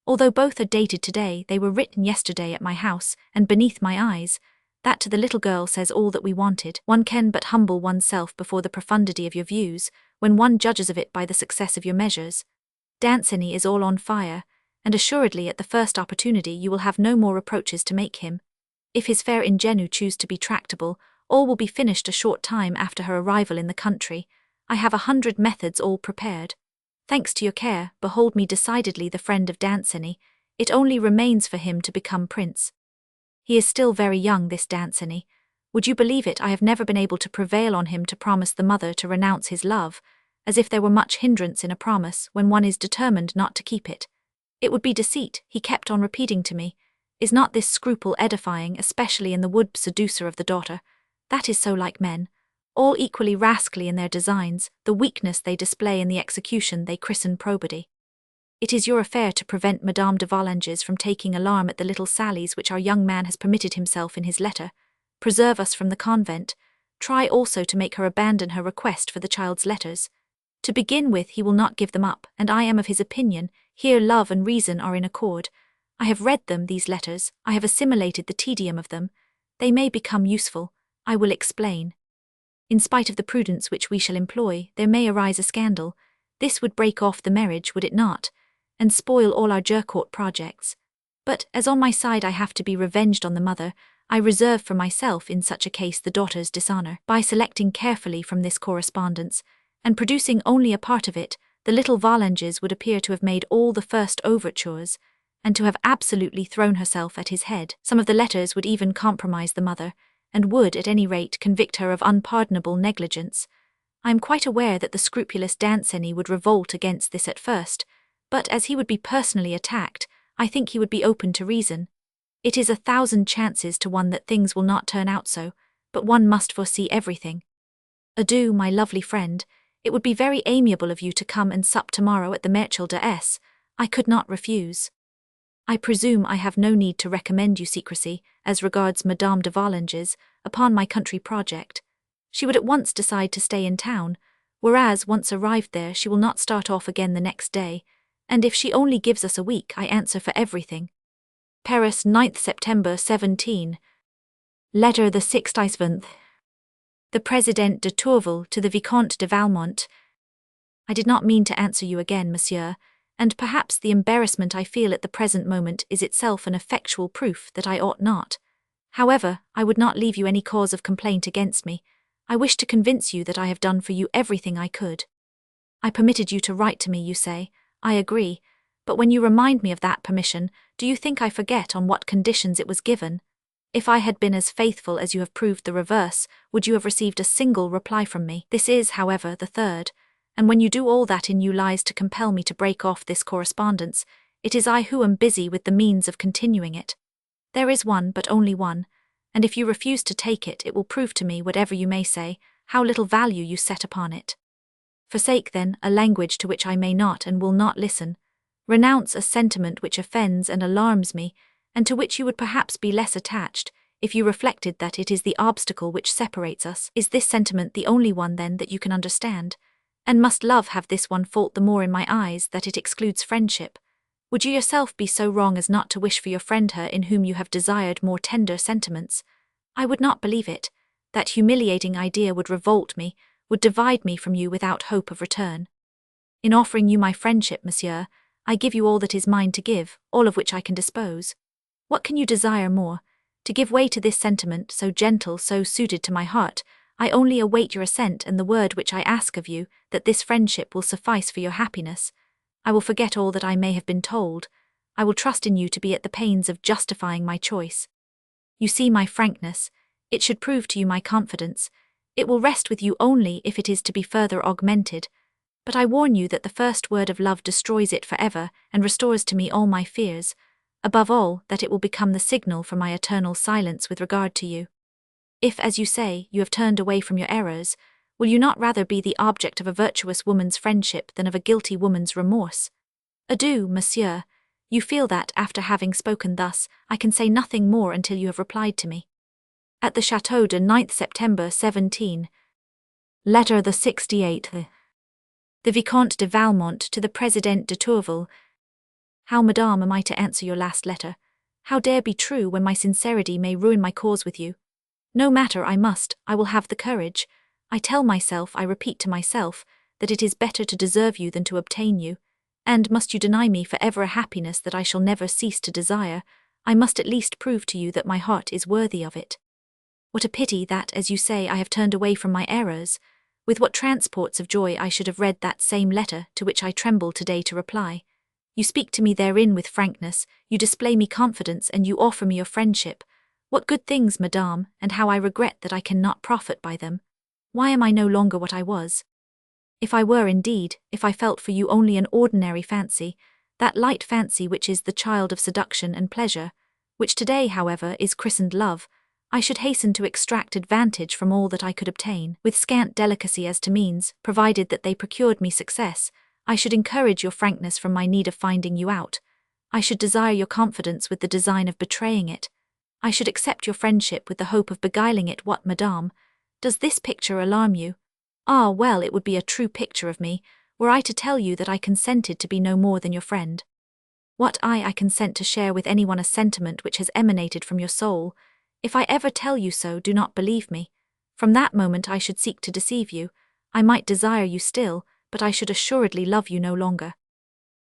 Although both are dated today, they were written yesterday at my house, and beneath my eyes. That to the little girl says all that we wanted. One can but humble oneself before the profundity of your views, when one judges of it by the success of your measures. Danceny is all on fire, and assuredly at the first opportunity you will have no more reproaches to make him. If his fair ingenue choose to be tractable, all will be finished a short time after her arrival in the country. I have 100 methods all prepared. Thanks to your care, behold me decidedly the friend of Danceny. It only remains for him to become prince. He is still very young, this Danceny. Would you believe it, I have never been able to prevail on him to promise the mother to renounce his love, as if there were much hindrance in a promise when one is determined not to keep it. It would be deceit, he kept on repeating to me. Is not this scruple edifying, especially in the wood seducer of the daughter? That is so like men. All equally rascally in their designs, the weakness they display in the execution they christen probity. It is your affair to prevent Madame de Volanges from taking alarm at the little sallies which our young man has permitted himself in his letter. Preserve us from the convent. Try also to make her abandon her request for the child's letters. To begin with, he will not give them up, and I am of his opinion. Here love and reason are in accord. I have read them, these letters. I have assimilated the tedium of them. They may become useful. I will explain. In spite of the prudence which we shall employ, there may arise a scandal. This would break off the marriage, would it not? And spoil all our Jurcourt projects. But, as on my side I have to be revenged on the mother, I reserve for myself in such a case the daughter's dishonour. By selecting carefully from this correspondence, and producing only a part of it, the little Volanges would appear to have made all the first overtures, and to have absolutely thrown herself at his head. Some of the letters would even compromise the mother, and would, at any rate, convict her of unpardonable negligence. I am quite aware that the scrupulous Danceny would revolt against this at first, but as he would be personally attacked, I think he would be open to reason. It is 1,000 chances to 1 that things will not turn out so, but one must foresee everything. Adieu, my lovely friend. It would be very amiable of you to come and sup tomorrow at the Merteuil de S. I could not refuse. I presume I have no need to recommend you secrecy, as regards Madame de Volanges, upon my country project. She would at once decide to stay in town, whereas, once arrived there, she will not start off again the next day, and if she only gives us a week, I answer for everything. Paris, 9th September 17. Letter the 67th. The President de Tourvel to the Vicomte de Valmont. I did not mean to answer you again, monsieur, and perhaps the embarrassment I feel at the present moment is itself an effectual proof that I ought not. However, I would not leave you any cause of complaint against me. I wish to convince you that I have done for you everything I could. I permitted you to write to me, you say. I agree, but when you remind me of that permission, do you think I forget on what conditions it was given? If I had been as faithful as you have proved the reverse, would you have received a single reply from me? This is, however, the third, and when you do all that in you lies to compel me to break off this correspondence, it is I who am busy with the means of continuing it. There is one, but only one, and if you refuse to take it, it will prove to me, whatever you may say, how little value you set upon it. Forsake, then, a language to which I may not and will not listen. Renounce a sentiment which offends and alarms me, and to which you would perhaps be less attached, if you reflected that it is the obstacle which separates us. Is this sentiment the only one, then, that you can understand? And must love have this one fault the more in my eyes, that it excludes friendship? Would you yourself be so wrong as not to wish for your friend her in whom you have desired more tender sentiments? I would not believe it. That humiliating idea would revolt me, would divide me from you without hope of return. In offering you my friendship, monsieur, I give you all that is mine to give, all of which I can dispose. What can you desire more? To give way to this sentiment, so gentle, so suited to my heart, I only await your assent and the word which I ask of you, that this friendship will suffice for your happiness. I will forget all that I may have been told. I will trust in you to be at the pains of justifying my choice. You see my frankness. It should prove to you my confidence. It will rest with you only if it is to be further augmented. But I warn you that the first word of love destroys it forever and restores to me all my fears. Above all, that it will become the signal for my eternal silence with regard to you. If, as you say, you have turned away from your errors, will you not rather be the object of a virtuous woman's friendship than of a guilty woman's remorse? Adieu, monsieur. You feel that, after having spoken thus, I can say nothing more until you have replied to me. At the Château de 9th September 17. Letter the 68th. The Vicomte de Valmont to the President de Tourvel. How, madame, am I to answer your last letter? How dare be true when my sincerity may ruin my cause with you? No matter, I will have the courage. I tell myself, I repeat to myself, that it is better to deserve you than to obtain you. And must you deny me for ever a happiness that I shall never cease to desire, I must at least prove to you that my heart is worthy of it. What a pity that, as you say, I have turned away from my errors. With what transports of joy I should have read that same letter to which I tremble today to reply. You speak to me therein with frankness, you display me confidence, and you offer me your friendship. What good things, madame, and how I regret that I cannot profit by them. Why am I no longer what I was? If I were indeed, if I felt for you only an ordinary fancy, that light fancy which is the child of seduction and pleasure, which today, however, is christened love, I should hasten to extract advantage from all that I could obtain, with scant delicacy as to means, provided that they procured me success. I should encourage your frankness from my need of finding you out. I should desire your confidence with the design of betraying it. I should accept your friendship with the hope of beguiling it. What, madame? Does this picture alarm you? Ah, well, it would be a true picture of me, were I to tell you that I consented to be no more than your friend. What I consent to share with anyone a sentiment which has emanated from your soul. If I ever tell you so, do not believe me. From that moment I should seek to deceive you. I might desire you still, but I should assuredly love you no longer.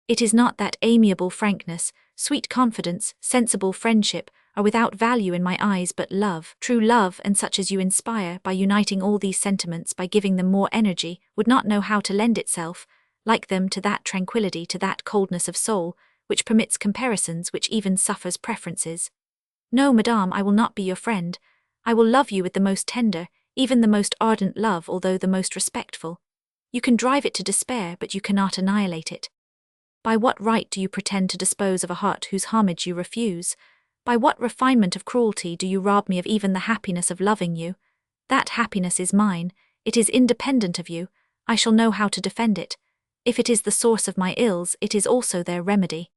It is not that amiable frankness, sweet confidence, sensible friendship, are without value in my eyes, but love, true love, and such as you inspire, by uniting all these sentiments, by giving them more energy, would not know how to lend itself, like them, to that tranquillity, to that coldness of soul, which permits comparisons, which even suffers preferences. No, madame, I will not be your friend. I will love you with the most tender, even the most ardent love, although the most respectful. You can drive it to despair, but you cannot annihilate it. By what right do you pretend to dispose of a heart whose homage you refuse? By what refinement of cruelty do you rob me of even the happiness of loving you? That happiness is mine. It is independent of you. I shall know how to defend it. If it is the source of my ills, it is also their remedy.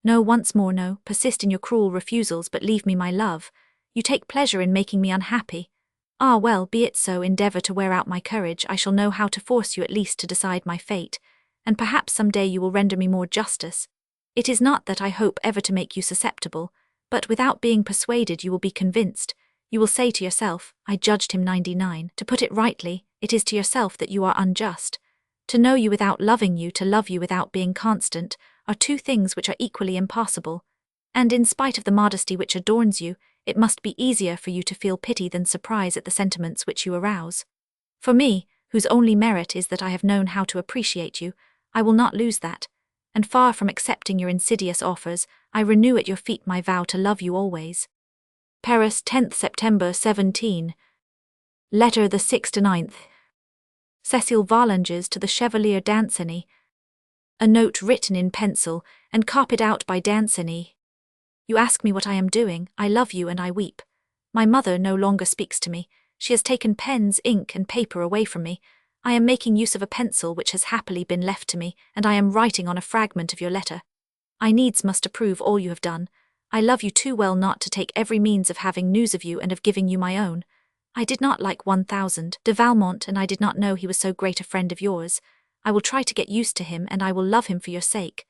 No, once more, no, persist in your cruel refusals, but leave me my love. You take pleasure in making me unhappy. Ah, well, be it so. Endeavor to wear out my courage. I shall know how to force you at least to decide my fate, and perhaps some day you will render me more justice. It is not that I hope ever to make you susceptible, but without being persuaded you will be convinced. You will say to yourself, I judged him 99. To put it rightly, it is to yourself that you are unjust. To know you without loving you, to love you without being constant, are two things which are equally impossible. And in spite of the modesty which adorns you, it must be easier for you to feel pity than surprise at the sentiments which you arouse. For me, whose only merit is that I have known how to appreciate you, I will not lose that, and far from accepting your insidious offers, I renew at your feet my vow to love you always. Paris, 10th September 17. Letter the 6th to 9th. Cécile de Volanges to the Chevalier Danceny. A note written in pencil, and copied out by Danceny. You ask me what I am doing. I love you and I weep. My mother no longer speaks to me. She has taken pens, ink, and paper away from me. I am making use of a pencil which has happily been left to me, and I am writing on a fragment of your letter. I needs must approve all you have done. I love you too well not to take every means of having news of you and of giving you my own. I did not like 1000 de Valmont, and I did not know he was so great a friend of yours. I will try to get used to him, and I will love him for your sake.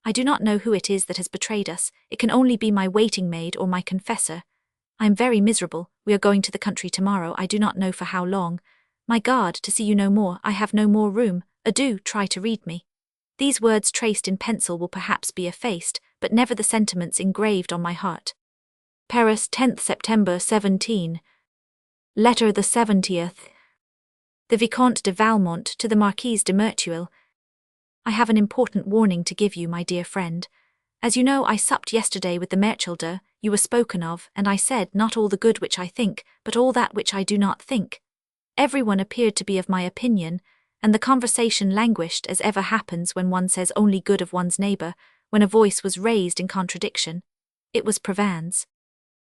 I do not know who it is that has betrayed us. It can only be my waiting maid or my confessor. I am very miserable. We are going to the country tomorrow, I do not know for how long. My God, to see you no more, I have no more room. Adieu, try to read me. These words traced in pencil will perhaps be effaced, but never the sentiments engraved on my heart. Paris, 10th September 17. Letter the 70th. The Vicomte de Valmont to the Marquise de Merteuil. I have an important warning to give you, my dear friend. As you know, I supped yesterday with the Merteuil. You were spoken of, and I said not all the good which I think, but all that which I do not think. Everyone appeared to be of my opinion, and the conversation languished as ever happens when one says only good of one's neighbour, when a voice was raised in contradiction. It was Provins.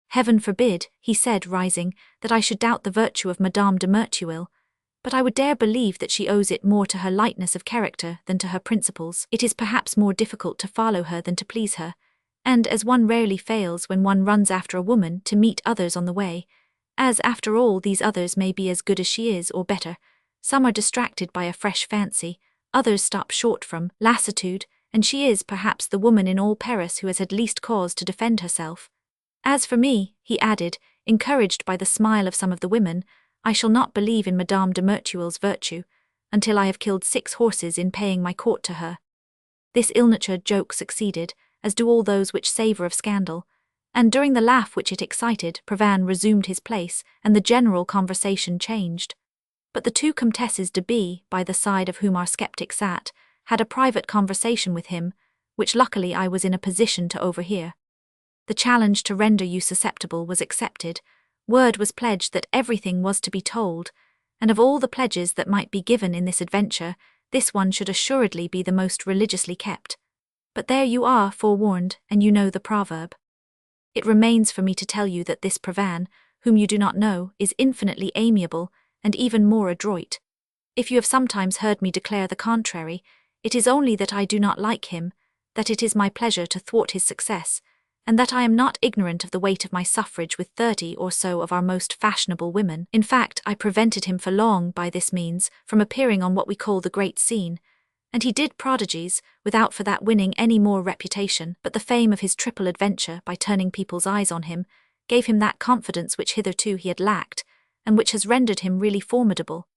Heaven forbid, he said, rising, that I should doubt the virtue of Madame de Merteuil, but I would dare believe that she owes it more to her lightness of character than to her principles. It is perhaps more difficult to follow her than to please her, and as one rarely fails when one runs after a woman to meet others on the way, as after all these others may be as good as she is or better, some are distracted by a fresh fancy, others stop short from lassitude, and she is perhaps the woman in all Paris who has had least cause to defend herself. As for me, he added, encouraged by the smile of some of the women, I shall not believe in Madame de Merteuil's virtue until I have killed 6 horses in paying my court to her. This ill-natured joke succeeded, as do all those which savour of scandal, and during the laugh which it excited, Provins resumed his place, and the general conversation changed. But the 2 Comtesses de B, by the side of whom our sceptic sat, had a private conversation with him, which luckily I was in a position to overhear. The challenge to render you susceptible was accepted. Word was pledged that everything was to be told, and of all the pledges that might be given in this adventure, this one should assuredly be the most religiously kept. But there you are forewarned, and you know the proverb. It remains for me to tell you that this Provins, whom you do not know, is infinitely amiable, and even more adroit. If you have sometimes heard me declare the contrary, it is only that I do not like him, that it is my pleasure to thwart his success, and that I am not ignorant of the weight of my suffrage with 30 or so of our most fashionable women. In fact, I prevented him for long, by this means, from appearing on what we call the great scene, and he did prodigies, without for that winning any more reputation, but the fame of his triple adventure, by turning people's eyes on him, gave him that confidence which hitherto he had lacked, and which has rendered him really formidable.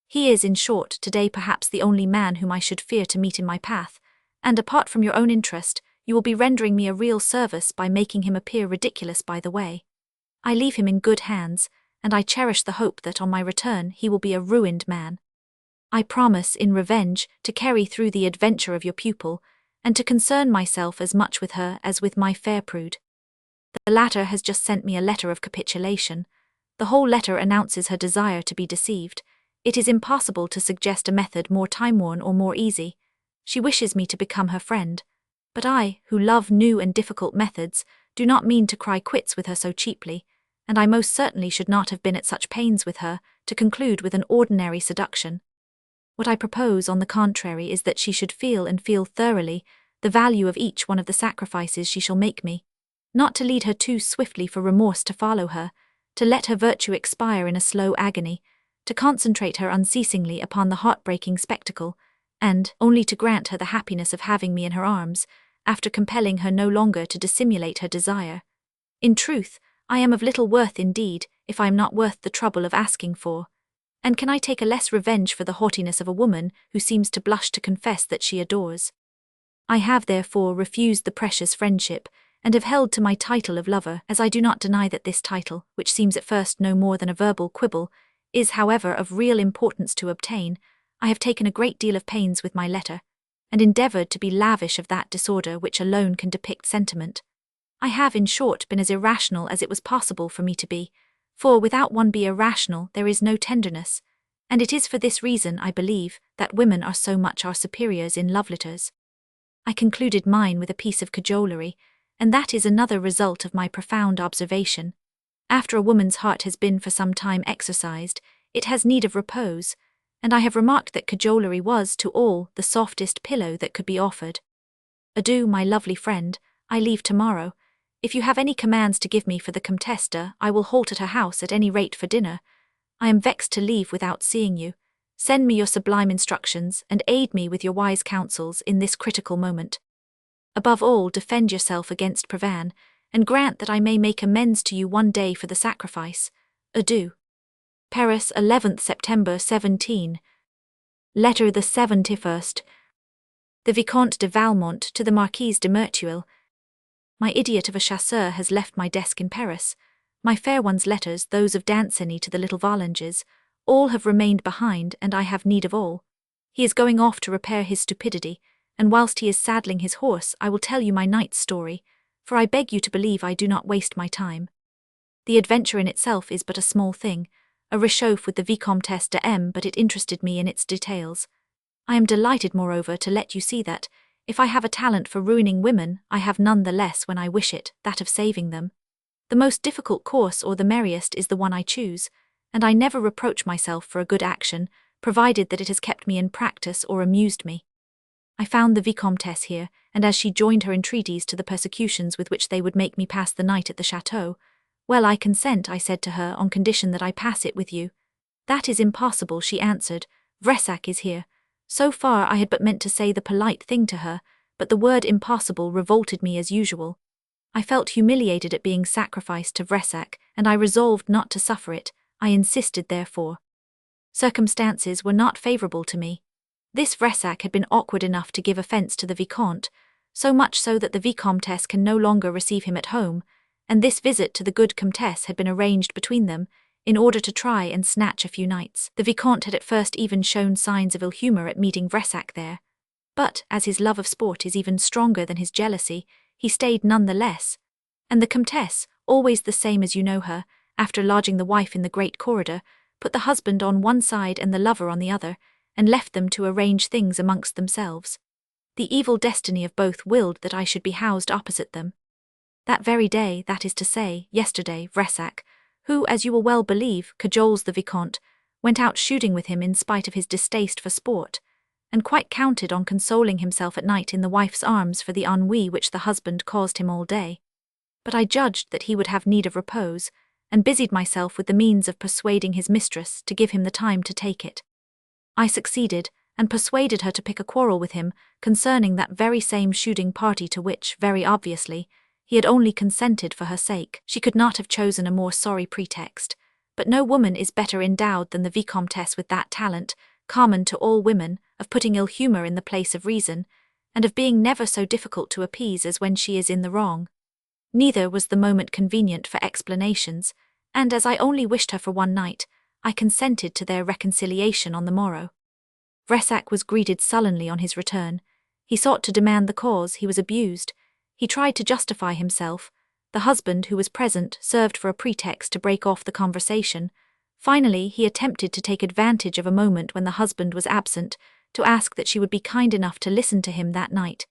He is, in short, today perhaps the only man whom I should fear to meet in my path, and apart from your own interest, you will be rendering me a real service by making him appear ridiculous by the way. I leave him in good hands, and I cherish the hope that on my return he will be a ruined man. I promise, in revenge, to carry through the adventure of your pupil, and to concern myself as much with her as with my fair prude. The latter has just sent me a letter of capitulation. The whole letter announces her desire to be deceived. It is impossible to suggest a method more time-worn or more easy. She wishes me to become her friend. But I, who love new and difficult methods, do not mean to cry quits with her so cheaply, and I most certainly should not have been at such pains with her to conclude with an ordinary seduction. What I propose, on the contrary, is that she should feel and feel thoroughly the value of each one of the sacrifices she shall make me, not to lead her too swiftly for remorse to follow her, to let her virtue expire in a slow agony, to concentrate her unceasingly upon the heartbreaking spectacle, and only to grant her the happiness of having me in her arms, after compelling her no longer to dissimulate her desire. In truth, I am of little worth indeed, if I am not worth the trouble of asking for. And can I take a less revenge for the haughtiness of a woman who seems to blush to confess that she adores? I have therefore refused the precious friendship, and have held to my title of lover, as I do not deny that this title, which seems at first no more than a verbal quibble, is however of real importance to obtain. I have taken a great deal of pains with my letter, and endeavoured to be lavish of that disorder which alone can depict sentiment. I have, in short, been as irrational as it was possible for me to be, for without one be irrational there is no tenderness, and it is for this reason, I believe, that women are so much our superiors in love letters. I concluded mine with a piece of cajolery, and that is another result of my profound observation. After a woman's heart has been for some time exercised, it has need of repose, and I have remarked that cajolery was, to all, the softest pillow that could be offered. Adieu, my lovely friend, I leave tomorrow. If you have any commands to give me for the Comtesse de, I will halt at her house at any rate for dinner. I am vexed to leave without seeing you. Send me your sublime instructions, and aid me with your wise counsels in this critical moment. Above all, defend yourself against Provins, and grant that I may make amends to you one day for the sacrifice, Adieu. Paris, 11th September 17. Letter the 71st. The Vicomte de Valmont to the Marquise de Merteuil. My idiot of a chasseur has left my desk in Paris. My fair one's letters, those of Danceny to the little Volanges, all have remained behind, and I have need of all. He is going off to repair his stupidity, and whilst he is saddling his horse I will tell you my night's story, for I beg you to believe I do not waste my time. The adventure in itself is but a small thing, a réchauffe with the Vicomtesse de M, but it interested me in its details. I am delighted, moreover, to let you see that, if I have a talent for ruining women, I have none the less when I wish it, that of saving them. The most difficult course or the merriest is the one I choose, and I never reproach myself for a good action, provided that it has kept me in practice or amused me. I found the Vicomtesse here, and as she joined her entreaties to the persecutions with which they would make me pass the night at the chateau, "Well, I consent," I said to her, "on condition that I pass it with you." "That is impossible," she answered. "Vresac is here." So far I had but meant to say the polite thing to her, but the word impossible revolted me as usual. I felt humiliated at being sacrificed to Vresac, and I resolved not to suffer it. I insisted, therefore. Circumstances were not favourable to me. This Vresac had been awkward enough to give offence to the Vicomte, so much so that the Vicomtesse can no longer receive him at home, and this visit to the good Comtesse had been arranged between them, in order to try and snatch a few nights. The Vicomte had at first even shown signs of ill humour at meeting Vresac there, but, as his love of sport is even stronger than his jealousy, he stayed none the less, and the Comtesse, always the same as you know her, after lodging the wife in the great corridor, put the husband on one side and the lover on the other, and left them to arrange things amongst themselves. The evil destiny of both willed that I should be housed opposite them. That very day, that is to say, yesterday, Vresac, who, as you will well believe, cajoles the Vicomte, went out shooting with him in spite of his distaste for sport, and quite counted on consoling himself at night in the wife's arms for the ennui which the husband caused him all day. But I judged that he would have need of repose, and busied myself with the means of persuading his mistress to give him the time to take it. I succeeded, and persuaded her to pick a quarrel with him concerning that very same shooting party to which, very obviously, he had only consented for her sake. She could not have chosen a more sorry pretext, but no woman is better endowed than the Vicomtesse with that talent, common to all women, of putting ill humour in the place of reason, and of being never so difficult to appease as when she is in the wrong. Neither was the moment convenient for explanations, and as I only wished her for one night, I consented to their reconciliation on the morrow. Vresac was greeted sullenly on his return. He sought to demand the cause. He was abused. He tried to justify himself. The husband, who was present, served for a pretext to break off the conversation. Finally, he attempted to take advantage of a moment when the husband was absent, to ask that she would be kind enough to listen to him that night.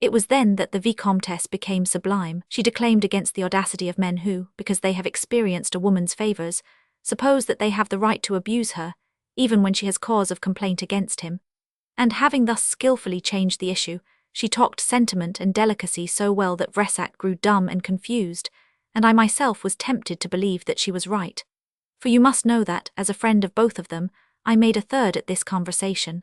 It was then that the Vicomtesse became sublime. She declaimed against the audacity of men who, because they have experienced a woman's favours, suppose that they have the right to abuse her, even when she has cause of complaint against him. And having thus skilfully changed the issue, she talked sentiment and delicacy so well that Vresac grew dumb and confused, and I myself was tempted to believe that she was right. For you must know that, as a friend of both of them, I made a third at this conversation.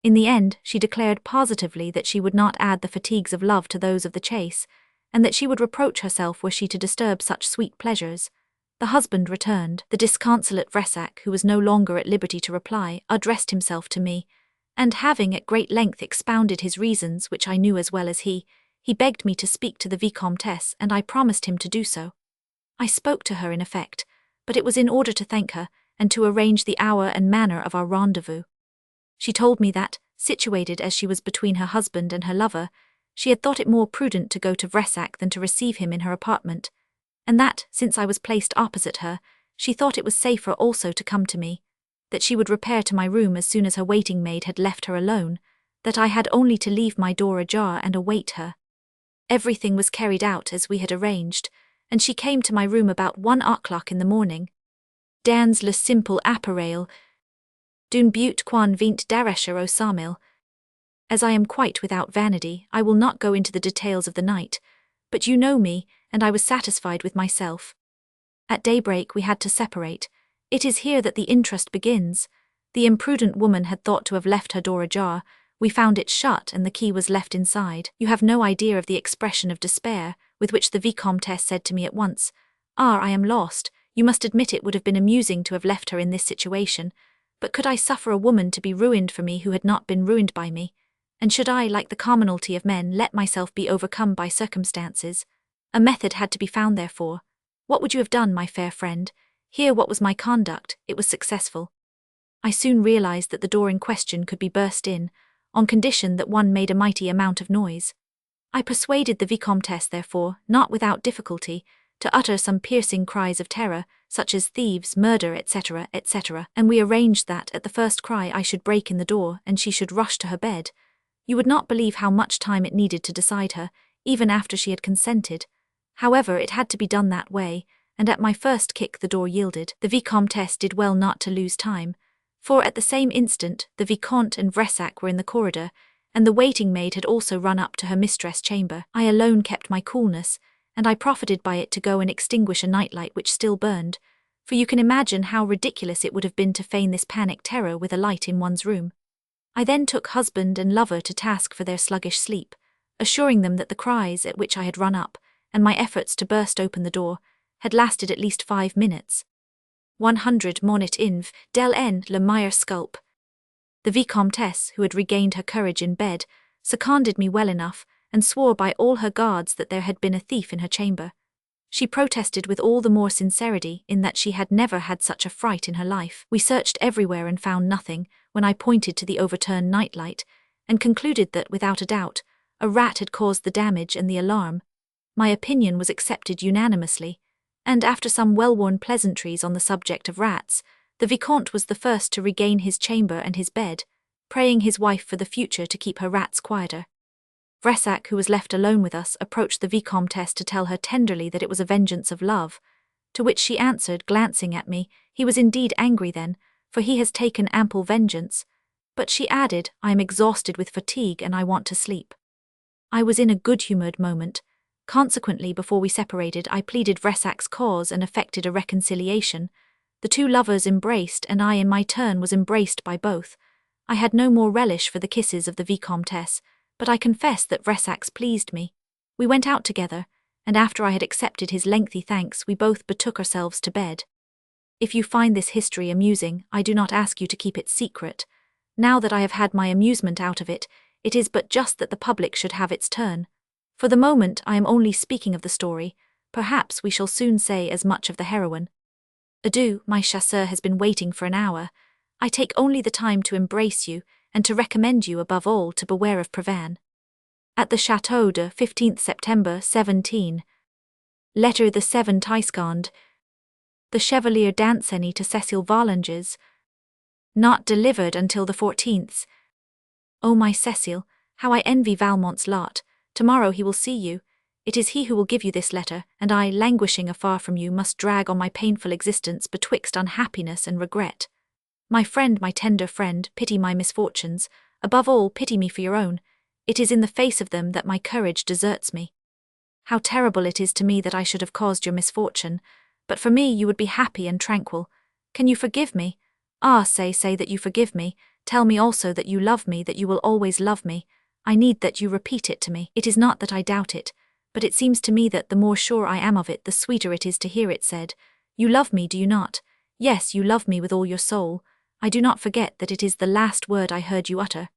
In the end, she declared positively that she would not add the fatigues of love to those of the chase, and that she would reproach herself were she to disturb such sweet pleasures. The husband returned. The disconsolate Vresac, who was no longer at liberty to reply, addressed himself to me, and having at great length expounded his reasons, which I knew as well as he begged me to speak to the Vicomtesse, and I promised him to do so. I spoke to her in effect, but it was in order to thank her, and to arrange the hour and manner of our rendezvous. She told me that, situated as she was between her husband and her lover, she had thought it more prudent to go to Vresac than to receive him in her apartment, and that, since I was placed opposite her, she thought it was safer also to come to me, that she would repair to my room as soon as her waiting-maid had left her alone, that I had only to leave my door ajar and await her. Everything was carried out as we had arranged, and she came to my room about 1 o'clock in the morning. Dans le simple appareil d'un but quan vint d'arracher au samil. As I am quite without vanity, I will not go into the details of the night, but you know me, and I was satisfied with myself. At daybreak we had to separate. It is here that the interest begins. The imprudent woman had thought to have left her door ajar. We found it shut and the key was left inside. You have no idea of the expression of despair with which the Vicomtesse said to me at once, "Ah, I am lost. You must admit it would have been amusing to have left her in this situation, but could I suffer a woman to be ruined for me who had not been ruined by me? And should I, like the commonalty of men, let myself be overcome by circumstances? A method had to be found therefore. What would you have done, my fair friend? Here what was my conduct, it was successful. I soon realized that the door in question could be burst in, on condition that one made a mighty amount of noise. I persuaded the Vicomtesse, therefore, not without difficulty, to utter some piercing cries of terror, such as thieves, murder, etc., etc., and we arranged that at the first cry I should break in the door and she should rush to her bed. You would not believe how much time it needed to decide her, even after she had consented. However, it had to be done that way, and at my first kick the door yielded. The Vicomtesse did well not to lose time, for at the same instant the Vicomte and Vressac were in the corridor, and the waiting maid had also run up to her mistress' chamber. I alone kept my coolness, and I profited by it to go and extinguish a nightlight which still burned, for you can imagine how ridiculous it would have been to feign this panic terror with a light in one's room. I then took husband and lover to task for their sluggish sleep, assuring them that the cries at which I had run up, and my efforts to burst open the door, had lasted at least 5 minutes. 100 Monit Inv, del N. Le Meyer Sculp. The Vicomtesse, who had regained her courage in bed, seconded me well enough, and swore by all her guards that there had been a thief in her chamber. She protested with all the more sincerity in that she had never had such a fright in her life. We searched everywhere and found nothing, when I pointed to the overturned nightlight, and concluded that, without a doubt, a rat had caused the damage and the alarm. My opinion was accepted unanimously, and after some well-worn pleasantries on the subject of rats, the Vicomte was the first to regain his chamber and his bed, praying his wife for the future to keep her rats quieter. Vressac, who was left alone with us, approached the Vicomtesse to tell her tenderly that it was a vengeance of love, to which she answered, glancing at me, he was indeed angry then, for he has taken ample vengeance, but she added, I am exhausted with fatigue and I want to sleep. I was in a good-humoured moment. Consequently, before we separated, I pleaded Vressac's cause and effected a reconciliation. The two lovers embraced, and I in my turn was embraced by both. I had no more relish for the kisses of the Vicomtesse, but I confess that Vressac's pleased me. We went out together, and after I had accepted his lengthy thanks, we both betook ourselves to bed. If you find this history amusing, I do not ask you to keep it secret. Now that I have had my amusement out of it, it is but just that the public should have its turn. For the moment I am only speaking of the story, perhaps we shall soon say as much of the heroine. Adieu, my chasseur has been waiting for an hour. I take only the time to embrace you, and to recommend you above all to beware of Provence. At the Château de 15th September 17. Letter the 7 Tiscond. The Chevalier Danceny to Cécile de Volanges. Not delivered until the 14th. Oh my Cécile, how I envy Valmont's lot. Tomorrow he will see you. It is he who will give you this letter, and I, languishing afar from you, must drag on my painful existence betwixt unhappiness and regret. My friend, my tender friend, pity my misfortunes. Above all, pity me for your own. It is in the face of them that my courage deserts me. How terrible it is to me that I should have caused your misfortune, but for me you would be happy and tranquil. Can you forgive me? Ah, say that you forgive me. Tell me also that you love me, that you will always love me. I need that you repeat it to me. It is not that I doubt it, but it seems to me that the more sure I am of it, the sweeter it is to hear it said. You love me, do you not? Yes, you love me with all your soul. I do not forget that it is the last word I heard you utter.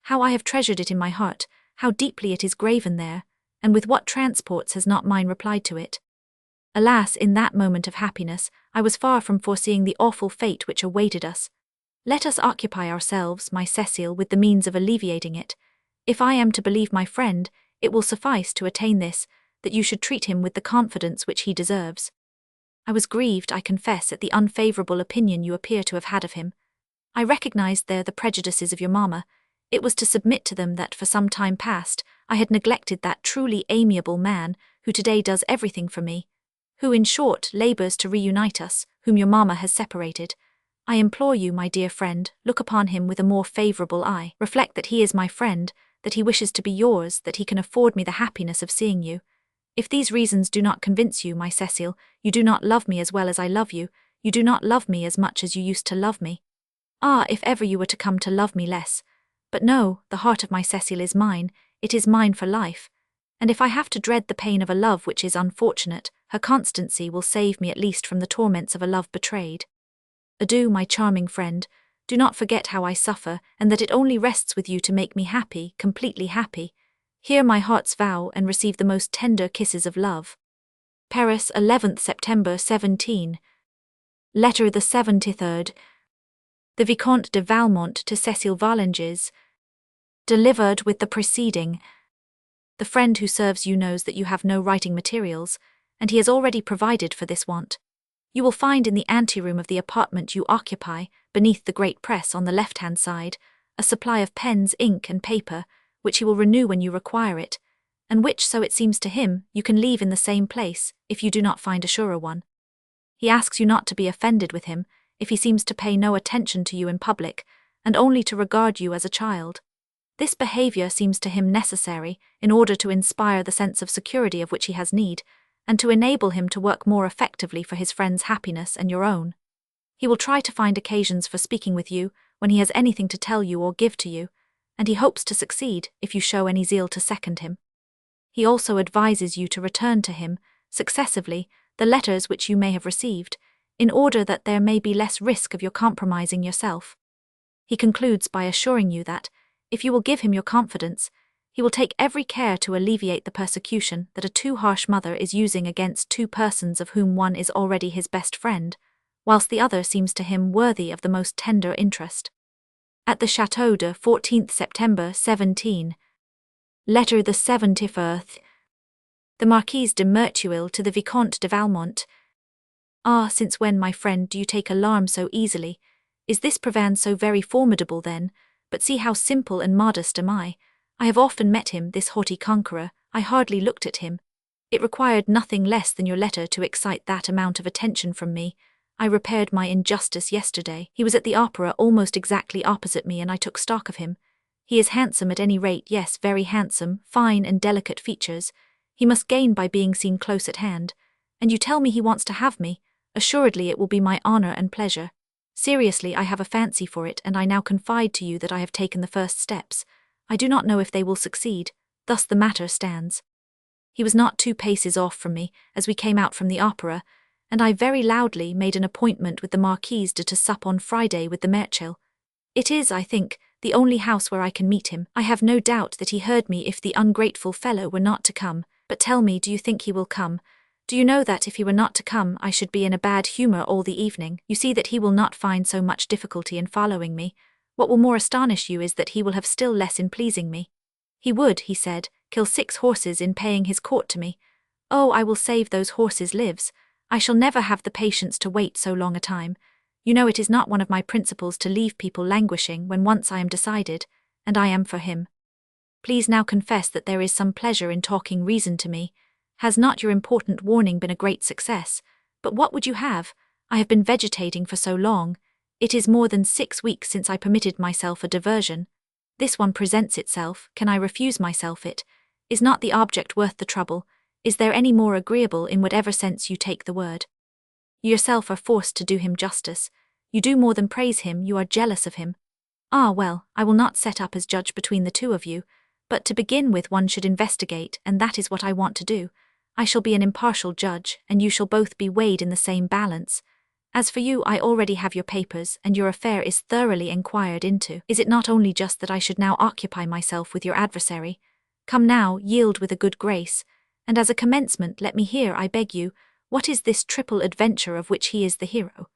How I have treasured it in my heart, how deeply it is graven there, and with what transports has not mine replied to it. Alas, in that moment of happiness, I was far from foreseeing the awful fate which awaited us. Let us occupy ourselves, my Cécile, with the means of alleviating it. If I am to believe my friend, it will suffice to attain this, that you should treat him with the confidence which he deserves. I was grieved, I confess, at the unfavourable opinion you appear to have had of him. I recognized there the prejudices of your mamma. It was to submit to them that for some time past I had neglected that truly amiable man who today does everything for me, who in short labours to reunite us, whom your mamma has separated. I implore you, my dear friend, look upon him with a more favourable eye. Reflect that he is my friend, that he wishes to be yours, that he can afford me the happiness of seeing you. If these reasons do not convince you, my Cécile, you do not love me as well as I love you, you do not love me as much as you used to love me. Ah, if ever you were to come to love me less. But no, the heart of my Cécile is mine, it is mine for life, and if I have to dread the pain of a love which is unfortunate, her constancy will save me at least from the torments of a love betrayed. Adieu, my charming friend. Do not forget how I suffer, and that it only rests with you to make me happy, completely happy. Hear my heart's vow and receive the most tender kisses of love. Paris, 11th September 17. Letter the 73rd. The Vicomte de Valmont to Cécile de Volanges. Delivered with the preceding. The friend who serves you knows that you have no writing materials, and he has already provided for this want. You will find in the anteroom of the apartment you occupy, beneath the great press on the left-hand side, a supply of pens, ink, and paper, which he will renew when you require it, and which, so it seems to him, you can leave in the same place, if you do not find a surer one. He asks you not to be offended with him, if he seems to pay no attention to you in public, and only to regard you as a child. This behavior seems to him necessary, in order to inspire the sense of security of which he has need, and to enable him to work more effectively for his friend's happiness and your own. He will try to find occasions for speaking with you, when he has anything to tell you or give to you, and he hopes to succeed, if you show any zeal to second him. He also advises you to return to him, successively, the letters which you may have received, in order that there may be less risk of your compromising yourself. He concludes by assuring you that, if you will give him your confidence, he will take every care to alleviate the persecution that a too harsh mother is using against two persons of whom one is already his best friend, whilst the other seems to him worthy of the most tender interest. At the Château de 14th September 17. Letter the 71st. The Marquise de Merteuil to the Vicomte de Valmont. Ah, since when, my friend, do you take alarm so easily? Is this Provence so very formidable then? But see how simple and modest am I. I have often met him, this haughty conqueror. I hardly looked at him. It required nothing less than your letter to excite that amount of attention from me. I repaired my injustice yesterday. He was at the opera almost exactly opposite me, and I took stock of him. He is handsome at any rate, yes, very handsome, fine and delicate features. He must gain by being seen close at hand. And you tell me he wants to have me. Assuredly it will be my honor and pleasure. Seriously, I have a fancy for it, and I now confide to you that I have taken the first steps. I do not know if they will succeed. Thus the matter stands. He was not 2 paces off from me, as we came out from the opera, and I very loudly made an appointment with the Marquise to sup on Friday with the Merteuil. It is, I think, the only house where I can meet him. I have no doubt that he heard me if the ungrateful fellow were not to come, but tell me, do you think he will come? Do you know that if he were not to come I should be in a bad humour all the evening? You see that he will not find so much difficulty in following me. What will more astonish you is that he will have still less in pleasing me. He would, he said, kill 6 horses in paying his court to me. Oh, I will save those horses' lives. I shall never have the patience to wait so long a time. You know it is not one of my principles to leave people languishing when once I am decided, and I am for him. Please now confess that there is some pleasure in talking reason to me. Has not your important warning been a great success? But what would you have? I have been vegetating for so long. It is more than 6 weeks since I permitted myself a diversion. This one presents itself. Can I refuse myself it? Is not the object worth the trouble? Is there any more agreeable in whatever sense you take the word? You yourself are forced to do him justice. You do more than praise him, you are jealous of him. Ah well, I will not set up as judge between the two of you, but to begin with one should investigate, and that is what I want to do. I shall be an impartial judge, and you shall both be weighed in the same balance. As for you, I already have your papers, and your affair is thoroughly enquired into. Is it not only just that I should now occupy myself with your adversary? Come now, yield with a good grace, and as a commencement let me hear, I beg you, what is this triple adventure of which he is the hero?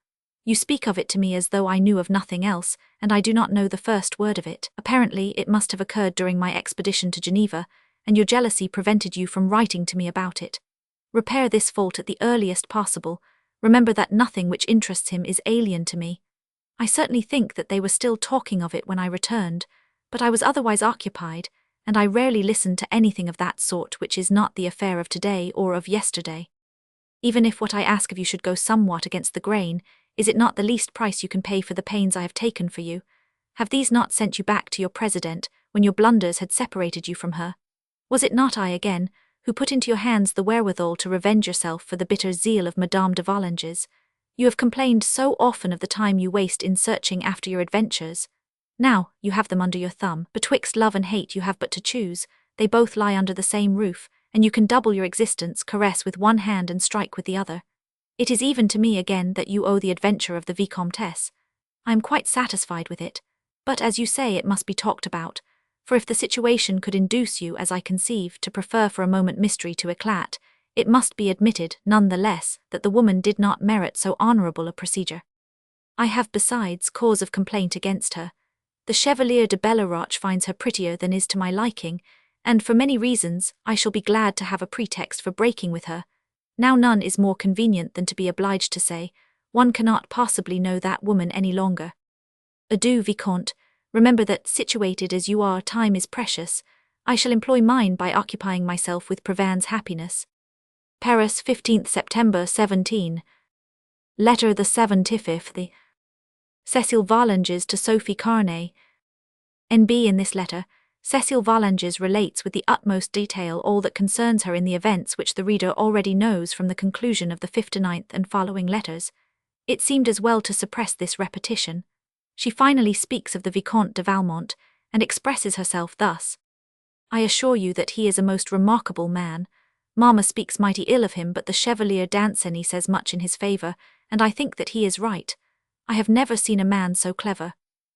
You speak of it to me as though I knew of nothing else, and I do not know the first word of it. Apparently, it must have occurred during my expedition to Geneva, and your jealousy prevented you from writing to me about it. Repair this fault at the earliest possible. Remember that nothing which interests him is alien to me. I certainly think that they were still talking of it when I returned, but I was otherwise occupied, and I rarely listen to anything of that sort which is not the affair of today or of yesterday. Even if what I ask of you should go somewhat against the grain, is it not the least price you can pay for the pains I have taken for you? Have these not sent you back to your president, when your blunders had separated you from her? Was it not I again, who put into your hands the wherewithal to revenge yourself for the bitter zeal of Madame de Volanges? You have complained so often of the time you waste in searching after your adventures. Now, you have them under your thumb. Betwixt love and hate you have but to choose. They both lie under the same roof, and you can double your existence, caress with one hand and strike with the other. It is even to me again that you owe the adventure of the Vicomtesse. I am quite satisfied with it, but as you say, it must be talked about, for if the situation could induce you, as I conceive, to prefer for a moment mystery to eclat, it must be admitted, none the less, that the woman did not merit so honourable a procedure. I have, besides, cause of complaint against her. The Chevalier de Belleroche finds her prettier than is to my liking, and for many reasons I shall be glad to have a pretext for breaking with her. Now none is more convenient than to be obliged to say, one cannot possibly know that woman any longer. Adieu, Vicomte. Remember that, situated as you are, time is precious. I shall employ mine by occupying myself with Provan's happiness. Paris, 15th September 17. Letter the 75th. Cécile Volanges to Sophie Carnay. N.B. In this letter, Cécile Volanges relates with the utmost detail all that concerns her in the events which the reader already knows from the conclusion of the 59th and following letters. It seemed as well to suppress this repetition. She finally speaks of the Vicomte de Valmont, and expresses herself thus. I assure you that he is a most remarkable man. Mamma speaks mighty ill of him, but the Chevalier Danceny says much in his favour, and I think that he is right. I have never seen a man so clever.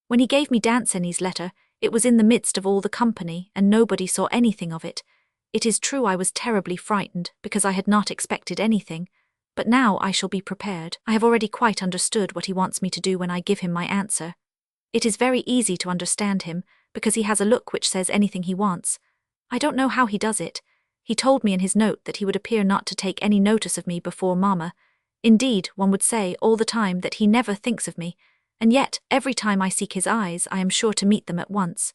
When he gave me Danceny's letter, it was in the midst of all the company, and nobody saw anything of it. It is true I was terribly frightened, because I had not expected anything, but now I shall be prepared. I have already quite understood what he wants me to do when I give him my answer. It is very easy to understand him, because he has a look which says anything he wants. I don't know how he does it. He told me in his note that he would appear not to take any notice of me before Mamma. Indeed, one would say all the time that he never thinks of me, and yet every time I seek his eyes I am sure to meet them at once.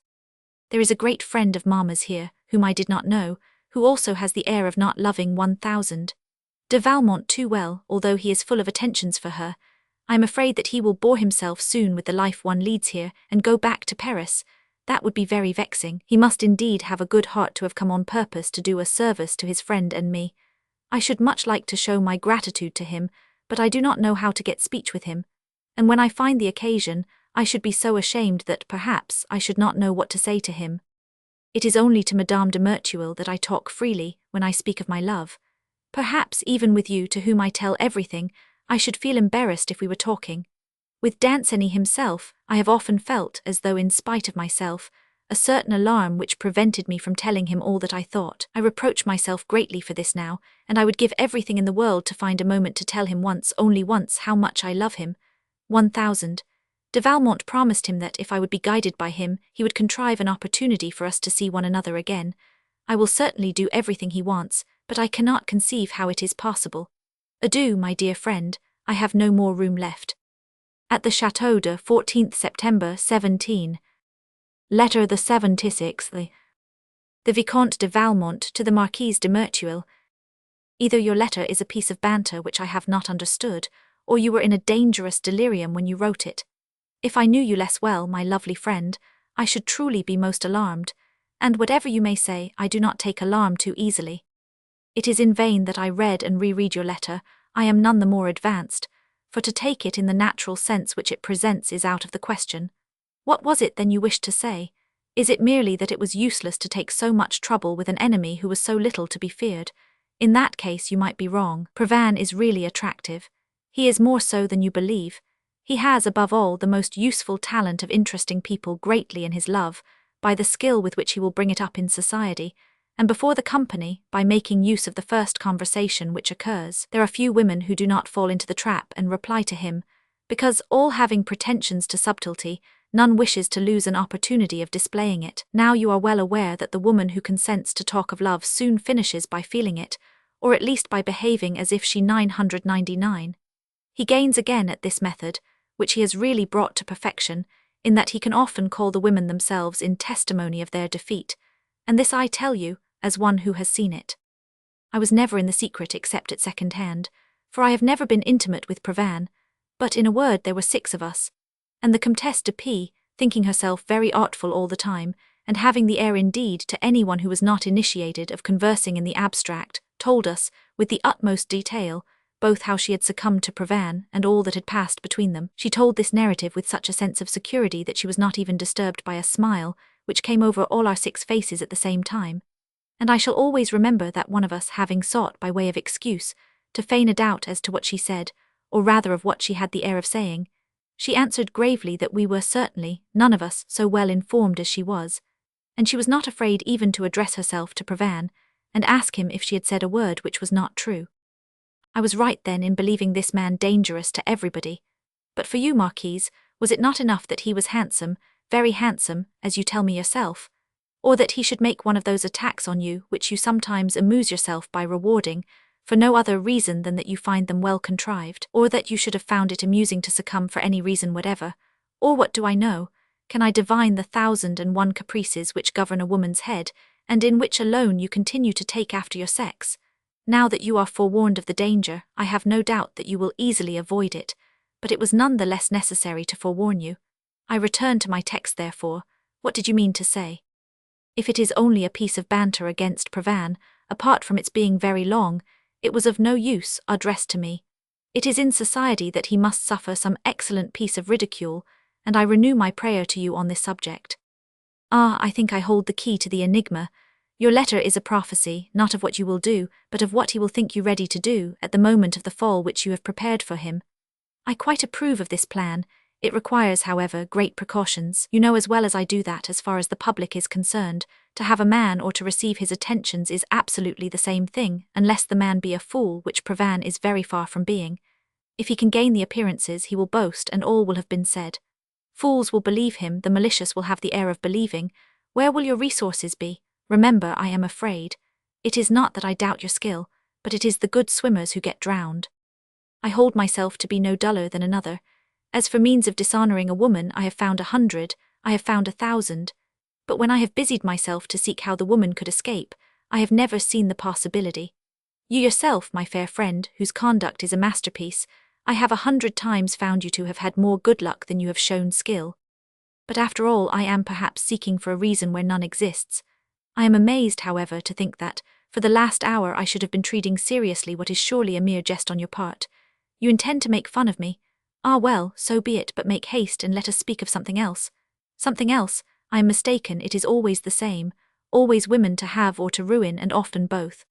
There is a great friend of Mamma's here, whom I did not know, who also has the air of not loving 1000. De Valmont too well, although he is full of attentions for her. I am afraid that he will bore himself soon with the life one leads here, and go back to Paris. That would be very vexing. He must indeed have a good heart to have come on purpose to do a service to his friend and me. I should much like to show my gratitude to him, but I do not know how to get speech with him, and when I find the occasion, I should be so ashamed that perhaps I should not know what to say to him. It is only to Madame de Merteuil that I talk freely when I speak of my love. Perhaps even with you, to whom I tell everything, I should feel embarrassed if we were talking. With Danceny himself, I have often felt, as though in spite of myself, a certain alarm which prevented me from telling him all that I thought. I reproach myself greatly for this now, and I would give everything in the world to find a moment to tell him once, only once, how much I love him. 1000. De Valmont promised him that if I would be guided by him, he would contrive an opportunity for us to see one another again. I will certainly do everything he wants, but I cannot conceive how it is possible. Adieu, my dear friend, I have no more room left. At the Château de 14th September 17. Letter the 76th. The Vicomte de Valmont to the Marquise de Merteuil. Either your letter is a piece of banter which I have not understood, or you were in a dangerous delirium when you wrote it. If I knew you less well, my lovely friend, I should truly be most alarmed, and whatever you may say, I do not take alarm too easily. It is in vain that I read and reread your letter. I am none the more advanced, for to take it in the natural sense which it presents is out of the question. What was it then you wished to say? Is it merely that it was useless to take so much trouble with an enemy who was so little to be feared? In that case you might be wrong. Provan is really attractive. He is more so than you believe. He has, above all, the most useful talent of interesting people greatly in his love, by the skill with which he will bring it up in society, and before the company, by making use of the first conversation which occurs. There are few women who do not fall into the trap and reply to him, because, all having pretensions to subtlety, none wishes to lose an opportunity of displaying it. Now you are well aware that the woman who consents to talk of love soon finishes by feeling it, or at least by behaving as if she 999. He gains again at this method, which he has really brought to perfection, in that he can often call the women themselves in testimony of their defeat, and this I tell you, as one who has seen it. I was never in the secret except at second hand, for I have never been intimate with Provan, but in a word there were 6 of us, and the Comtesse de P, thinking herself very artful all the time, and having the air indeed to anyone who was not initiated of conversing in the abstract, told us, with the utmost detail, both how she had succumbed to Provan and all that had passed between them. She told this narrative with such a sense of security that she was not even disturbed by a smile, which came over all our 6 faces at the same time. and I shall always remember that one of us having sought, by way of excuse, to feign a doubt as to what she said, or rather of what she had the air of saying, she answered gravely that we were certainly, none of us, so well informed as she was, and she was not afraid even to address herself to Provana, and ask him if she had said a word which was not true. I was right then in believing this man dangerous to everybody. But for you, Marquise, was it not enough that he was handsome, very handsome, as you tell me yourself, or that he should make one of those attacks on you which you sometimes amuse yourself by rewarding, for no other reason than that you find them well contrived, or that you should have found it amusing to succumb for any reason whatever, or what do I know? Can I divine the 1,001 caprices which govern a woman's head, and in which alone you continue to take after your sex? Now that you are forewarned of the danger, I have no doubt that you will easily avoid it, but it was none the less necessary to forewarn you. I return to my text therefore. What did you mean to say? If it is only a piece of banter against Provana, apart from its being very long, it was of no use addressed to me. It is in society that he must suffer some excellent piece of ridicule, and I renew my prayer to you on this subject. Ah, I think I hold the key to the enigma. Your letter is a prophecy, not of what you will do, but of what he will think you ready to do at the moment of the fall which you have prepared for him. I quite approve of this plan. It requires, however, great precautions. You know as well as I do that, as far as the public is concerned, to have a man or to receive his attentions is absolutely the same thing, unless the man be a fool, which Provana is very far from being. If he can gain the appearances, he will boast, and all will have been said. Fools will believe him, the malicious will have the air of believing. Where will your resources be? Remember, I am afraid. It is not that I doubt your skill, but it is the good swimmers who get drowned. I hold myself to be no duller than another. As for means of dishonouring a woman, I have found 100, I have found 1,000. But when I have busied myself to seek how the woman could escape, I have never seen the possibility. You yourself, my fair friend, whose conduct is a masterpiece, I have 100 times found you to have had more good luck than you have shown skill. But after all, I am perhaps seeking for a reason where none exists. I am amazed, however, to think that, for the last hour, I should have been treating seriously what is surely a mere jest on your part. You intend to make fun of me. Ah well, so be it, but make haste and let us speak of something else. Something else? I am mistaken, it is always the same, always women to have or to ruin, and often both.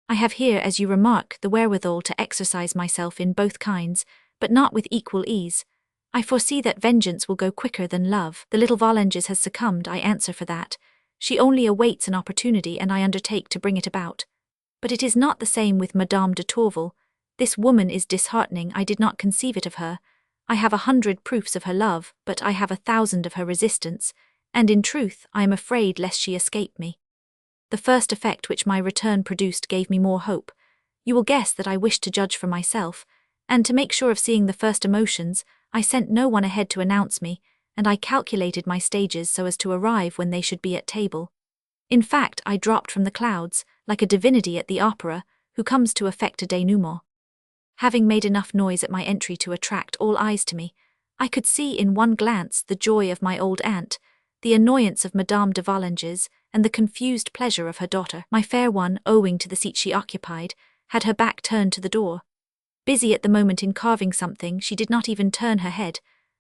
I have here, as you remark, the wherewithal to exercise myself in both kinds, but not with equal ease. I foresee that vengeance will go quicker than love. The little Volanges has succumbed, I answer for that. She only awaits an opportunity, and I undertake to bring it about. But it is not the same with Madame de Tourvel. This woman is disheartening, I did not conceive it of her. I have 100 proofs of her love, but I have 1,000 of her resistance, and in truth I am afraid lest she escape me. The first effect which my return produced gave me more hope. You will guess that I wished to judge for myself, and to make sure of seeing the first emotions, I sent no one ahead to announce me, and I calculated my stages so as to arrive when they should be at table. In fact, I dropped from the clouds, like a divinity at the opera, who comes to effect a denouement. Having made enough noise at my entry to attract all eyes to me, I could see in one glance the joy of my old aunt, the annoyance of Madame de Volanges, and the confused pleasure of her daughter. My fair one, owing to the seat she occupied, had her back turned to the door. Busy at the moment in carving something, she did not even turn her head,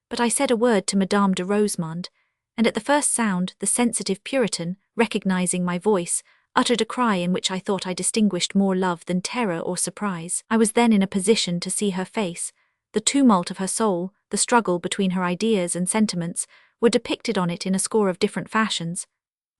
but I said a word to Madame de Rosemonde, and at the first sound, the sensitive Puritan, recognizing my voice, uttered a cry in which I thought I distinguished more love than terror or surprise. I was then in a position to see her face. The tumult of her soul, the struggle between her ideas and sentiments, were depicted on it in a score of different fashions.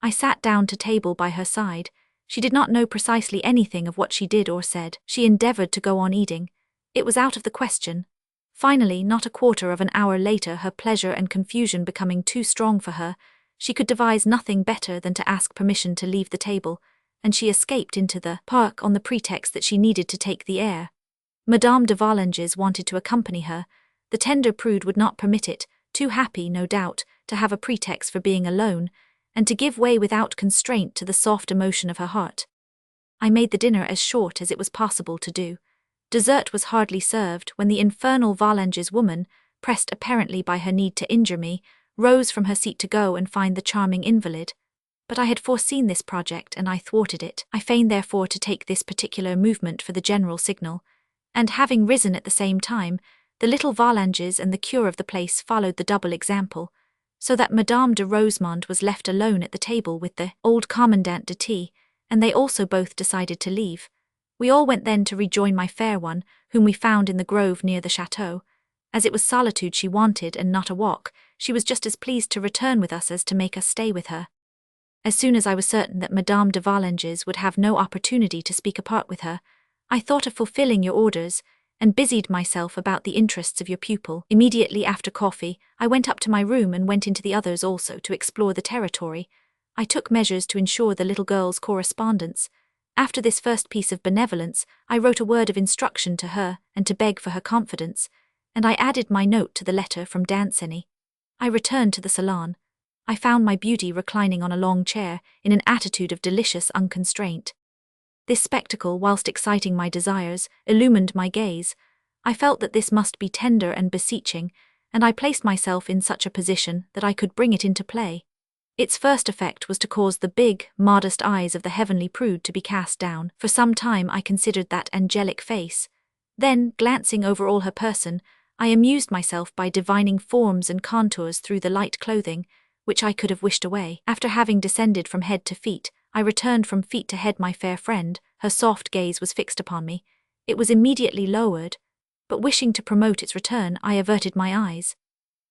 I sat down to table by her side. She did not know precisely anything of what she did or said. She endeavoured to go on eating. It was out of the question. Finally, not a quarter of an hour later, her pleasure and confusion becoming too strong for her, she could devise nothing better than to ask permission to leave the table, and she escaped into the park on the pretext that she needed to take the air. Madame de Volanges wanted to accompany her. The tender prude would not permit it, too happy, no doubt, to have a pretext for being alone, and to give way without constraint to the soft emotion of her heart. I made the dinner as short as it was possible to do. Dessert was hardly served when the infernal Volanges woman, pressed apparently by her need to injure me, rose from her seat to go and find the charming invalid. But I had foreseen this project, and I thwarted it. I feigned therefore to take this particular movement for the general signal, and having risen at the same time, the little Volanges and the cure of the place followed the double example, so that Madame de Rosemonde was left alone at the table with the old commandant de T, and they also both decided to leave. We all went then to rejoin my fair one, whom we found in the grove near the chateau. As it was solitude she wanted and not a walk, she was just as pleased to return with us as to make us stay with her. As soon as I was certain that Madame de Volanges would have no opportunity to speak apart with her, I thought of fulfilling your orders, and busied myself about the interests of your pupil. Immediately after coffee, I went up to my room and went into the others also to explore the territory. I took measures to ensure the little girl's correspondence. After this first piece of benevolence, I wrote a word of instruction to her and to beg for her confidence, and I added my note to the letter from Danceny. I returned to the salon. I found my beauty reclining on a long chair, in an attitude of delicious unconstraint. This spectacle, whilst exciting my desires, illumined my gaze. I felt that this must be tender and beseeching, and I placed myself in such a position that I could bring it into play. Its first effect was to cause the big, modest eyes of the heavenly prude to be cast down. For some time I considered that angelic face. Then, glancing over all her person, I amused myself by divining forms and contours through the light clothing, which I could have wished away. After having descended from head to feet, I returned from feet to head. My fair friend, her soft gaze was fixed upon me. It was immediately lowered, but wishing to promote its return, I averted my eyes.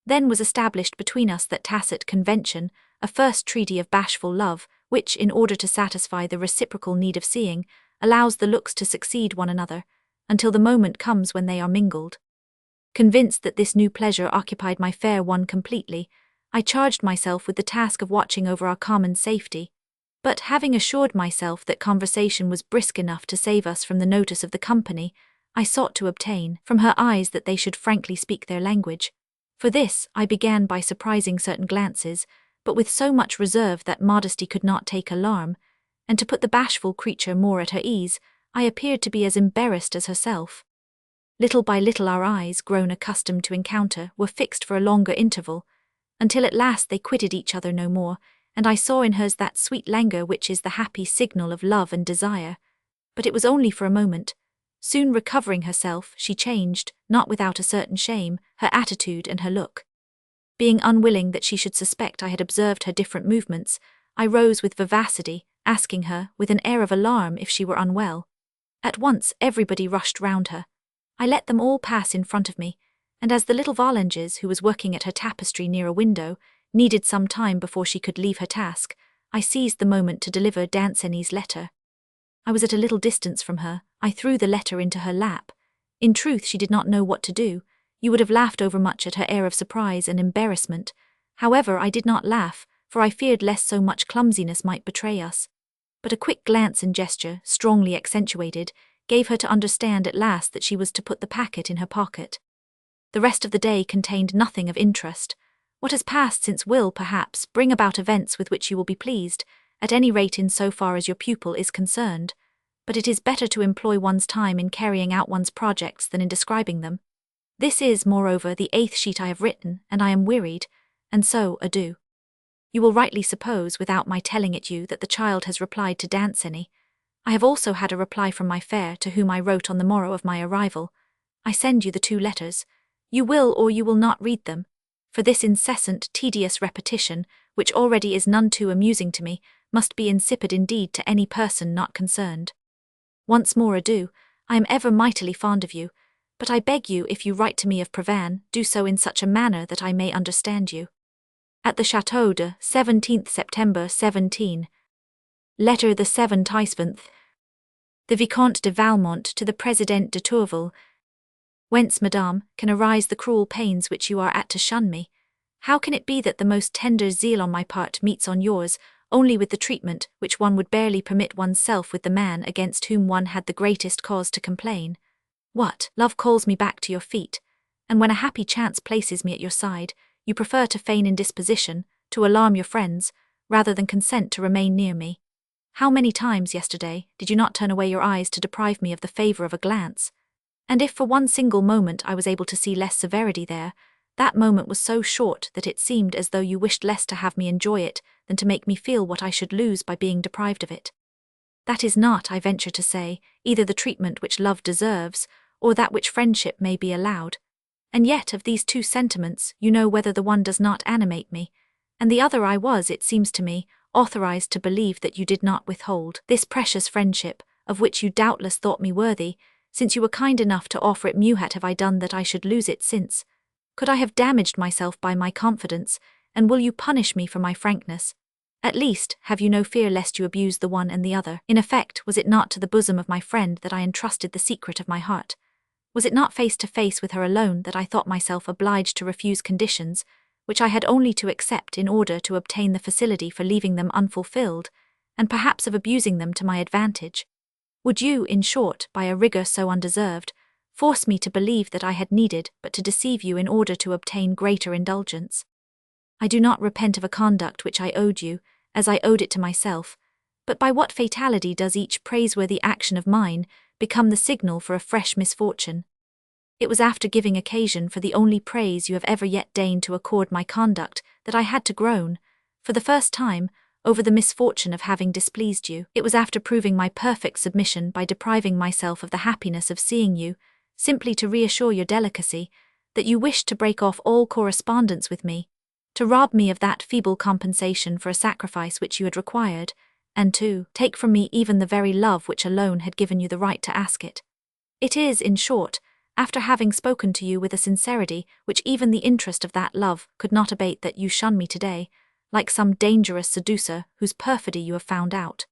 Then was established between us that tacit convention, a first treaty of bashful love, which, in order to satisfy the reciprocal need of seeing, allows the looks to succeed one another, until the moment comes when they are mingled. Convinced that this new pleasure occupied my fair one completely, I charged myself with the task of watching over our common safety. But having assured myself that conversation was brisk enough to save us from the notice of the company, I sought to obtain from her eyes that they should frankly speak their language. For this, I began by surprising certain glances, but with so much reserve that modesty could not take alarm, and to put the bashful creature more at her ease, I appeared to be as embarrassed as herself. Little by little our eyes, grown accustomed to encounter, were fixed for a longer interval, until at last they quitted each other no more, and I saw in hers that sweet languor which is the happy signal of love and desire. But it was only for a moment. Soon recovering herself, she changed, not without a certain shame, her attitude and her look. Being unwilling that she should suspect I had observed her different movements, I rose with vivacity, asking her, with an air of alarm, if she were unwell. At once everybody rushed round her. I let them all pass in front of me, and as the little Volanges, who was working at her tapestry near a window, needed some time before she could leave her task, I seized the moment to deliver Danceny's letter. I was at a little distance from her. I threw the letter into her lap. In truth, she did not know what to do. You would have laughed overmuch at her air of surprise and embarrassment. However, I did not laugh, for I feared lest so much clumsiness might betray us. But a quick glance and gesture, strongly accentuated, gave her to understand at last that she was to put the packet in her pocket. The rest of the day contained nothing of interest. What has passed since will, perhaps, bring about events with which you will be pleased, at any rate in so far as your pupil is concerned. But it is better to employ one's time in carrying out one's projects than in describing them. This is, moreover, the 8th sheet I have written, and I am wearied, and so adieu. You will rightly suppose, without my telling it you, that the child has replied to Danceny. I have also had a reply from my fair, to whom I wrote on the morrow of my arrival. I send you the 2 letters. You will or you will not read them. For this incessant, tedious repetition, which already is none too amusing to me, must be insipid indeed to any person not concerned. Once more adieu. I am ever mightily fond of you, but I beg you, if you write to me of Provence, do so in such a manner that I may understand you. At the Château de 17th September 17. Letter the 7th. The Vicomte de Valmont to the Président de Tourvel. Whence, madame, can arise the cruel pains which you are at to shun me? How can it be that the most tender zeal on my part meets on yours, only with the treatment which one would barely permit one's self with the man against whom one had the greatest cause to complain? What, love calls me back to your feet, and when a happy chance places me at your side, you prefer to feign indisposition, to alarm your friends, rather than consent to remain near me. How many times yesterday did you not turn away your eyes to deprive me of the favour of a glance? And if for one single moment I was able to see less severity there, that moment was so short that it seemed as though you wished less to have me enjoy it than to make me feel what I should lose by being deprived of it. That is not, I venture to say, either the treatment which love deserves, or that which friendship may be allowed. And yet of these 2 sentiments you know whether the one does not animate me, and the other I was, it seems to me, authorized to believe that you did not withhold this precious friendship, of which you doubtless thought me worthy, since you were kind enough to offer it. What have I done that I should lose it since? Could I have damaged myself by my confidence, and will you punish me for my frankness? At least, have you no fear lest you abuse the one and the other? In effect, was it not to the bosom of my friend that I entrusted the secret of my heart? Was it not face to face with her alone that I thought myself obliged to refuse conditions, which I had only to accept in order to obtain the facility for leaving them unfulfilled, and perhaps of abusing them to my advantage? Would you, in short, by a rigor so undeserved, force me to believe that I had needed but to deceive you in order to obtain greater indulgence? I do not repent of a conduct which I owed you, as I owed it to myself, but by what fatality does each praiseworthy action of mine become the signal for a fresh misfortune? It was after giving occasion for the only praise you have ever yet deigned to accord my conduct that I had to groan, for the first time, over the misfortune of having displeased you. It was after proving my perfect submission by depriving myself of the happiness of seeing you, simply to reassure your delicacy, that you wished to break off all correspondence with me, to rob me of that feeble compensation for a sacrifice which you had required, and to take from me even the very love which alone had given you the right to ask it. It is, in short, after having spoken to you with a sincerity which even the interest of that love could not abate, that you shun me today, like some dangerous seducer whose perfidy you have found out.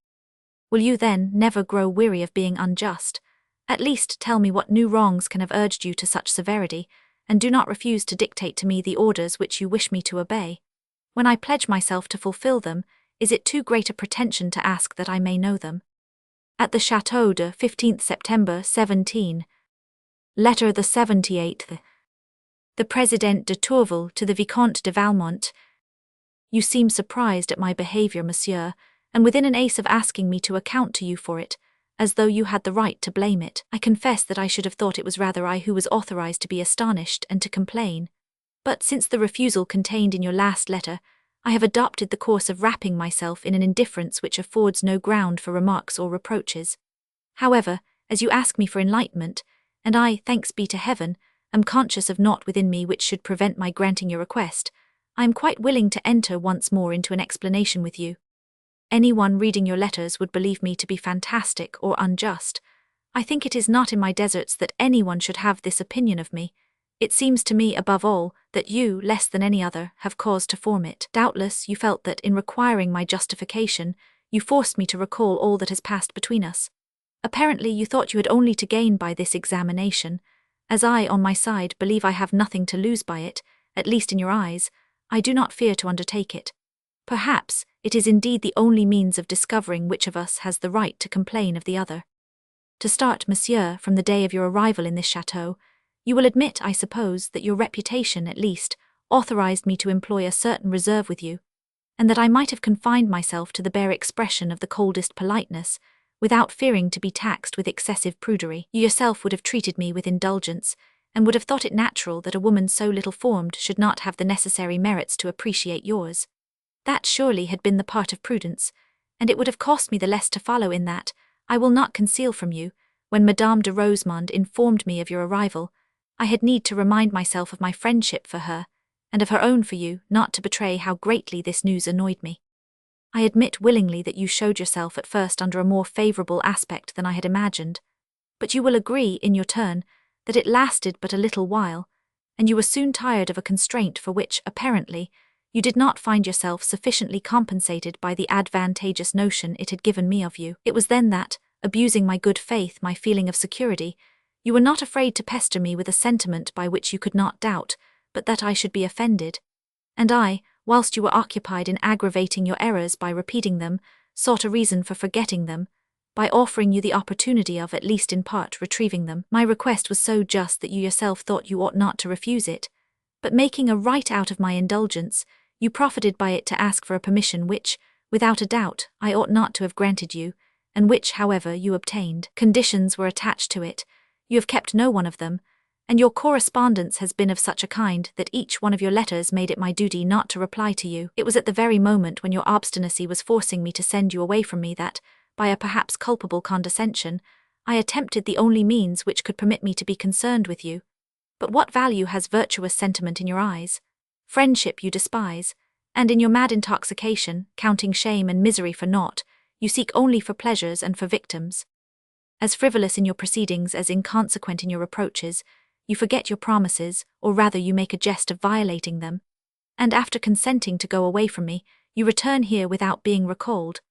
Will you then never grow weary of being unjust? At least tell me what new wrongs can have urged you to such severity, and do not refuse to dictate to me the orders which you wish me to obey. When I pledge myself to fulfill them, is it too great a pretension to ask that I may know them? At the Château de 15th September 17. Letter the 78th. The Président de Tourvel to the Vicomte de Valmont. You seem surprised at my behavior, monsieur, and within an ace of asking me to account to you for it, as though you had the right to blame it. I confess that I should have thought it was rather I who was authorized to be astonished and to complain. But since the refusal contained in your last letter, I have adopted the course of wrapping myself in an indifference which affords no ground for remarks or reproaches. However, as you ask me for enlightenment, and I, thanks be to heaven, am conscious of naught within me which should prevent my granting your request, I am quite willing to enter once more into an explanation with you. Anyone reading your letters would believe me to be fantastic or unjust. I think it is not in my deserts that anyone should have this opinion of me. It seems to me, above all, that you, less than any other, have cause to form it. Doubtless you felt that in requiring my justification, you forced me to recall all that has passed between us. Apparently you thought you had only to gain by this examination. As I, on my side, believe I have nothing to lose by it, at least in your eyes, I do not fear to undertake it. Perhaps it is indeed the only means of discovering which of us has the right to complain of the other. To start, monsieur, from the day of your arrival in this chateau, you will admit, I suppose, that your reputation, at least, authorized me to employ a certain reserve with you, and that I might have confined myself to the bare expression of the coldest politeness, without fearing to be taxed with excessive prudery. You yourself would have treated me with indulgence, and would have thought it natural that a woman so little formed should not have the necessary merits to appreciate yours. That surely had been the part of prudence, and it would have cost me the less to follow in that, I will not conceal from you, when Madame de Rosemonde informed me of your arrival, I had need to remind myself of my friendship for her, and of her own for you, not to betray how greatly this news annoyed me. I admit willingly that you showed yourself at first under a more favourable aspect than I had imagined, but you will agree, in your turn, that it lasted but a little while, and you were soon tired of a constraint for which, apparently, you did not find yourself sufficiently compensated by the advantageous notion it had given me of you. It was then that, abusing my good faith, my feeling of security, you were not afraid to pester me with a sentiment by which you could not doubt, but that I should be offended. And I, whilst you were occupied in aggravating your errors by repeating them, sought a reason for forgetting them, by offering you the opportunity of, at least in part, retrieving them. My request was so just that you yourself thought you ought not to refuse it, but making a right out of my indulgence, you profited by it to ask for a permission which, without a doubt, I ought not to have granted you, and which, however, you obtained. Conditions were attached to it, you have kept no one of them, and your correspondence has been of such a kind that each one of your letters made it my duty not to reply to you. It was at the very moment when your obstinacy was forcing me to send you away from me that, by a perhaps culpable condescension, I attempted the only means which could permit me to be concerned with you. But what value has virtuous sentiment in your eyes? Friendship you despise, And in your mad intoxication, counting shame and misery for naught, you seek only for pleasures and for victims. As frivolous in your proceedings as inconsequent in your reproaches, you forget your promises, or rather you make a jest of violating them. And after consenting to go away from me, you return here without being recalled,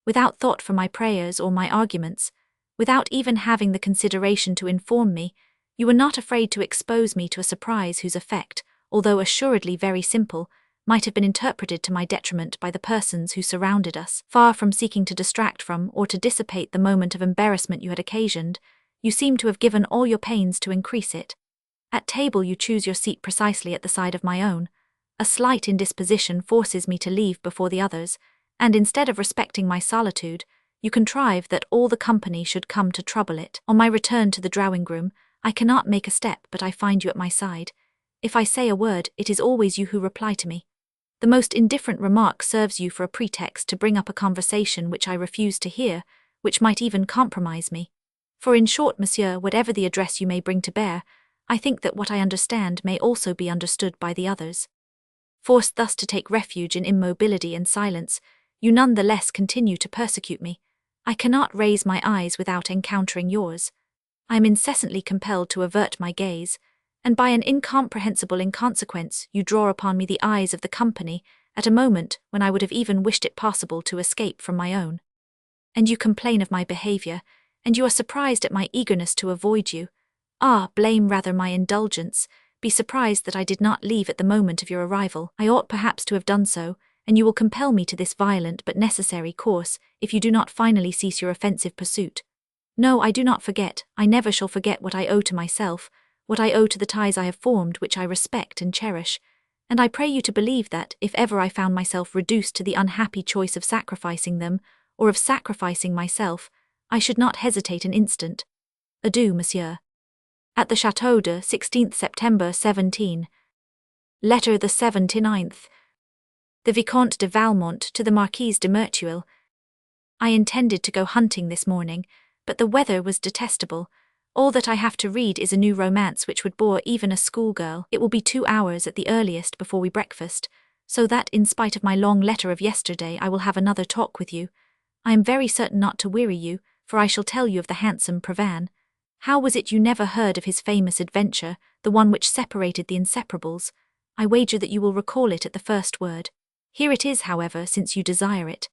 without thought for my prayers or my arguments, without even having the consideration to inform me. You were not afraid to expose me to a surprise whose effect, although assuredly very simple, might have been interpreted to my detriment by the persons who surrounded us. Far from seeking to distract from or to dissipate the moment of embarrassment you had occasioned, you seem to have given all your pains to increase it. At table you choose your seat precisely at the side of my own. A slight indisposition forces me to leave before the others, and instead of respecting my solitude, you contrive that all the company should come to trouble it. On my return to the drawing-room, I cannot make a step but I find you at my side. If I say a word, it is always you who reply to me. The most indifferent remark serves you for a pretext to bring up a conversation which I refuse to hear, which might even compromise me. For in short, monsieur, whatever the address you may bring to bear, I think that what I understand may also be understood by the others. Forced thus to take refuge in immobility and silence, you none the less continue to persecute me. I cannot raise my eyes without encountering yours. I am incessantly compelled to avert my gaze, and by an incomprehensible inconsequence you draw upon me the eyes of the company at a moment when I would have even wished it possible to escape from my own. And you complain of my behavior, and you are surprised at my eagerness to avoid you. Ah, blame rather my indulgence, be surprised that I did not leave at the moment of your arrival. I ought perhaps to have done so, and you will compel me to this violent but necessary course if you do not finally cease your offensive pursuit. No, I do not forget, I never shall forget what I owe to myself, what I owe to the ties I have formed which I respect and cherish, and I pray you to believe that, if ever I found myself reduced to the unhappy choice of sacrificing them, or of sacrificing myself, I should not hesitate an instant. Adieu, monsieur. At the Château de 16th September 17. Letter the 79th. The Vicomte de Valmont to the Marquise de Merteuil. I intended to go hunting this morning, but the weather was detestable. All that I have to read is a new romance which would bore even a schoolgirl. It will be 2 hours at the earliest before we breakfast, so that, in spite of my long letter of yesterday, I will have another talk with you. I am very certain not to weary you, for I shall tell you of the handsome Prevan. How was it you never heard of his famous adventure, the one which separated the inseparables? I wager that you will recall it at the first word. Here it is, however, since you desire it.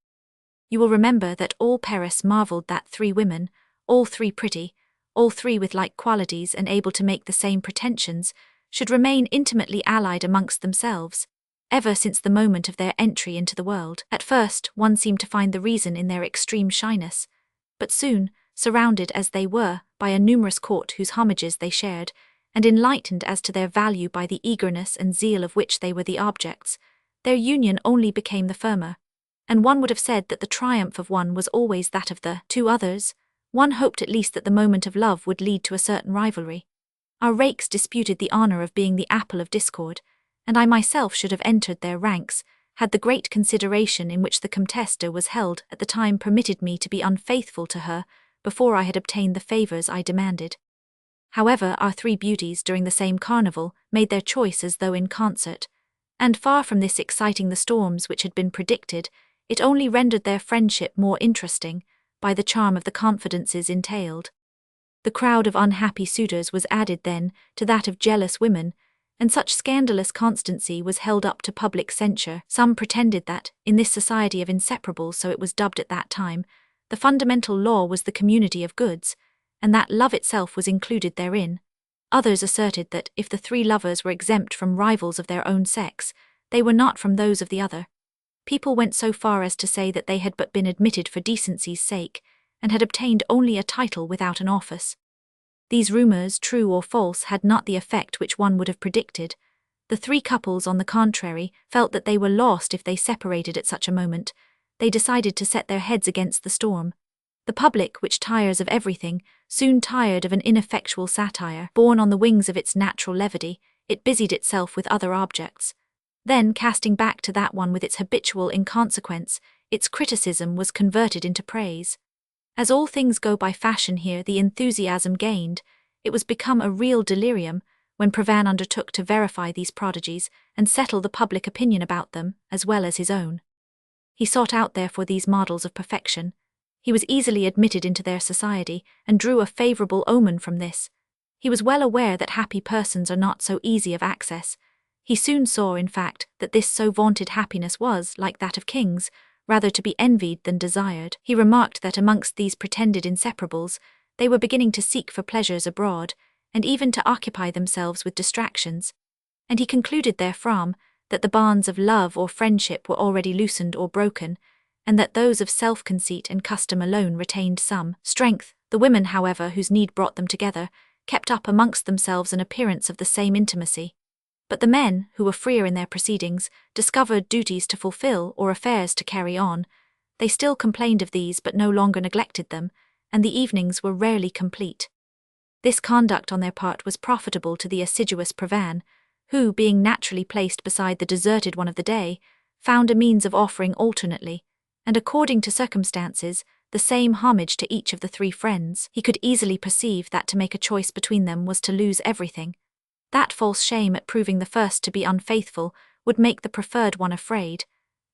You will remember that all Paris marvelled that 3 women, all 3 pretty, all 3 with like qualities and able to make the same pretensions, should remain intimately allied amongst themselves, ever since the moment of their entry into the world. At first, one seemed to find the reason in their extreme shyness, but soon, surrounded as they were by a numerous court whose homages they shared, and enlightened as to their value by the eagerness and zeal of which they were the objects, their union only became the firmer, and one would have said that the triumph of one was always that of the 2 others. One hoped at least that the moment of love would lead to a certain rivalry. Our rakes disputed the honour of being the apple of discord, and I myself should have entered their ranks, had the great consideration in which the Comtesse de was held at the time permitted me to be unfaithful to her before I had obtained the favours I demanded. However, our 3 beauties during the same carnival made their choice as though in concert, and far from this exciting the storms which had been predicted, it only rendered their friendship more interesting, by the charm of the confidences entailed. The crowd of unhappy suitors was added then to that of jealous women, and such scandalous constancy was held up to public censure. Some pretended that, in this society of inseparables, so it was dubbed at that time, the fundamental law was the community of goods, and that love itself was included therein. Others asserted that, if the 3 lovers were exempt from rivals of their own sex, they were not from those of the other. People went so far as to say that they had but been admitted for decency's sake, and had obtained only a title without an office. These rumours, true or false, had not the effect which one would have predicted. The 3 couples, on the contrary, felt that they were lost if they separated at such a moment. They decided to set their heads against the storm. The public, which tires of everything, soon tired of an ineffectual satire. Borne on the wings of its natural levity, it busied itself with other objects. Then, casting back to that one with its habitual inconsequence, its criticism was converted into praise. As all things go by fashion here, the enthusiasm gained. It was become a real delirium, when Provin undertook to verify these prodigies and settle the public opinion about them as well as his own. He sought out therefore these models of perfection. He was easily admitted into their society and drew a favourable omen from this. He was well aware that happy persons are not so easy of access. He soon saw, in fact, that this so vaunted happiness was, like that of kings, rather to be envied than desired. He remarked that amongst these pretended inseparables, they were beginning to seek for pleasures abroad, and even to occupy themselves with distractions. And he concluded therefrom that the bonds of love or friendship were already loosened or broken, and that those of self-conceit and custom alone retained some strength. The women, however, whose need brought them together, kept up amongst themselves an appearance of the same intimacy. But the men, who were freer in their proceedings, discovered duties to fulfill or affairs to carry on. They still complained of these but no longer neglected them, and the evenings were rarely complete. This conduct on their part was profitable to the assiduous Provin, who, being naturally placed beside the deserted one of the day, found a means of offering alternately, and according to circumstances, the same homage to each of the three friends. He could easily perceive that to make a choice between them was to lose everything. That false shame at proving the first to be unfaithful would make the preferred one afraid,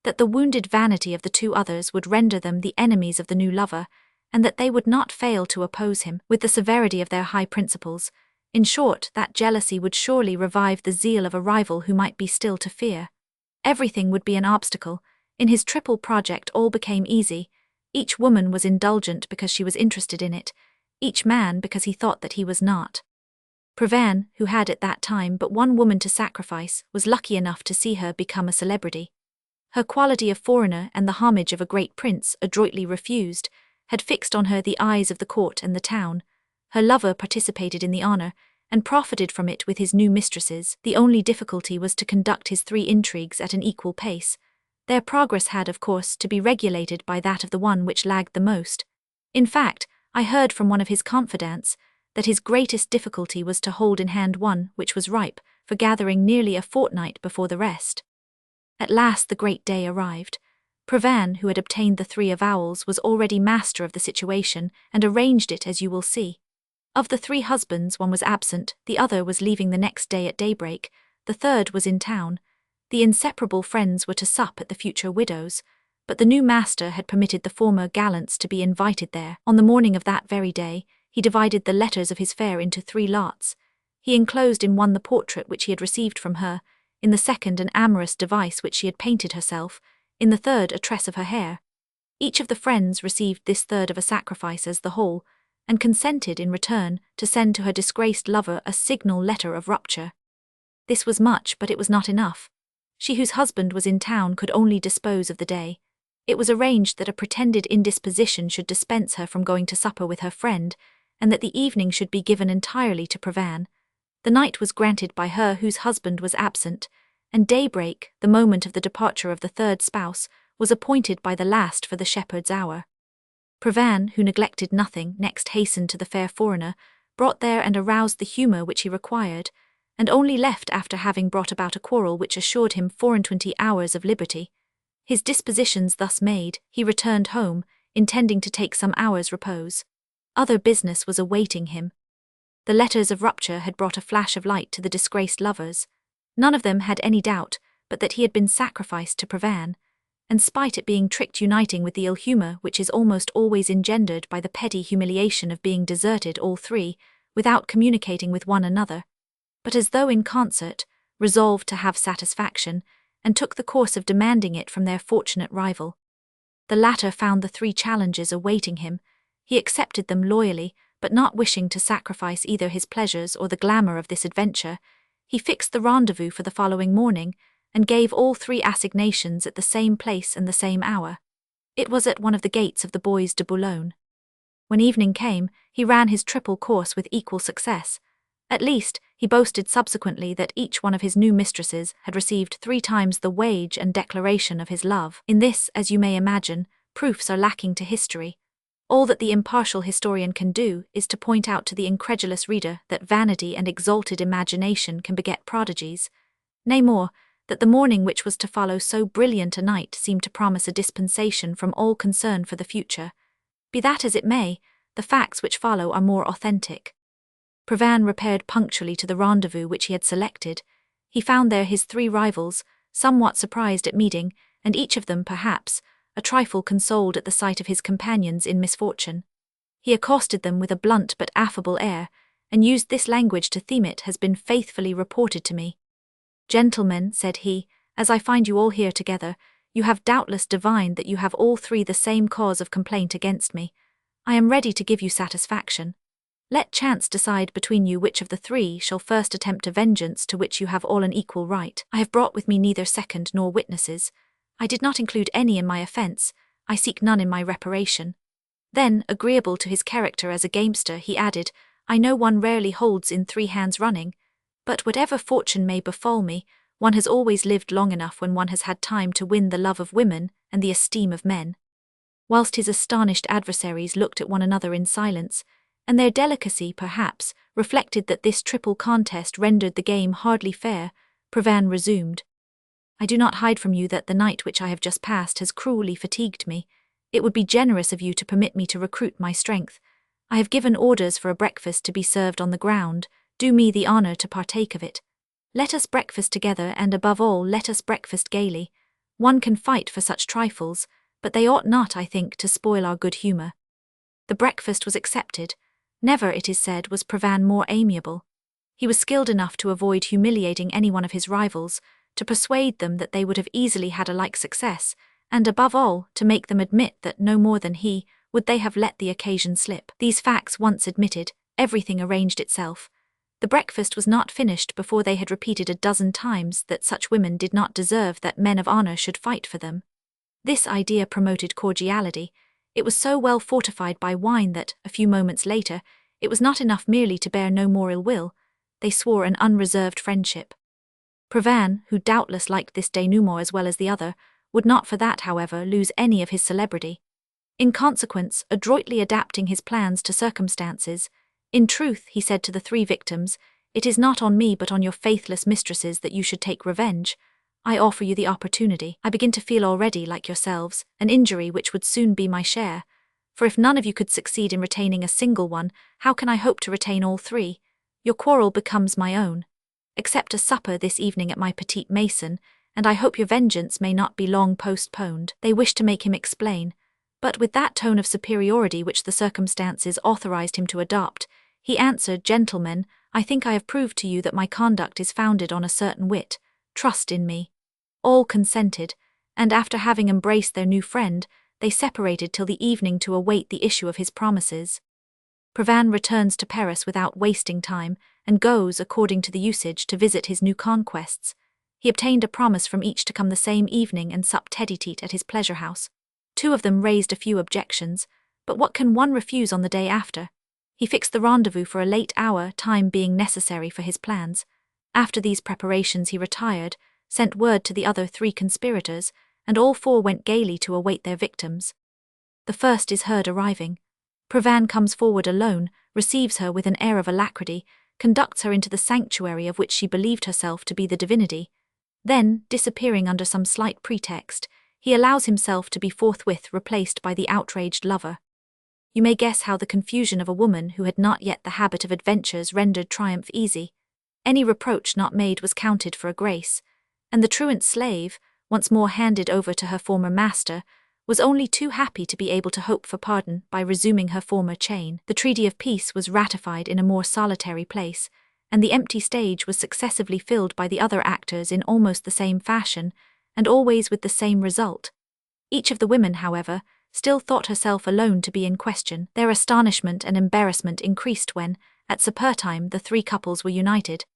that the wounded vanity of the two others would render them the enemies of the new lover, and that they would not fail to oppose him with the severity of their high principles. In short, that jealousy would surely revive the zeal of a rival who might be still to fear. Everything would be an obstacle. In his triple project all became easy. Each woman was indulgent because she was interested in it, each man because he thought that he was not. Provin, who had at that time but one woman to sacrifice, was lucky enough to see her become a celebrity. Her quality of foreigner and the homage of a great prince, adroitly refused, had fixed on her the eyes of the court and the town. Her lover participated in the honour, and profited from it with his new mistresses. The only difficulty was to conduct his three intrigues at an equal pace. Their progress had, of course, to be regulated by that of the one which lagged the most. In fact, I heard from one of his confidants that his greatest difficulty was to hold in hand one which was ripe for gathering nearly a fortnight before the rest. At last the great day arrived. Provin, who had obtained the three avowals, was already master of the situation and arranged it as you will see. Of the three husbands, one was absent, the other was leaving the next day at daybreak, the third was in town. The inseparable friends were to sup at the future widow's, but the new master had permitted the former gallants to be invited there. On the morning of that very day, he divided the letters of his fair into 3 lots. He enclosed in one the portrait which he had received from her, in the second an amorous device which she had painted herself, in the third a tress of her hair. Each of the friends received this third of a sacrifice as the whole, and consented in return to send to her disgraced lover a signal letter of rupture. This was much, but it was not enough. She whose husband was in town could only dispose of the day. It was arranged that a pretended indisposition should dispense her from going to supper with her friend, and that the evening should be given entirely to Provin. The night was granted by her whose husband was absent, and daybreak, the moment of the departure of the third spouse, was appointed by the last for the shepherd's hour. Provin, who neglected nothing, next hastened to the fair foreigner, brought there and aroused the humour which he required, and only left after having brought about a quarrel which assured him 24 hours of liberty. His dispositions thus made, he returned home, intending to take some hours' repose. Other business was awaiting him. The letters of rupture had brought a flash of light to the disgraced lovers. None of them had any doubt but that he had been sacrificed to Provin, and spite it being tricked uniting with the ill humour which is almost always engendered by the petty humiliation of being deserted all three, without communicating with one another, but as though in concert, resolved to have satisfaction, and took the course of demanding it from their fortunate rival. The latter found the 3 challenges awaiting him. He accepted them loyally, but not wishing to sacrifice either his pleasures or the glamour of this adventure, he fixed the rendezvous for the following morning, and gave all 3 assignations at the same place and the same hour. It was at one of the gates of the Bois de Boulogne. When evening came, he ran his triple course with equal success. At least, he boasted subsequently that each one of his new mistresses had received 3 times the wage and declaration of his love. In this, as you may imagine, proofs are lacking to history. All that the impartial historian can do is to point out to the incredulous reader that vanity and exalted imagination can beget prodigies. Nay more, that the morning which was to follow so brilliant a night seemed to promise a dispensation from all concern for the future. Be that as it may, the facts which follow are more authentic. Provin repaired punctually to the rendezvous which he had selected. He found there his 3 rivals, somewhat surprised at meeting, and each of them, perhaps, a trifle consoled at the sight of his companions in misfortune. He accosted them with a blunt but affable air, and used this language to theme it has been faithfully reported to me. "Gentlemen," said he, "as I find you all here together, you have doubtless divined that you have all 3 the same cause of complaint against me. I am ready to give you satisfaction. Let chance decide between you which of the 3 shall first attempt a vengeance to which you have all an equal right. I have brought with me neither second nor witnesses. I did not include any in my offence, I seek none in my reparation." Then, agreeable to his character as a gamester, he added, "I know one rarely holds in 3 hands running, but whatever fortune may befall me, one has always lived long enough when one has had time to win the love of women and the esteem of men." Whilst his astonished adversaries looked at one another in silence, and their delicacy, perhaps, reflected that this triple contest rendered the game hardly fair, Provin resumed, "I do not hide from you that the night which I have just passed has cruelly fatigued me. It would be generous of you to permit me to recruit my strength. I have given orders for a breakfast to be served on the ground. Do me the honour to partake of it. Let us breakfast together, and above all, let us breakfast gaily. One can fight for such trifles, but they ought not, I think, to spoil our good humour." The breakfast was accepted. Never, it is said, was Provin more amiable. He was skilled enough to avoid humiliating any one of his rivals, to persuade them that they would have easily had a like success, and above all, to make them admit that no more than he would they have let the occasion slip. These facts once admitted, everything arranged itself. The breakfast was not finished before they had repeated a dozen times that such women did not deserve that men of honour should fight for them. This idea promoted cordiality. It was so well fortified by wine that, a few moments later, it was not enough merely to bear no more ill will. They swore an unreserved friendship. Provin, who doubtless liked this denouement as well as the other, would not for that, however, lose any of his celebrity. In consequence, adroitly adapting his plans to circumstances, "In truth," he said to the 3 victims, "it is not on me but on your faithless mistresses that you should take revenge. I offer you the opportunity. I begin to feel already, like yourselves, an injury which would soon be my share. For if none of you could succeed in retaining a single one, how can I hope to retain all 3? Your quarrel becomes my own. Accept a supper this evening at my petite maison, and I hope your vengeance may not be long postponed." They wished to make him explain, but with that tone of superiority which the circumstances authorized him to adopt, he answered, "Gentlemen, I think I have proved to you that my conduct is founded on a certain wit. Trust in me." All consented, and after having embraced their new friend, they separated till the evening to await the issue of his promises. Provin returns to Paris without wasting time, and goes, according to the usage, to visit his new conquests. He obtained a promise from each to come the same evening and sup tete-a-tete at his pleasure house. 2 of them raised a few objections, but what can one refuse on the day after? He fixed the rendezvous for a late hour, time being necessary for his plans. After these preparations he retired, sent word to the other 3 conspirators, and all 4 went gaily to await their victims. The first is heard arriving. Provin comes forward alone, receives her with an air of alacrity, conducts her into the sanctuary of which she believed herself to be the divinity. Then, disappearing under some slight pretext, he allows himself to be forthwith replaced by the outraged lover. You may guess how the confusion of a woman who had not yet the habit of adventures rendered triumph easy. Any reproach not made was counted for a grace, and the truant slave, once more handed over to her former master, was only too happy to be able to hope for pardon by resuming her former chain. The treaty of peace was ratified in a more solitary place, and the empty stage was successively filled by the other actors in almost the same fashion, and always with the same result. Each of the women, however, still thought herself alone to be in question. Their astonishment and embarrassment increased when, at supper time, the 3 couples were united.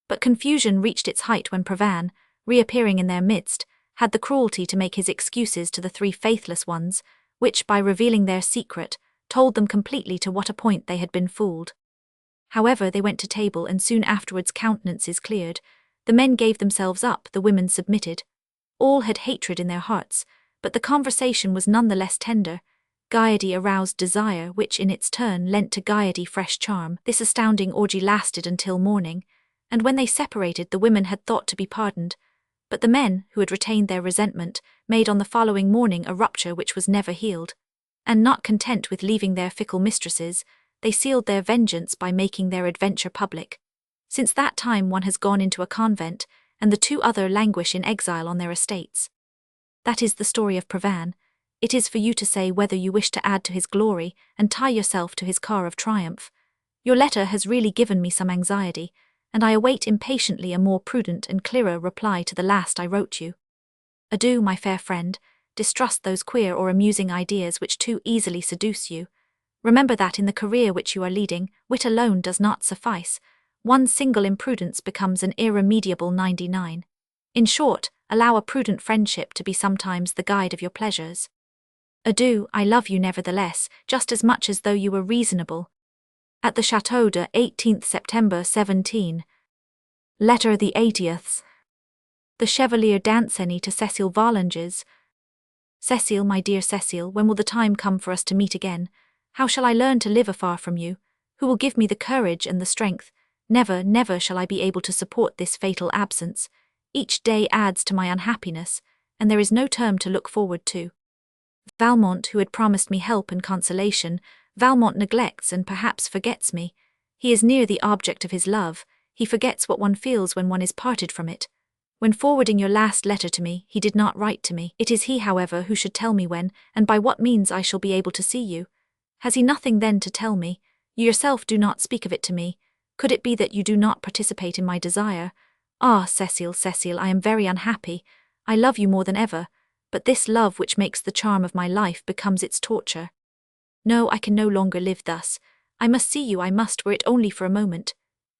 But confusion reached its height when Provin, reappearing in their midst, had the cruelty to make his excuses to the 3 faithless ones, which, by revealing their secret, told them completely to what a point they had been fooled. However, they went to table, and soon afterwards countenances cleared. The men gave themselves up, the women submitted. All had hatred in their hearts, but the conversation was none the less tender. Gaiety aroused desire, which in its turn lent to gaiety fresh charm. This astounding orgy lasted until morning, and when they separated the women had thought to be pardoned, but the men, who had retained their resentment, made on the following morning a rupture which was never healed. And not content with leaving their fickle mistresses, they sealed their vengeance by making their adventure public. Since that time one has gone into a convent, and the two other languish in exile on their estates. That is the story of Prevan. It is for you to say whether you wish to add to his glory and tie yourself to his car of triumph. Your letter has really given me some anxiety, and I await impatiently a more prudent and clearer reply to the last I wrote you. Adieu, my fair friend. Distrust those queer or amusing ideas which too easily seduce you. Remember that in the career which you are leading, wit alone does not suffice. One single imprudence becomes an irremediable 99. In short, allow a prudent friendship to be sometimes the guide of your pleasures. Adieu, I love you nevertheless, just as much as though you were reasonable. At the Château de 18th September 17. Letter the 80th. The Chevalier Danceny to Cécile Volanges. Cécile, my dear Cécile, when will the time come for us to meet again? How shall I learn to live afar from you? Who will give me the courage and the strength? Never, never shall I be able to support this fatal absence. Each day adds to my unhappiness, and there is no term to look forward to. Valmont, who had promised me help and consolation, Valmont neglects and perhaps forgets me. He is near the object of his love. He forgets what one feels when one is parted from it. When forwarding your last letter to me, he did not write to me. It is he, however, who should tell me when, and by what means I shall be able to see you. Has he nothing then to tell me? You yourself do not speak of it to me. Could it be that you do not participate in my desire? Ah, Cécile, Cécile, I am very unhappy. I love you more than ever, but this love which makes the charm of my life becomes its torture. No, I can no longer live thus. I must see you, I must, were it only for a moment.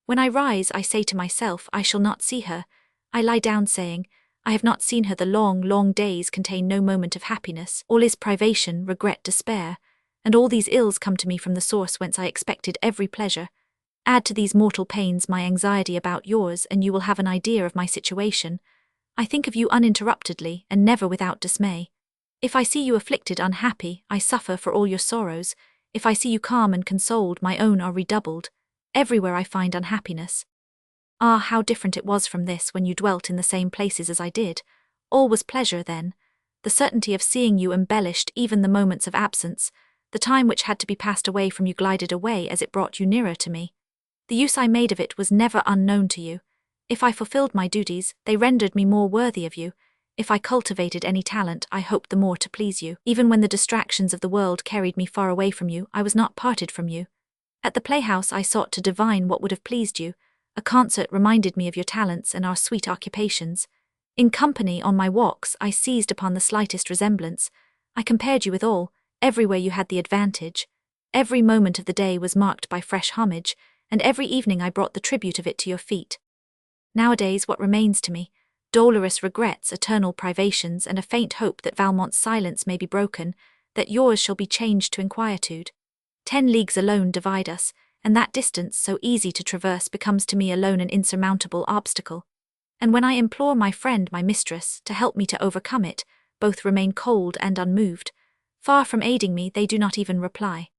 When I rise, I say to myself, I shall not see her. I lie down saying, I have not seen her. The long, long days contain no moment of happiness. All is privation, regret, despair. And all these ills come to me from the source whence I expected every pleasure. Add to these mortal pains my anxiety about yours, and you will have an idea of my situation. I think of you uninterruptedly, and never without dismay. If I see you afflicted, unhappy, I suffer for all your sorrows. If I see you calm and consoled, my own are redoubled. Everywhere I find unhappiness. Ah, how different it was from this when you dwelt in the same places as I did. All was pleasure then. The certainty of seeing you embellished even the moments of absence. The time which had to be passed away from you glided away as it brought you nearer to me. The use I made of it was never unknown to you. If I fulfilled my duties, they rendered me more worthy of you. If I cultivated any talent, I hoped the more to please you. Even when the distractions of the world carried me far away from you, I was not parted from you. At the playhouse I sought to divine what would have pleased you. A concert reminded me of your talents and our sweet occupations. In company, on my walks, I seized upon the slightest resemblance. I compared you with all. Everywhere you had the advantage. Every moment of the day was marked by fresh homage, and every evening I brought the tribute of it to your feet. Nowadays, what remains to me? Dolorous regrets, eternal privations, and a faint hope that Valmont's silence may be broken, that yours shall be changed to inquietude. 10 leagues alone divide us, and that distance, so easy to traverse, becomes to me alone an insurmountable obstacle. And when I implore my friend, my mistress, to help me to overcome it, both remain cold and unmoved. Far from aiding me, they do not even reply.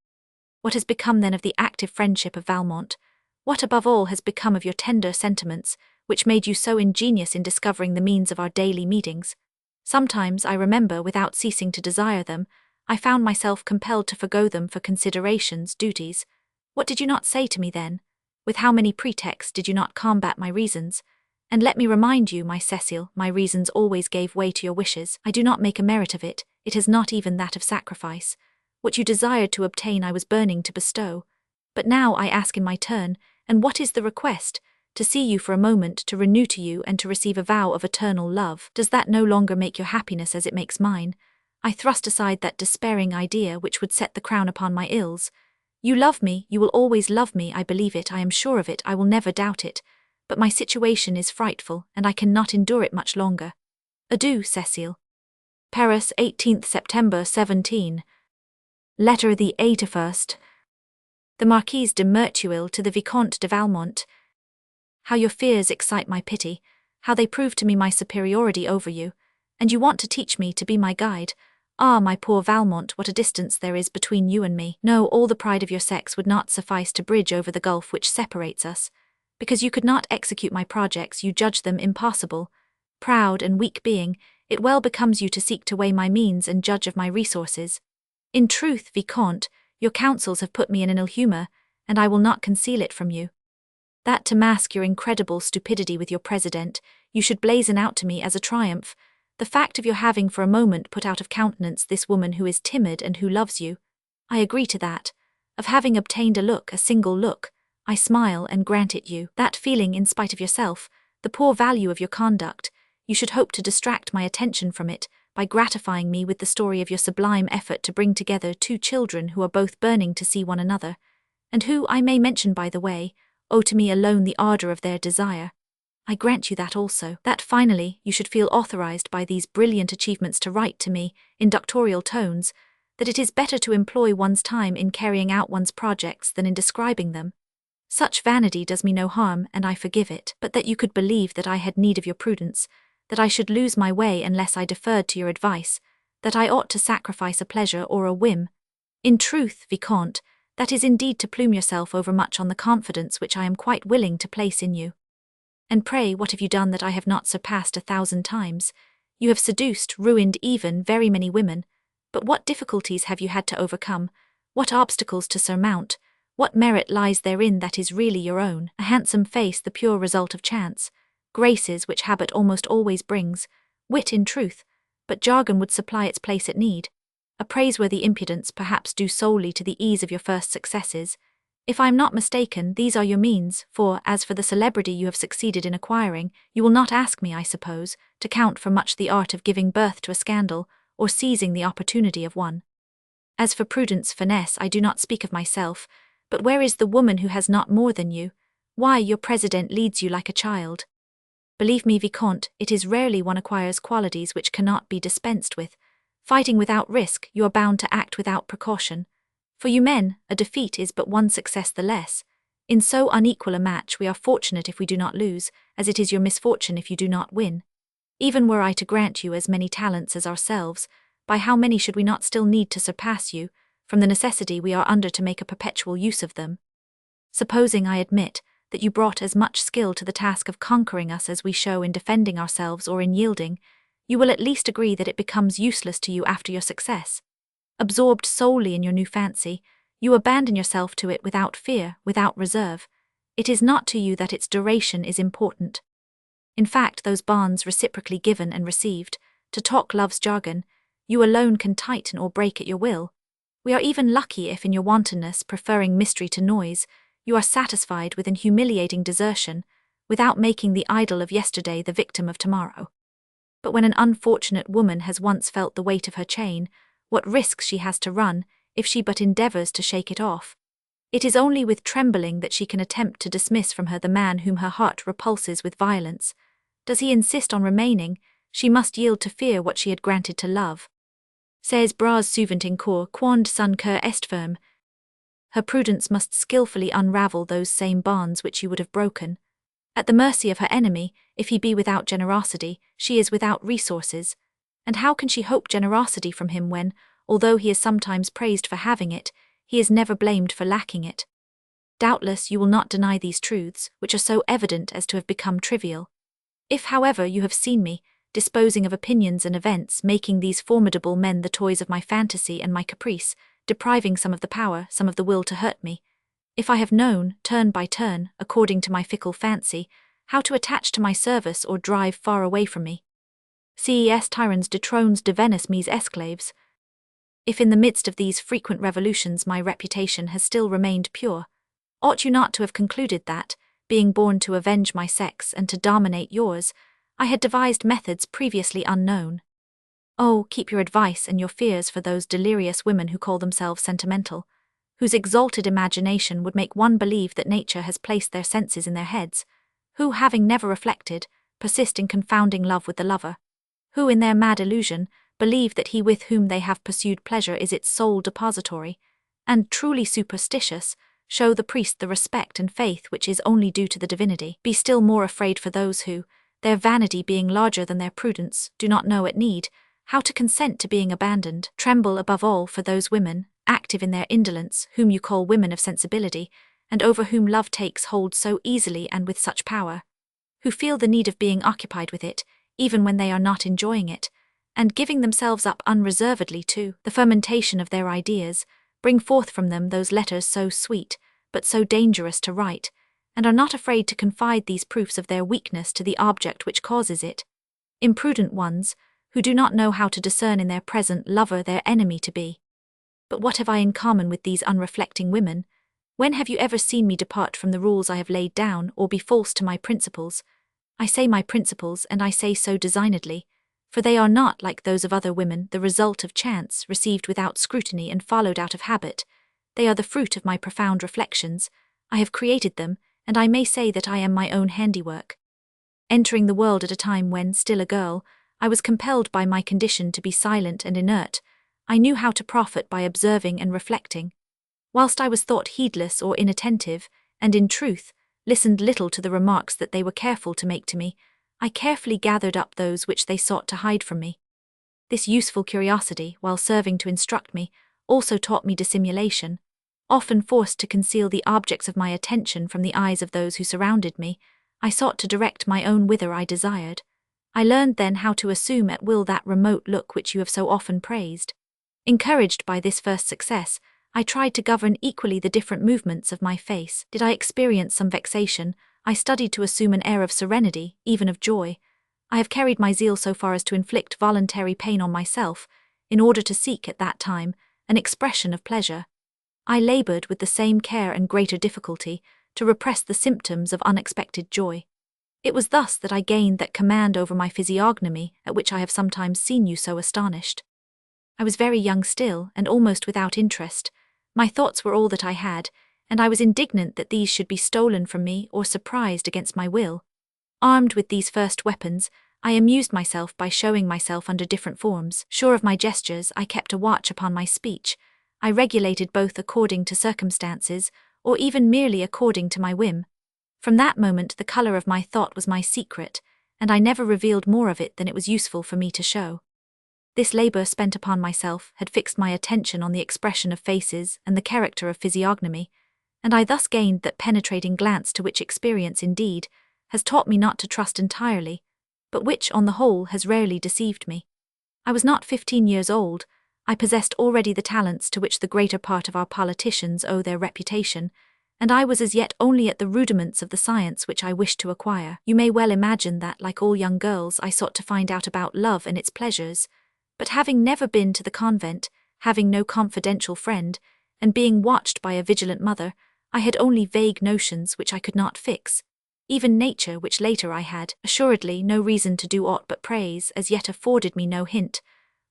What has become then of the active friendship of Valmont? What above all has become of your tender sentiments, which made you so ingenious in discovering the means of our daily meetings? Sometimes, I remember, without ceasing to desire them, I found myself compelled to forgo them for considerations, duties. What did you not say to me then? With how many pretexts did you not combat my reasons? And let me remind you, my Cécile, my reasons always gave way to your wishes. I do not make a merit of it. It is not even that of sacrifice. What you desired to obtain I was burning to bestow. But now I ask in my turn, and what is the request? To see you for a moment, to renew to you, and to receive a vow of eternal love. Does that no longer make your happiness as it makes mine? I thrust aside that despairing idea which would set the crown upon my ills. You love me, you will always love me, I believe it, I am sure of it, I will never doubt it. But my situation is frightful, and I cannot endure it much longer. Adieu, Cécile. Paris, 18th September 17. Letter the 81st. The Marquise de Merteuil to the Vicomte de Valmont. How your fears excite my pity, how they prove to me my superiority over you, and you want to teach me to be my guide. Ah, my poor Valmont, what a distance there is between you and me. No, all the pride of your sex would not suffice to bridge over the gulf which separates us. Because you could not execute my projects, you judge them impossible. Proud and weak being, it well becomes you to seek to weigh my means and judge of my resources. In truth, Vicomte, your counsels have put me in an ill humor, and I will not conceal it from you. That to mask your incredible stupidity with your president, you should blazon out to me as a triumph the fact of your having for a moment put out of countenance this woman who is timid and who loves you. I agree to that. Of having obtained a look, a single look, I smile and grant it you. That feeling in spite of yourself, the poor value of your conduct, you should hope to distract my attention from it by gratifying me with the story of your sublime effort to bring together two children who are both burning to see one another, and who, I may mention by the way, owe to me alone the ardor of their desire. I grant you that also. That finally, you should feel authorized by these brilliant achievements to write to me, in doctorial tones, that it is better to employ one's time in carrying out one's projects than in describing them. Such vanity does me no harm, and I forgive it, but that you could believe that I had need of your prudence, that I should lose my way unless I deferred to your advice, that I ought to sacrifice a pleasure or a whim. In truth, Vicomte, that is indeed to plume yourself overmuch on the confidence which I am quite willing to place in you. And pray, what have you done that I have not surpassed 1,000 times? You have seduced, ruined even, very many women, but what difficulties have you had to overcome, what obstacles to surmount, what merit lies therein that is really your own? A handsome face, the pure result of chance, graces which habit almost always brings, wit in truth, but jargon would supply its place at need, a praiseworthy impudence perhaps due solely to the ease of your first successes. If I am not mistaken, these are your means, for, as for the celebrity you have succeeded in acquiring, you will not ask me, I suppose, to count for much the art of giving birth to a scandal, or seizing the opportunity of one. As for prudence, finesse, I do not speak of myself, but where is the woman who has not more than you? Why, your president leads you like a child. Believe me, Vicomte, it is rarely one acquires qualities which cannot be dispensed with. Fighting without risk, you are bound to act without precaution. For you men, a defeat is but one success the less. In so unequal a match we are fortunate if we do not lose, as it is your misfortune if you do not win. Even were I to grant you as many talents as ourselves, by how many should we not still need to surpass you, from the necessity we are under to make a perpetual use of them? Supposing, I admit, that you brought as much skill to the task of conquering us as we show in defending ourselves or in yielding, you will at least agree that it becomes useless to you after your success. Absorbed solely in your new fancy, you abandon yourself to it without fear, without reserve. It is not to you that its duration is important. In fact, those bonds reciprocally given and received, to talk love's jargon, you alone can tighten or break at your will. We are even lucky if in your wantonness, preferring mystery to noise, you are satisfied with an humiliating desertion, without making the idol of yesterday the victim of tomorrow. But when an unfortunate woman has once felt the weight of her chain, what risks she has to run, if she but endeavors to shake it off. It is only with trembling that she can attempt to dismiss from her the man whom her heart repulses with violence. Does he insist on remaining, she must yield to fear what she had granted to love. Ses bras souvent in cour quand son cœur est ferme. Her prudence must skilfully unravel those same bonds which you would have broken. At the mercy of her enemy, if he be without generosity, she is without resources. And how can she hope generosity from him when, although he is sometimes praised for having it, he is never blamed for lacking it? Doubtless you will not deny these truths, which are so evident as to have become trivial. If, however, you have seen me, disposing of opinions and events, making these formidable men the toys of my fantasy and my caprice, depriving some of the power, some of the will to hurt me, if I have known, turn by turn, according to my fickle fancy, how to attach to my service or drive far away from me, ces tyrans détrônent devenus mes esclaves. If in the midst of these frequent revolutions my reputation has still remained pure, ought you not to have concluded that, being born to avenge my sex and to dominate yours, I had devised methods previously unknown? Oh, keep your advice and your fears for those delirious women who call themselves sentimental, whose exalted imagination would make one believe that nature has placed their senses in their heads, who, having never reflected, persist in confounding love with the lover, who, in their mad illusion, believe that he with whom they have pursued pleasure is its sole depository, and, truly superstitious, show the priest the respect and faith which is only due to the divinity. Be still more afraid for those who, their vanity being larger than their prudence, do not know at need how to consent to being abandoned. Tremble above all for those women, active in their indolence, whom you call women of sensibility, and over whom love takes hold so easily and with such power, who feel the need of being occupied with it, even when they are not enjoying it, and giving themselves up unreservedly to the fermentation of their ideas, bring forth from them those letters so sweet, but so dangerous to write, and are not afraid to confide these proofs of their weakness to the object which causes it. Imprudent ones, who do not know how to discern in their present lover their enemy to be. But what have I in common with these unreflecting women? When have you ever seen me depart from the rules I have laid down, or be false to my principles? I say my principles, and I say so designedly, for they are not, like those of other women, the result of chance, received without scrutiny and followed out of habit. They are the fruit of my profound reflections. I have created them, and I may say that I am my own handiwork. Entering the world at a time when, still a girl, I was compelled by my condition to be silent and inert, I knew how to profit by observing and reflecting. Whilst I was thought heedless or inattentive, and in truth, listened little to the remarks that they were careful to make to me, I carefully gathered up those which they sought to hide from me. This useful curiosity, while serving to instruct me, also taught me dissimulation. Often forced to conceal the objects of my attention from the eyes of those who surrounded me, I sought to direct my own whither I desired. I learned then how to assume at will that remote look which you have so often praised. Encouraged by this first success, I tried to govern equally the different movements of my face. Did I experience some vexation, I studied to assume an air of serenity, even of joy. I have carried my zeal so far as to inflict voluntary pain on myself, in order to seek at that time an expression of pleasure. I labored with the same care and greater difficulty to repress the symptoms of unexpected joy. It was thus that I gained that command over my physiognomy at which I have sometimes seen you so astonished. I was very young still, and almost without interest. My thoughts were all that I had, and I was indignant that these should be stolen from me or surprised against my will. Armed with these first weapons, I amused myself by showing myself under different forms. Sure of my gestures, I kept a watch upon my speech. I regulated both according to circumstances, or even merely according to my whim. From that moment the colour of my thought was my secret, and I never revealed more of it than it was useful for me to show. This labour spent upon myself had fixed my attention on the expression of faces and the character of physiognomy, and I thus gained that penetrating glance to which experience indeed has taught me not to trust entirely, but which on the whole has rarely deceived me. I was not 15 years old. I possessed already the talents to which the greater part of our politicians owe their reputation, and I was as yet only at the rudiments of the science which I wished to acquire. You may well imagine that, like all young girls, I sought to find out about love and its pleasures, but having never been to the convent, having no confidential friend, and being watched by a vigilant mother, I had only vague notions which I could not fix. Even nature, which later I had, assuredly, no reason to do aught but praise, as yet afforded me no hint.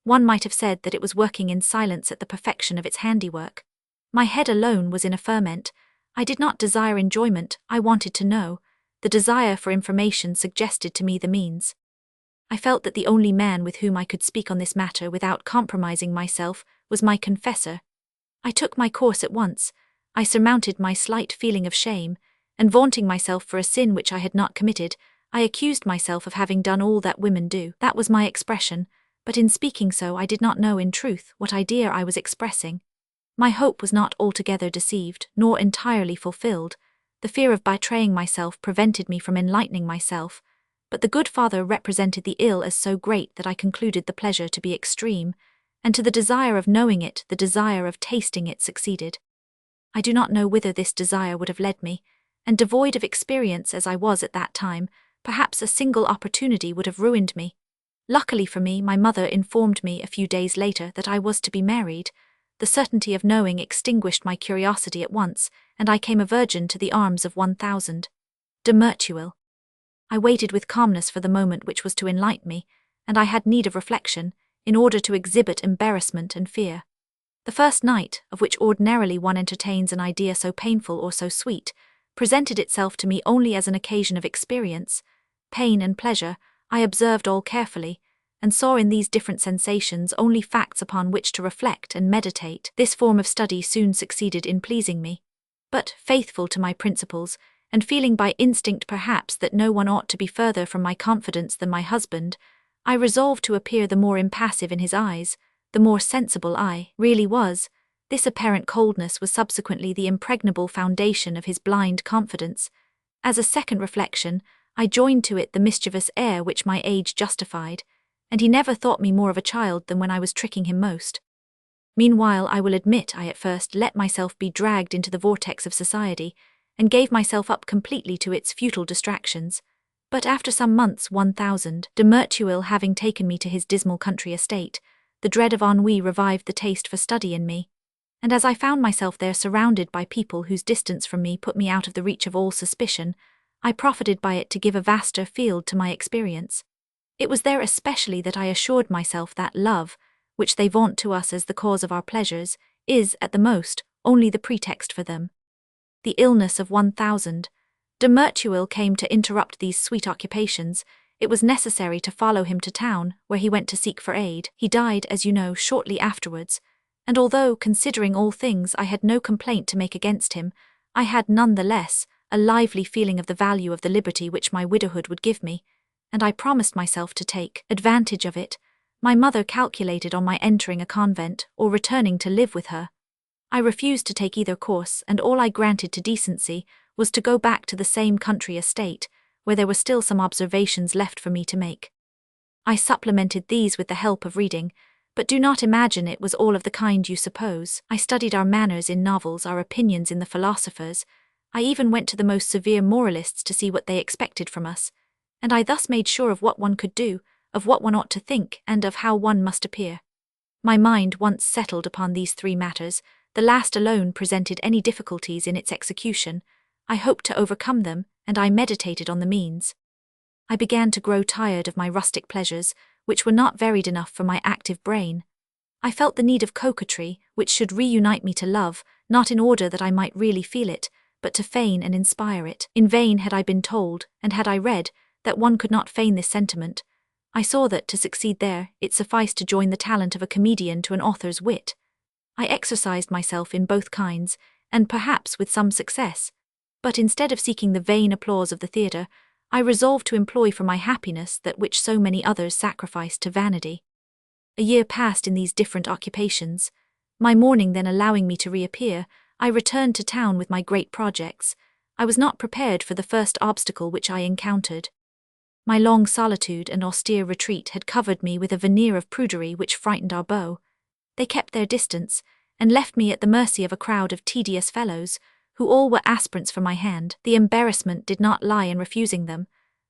One might have said that it was working in silence at the perfection of its handiwork. My head alone was in a ferment. I did not desire enjoyment, I wanted to know. The desire for information suggested to me the means. I felt that the only man with whom I could speak on this matter without compromising myself was my confessor. I took my course at once. I surmounted my slight feeling of shame, and vaunting myself for a sin which I had not committed, I accused myself of having done all that women do. That was my expression, but in speaking so I did not know in truth what idea I was expressing. My hope was not altogether deceived, nor entirely fulfilled. The fear of betraying myself prevented me from enlightening myself, but the good father represented the ill as so great that I concluded the pleasure to be extreme, and to the desire of knowing it, the desire of tasting it succeeded. I do not know whither this desire would have led me, and devoid of experience as I was at that time, perhaps a single opportunity would have ruined me. Luckily for me, my mother informed me a few days later that I was to be married. The certainty of knowing extinguished my curiosity at once, and I came a virgin to the arms of 1000 de Merteuil. I waited with calmness for the moment which was to enlighten me, and I had need of reflection, in order to exhibit embarrassment and fear. The first night, of which ordinarily one entertains an idea so painful or so sweet, presented itself to me only as an occasion of experience. Pain and pleasure, I observed all carefully, and saw in these different sensations only facts upon which to reflect and meditate. This form of study soon succeeded in pleasing me. But, faithful to my principles, and feeling by instinct perhaps that no one ought to be further from my confidence than my husband, I resolved to appear the more impassive in his eyes, the more sensible I really was. This apparent coldness was subsequently the impregnable foundation of his blind confidence. As a second reflection, I joined to it the mischievous air which my age justified, and he never thought me more of a child than when I was tricking him most. Meanwhile, I will admit I at first let myself be dragged into the vortex of society, and gave myself up completely to its futile distractions. But after some months 1000, de Merteuil having taken me to his dismal country estate, the dread of ennui revived the taste for study in me, and as I found myself there surrounded by people whose distance from me put me out of the reach of all suspicion, I profited by it to give a vaster field to my experience. It was there especially that I assured myself that love, which they vaunt to us as the cause of our pleasures, is, at the most, only the pretext for them. The illness of 1000. De Merteuil came to interrupt these sweet occupations. It was necessary to follow him to town, where he went to seek for aid. He died, as you know, shortly afterwards, and although, considering all things, I had no complaint to make against him, I had none the less a lively feeling of the value of the liberty which my widowhood would give me, and I promised myself to take advantage of it. My mother calculated on my entering a convent or returning to live with her. I refused to take either course, and all I granted to decency was to go back to the same country estate, where there were still some observations left for me to make. I supplemented these with the help of reading, but do not imagine it was all of the kind you suppose. I studied our manners in novels, our opinions in the philosophers. I even went to the most severe moralists to see what they expected from us, and I thus made sure of what one could do, of what one ought to think, and of how one must appear. My mind once settled upon these three matters, the last alone presented any difficulties in its execution. I hoped to overcome them, and I meditated on the means. I began to grow tired of my rustic pleasures, which were not varied enough for my active brain. I felt the need of coquetry, which should reunite me to love, not in order that I might really feel it, but to feign and inspire it. In vain had I been told, and had I read, that one could not feign this sentiment. I saw that, to succeed there, it sufficed to join the talent of a comedian to an author's wit. I exercised myself in both kinds, and perhaps with some success, but instead of seeking the vain applause of the theatre, I resolved to employ for my happiness that which so many others sacrificed to vanity. A year passed in these different occupations. My morning then allowing me to reappear, I returned to town with my great projects. I was not prepared for the first obstacle which I encountered. My long solitude and austere retreat had covered me with a veneer of prudery which frightened our beaux. They kept their distance, and left me at the mercy of a crowd of tedious fellows, who all were aspirants for my hand. The embarrassment did not lie in refusing them,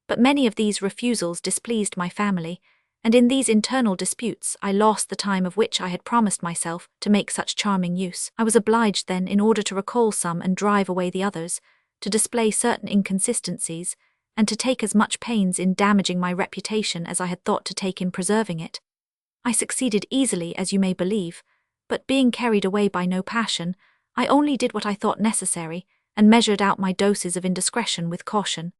but many of these refusals displeased my family, and in these internal disputes I lost the time of which I had promised myself to make such charming use. I was obliged then, in order to recall some and drive away the others, to display certain inconsistencies, and to take as much pains in damaging my reputation as I had thought to take in preserving it. I succeeded easily, as you may believe, but being carried away by no passion, I only did what I thought necessary, and measured out my doses of indiscretion with caution.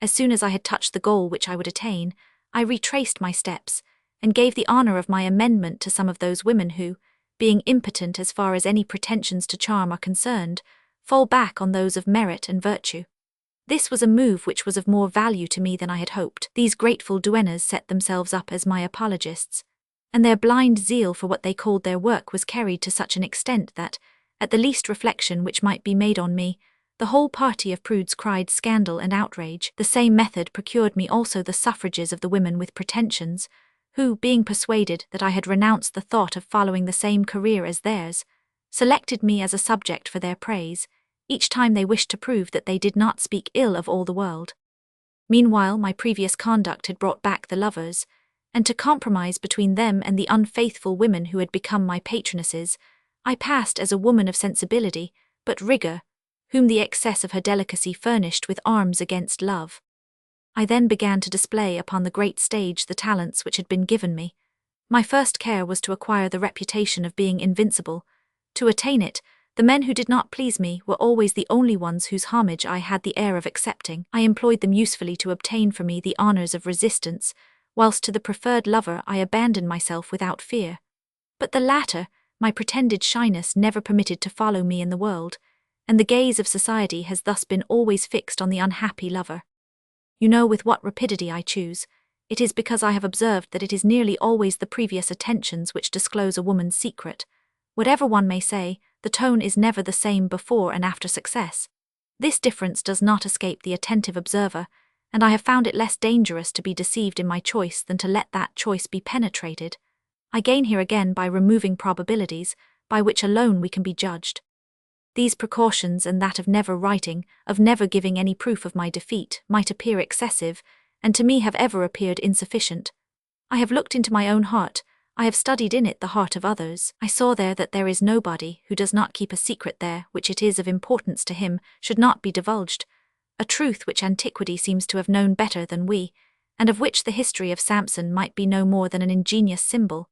As soon as I had touched the goal which I would attain, I retraced my steps, and gave the honour of my amendment to some of those women who, being impotent as far as any pretensions to charm are concerned, fall back on those of merit and virtue. This was a move which was of more value to me than I had hoped. These grateful duennas set themselves up as my apologists, and their blind zeal for what they called their work was carried to such an extent that, at the least reflection which might be made on me, the whole party of prudes cried scandal and outrage. The same method procured me also the suffrages of the women with pretensions, who, being persuaded that I had renounced the thought of following the same career as theirs, selected me as a subject for their praise, each time they wished to prove that they did not speak ill of all the world. Meanwhile, my previous conduct had brought back the lovers, and to compromise between them and the unfaithful women who had become my patronesses, I passed as a woman of sensibility, but rigour, whom the excess of her delicacy furnished with arms against love. I then began to display upon the great stage the talents which had been given me. My first care was to acquire the reputation of being invincible. To attain it, the men who did not please me were always the only ones whose homage I had the air of accepting. I employed them usefully to obtain for me the honours of resistance, whilst to the preferred lover I abandoned myself without fear. But the latter, my pretended shyness never permitted to follow me in the world, and the gaze of society has thus been always fixed on the unhappy lover. You know with what rapidity I choose. It is because I have observed that it is nearly always the previous attentions which disclose a woman's secret. Whatever one may say, the tone is never the same before and after success. This difference does not escape the attentive observer, and I have found it less dangerous to be deceived in my choice than to let that choice be penetrated. I gain here again by removing probabilities, by which alone we can be judged. These precautions and that of never writing, of never giving any proof of my defeat, might appear excessive, and to me have ever appeared insufficient. I have looked into my own heart, I have studied in it the heart of others. I saw there that there is nobody who does not keep a secret there which it is of importance to him should not be divulged, a truth which antiquity seems to have known better than we, and of which the history of Samson might be no more than an ingenious symbol.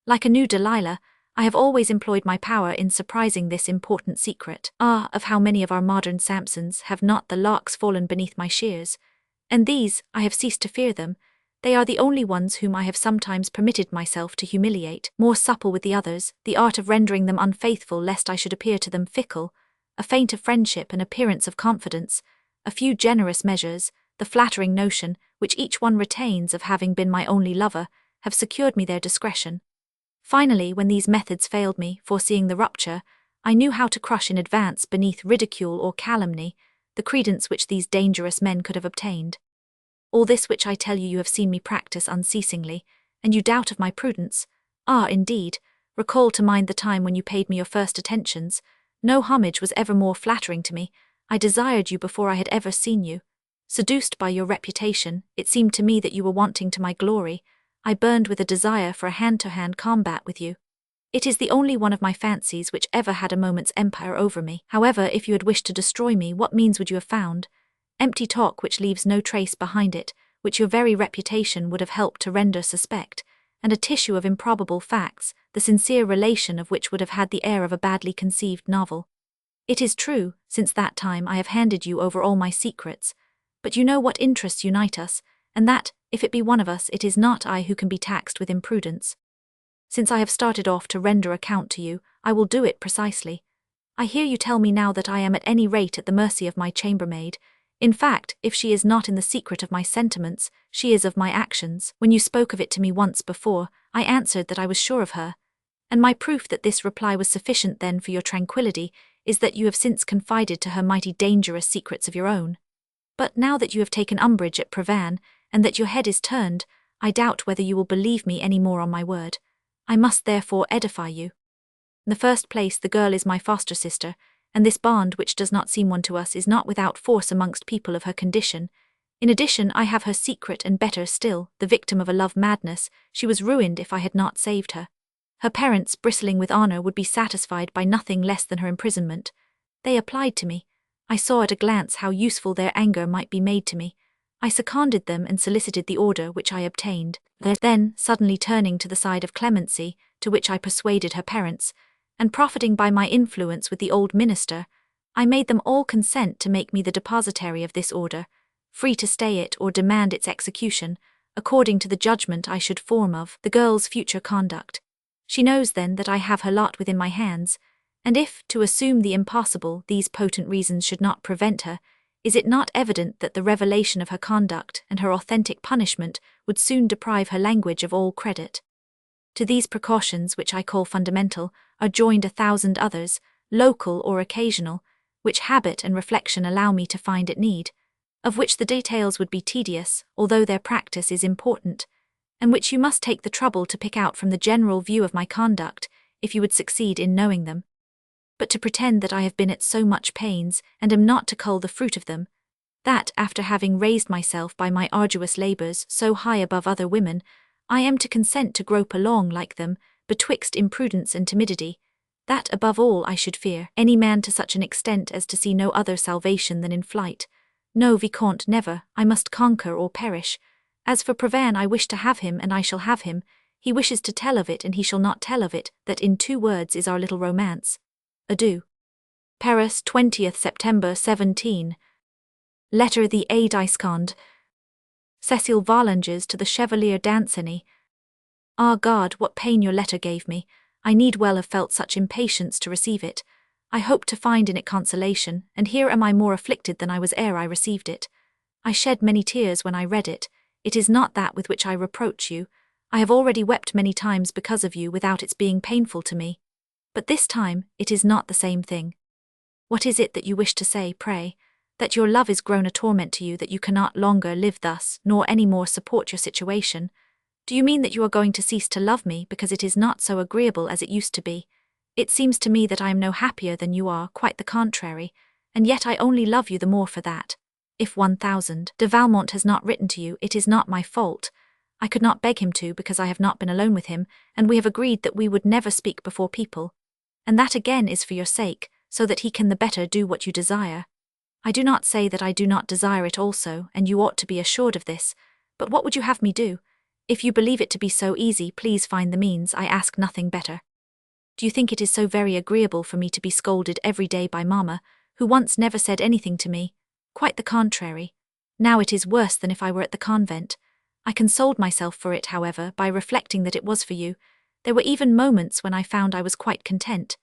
Like a new Delilah, I have always employed my power in surprising this important secret. Ah, of how many of our modern Samsons have not the locks fallen beneath my shears! And these, I have ceased to fear them. They are the only ones whom I have sometimes permitted myself to humiliate, more supple with the others, the art of rendering them unfaithful lest I should appear to them fickle, a feint of friendship, an appearance of confidence, a few generous measures, the flattering notion, which each one retains of having been my only lover, have secured me their discretion. Finally, when these methods failed me, foreseeing the rupture, I knew how to crush in advance beneath ridicule or calumny the credence which these dangerous men could have obtained. All this which I tell you, you have seen me practice unceasingly, and you doubt of my prudence. Ah, indeed, recall to mind the time when you paid me your first attentions. No homage was ever more flattering to me. I desired you before I had ever seen you. Seduced by your reputation, it seemed to me that you were wanting to my glory. I burned with a desire for a hand-to-hand combat with you. It is the only one of my fancies which ever had a moment's empire over me. However, if you had wished to destroy me, what means would you have found? Empty talk which leaves no trace behind it, which your very reputation would have helped to render suspect, and a tissue of improbable facts, the sincere relation of which would have had the air of a badly conceived novel. It is true, since that time I have handed you over all my secrets, but you know what interests unite us, and that, if it be one of us, it is not I who can be taxed with imprudence. Since I have started off to render account to you, I will do it precisely. I hear you tell me now that I am at any rate at the mercy of my chambermaid. In fact, if she is not in the secret of my sentiments, she is of my actions. When you spoke of it to me once before, I answered that I was sure of her. And my proof that this reply was sufficient then for your tranquillity is that you have since confided to her mighty dangerous secrets of your own. But now that you have taken umbrage at Prevan, and that your head is turned, I doubt whether you will believe me any more on my word. I must therefore edify you. In the first place, the girl is my foster sister, and this bond which does not seem one to us is not without force amongst people of her condition. In addition, I have her secret, and better still, the victim of a love madness. She was ruined if I had not saved her. Her parents, bristling with honor, would be satisfied by nothing less than her imprisonment. They applied to me. I saw at a glance how useful their anger might be made to me. I seconded them and solicited the order which I obtained. Then, suddenly turning to the side of clemency, to which I persuaded her parents, and profiting by my influence with the old minister, I made them all consent to make me the depositary of this order, free to stay it or demand its execution, according to the judgment I should form of the girl's future conduct. She knows then that I have her lot within my hands, and if, to assume the impossible, these potent reasons should not prevent her, is it not evident that the revelation of her conduct and her authentic punishment would soon deprive her language of all credit? To these precautions, which I call fundamental, are joined 1,000 others, local or occasional, which habit and reflection allow me to find at need, of which the details would be tedious, although their practice is important, and which you must take the trouble to pick out from the general view of my conduct, if you would succeed in knowing them. But to pretend that I have been at so much pains, and am not to cull the fruit of them, that, after having raised myself by my arduous labours so high above other women, I am to consent to grope along like them, betwixt imprudence and timidity, that above all I should fear any man to such an extent as to see no other salvation than in flight. No, Vicomte, never. I must conquer or perish. As for Prevan, I wish to have him, and I shall have him. He wishes to tell of it, and he shall not tell of it. That in 2 words is our little romance. Adieu. Paris, 20th September 17. Letter the Aide Iscond. Cécile de Volanges to the Chevalier Danceny. Ah God, what pain your letter gave me. I need well have felt such impatience to receive it. I hoped to find in it consolation, and here am I more afflicted than I was ere I received it. I shed many tears when I read it. It is not that with which I reproach you. I have already wept many times because of you without its being painful to me. But this time, it is not the same thing. What is it that you wish to say, pray? That your love is grown a torment to you, that you cannot longer live thus, nor any more support your situation. Do you mean that you are going to cease to love me because it is not so agreeable as it used to be? It seems to me that I am no happier than you are, quite the contrary, and yet I only love you the more for that. If 1000 de Valmont has not written to you, it is not my fault. I could not beg him to because I have not been alone with him, and we have agreed that we would never speak before people. And that again is for your sake, so that he can the better do what you desire. I do not say that I do not desire it also, and you ought to be assured of this, but what would you have me do? If you believe it to be so easy, please find the means, I ask nothing better. Do you think it is so very agreeable for me to be scolded every day by Mamma, who once never said anything to me? Quite the contrary. Now it is worse than if I were at the convent. I consoled myself for it, however, by reflecting that it was for you. There were even moments when I found I was quite content.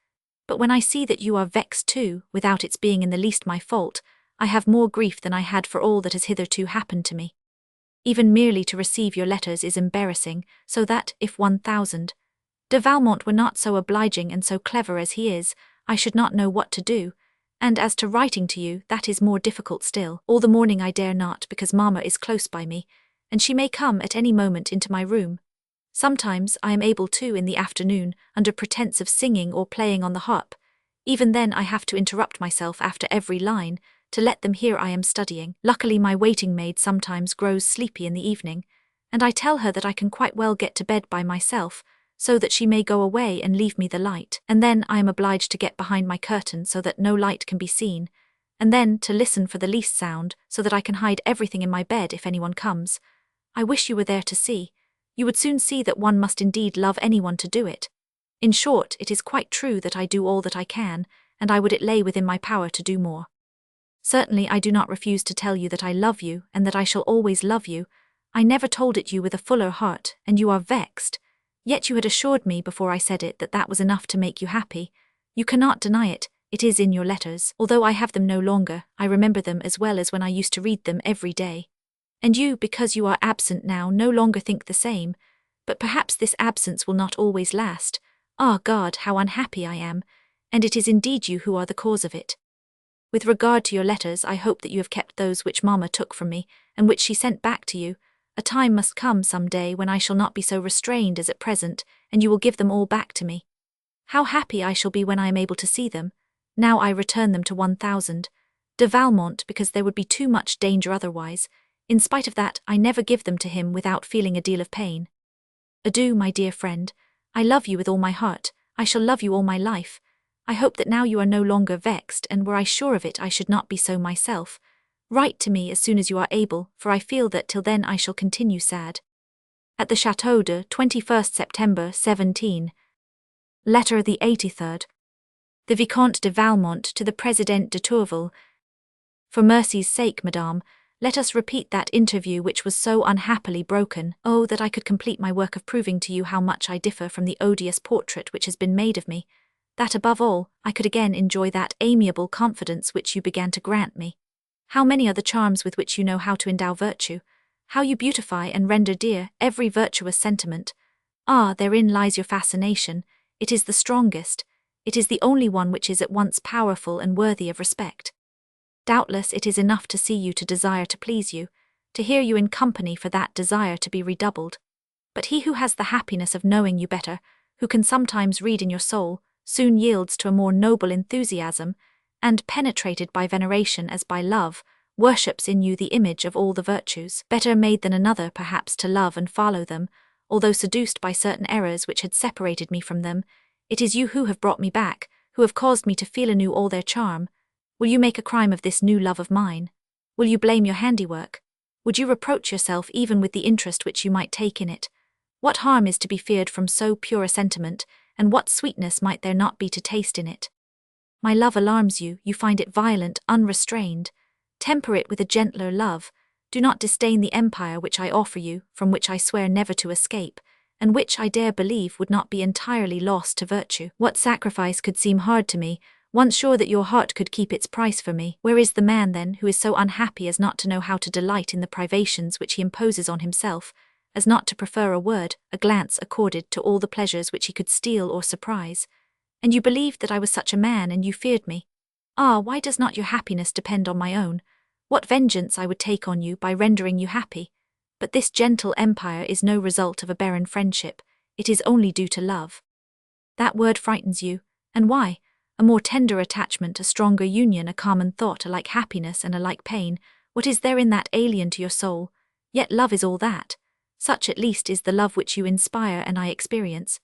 But when I see that you are vexed too, without its being in the least my fault, I have more grief than I had for all that has hitherto happened to me. Even merely to receive your letters is embarrassing, so that, if 1000 de Valmont were not so obliging and so clever as he is, I should not know what to do, and as to writing to you, that is more difficult still. All the morning I dare not, because Mamma is close by me, and she may come at any moment into my room. Sometimes I am able to in the afternoon, under pretence of singing or playing on the harp. Even then I have to interrupt myself after every line, to let them hear I am studying. Luckily my waiting maid sometimes grows sleepy in the evening, and I tell her that I can quite well get to bed by myself, so that she may go away and leave me the light, and then I am obliged to get behind my curtain so that no light can be seen, and then to listen for the least sound, so that I can hide everything in my bed if anyone comes. I wish you were there to see. You would soon see that one must indeed love anyone to do it. In short, it is quite true that I do all that I can, and I would it lay within my power to do more. Certainly I do not refuse to tell you that I love you, and that I shall always love you. I never told it you with a fuller heart, and you are vexed. Yet you had assured me before I said it that that was enough to make you happy. You cannot deny it, it is in your letters. Although I have them no longer, I remember them as well as when I used to read them every day. And you, because you are absent now, no longer think the same. But perhaps this absence will not always last. Ah, God, how unhappy I am, and it is indeed you who are the cause of it. With regard to your letters, I hope that you have kept those which Mamma took from me, and which she sent back to you. A time must come some day when I shall not be so restrained as at present, and you will give them all back to me. How happy I shall be when I am able to see them. Now I return them to 1000 de Valmont, because there would be too much danger otherwise. In spite of that, I never give them to him without feeling a deal of pain. Adieu, my dear friend. I love you with all my heart. I shall love you all my life. I hope that now you are no longer vexed, and were I sure of it I should not be so myself. Write to me as soon as you are able, for I feel that till then I shall continue sad. At the Château de 21st September 17. Letter the 83rd. The Vicomte de Valmont to the Président de Tourvel. For mercy's sake, madame, let us repeat that interview which was so unhappily broken. Oh, that I could complete my work of proving to you how much I differ from the odious portrait which has been made of me. That above all, I could again enjoy that amiable confidence which you began to grant me. How many are the charms with which you know how to endow virtue? How you beautify and render dear every virtuous sentiment. Ah, therein lies your fascination. It is the strongest. It is the only one which is at once powerful and worthy of respect. Doubtless it is enough to see you to desire to please you, to hear you in company for that desire to be redoubled. But he who has the happiness of knowing you better, who can sometimes read in your soul, soon yields to a more noble enthusiasm, and, penetrated by veneration as by love, worships in you the image of all the virtues, better made than another perhaps to love and follow them, although seduced by certain errors which had separated me from them. It is you who have brought me back, who have caused me to feel anew all their charm. Will you make a crime of this new love of mine? Will you blame your handiwork? Would you reproach yourself even with the interest which you might take in it? What harm is to be feared from so pure a sentiment, and what sweetness might there not be to taste in it? My love alarms you, you find it violent, unrestrained. Temper it with a gentler love. Do not disdain the empire which I offer you, from which I swear never to escape, and which I dare believe would not be entirely lost to virtue. What sacrifice could seem hard to me, once sure that your heart could keep its price for me? Where is the man, then, who is so unhappy as not to know how to delight in the privations which he imposes on himself, as not to prefer a word, a glance accorded to all the pleasures which he could steal or surprise? And you believed that I was such a man, and you feared me. Ah, why does not your happiness depend on my own? What vengeance I would take on you by rendering you happy? But this gentle empire is no result of a barren friendship, it is only due to love. That word frightens you, and why? A more tender attachment, a stronger union, a common thought, alike happiness and alike pain. What is there in that alien to your soul? Yet love is all that. Such at least is the love which you inspire and I experience.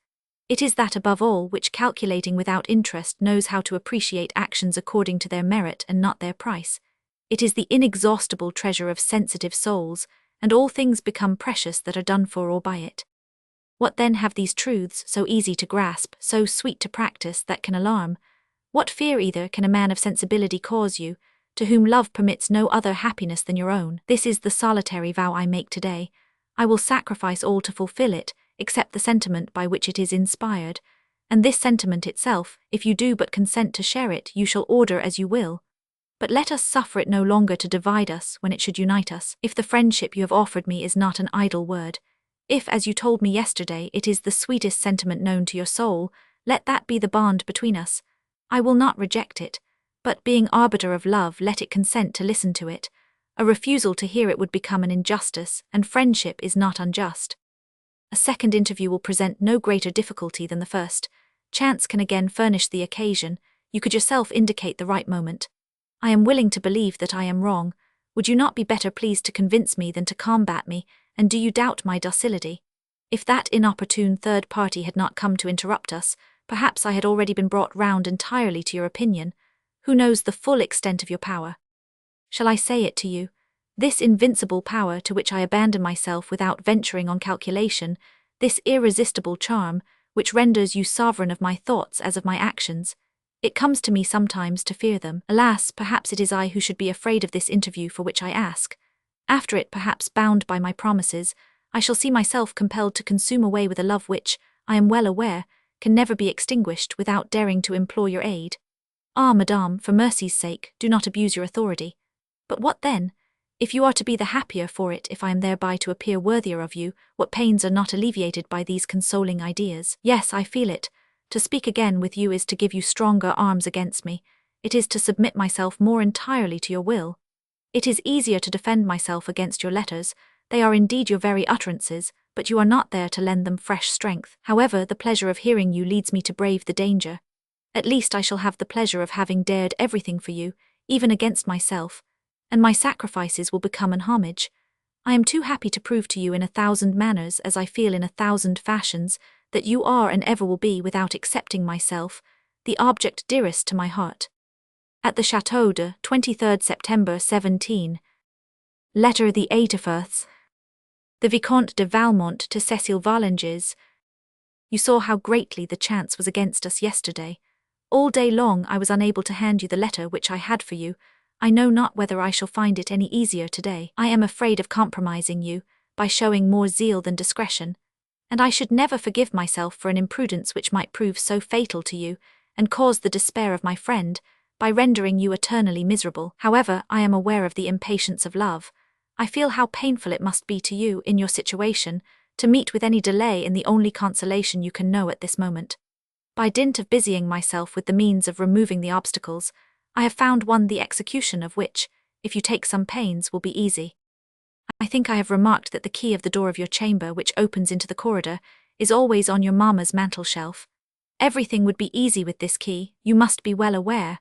It is that above all which, calculating without interest, knows how to appreciate actions according to their merit and not their price. It is the inexhaustible treasure of sensitive souls, and all things become precious that are done for or by it. What then have these truths, so easy to grasp, so sweet to practice, that can alarm? What fear either can a man of sensibility cause you, to whom love permits no other happiness than your own? This is the solitary vow I make today. I will sacrifice all to fulfill it, except the sentiment by which it is inspired, and this sentiment itself, if you do but consent to share it, you shall order as you will. But let us suffer it no longer to divide us when it should unite us. If the friendship you have offered me is not an idle word, if, as you told me yesterday, it is the sweetest sentiment known to your soul, let that be the bond between us. I will not reject it, but being arbiter of love, let it consent to listen to it. A refusal to hear it would become an injustice, and friendship is not unjust. A second interview will present no greater difficulty than the first. Chance can again furnish the occasion, you could yourself indicate the right moment. I am willing to believe that I am wrong. Would you not be better pleased to convince me than to combat me, and do you doubt my docility? If that inopportune third party had not come to interrupt us, perhaps I had already been brought round entirely to your opinion. Who knows the full extent of your power? Shall I say it to you? This invincible power to which I abandon myself without venturing on calculation, this irresistible charm, which renders you sovereign of my thoughts as of my actions. It comes to me sometimes to fear them. Alas, perhaps it is I who should be afraid of this interview for which I ask. After it, perhaps bound by my promises, I shall see myself compelled to consume away with a love which, I am well aware, can never be extinguished without daring to implore your aid. Ah, madame, for mercy's sake, do not abuse your authority. But what then? If you are to be the happier for it, if I am thereby to appear worthier of you, what pains are not alleviated by these consoling ideas? Yes, I feel it. To speak again with you is to give you stronger arms against me. It is to submit myself more entirely to your will. It is easier to defend myself against your letters. They are indeed your very utterances, but you are not there to lend them fresh strength. However, the pleasure of hearing you leads me to brave the danger. At least I shall have the pleasure of having dared everything for you, even against myself, and my sacrifices will become an homage. I am too happy to prove to you in 1,000 manners, as I feel in 1,000 fashions, that you are and ever will be, without excepting myself, the object dearest to my heart. At the Château de 23rd September 17. Letter the 81st. The Vicomte de Valmont to Cécile de Volanges. You saw how greatly the chance was against us yesterday. All day long I was unable to hand you the letter which I had for you. I know not whether I shall find it any easier today. I am afraid of compromising you, by showing more zeal than discretion, and I should never forgive myself for an imprudence which might prove so fatal to you, and cause the despair of my friend, by rendering you eternally miserable. However, I am aware of the impatience of love. I feel how painful it must be to you, in your situation, to meet with any delay in the only consolation you can know at this moment. By dint of busying myself with the means of removing the obstacles, I have found one the execution of which, if you take some pains, will be easy. I think I have remarked that the key of the door of your chamber, which opens into the corridor, is always on your mamma's mantel-shelf. Everything would be easy with this key, you must be well aware,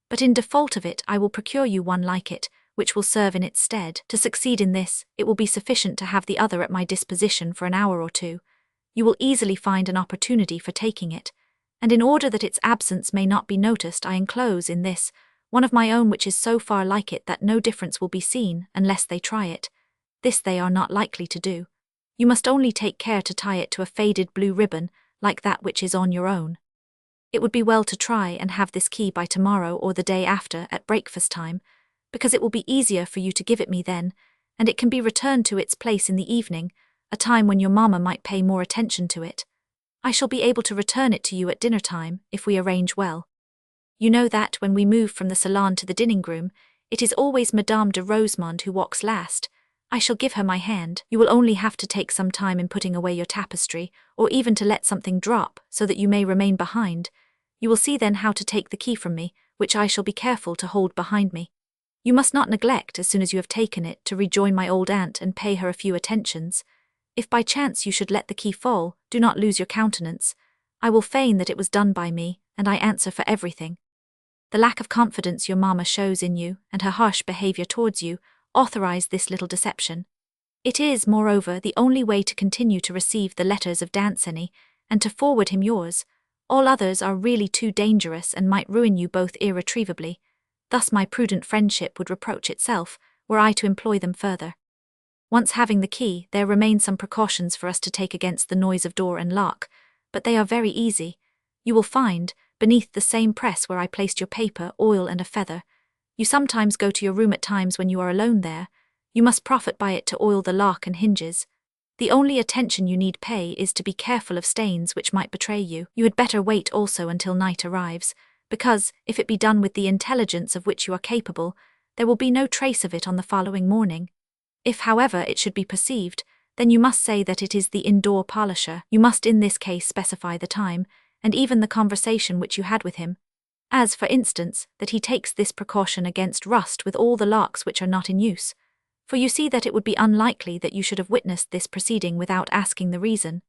but in default of it I will procure you one like it, which will serve in its stead. To succeed in this, it will be sufficient to have the other at my disposition for an hour or two. You will easily find an opportunity for taking it, and in order that its absence may not be noticed, I enclose in this one of my own which is so far like it that no difference will be seen unless they try it. This they are not likely to do. You must only take care to tie it to a faded blue ribbon, like that which is on your own. It would be well to try and have this key by tomorrow or the day after at breakfast time, because it will be easier for you to give it me then, and it can be returned to its place in the evening, a time when your mamma might pay more attention to it. I shall be able to return it to you at dinner time, if we arrange well. You know that when we move from the salon to the dining-room, it is always Madame de Rosemonde who walks last. I shall give her my hand. You will only have to take some time in putting away your tapestry, or even to let something drop, so that you may remain behind. You will see then how to take the key from me, which I shall be careful to hold behind me. You must not neglect, as soon as you have taken it, to rejoin my old aunt and pay her a few attentions. If by chance you should let the key fall, do not lose your countenance. I will feign that it was done by me, and I answer for everything. The lack of confidence your mamma shows in you, and her harsh behavior towards you, authorize this little deception. It is, moreover, the only way to continue to receive the letters of Danceny, and to forward him yours. All others are really too dangerous and might ruin you both irretrievably. Thus my prudent friendship would reproach itself, were I to employ them further. Once having the key, there remain some precautions for us to take against the noise of door and lock, but they are very easy. You will find, beneath the same press where I placed your paper, oil and a feather. You sometimes go to your room at times when you are alone there. You must profit by it to oil the lock and hinges. The only attention you need pay is to be careful of stains which might betray you. You had better wait also until night arrives, because, if it be done with the intelligence of which you are capable, there will be no trace of it on the following morning. If, however, it should be perceived, then you must say that it is the indoor polisher. You must in this case specify the time, and even the conversation which you had with him. As, for instance, that he takes this precaution against rust with all the locks which are not in use. For you see that it would be unlikely that you should have witnessed this proceeding without asking the reason.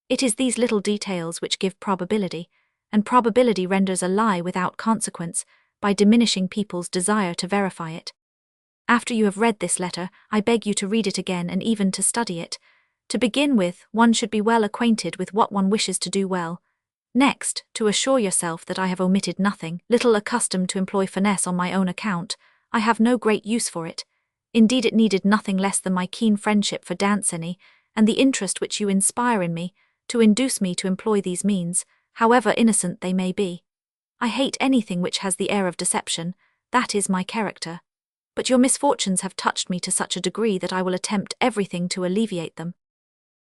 It is these little details which give probability, and probability renders a lie without consequence, by diminishing people's desire to verify it. After you have read this letter, I beg you to read it again and even to study it. To begin with, one should be well acquainted with what one wishes to do well. Next, to assure yourself that I have omitted nothing. Little accustomed to employ finesse on my own account, I have no great use for it. Indeed, it needed nothing less than my keen friendship for Danceny, and the interest which you inspire in me, to induce me to employ these means, however innocent they may be. I hate anything which has the air of deception, that is my character. But your misfortunes have touched me to such a degree that I will attempt everything to alleviate them.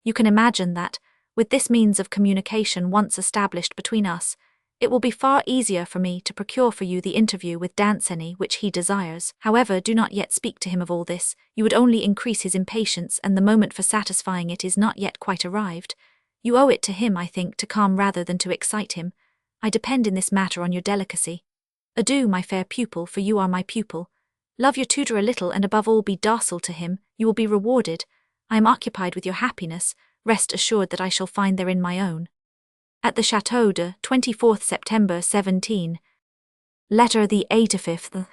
You can imagine that, with this means of communication once established between us, it will be far easier for me to procure for you the interview with Danceny which he desires. However, do not yet speak to him of all this. You would only increase his impatience, and the moment for satisfying it is not yet quite arrived. You owe it to him, I think, to calm rather than to excite him. I depend in this matter on your delicacy. Adieu, my fair pupil, for you are my pupil. Love your tutor a little, and above all be docile to him. You will be rewarded. I am occupied with your happiness. Rest assured that I shall find therein my own. At the Château de 24th September 17. Letter the 85th.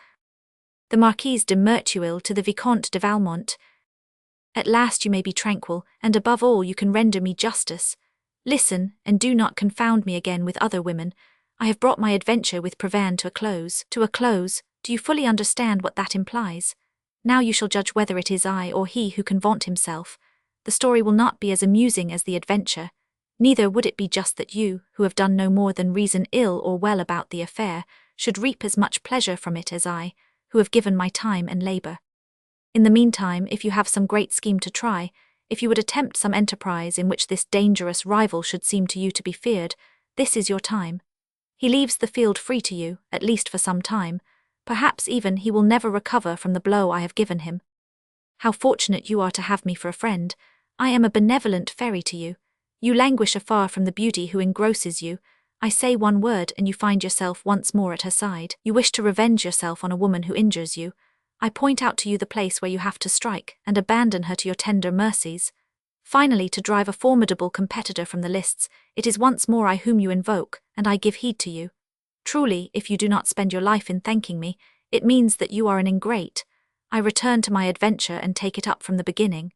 The Marquise de Merteuil to the Vicomte de Valmont. At last you may be tranquil, and above all you can render me justice. Listen, and do not confound me again with other women. I have brought my adventure with Provence to a close. To a close, do you fully understand what that implies? Now you shall judge whether it is I or he who can vaunt himself. The story will not be as amusing as the adventure. Neither would it be just that you, who have done no more than reason ill or well about the affair, should reap as much pleasure from it as I, who have given my time and labour. In the meantime, if you have some great scheme to try, if you would attempt some enterprise in which this dangerous rival should seem to you to be feared, this is your time. He leaves the field free to you, at least for some time. Perhaps even he will never recover from the blow I have given him. How fortunate you are to have me for a friend. I am a benevolent fairy to you. You languish afar from the beauty who engrosses you. I say one word and you find yourself once more at her side. You wish to revenge yourself on a woman who injures you. I point out to you the place where you have to strike, and abandon her to your tender mercies. Finally, to drive a formidable competitor from the lists, it is once more I whom you invoke, and I give heed to you. Truly, if you do not spend your life in thanking me, it means that you are an ingrate. I return to my adventure and take it up from the beginning.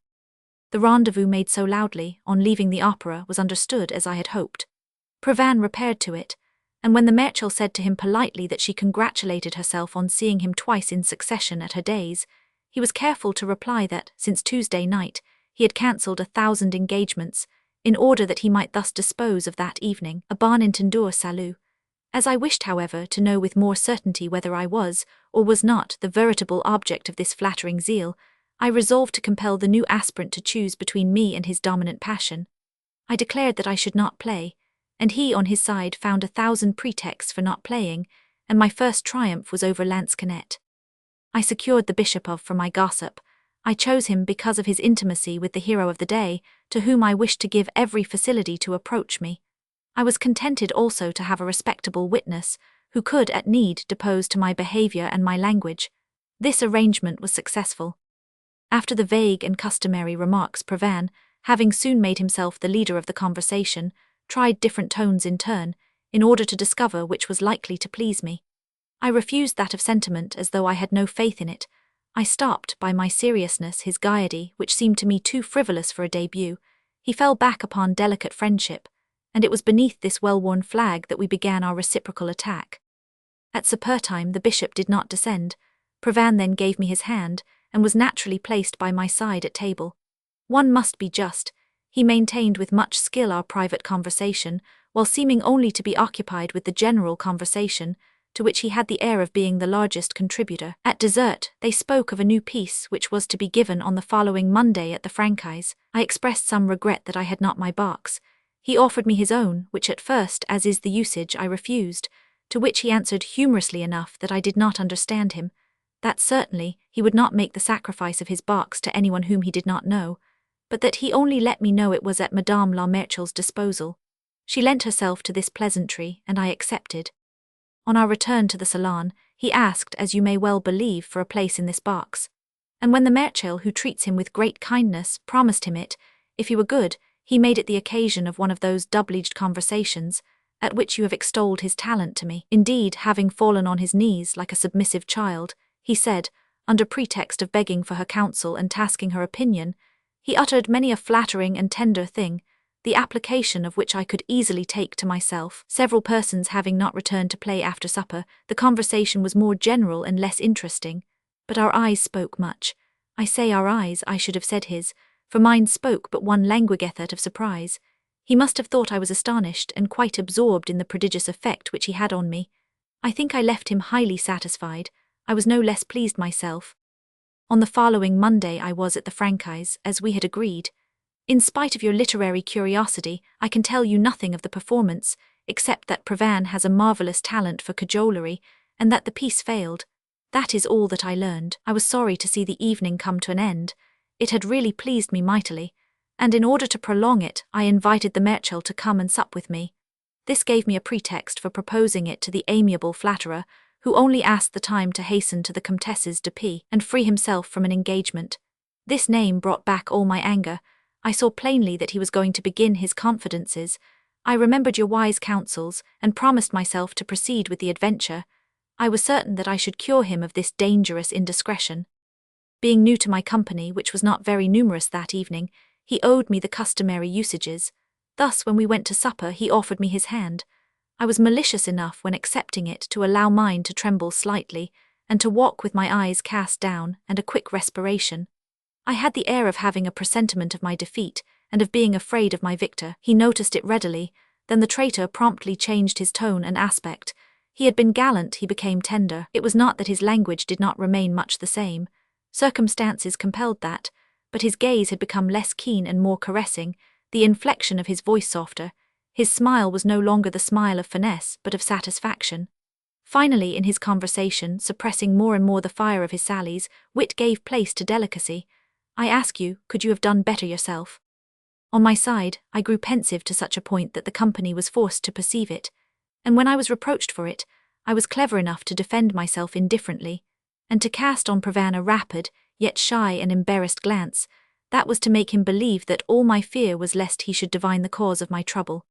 The rendezvous made so loudly, on leaving the opera, was understood as I had hoped. Provence repaired to it, and when the Merteuil said to him politely that she congratulated herself on seeing him twice in succession at her days, he was careful to reply that, since Tuesday night, he had cancelled 1,000 engagements, in order that he might thus dispose of that evening, a bon entendeur salut. As I wished, however, to know with more certainty whether I was, or was not, the veritable object of this flattering zeal, I resolved to compel the new aspirant to choose between me and his dominant passion. I declared that I should not play, and he on his side found 1,000 pretexts for not playing, and my first triumph was over Lansquenet. I secured the bishop for my gossip. I chose him because of his intimacy with the hero of the day, to whom I wished to give every facility to approach me. I was contented also to have a respectable witness, who could at need depose to my behaviour and my language. This arrangement was successful. After the vague and customary remarks, Provin, having soon made himself the leader of the conversation, tried different tones in turn, in order to discover which was likely to please me. I refused that of sentiment as though I had no faith in it. I stopped by my seriousness his gaiety, which seemed to me too frivolous for a debut. He fell back upon delicate friendship, and it was beneath this well-worn flag that we began our reciprocal attack. At supper time the bishop did not descend. Provin then gave me his hand, and was naturally placed by my side at table. One must be just. He maintained with much skill our private conversation, while seeming only to be occupied with the general conversation, to which he had the air of being the largest contributor. At dessert, they spoke of a new piece which was to be given on the following Monday at the Franchise. I expressed some regret that I had not my box. He offered me his own, which at first, as is the usage, I refused, to which he answered humorously enough that I did not understand him, that certainly he would not make the sacrifice of his box to anyone whom he did not know, but that he only let me know it was at Madame la Marechale's disposal. She lent herself to this pleasantry, and I accepted. On our return to the salon, he asked, as you may well believe, for a place in this box. And when the Marechal, who treats him with great kindness, promised him it, if he were good, he made it the occasion of one of those double-edged conversations, at which you have extolled his talent to me. Indeed, having fallen on his knees like a submissive child, he said, under pretext of begging for her counsel and tasking her opinion, he uttered many a flattering and tender thing, the application of which I could easily take to myself. Several persons having not returned to play after supper, the conversation was more general and less interesting, but our eyes spoke much. I say our eyes, I should have said his, for mine spoke but one languid effort of surprise. He must have thought I was astonished and quite absorbed in the prodigious effect which he had on me. I think I left him highly satisfied. I was no less pleased myself. On the following Monday I was at the Franchise, as we had agreed. In spite of your literary curiosity, I can tell you nothing of the performance, except that Provin has a marvellous talent for cajolery, and that the piece failed. That is all that I learned. I was sorry to see the evening come to an end. It had really pleased me mightily, and in order to prolong it, I invited the Marechal to come and sup with me. This gave me a pretext for proposing it to the amiable flatterer, who only asked the time to hasten to the Comtesses de P and free himself from an engagement. This name brought back all my anger. I saw plainly that he was going to begin his confidences. I remembered your wise counsels, and promised myself to proceed with the adventure. I was certain that I should cure him of this dangerous indiscretion. Being new to my company, which was not very numerous that evening, he owed me the customary usages. Thus, when we went to supper, he offered me his hand. I was malicious enough when accepting it to allow mine to tremble slightly, and to walk with my eyes cast down and a quick respiration. I had the air of having a presentiment of my defeat, and of being afraid of my victor. He noticed it readily. Then the traitor promptly changed his tone and aspect. He had been gallant, he became tender. It was not that his language did not remain much the same. Circumstances compelled that, but his gaze had become less keen and more caressing, the inflection of his voice softer. His smile was no longer the smile of finesse, but of satisfaction. Finally, in his conversation, suppressing more and more the fire of his sallies, wit gave place to delicacy. I ask you, could you have done better yourself? On my side, I grew pensive to such a point that the company was forced to perceive it, and when I was reproached for it, I was clever enough to defend myself indifferently, and to cast on Provin a rapid, yet shy and embarrassed glance. That was to make him believe that all my fear was lest he should divine the cause of my trouble.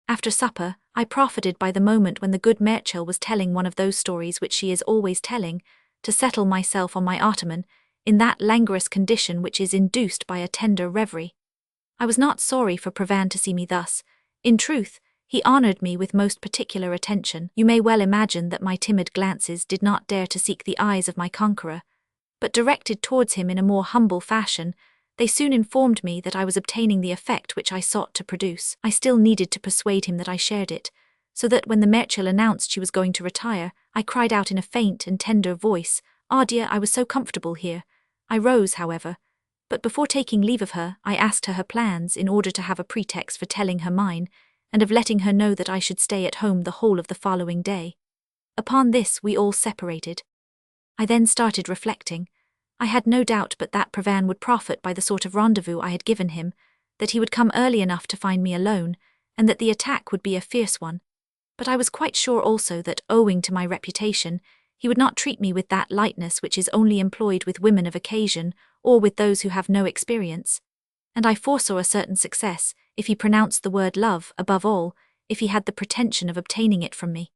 After supper, I profited by the moment when the good Marechal was telling one of those stories which she is always telling, to settle myself on my ottoman, in that languorous condition which is induced by a tender reverie. I was not sorry for Provin to see me thus. In truth, he honoured me with most particular attention. You may well imagine that my timid glances did not dare to seek the eyes of my conqueror, but directed towards him in a more humble fashion, they soon informed me that I was obtaining the effect which I sought to produce. I still needed to persuade him that I shared it, so that when the Marechal announced she was going to retire, I cried out in a faint and tender voice, "Ah, dear, I was so comfortable here." I rose, however, but before taking leave of her, I asked her plans in order to have a pretext for telling her mine, and of letting her know that I should stay at home the whole of the following day. Upon this we all separated. I then started reflecting. I had no doubt but that Provin would profit by the sort of rendezvous I had given him, that he would come early enough to find me alone, and that the attack would be a fierce one. But I was quite sure also that, owing to my reputation, He would not treat me with that lightness which is only employed with women of occasion, or with those who have no experience. And I foresaw a certain success, if he pronounced the word love, above all, if he had the pretension of obtaining it from me.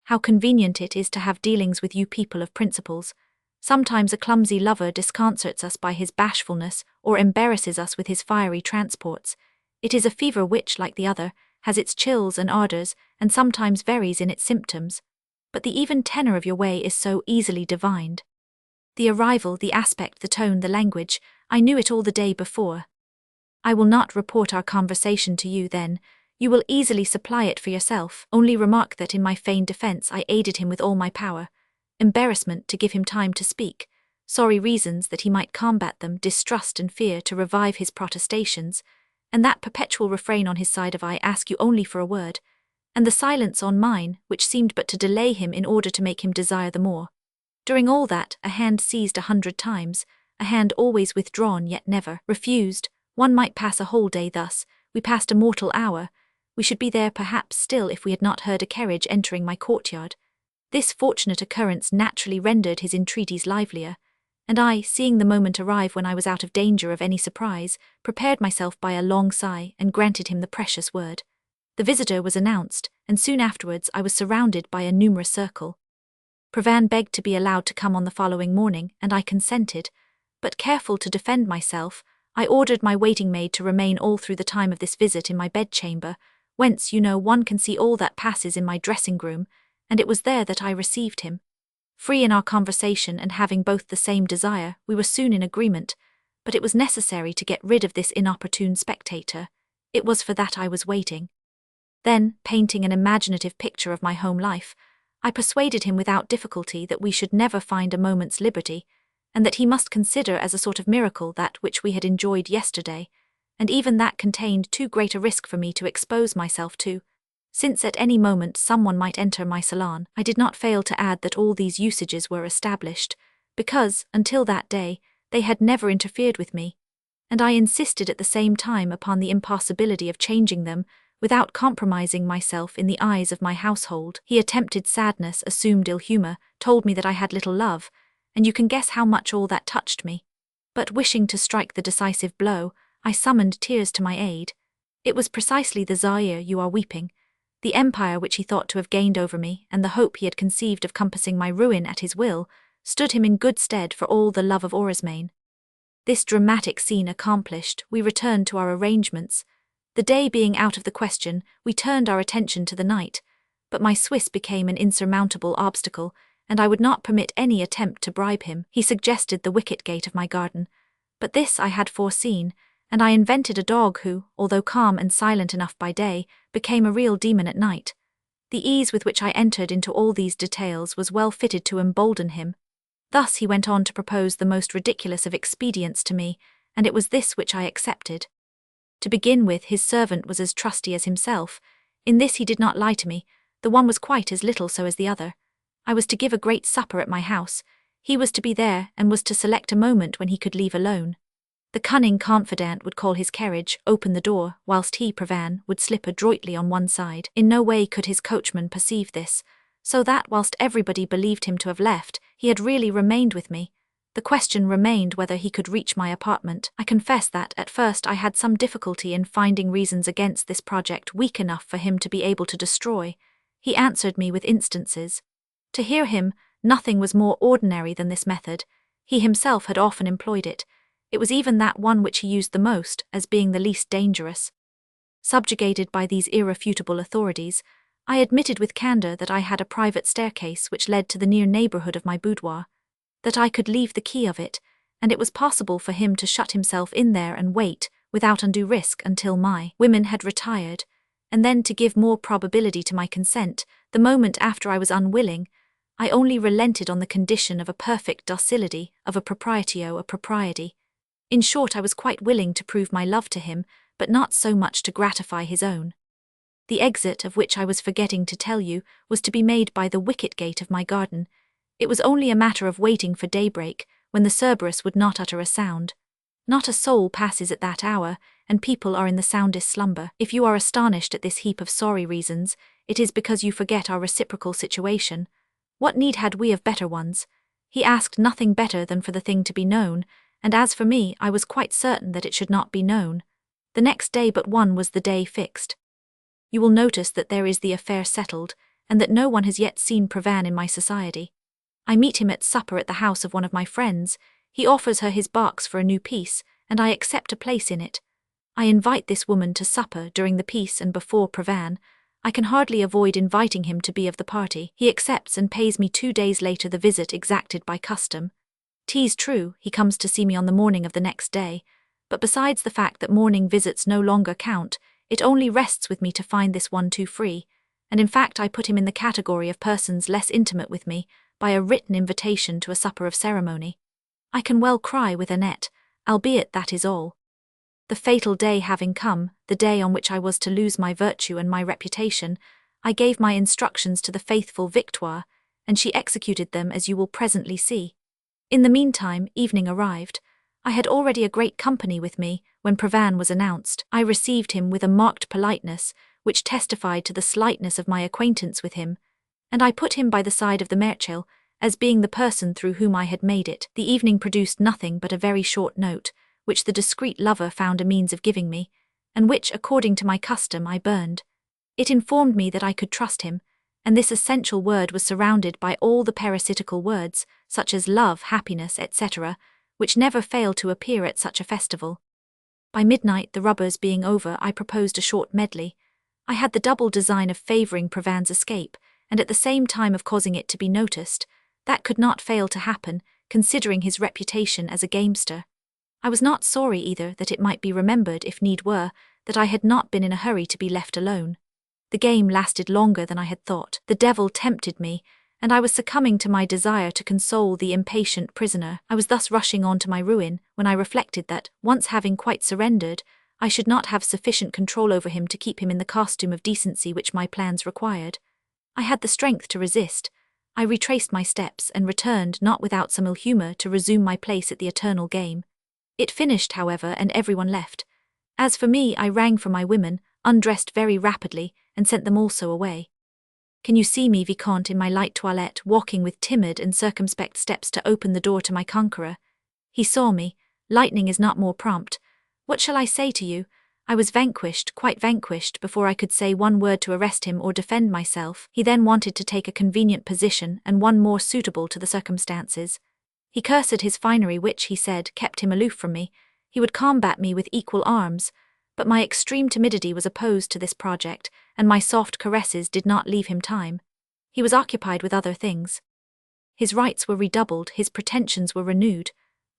How convenient it is to have dealings with you people of principles. Sometimes a clumsy lover disconcerts us by his bashfulness, or embarrasses us with his fiery transports. It is a fever which, like the other, has its chills and ardours, and sometimes varies in its symptoms. But the even tenor of your way is so easily divined. The arrival, the aspect, the tone, the language, I knew it all the day before. I will not report our conversation to you then. You will easily supply it for yourself. Only remark that in my feigned defence I aided him with all my power. Embarrassment to give him time to speak, sorry reasons that he might combat them, distrust and fear to revive his protestations, and that perpetual refrain on his side of I ask you only for a word, and the silence on mine, which seemed but to delay him in order to make him desire the more. During all that, a hand seized 100 times, a hand always withdrawn yet never refused. One might pass a whole day thus. We passed a mortal hour. We should be there perhaps still if we had not heard a carriage entering my courtyard. This fortunate occurrence naturally rendered his entreaties livelier, and I, seeing the moment arrive when I was out of danger of any surprise, prepared myself by a long sigh and granted him the precious word. The visitor was announced, and soon afterwards I was surrounded by a numerous circle. Provana begged to be allowed to come on the following morning, and I consented, but careful to defend myself, I ordered my waiting maid to remain all through the time of this visit in my bedchamber, whence, one can see all that passes in my dressing-room, and it was there that I received him. Free in our conversation and having both the same desire, we were soon in agreement, but it was necessary to get rid of this inopportune spectator. It was for that I was waiting. Then, painting an imaginative picture of my home life, I persuaded him without difficulty that we should never find a moment's liberty, and that he must consider as a sort of miracle that which we had enjoyed yesterday, and even that contained too great a risk for me to expose myself to. Since at any moment someone might enter my salon, I did not fail to add that all these usages were established, because, until that day, they had never interfered with me, and I insisted at the same time upon the impossibility of changing them, without compromising myself in the eyes of my household. He attempted sadness, assumed ill humour, told me that I had little love, and you can guess how much all that touched me. But wishing to strike the decisive blow, I summoned tears to my aid. It was precisely the Zaire you are weeping. The empire which he thought to have gained over me, and the hope he had conceived of compassing my ruin at his will, stood him in good stead for all the love of Orosmane. This dramatic scene accomplished, we returned to our arrangements. The day being out of the question, we turned our attention to the night, but my Swiss became an insurmountable obstacle, and I would not permit any attempt to bribe him. He suggested the wicket gate of my garden, but this I had foreseen, and I invented a dog who, although calm and silent enough by day, became a real demon at night. The ease with which I entered into all these details was well fitted to embolden him. Thus he went on to propose the most ridiculous of expedients to me, and it was this which I accepted. To begin with, his servant was as trusty as himself. In this he did not lie to me. The one was quite as little so as the other. I was to give a great supper at my house. He was to be there, and was to select a moment when he could leave alone. The cunning confidant would call his carriage, open the door, whilst he, Provana, would slip adroitly on one side. In no way could his coachman perceive this, so that, whilst everybody believed him to have left, he had really remained with me. The question remained whether he could reach my apartment. I confess that, at first, I had some difficulty in finding reasons against this project weak enough for him to be able to destroy. He answered me with instances. To hear him, nothing was more ordinary than this method. He himself had often employed it. It was even that one which he used the most, as being the least dangerous. Subjugated by these irrefutable authorities, I admitted with candour that I had a private staircase which led to the near neighbourhood of my boudoir, that I could leave the key of it, and it was possible for him to shut himself in there and wait, without undue risk, until my women had retired, and then, to give more probability to my consent, the moment after I was unwilling, I only relented on the condition of a perfect docility, of a proprietio a propriety. In short, I was quite willing to prove my love to him, but not so much to gratify his own. The exit, of which I was forgetting to tell you, was to be made by the wicket gate of my garden. It was only a matter of waiting for daybreak, when the Cerberus would not utter a sound. Not a soul passes at that hour, and people are in the soundest slumber. If you are astonished at this heap of sorry reasons, it is because you forget our reciprocal situation. What need had we of better ones? He asked nothing better than for the thing to be known, and as for me, I was quite certain that it should not be known. The next day but one was the day fixed. You will notice that there is the affair settled, and that no one has yet seen Provane in my society. I meet him at supper at the house of one of my friends. He offers her his box for a new piece, and I accept a place in it. I invite this woman to supper during the piece and before Provane. I can hardly avoid inviting him to be of the party. He accepts and pays me 2 days later the visit exacted by custom. 'Tis true, he comes to see me on the morning of the next day, but besides the fact that morning visits no longer count, it only rests with me to find this one too free, and in fact I put him in the category of persons less intimate with me by a written invitation to a supper of ceremony. I can well cry with Annette, albeit that is all. The fatal day having come, the day on which I was to lose my virtue and my reputation, I gave my instructions to the faithful Victoire, and she executed them as you will presently see. In the meantime, evening arrived. I had already a great company with me. When Provane was announced, I received him with a marked politeness, which testified to the slightness of my acquaintance with him, and I put him by the side of the Marechal, as being the person through whom I had made it. The evening produced nothing but a very short note, which the discreet lover found a means of giving me, and which, according to my custom, I burned. It informed me that I could trust him, and this essential word was surrounded by all the parasitical words, such as love, happiness, etc., which never fail to appear at such a festival. By midnight, the rubbers being over, I proposed a short medley. I had the double design of favouring Provan's escape, and at the same time of causing it to be noticed. That could not fail to happen, considering his reputation as a gamester. I was not sorry either that it might be remembered, if need were, that I had not been in a hurry to be left alone. The game lasted longer than I had thought. The devil tempted me, and I was succumbing to my desire to console the impatient prisoner. I was thus rushing on to my ruin, when I reflected that, once having quite surrendered, I should not have sufficient control over him to keep him in the costume of decency which my plans required. I had the strength to resist. I retraced my steps and returned, not without some ill humour, to resume my place at the eternal game. It finished, however, and everyone left. As for me, I rang for my women, undressed very rapidly, and sent them also away. Can you see me, Vicomte, in my light toilette, walking with timid and circumspect steps to open the door to my conqueror? He saw me. Lightning is not more prompt. What shall I say to you? I was vanquished, quite vanquished, before I could say one word to arrest him or defend myself. He then wanted to take a convenient position, and one more suitable to the circumstances. He cursed his finery, which, he said, kept him aloof from me. He would combat me with equal arms, but my extreme timidity was opposed to this project, and my soft caresses did not leave him time. He was occupied with other things. His rights were redoubled, his pretensions were renewed.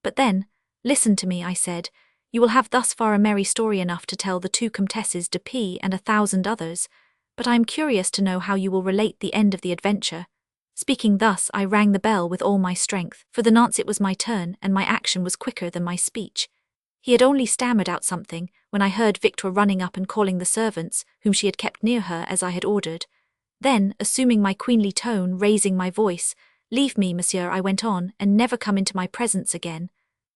But then, listen to me, I said. You will have thus far a merry story enough to tell the 2 Comtesses de P and 1,000 others, but I am curious to know how you will relate the end of the adventure. Speaking thus, I rang the bell with all my strength. For the nonce it was my turn, and my action was quicker than my speech. He had only stammered out something, when I heard Victoire running up and calling the servants, whom she had kept near her as I had ordered. Then, assuming my queenly tone, raising my voice, "Leave me, monsieur," I went on, "and never come into my presence again."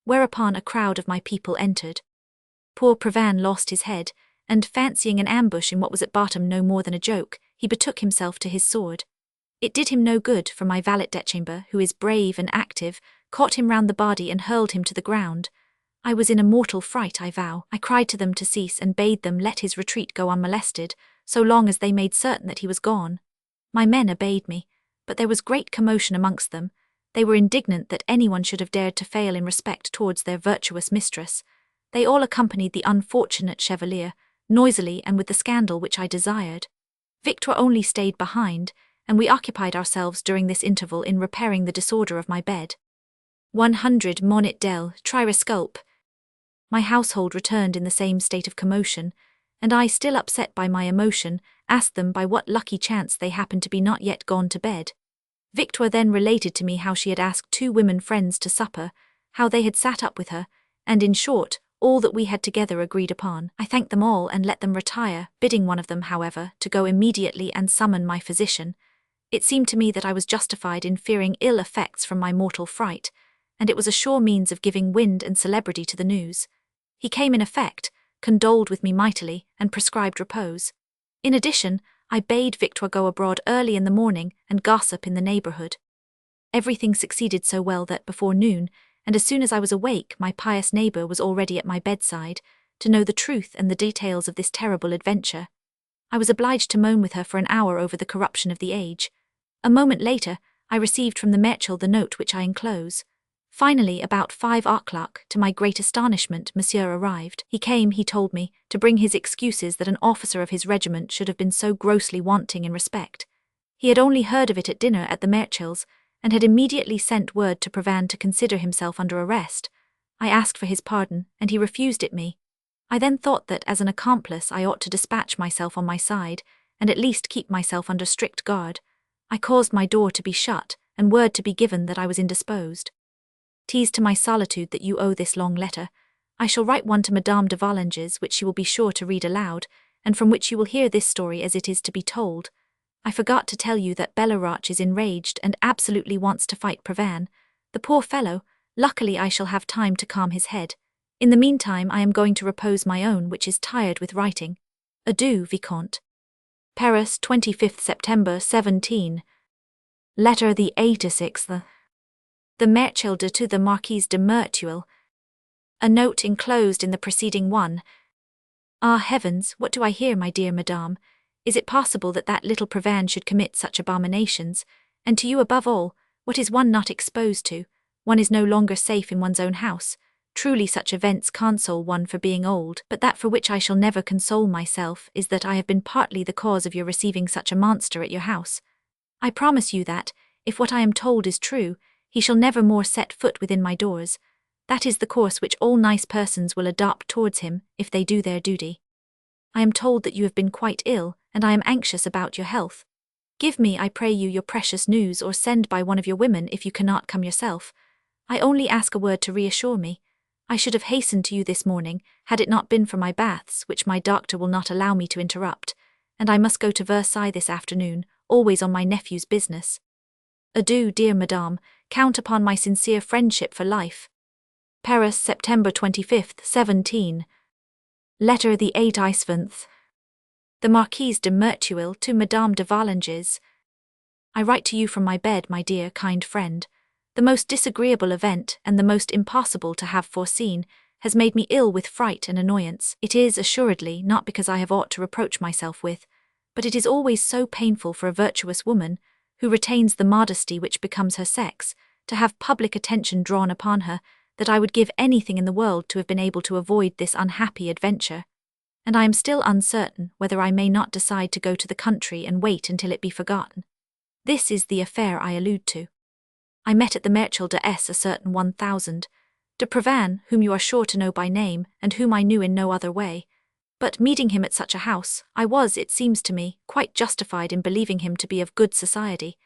Whereupon a crowd of my people entered. Poor Provane lost his head, and fancying an ambush in what was at bottom no more than a joke, he betook himself to his sword. It did him no good, for my valet-de-chambre, who is brave and active, caught him round the body and hurled him to the ground. I was in a mortal fright, I vow. I cried to them to cease and bade them let his retreat go unmolested, so long as they made certain that he was gone. My men obeyed me, but there was great commotion amongst them. They were indignant that anyone should have dared to fail in respect towards their virtuous mistress. They all accompanied the unfortunate Chevalier, noisily and with the scandal which I desired. Victoire only stayed behind, and we occupied ourselves during this interval in repairing the disorder of my bed. 100 Monet Del, Trirasculp. My household returned in the same state of commotion, and I, still upset by my emotion, asked them by what lucky chance they happened to be not yet gone to bed. Victoire then related to me how she had asked 2 women friends to supper, how they had sat up with her, and in short, all that we had together agreed upon. I thanked them all and let them retire, bidding one of them, however, to go immediately and summon my physician. It seemed to me that I was justified in fearing ill effects from my mortal fright, and it was a sure means of giving wind and celebrity to the news. He came in effect, condoled with me mightily, and prescribed repose. In addition, I bade Victor go abroad early in the morning and gossip in the neighborhood. Everything succeeded so well that before noon, and as soon as I was awake, my pious neighbor was already at my bedside, to know the truth and the details of this terrible adventure. I was obliged to moan with her for an hour over the corruption of the age. A moment later, I received from the Merteuil the note which I enclose. Finally, about 5 o'clock, to my great astonishment, Monsieur arrived. He came, he told me, to bring his excuses that an officer of his regiment should have been so grossly wanting in respect. He had only heard of it at dinner at the Merteuils, and had immediately sent word to Provins to consider himself under arrest. I asked for his pardon, and he refused it me. I then thought that as an accomplice I ought to dispatch myself on my side, and at least keep myself under strict guard. I caused my door to be shut, and word to be given that I was indisposed. 'Tis to my solitude that you owe this long letter. I shall write one to Madame de Volanges, which she will be sure to read aloud, and from which you will hear this story as it is to be told. I forgot to tell you that Belleroche is enraged and absolutely wants to fight Provins. The poor fellow, luckily I shall have time to calm his head. In the meantime I am going to repose my own, which is tired with writing. Adieu, Vicomte. Paris, 25th September 17. Letter the 86th. The Merteuil to the Marquise de Merteuil. A note enclosed in the preceding one. Ah heavens, what do I hear, my dear madame? Is it possible that that little Provins should commit such abominations? And to you above all, what is one not exposed to? One is no longer safe in one's own house. Truly such events console one for being old, but that for which I shall never console myself is that I have been partly the cause of your receiving such a monster at your house. I promise you that, if what I am told is true, he shall never more set foot within my doors. That is the course which all nice persons will adopt towards him, if they do their duty. I am told that you have been quite ill, and I am anxious about your health. Give me, I pray you, your precious news, or send by one of your women if you cannot come yourself. I only ask a word to reassure me. I should have hastened to you this morning, had it not been for my baths, which my doctor will not allow me to interrupt, and I must go to Versailles this afternoon, always on my nephew's business. Adieu, dear madame, count upon my sincere friendship for life. Paris, September 25th, 17. Letter the 87th. The Marquise de Merteuil to Madame de Volanges. I write to you from my bed, my dear, kind friend. The most disagreeable event, and the most impossible to have foreseen, has made me ill with fright and annoyance. It is, assuredly, not because I have aught to reproach myself with, but it is always so painful for a virtuous woman, who retains the modesty which becomes her sex, to have public attention drawn upon her, that I would give anything in the world to have been able to avoid this unhappy adventure. And I am still uncertain whether I may not decide to go to the country and wait until it be forgotten. This is the affair I allude to. I met at the Merteuil de S a certain 1000, de Provins, whom you are sure to know by name, and whom I knew in no other way. But meeting him at such a house, I was, it seems to me, quite justified in believing him to be of good society.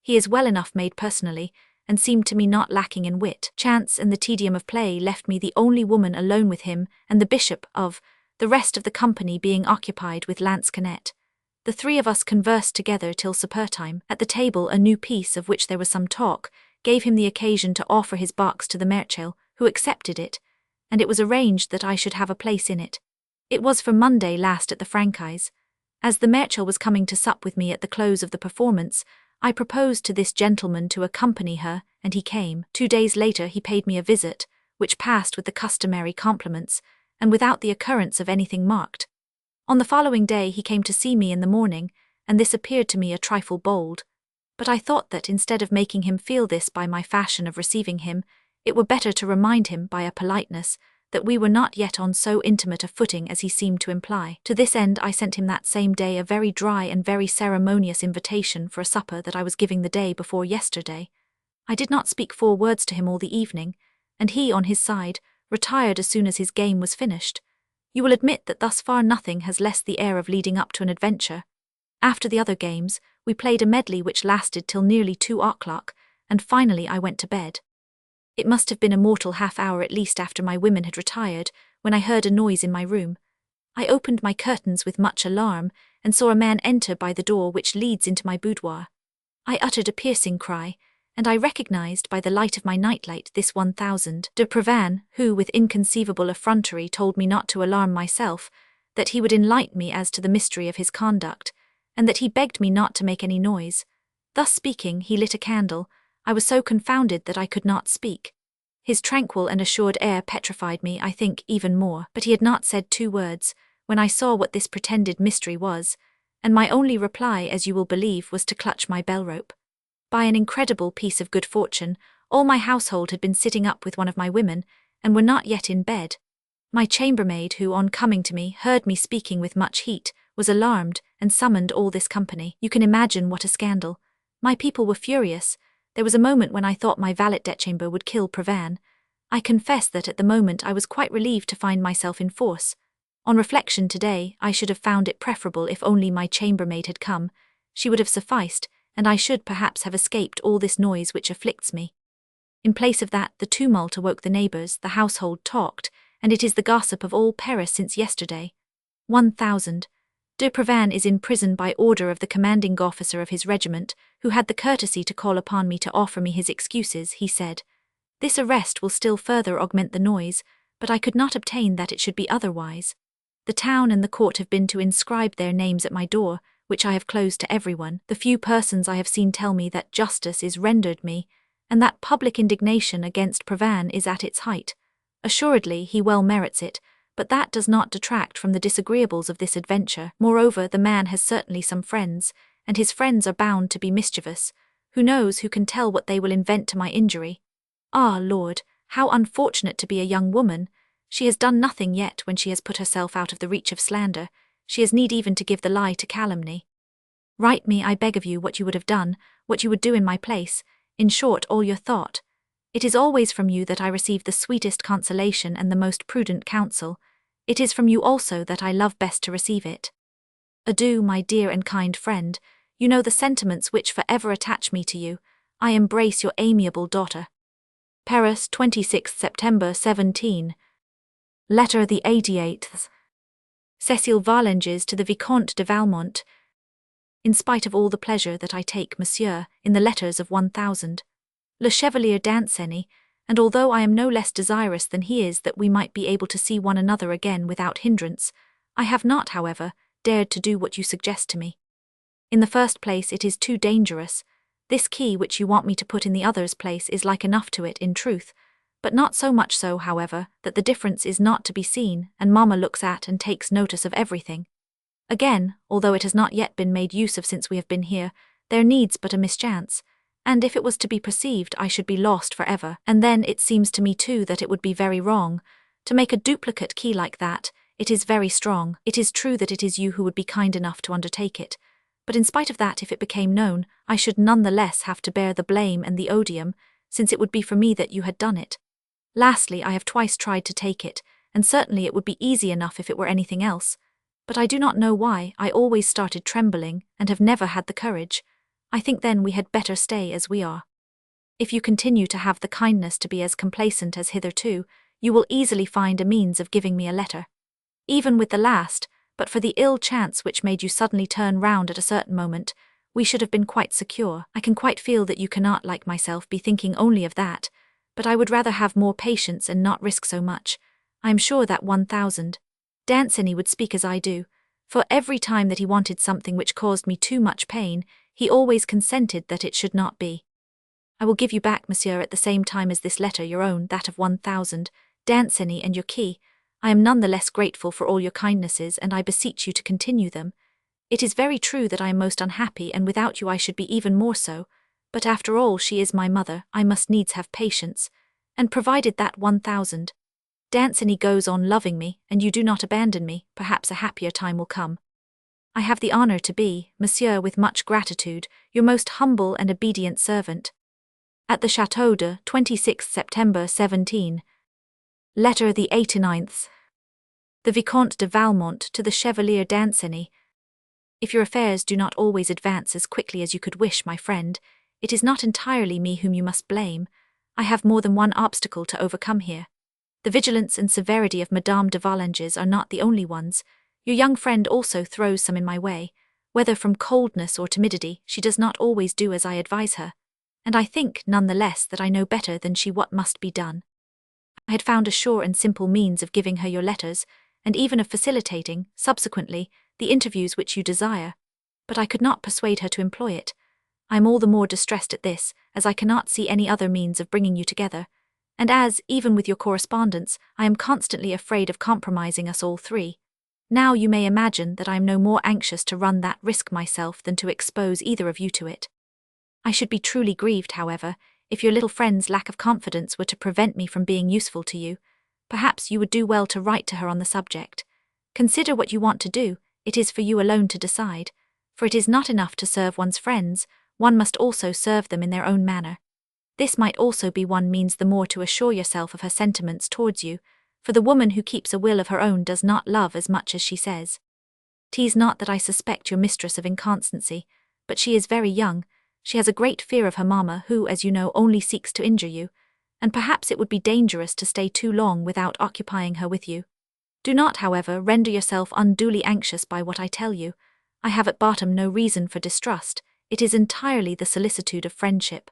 He is well enough made personally, and seemed to me not lacking in wit. Chance and the tedium of play left me the only woman alone with him, and the bishop of the rest of the company being occupied with lansquenet. The three of us conversed together till supper time. At the table a new piece, of which there was some talk, gave him the occasion to offer his box to the Merteuil, who accepted it, and it was arranged that I should have a place in it. It was for Monday last at the Franchise. As the Merteuil was coming to sup with me at the close of the performance, I proposed to this gentleman to accompany her, and he came. 2 days later he paid me a visit, which passed with the customary compliments, and without the occurrence of anything marked. On the following day he came to see me in the morning, and this appeared to me a trifle bold. But I thought that instead of making him feel this by my fashion of receiving him, it were better to remind him by a politeness that we were not yet on so intimate a footing as he seemed to imply. To this end I sent him that same day a very dry and very ceremonious invitation for a supper that I was giving the day before yesterday. I did not speak 4 words to him all the evening, and he, on his side, retired as soon as his game was finished. You will admit that thus far nothing has less the air of leading up to an adventure. After the other games, we played a medley which lasted till nearly 2 o'clock, and finally I went to bed. It must have been a mortal half-hour at least after my women had retired, when I heard a noise in my room. I opened my curtains with much alarm, and saw a man enter by the door which leads into my boudoir. I uttered a piercing cry, and I recognized by the light of my nightlight this 1000 de Provins, who with inconceivable effrontery told me not to alarm myself, that he would enlighten me as to the mystery of his conduct, and that he begged me not to make any noise. Thus speaking, he lit a candle. I was so confounded that I could not speak. His tranquil and assured air petrified me, I think, even more, but he had not said 2 words, when I saw what this pretended mystery was, and my only reply, as you will believe, was to clutch my bell-rope. By an incredible piece of good fortune, all my household had been sitting up with one of my women, and were not yet in bed. My chambermaid, who, on coming to me, heard me speaking with much heat, was alarmed, and summoned all this company. You can imagine what a scandal. My people were furious. There was a moment when I thought my valet-de-chambre would kill Provane. I confess that at the moment I was quite relieved to find myself in force. On reflection today, I should have found it preferable if only my chambermaid had come. She would have sufficed, and I should perhaps have escaped all this noise which afflicts me. In place of that, the tumult awoke the neighbours, the household talked, and it is the gossip of all Paris since yesterday. 1000. De Provane is in prison by order of the commanding officer of his regiment, who had the courtesy to call upon me to offer me his excuses, he said. This arrest will still further augment the noise, but I could not obtain that it should be otherwise. The town and the court have been to inscribe their names at my door, which I have closed to everyone. The few persons I have seen tell me that justice is rendered me, and that public indignation against Provane is at its height. Assuredly, he well merits it, but that does not detract from the disagreeables of this adventure. Moreover, the man has certainly some friends, and his friends are bound to be mischievous. Who knows, who can tell what they will invent to my injury? Ah, Lord, how unfortunate to be a young woman! She has done nothing yet when she has put herself out of the reach of slander. She has need even to give the lie to calumny. Write me, I beg of you, what you would have done, what you would do in my place, in short, all your thought. It is always from you that I receive the sweetest consolation and the most prudent counsel. It is from you also that I love best to receive it. Adieu, my dear and kind friend. You know the sentiments which forever attach me to you. I embrace your amiable daughter. Paris, 26th September 17. Letter the 88th. Cécile Volanges to the Vicomte de Valmont. In spite of all the pleasure that I take, monsieur, in the letters of 1000. Le Chevalier Danceny, and although I am no less desirous than he is that we might be able to see one another again without hindrance, I have not, however, dared to do what you suggest to me. In the first place, it is too dangerous. This key which you want me to put in the other's place is like enough to it, in truth, but not so much so, however, that the difference is not to be seen, and mamma looks at and takes notice of everything. Again, although it has not yet been made use of since we have been here, there needs but a mischance, and if it was to be perceived I should be lost for ever, and then it seems to me too that it would be very wrong. To make a duplicate key like that, it is very strong. It is true that it is you who would be kind enough to undertake it, but in spite of that, if it became known, I should none the less have to bear the blame and the odium, since it would be for me that you had done it. Lastly, I have twice tried to take it, and certainly it would be easy enough if it were anything else, but I do not know why I always started trembling, and have never had the courage. I think then we had better stay as we are. If you continue to have the kindness to be as complacent as hitherto, you will easily find a means of giving me a letter. Even with the last, but for the ill chance which made you suddenly turn round at a certain moment, we should have been quite secure. I can quite feel that you cannot, like myself, be thinking only of that, but I would rather have more patience and not risk so much. I am sure that 1000. Danceny would speak as I do, for every time that he wanted something which caused me too much pain, he always consented that it should not be. I will give you back, monsieur, at the same time as this letter, your own, that of 1000, Danceny, and your key. I am none the less grateful for all your kindnesses, and I beseech you to continue them. It is very true that I am most unhappy, and without you I should be even more so, but after all she is my mother, I must needs have patience, and provided that 1000. Danceny goes on loving me, and you do not abandon me, perhaps a happier time will come. I have the honour to be, monsieur, with much gratitude, your most humble and obedient servant. At the Château de 26th September 17. Letter the 89th. The Vicomte de Valmont to the Chevalier Danceny. If your affairs do not always advance as quickly as you could wish, my friend, it is not entirely me whom you must blame. I have more than one obstacle to overcome here. The vigilance and severity of Madame de Volanges are not the only ones. Your young friend also throws some in my way. Whether from coldness or timidity, she does not always do as I advise her, and I think, none the less, that I know better than she what must be done. I had found a sure and simple means of giving her your letters, and even of facilitating, subsequently, the interviews which you desire. but I could not persuade her to employ it. I am all the more distressed at this, as I cannot see any other means of bringing you together, and as, even with your correspondence, I am constantly afraid of compromising us all three. Now you may imagine that I am no more anxious to run that risk myself than to expose either of you to it. I should be truly grieved, however, if your little friend's lack of confidence were to prevent me from being useful to you. Perhaps you would do well to write to her on the subject. Consider what you want to do. It is for you alone to decide, for it is not enough to serve one's friends, one must also serve them in their own manner. This might also be one means the more to assure yourself of her sentiments towards you, for the woman who keeps a will of her own does not love as much as she says. 'Tis not that I suspect your mistress of inconstancy, but she is very young. She has a great fear of her mamma, who, as you know, only seeks to injure you, and perhaps it would be dangerous to stay too long without occupying her with you. Do not, however, render yourself unduly anxious by what I tell you. I have at bottom no reason for distrust, it is entirely the solicitude of friendship.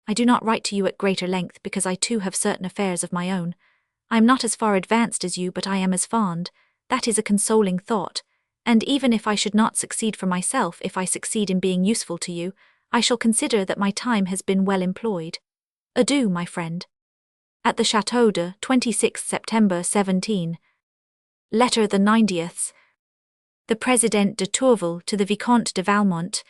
I do not write to you at greater length because I too have certain affairs of my own. I am not as far advanced as you, but I am as fond. That is a consoling thought, and even if I should not succeed for myself, if I succeed in being useful to you, I shall consider that my time has been well employed. Adieu, my friend. At the Château de 26 September 17. Letter the 90th. The Président de Tourvel to the Vicomte de Valmont.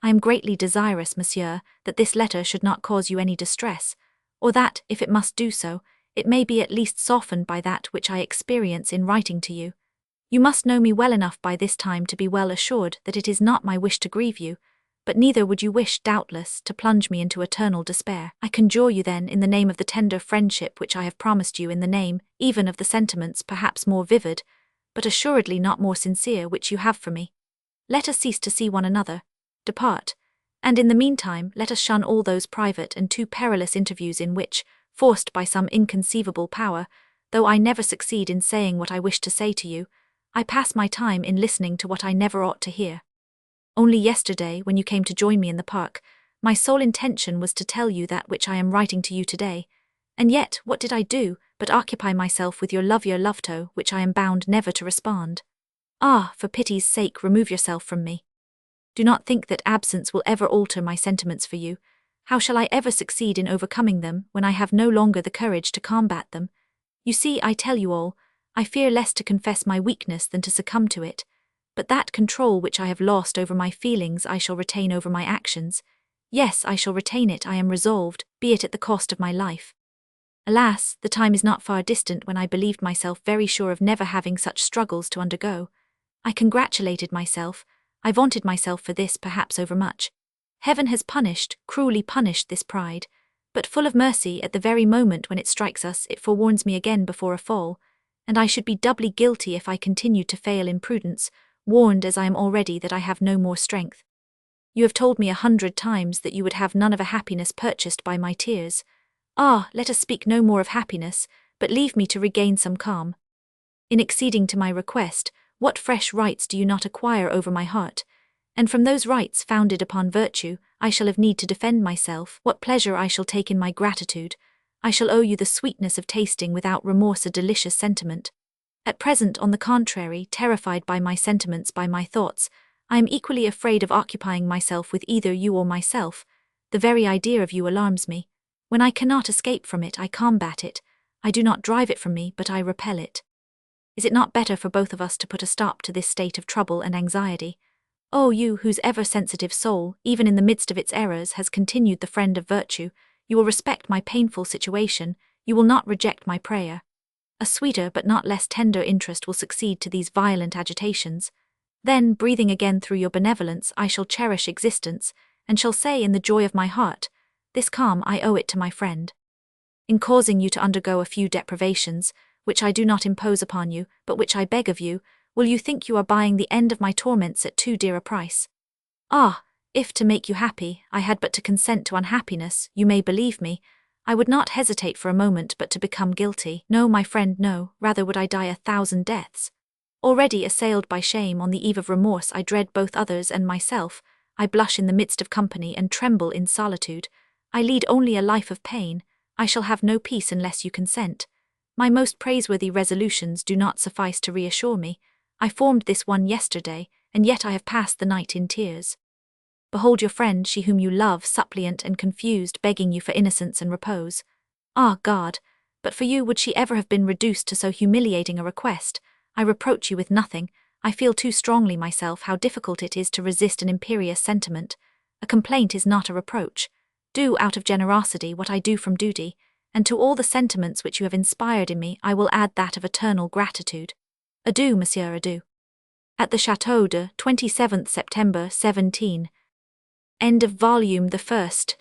I am greatly desirous, monsieur, that this letter should not cause you any distress, or that, if it must do so, it may be at least softened by that which I experience in writing to you. You must know me well enough by this time to be well assured that it is not my wish to grieve you, but neither would you wish, doubtless, to plunge me into eternal despair. I conjure you then, in the name of the tender friendship which I have promised you, in the name, even of the sentiments perhaps more vivid, but assuredly not more sincere, which you have for me, let us cease to see one another, depart, and in the meantime let us shun all those private and too perilous interviews in which, forced by some inconceivable power, though I never succeed in saying what I wish to say to you, I pass my time in listening to what I never ought to hear. Only yesterday, when you came to join me in the park, my sole intention was to tell you that which I am writing to you today, and yet what did I do but occupy myself with your love to which I am bound never to respond. Ah, for pity's sake, remove yourself from me. Do not think that absence will ever alter my sentiments for you. How shall I ever succeed in overcoming them when I have no longer the courage to combat them? You see, I tell you all, I fear less to confess my weakness than to succumb to it, but that control which I have lost over my feelings I shall retain over my actions. Yes, I shall retain it, I am resolved, be it at the cost of my life. Alas, the time is not far distant when I believed myself very sure of never having such struggles to undergo. I congratulated myself, I vaunted myself for this perhaps overmuch. Heaven has punished, cruelly punished this pride, but full of mercy at the very moment when it strikes us it forewarns me again before a fall, and I should be doubly guilty if I continued to fail in prudence, warned as I am already that I have no more strength. You have told me 100 times that you would have none of a happiness purchased by my tears. Ah, let us speak no more of happiness, but leave me to regain some calm. In acceding to my request, what fresh rights do you not acquire over my heart? And from those rights founded upon virtue, I shall have need to defend myself. What pleasure I shall take in my gratitude. I shall owe you the sweetness of tasting without remorse a delicious sentiment. At present, on the contrary, terrified by my sentiments, by my thoughts, I am equally afraid of occupying myself with either you or myself. The very idea of you alarms me. When I cannot escape from it, I combat it. I do not drive it from me, but I repel it. Is it not better for both of us to put a stop to this state of trouble and anxiety? Oh, you whose ever-sensitive soul, even in the midst of its errors, has continued the friend of virtue, you will respect my painful situation, you will not reject my prayer. A sweeter but not less tender interest will succeed to these violent agitations. Then, breathing again through your benevolence, I shall cherish existence, and shall say in the joy of my heart, this calm I owe it to my friend. In causing you to undergo a few deprivations, which I do not impose upon you, but which I beg of you, will you think you are buying the end of my torments at too dear a price? Ah, if to make you happy, I had but to consent to unhappiness, you may believe me, I would not hesitate for a moment but to become guilty. No, my friend, no, rather would I die 1,000 deaths. Already assailed by shame on the eve of remorse, I dread both others and myself, I blush in the midst of company and tremble in solitude. I lead only a life of pain, I shall have no peace unless you consent. My most praiseworthy resolutions do not suffice to reassure me. I formed this one yesterday, and yet I have passed the night in tears. Behold your friend, she whom you love, suppliant and confused, begging you for innocence and repose. Ah, God! But for you would she ever have been reduced to so humiliating a request? I reproach you with nothing. I feel too strongly myself how difficult it is to resist an imperious sentiment. A complaint is not a reproach. Do out of generosity what I do from duty, and to all the sentiments which you have inspired in me I will add that of eternal gratitude. Adieu, monsieur, adieu. At the Château de 27th September 17. End of volume the first.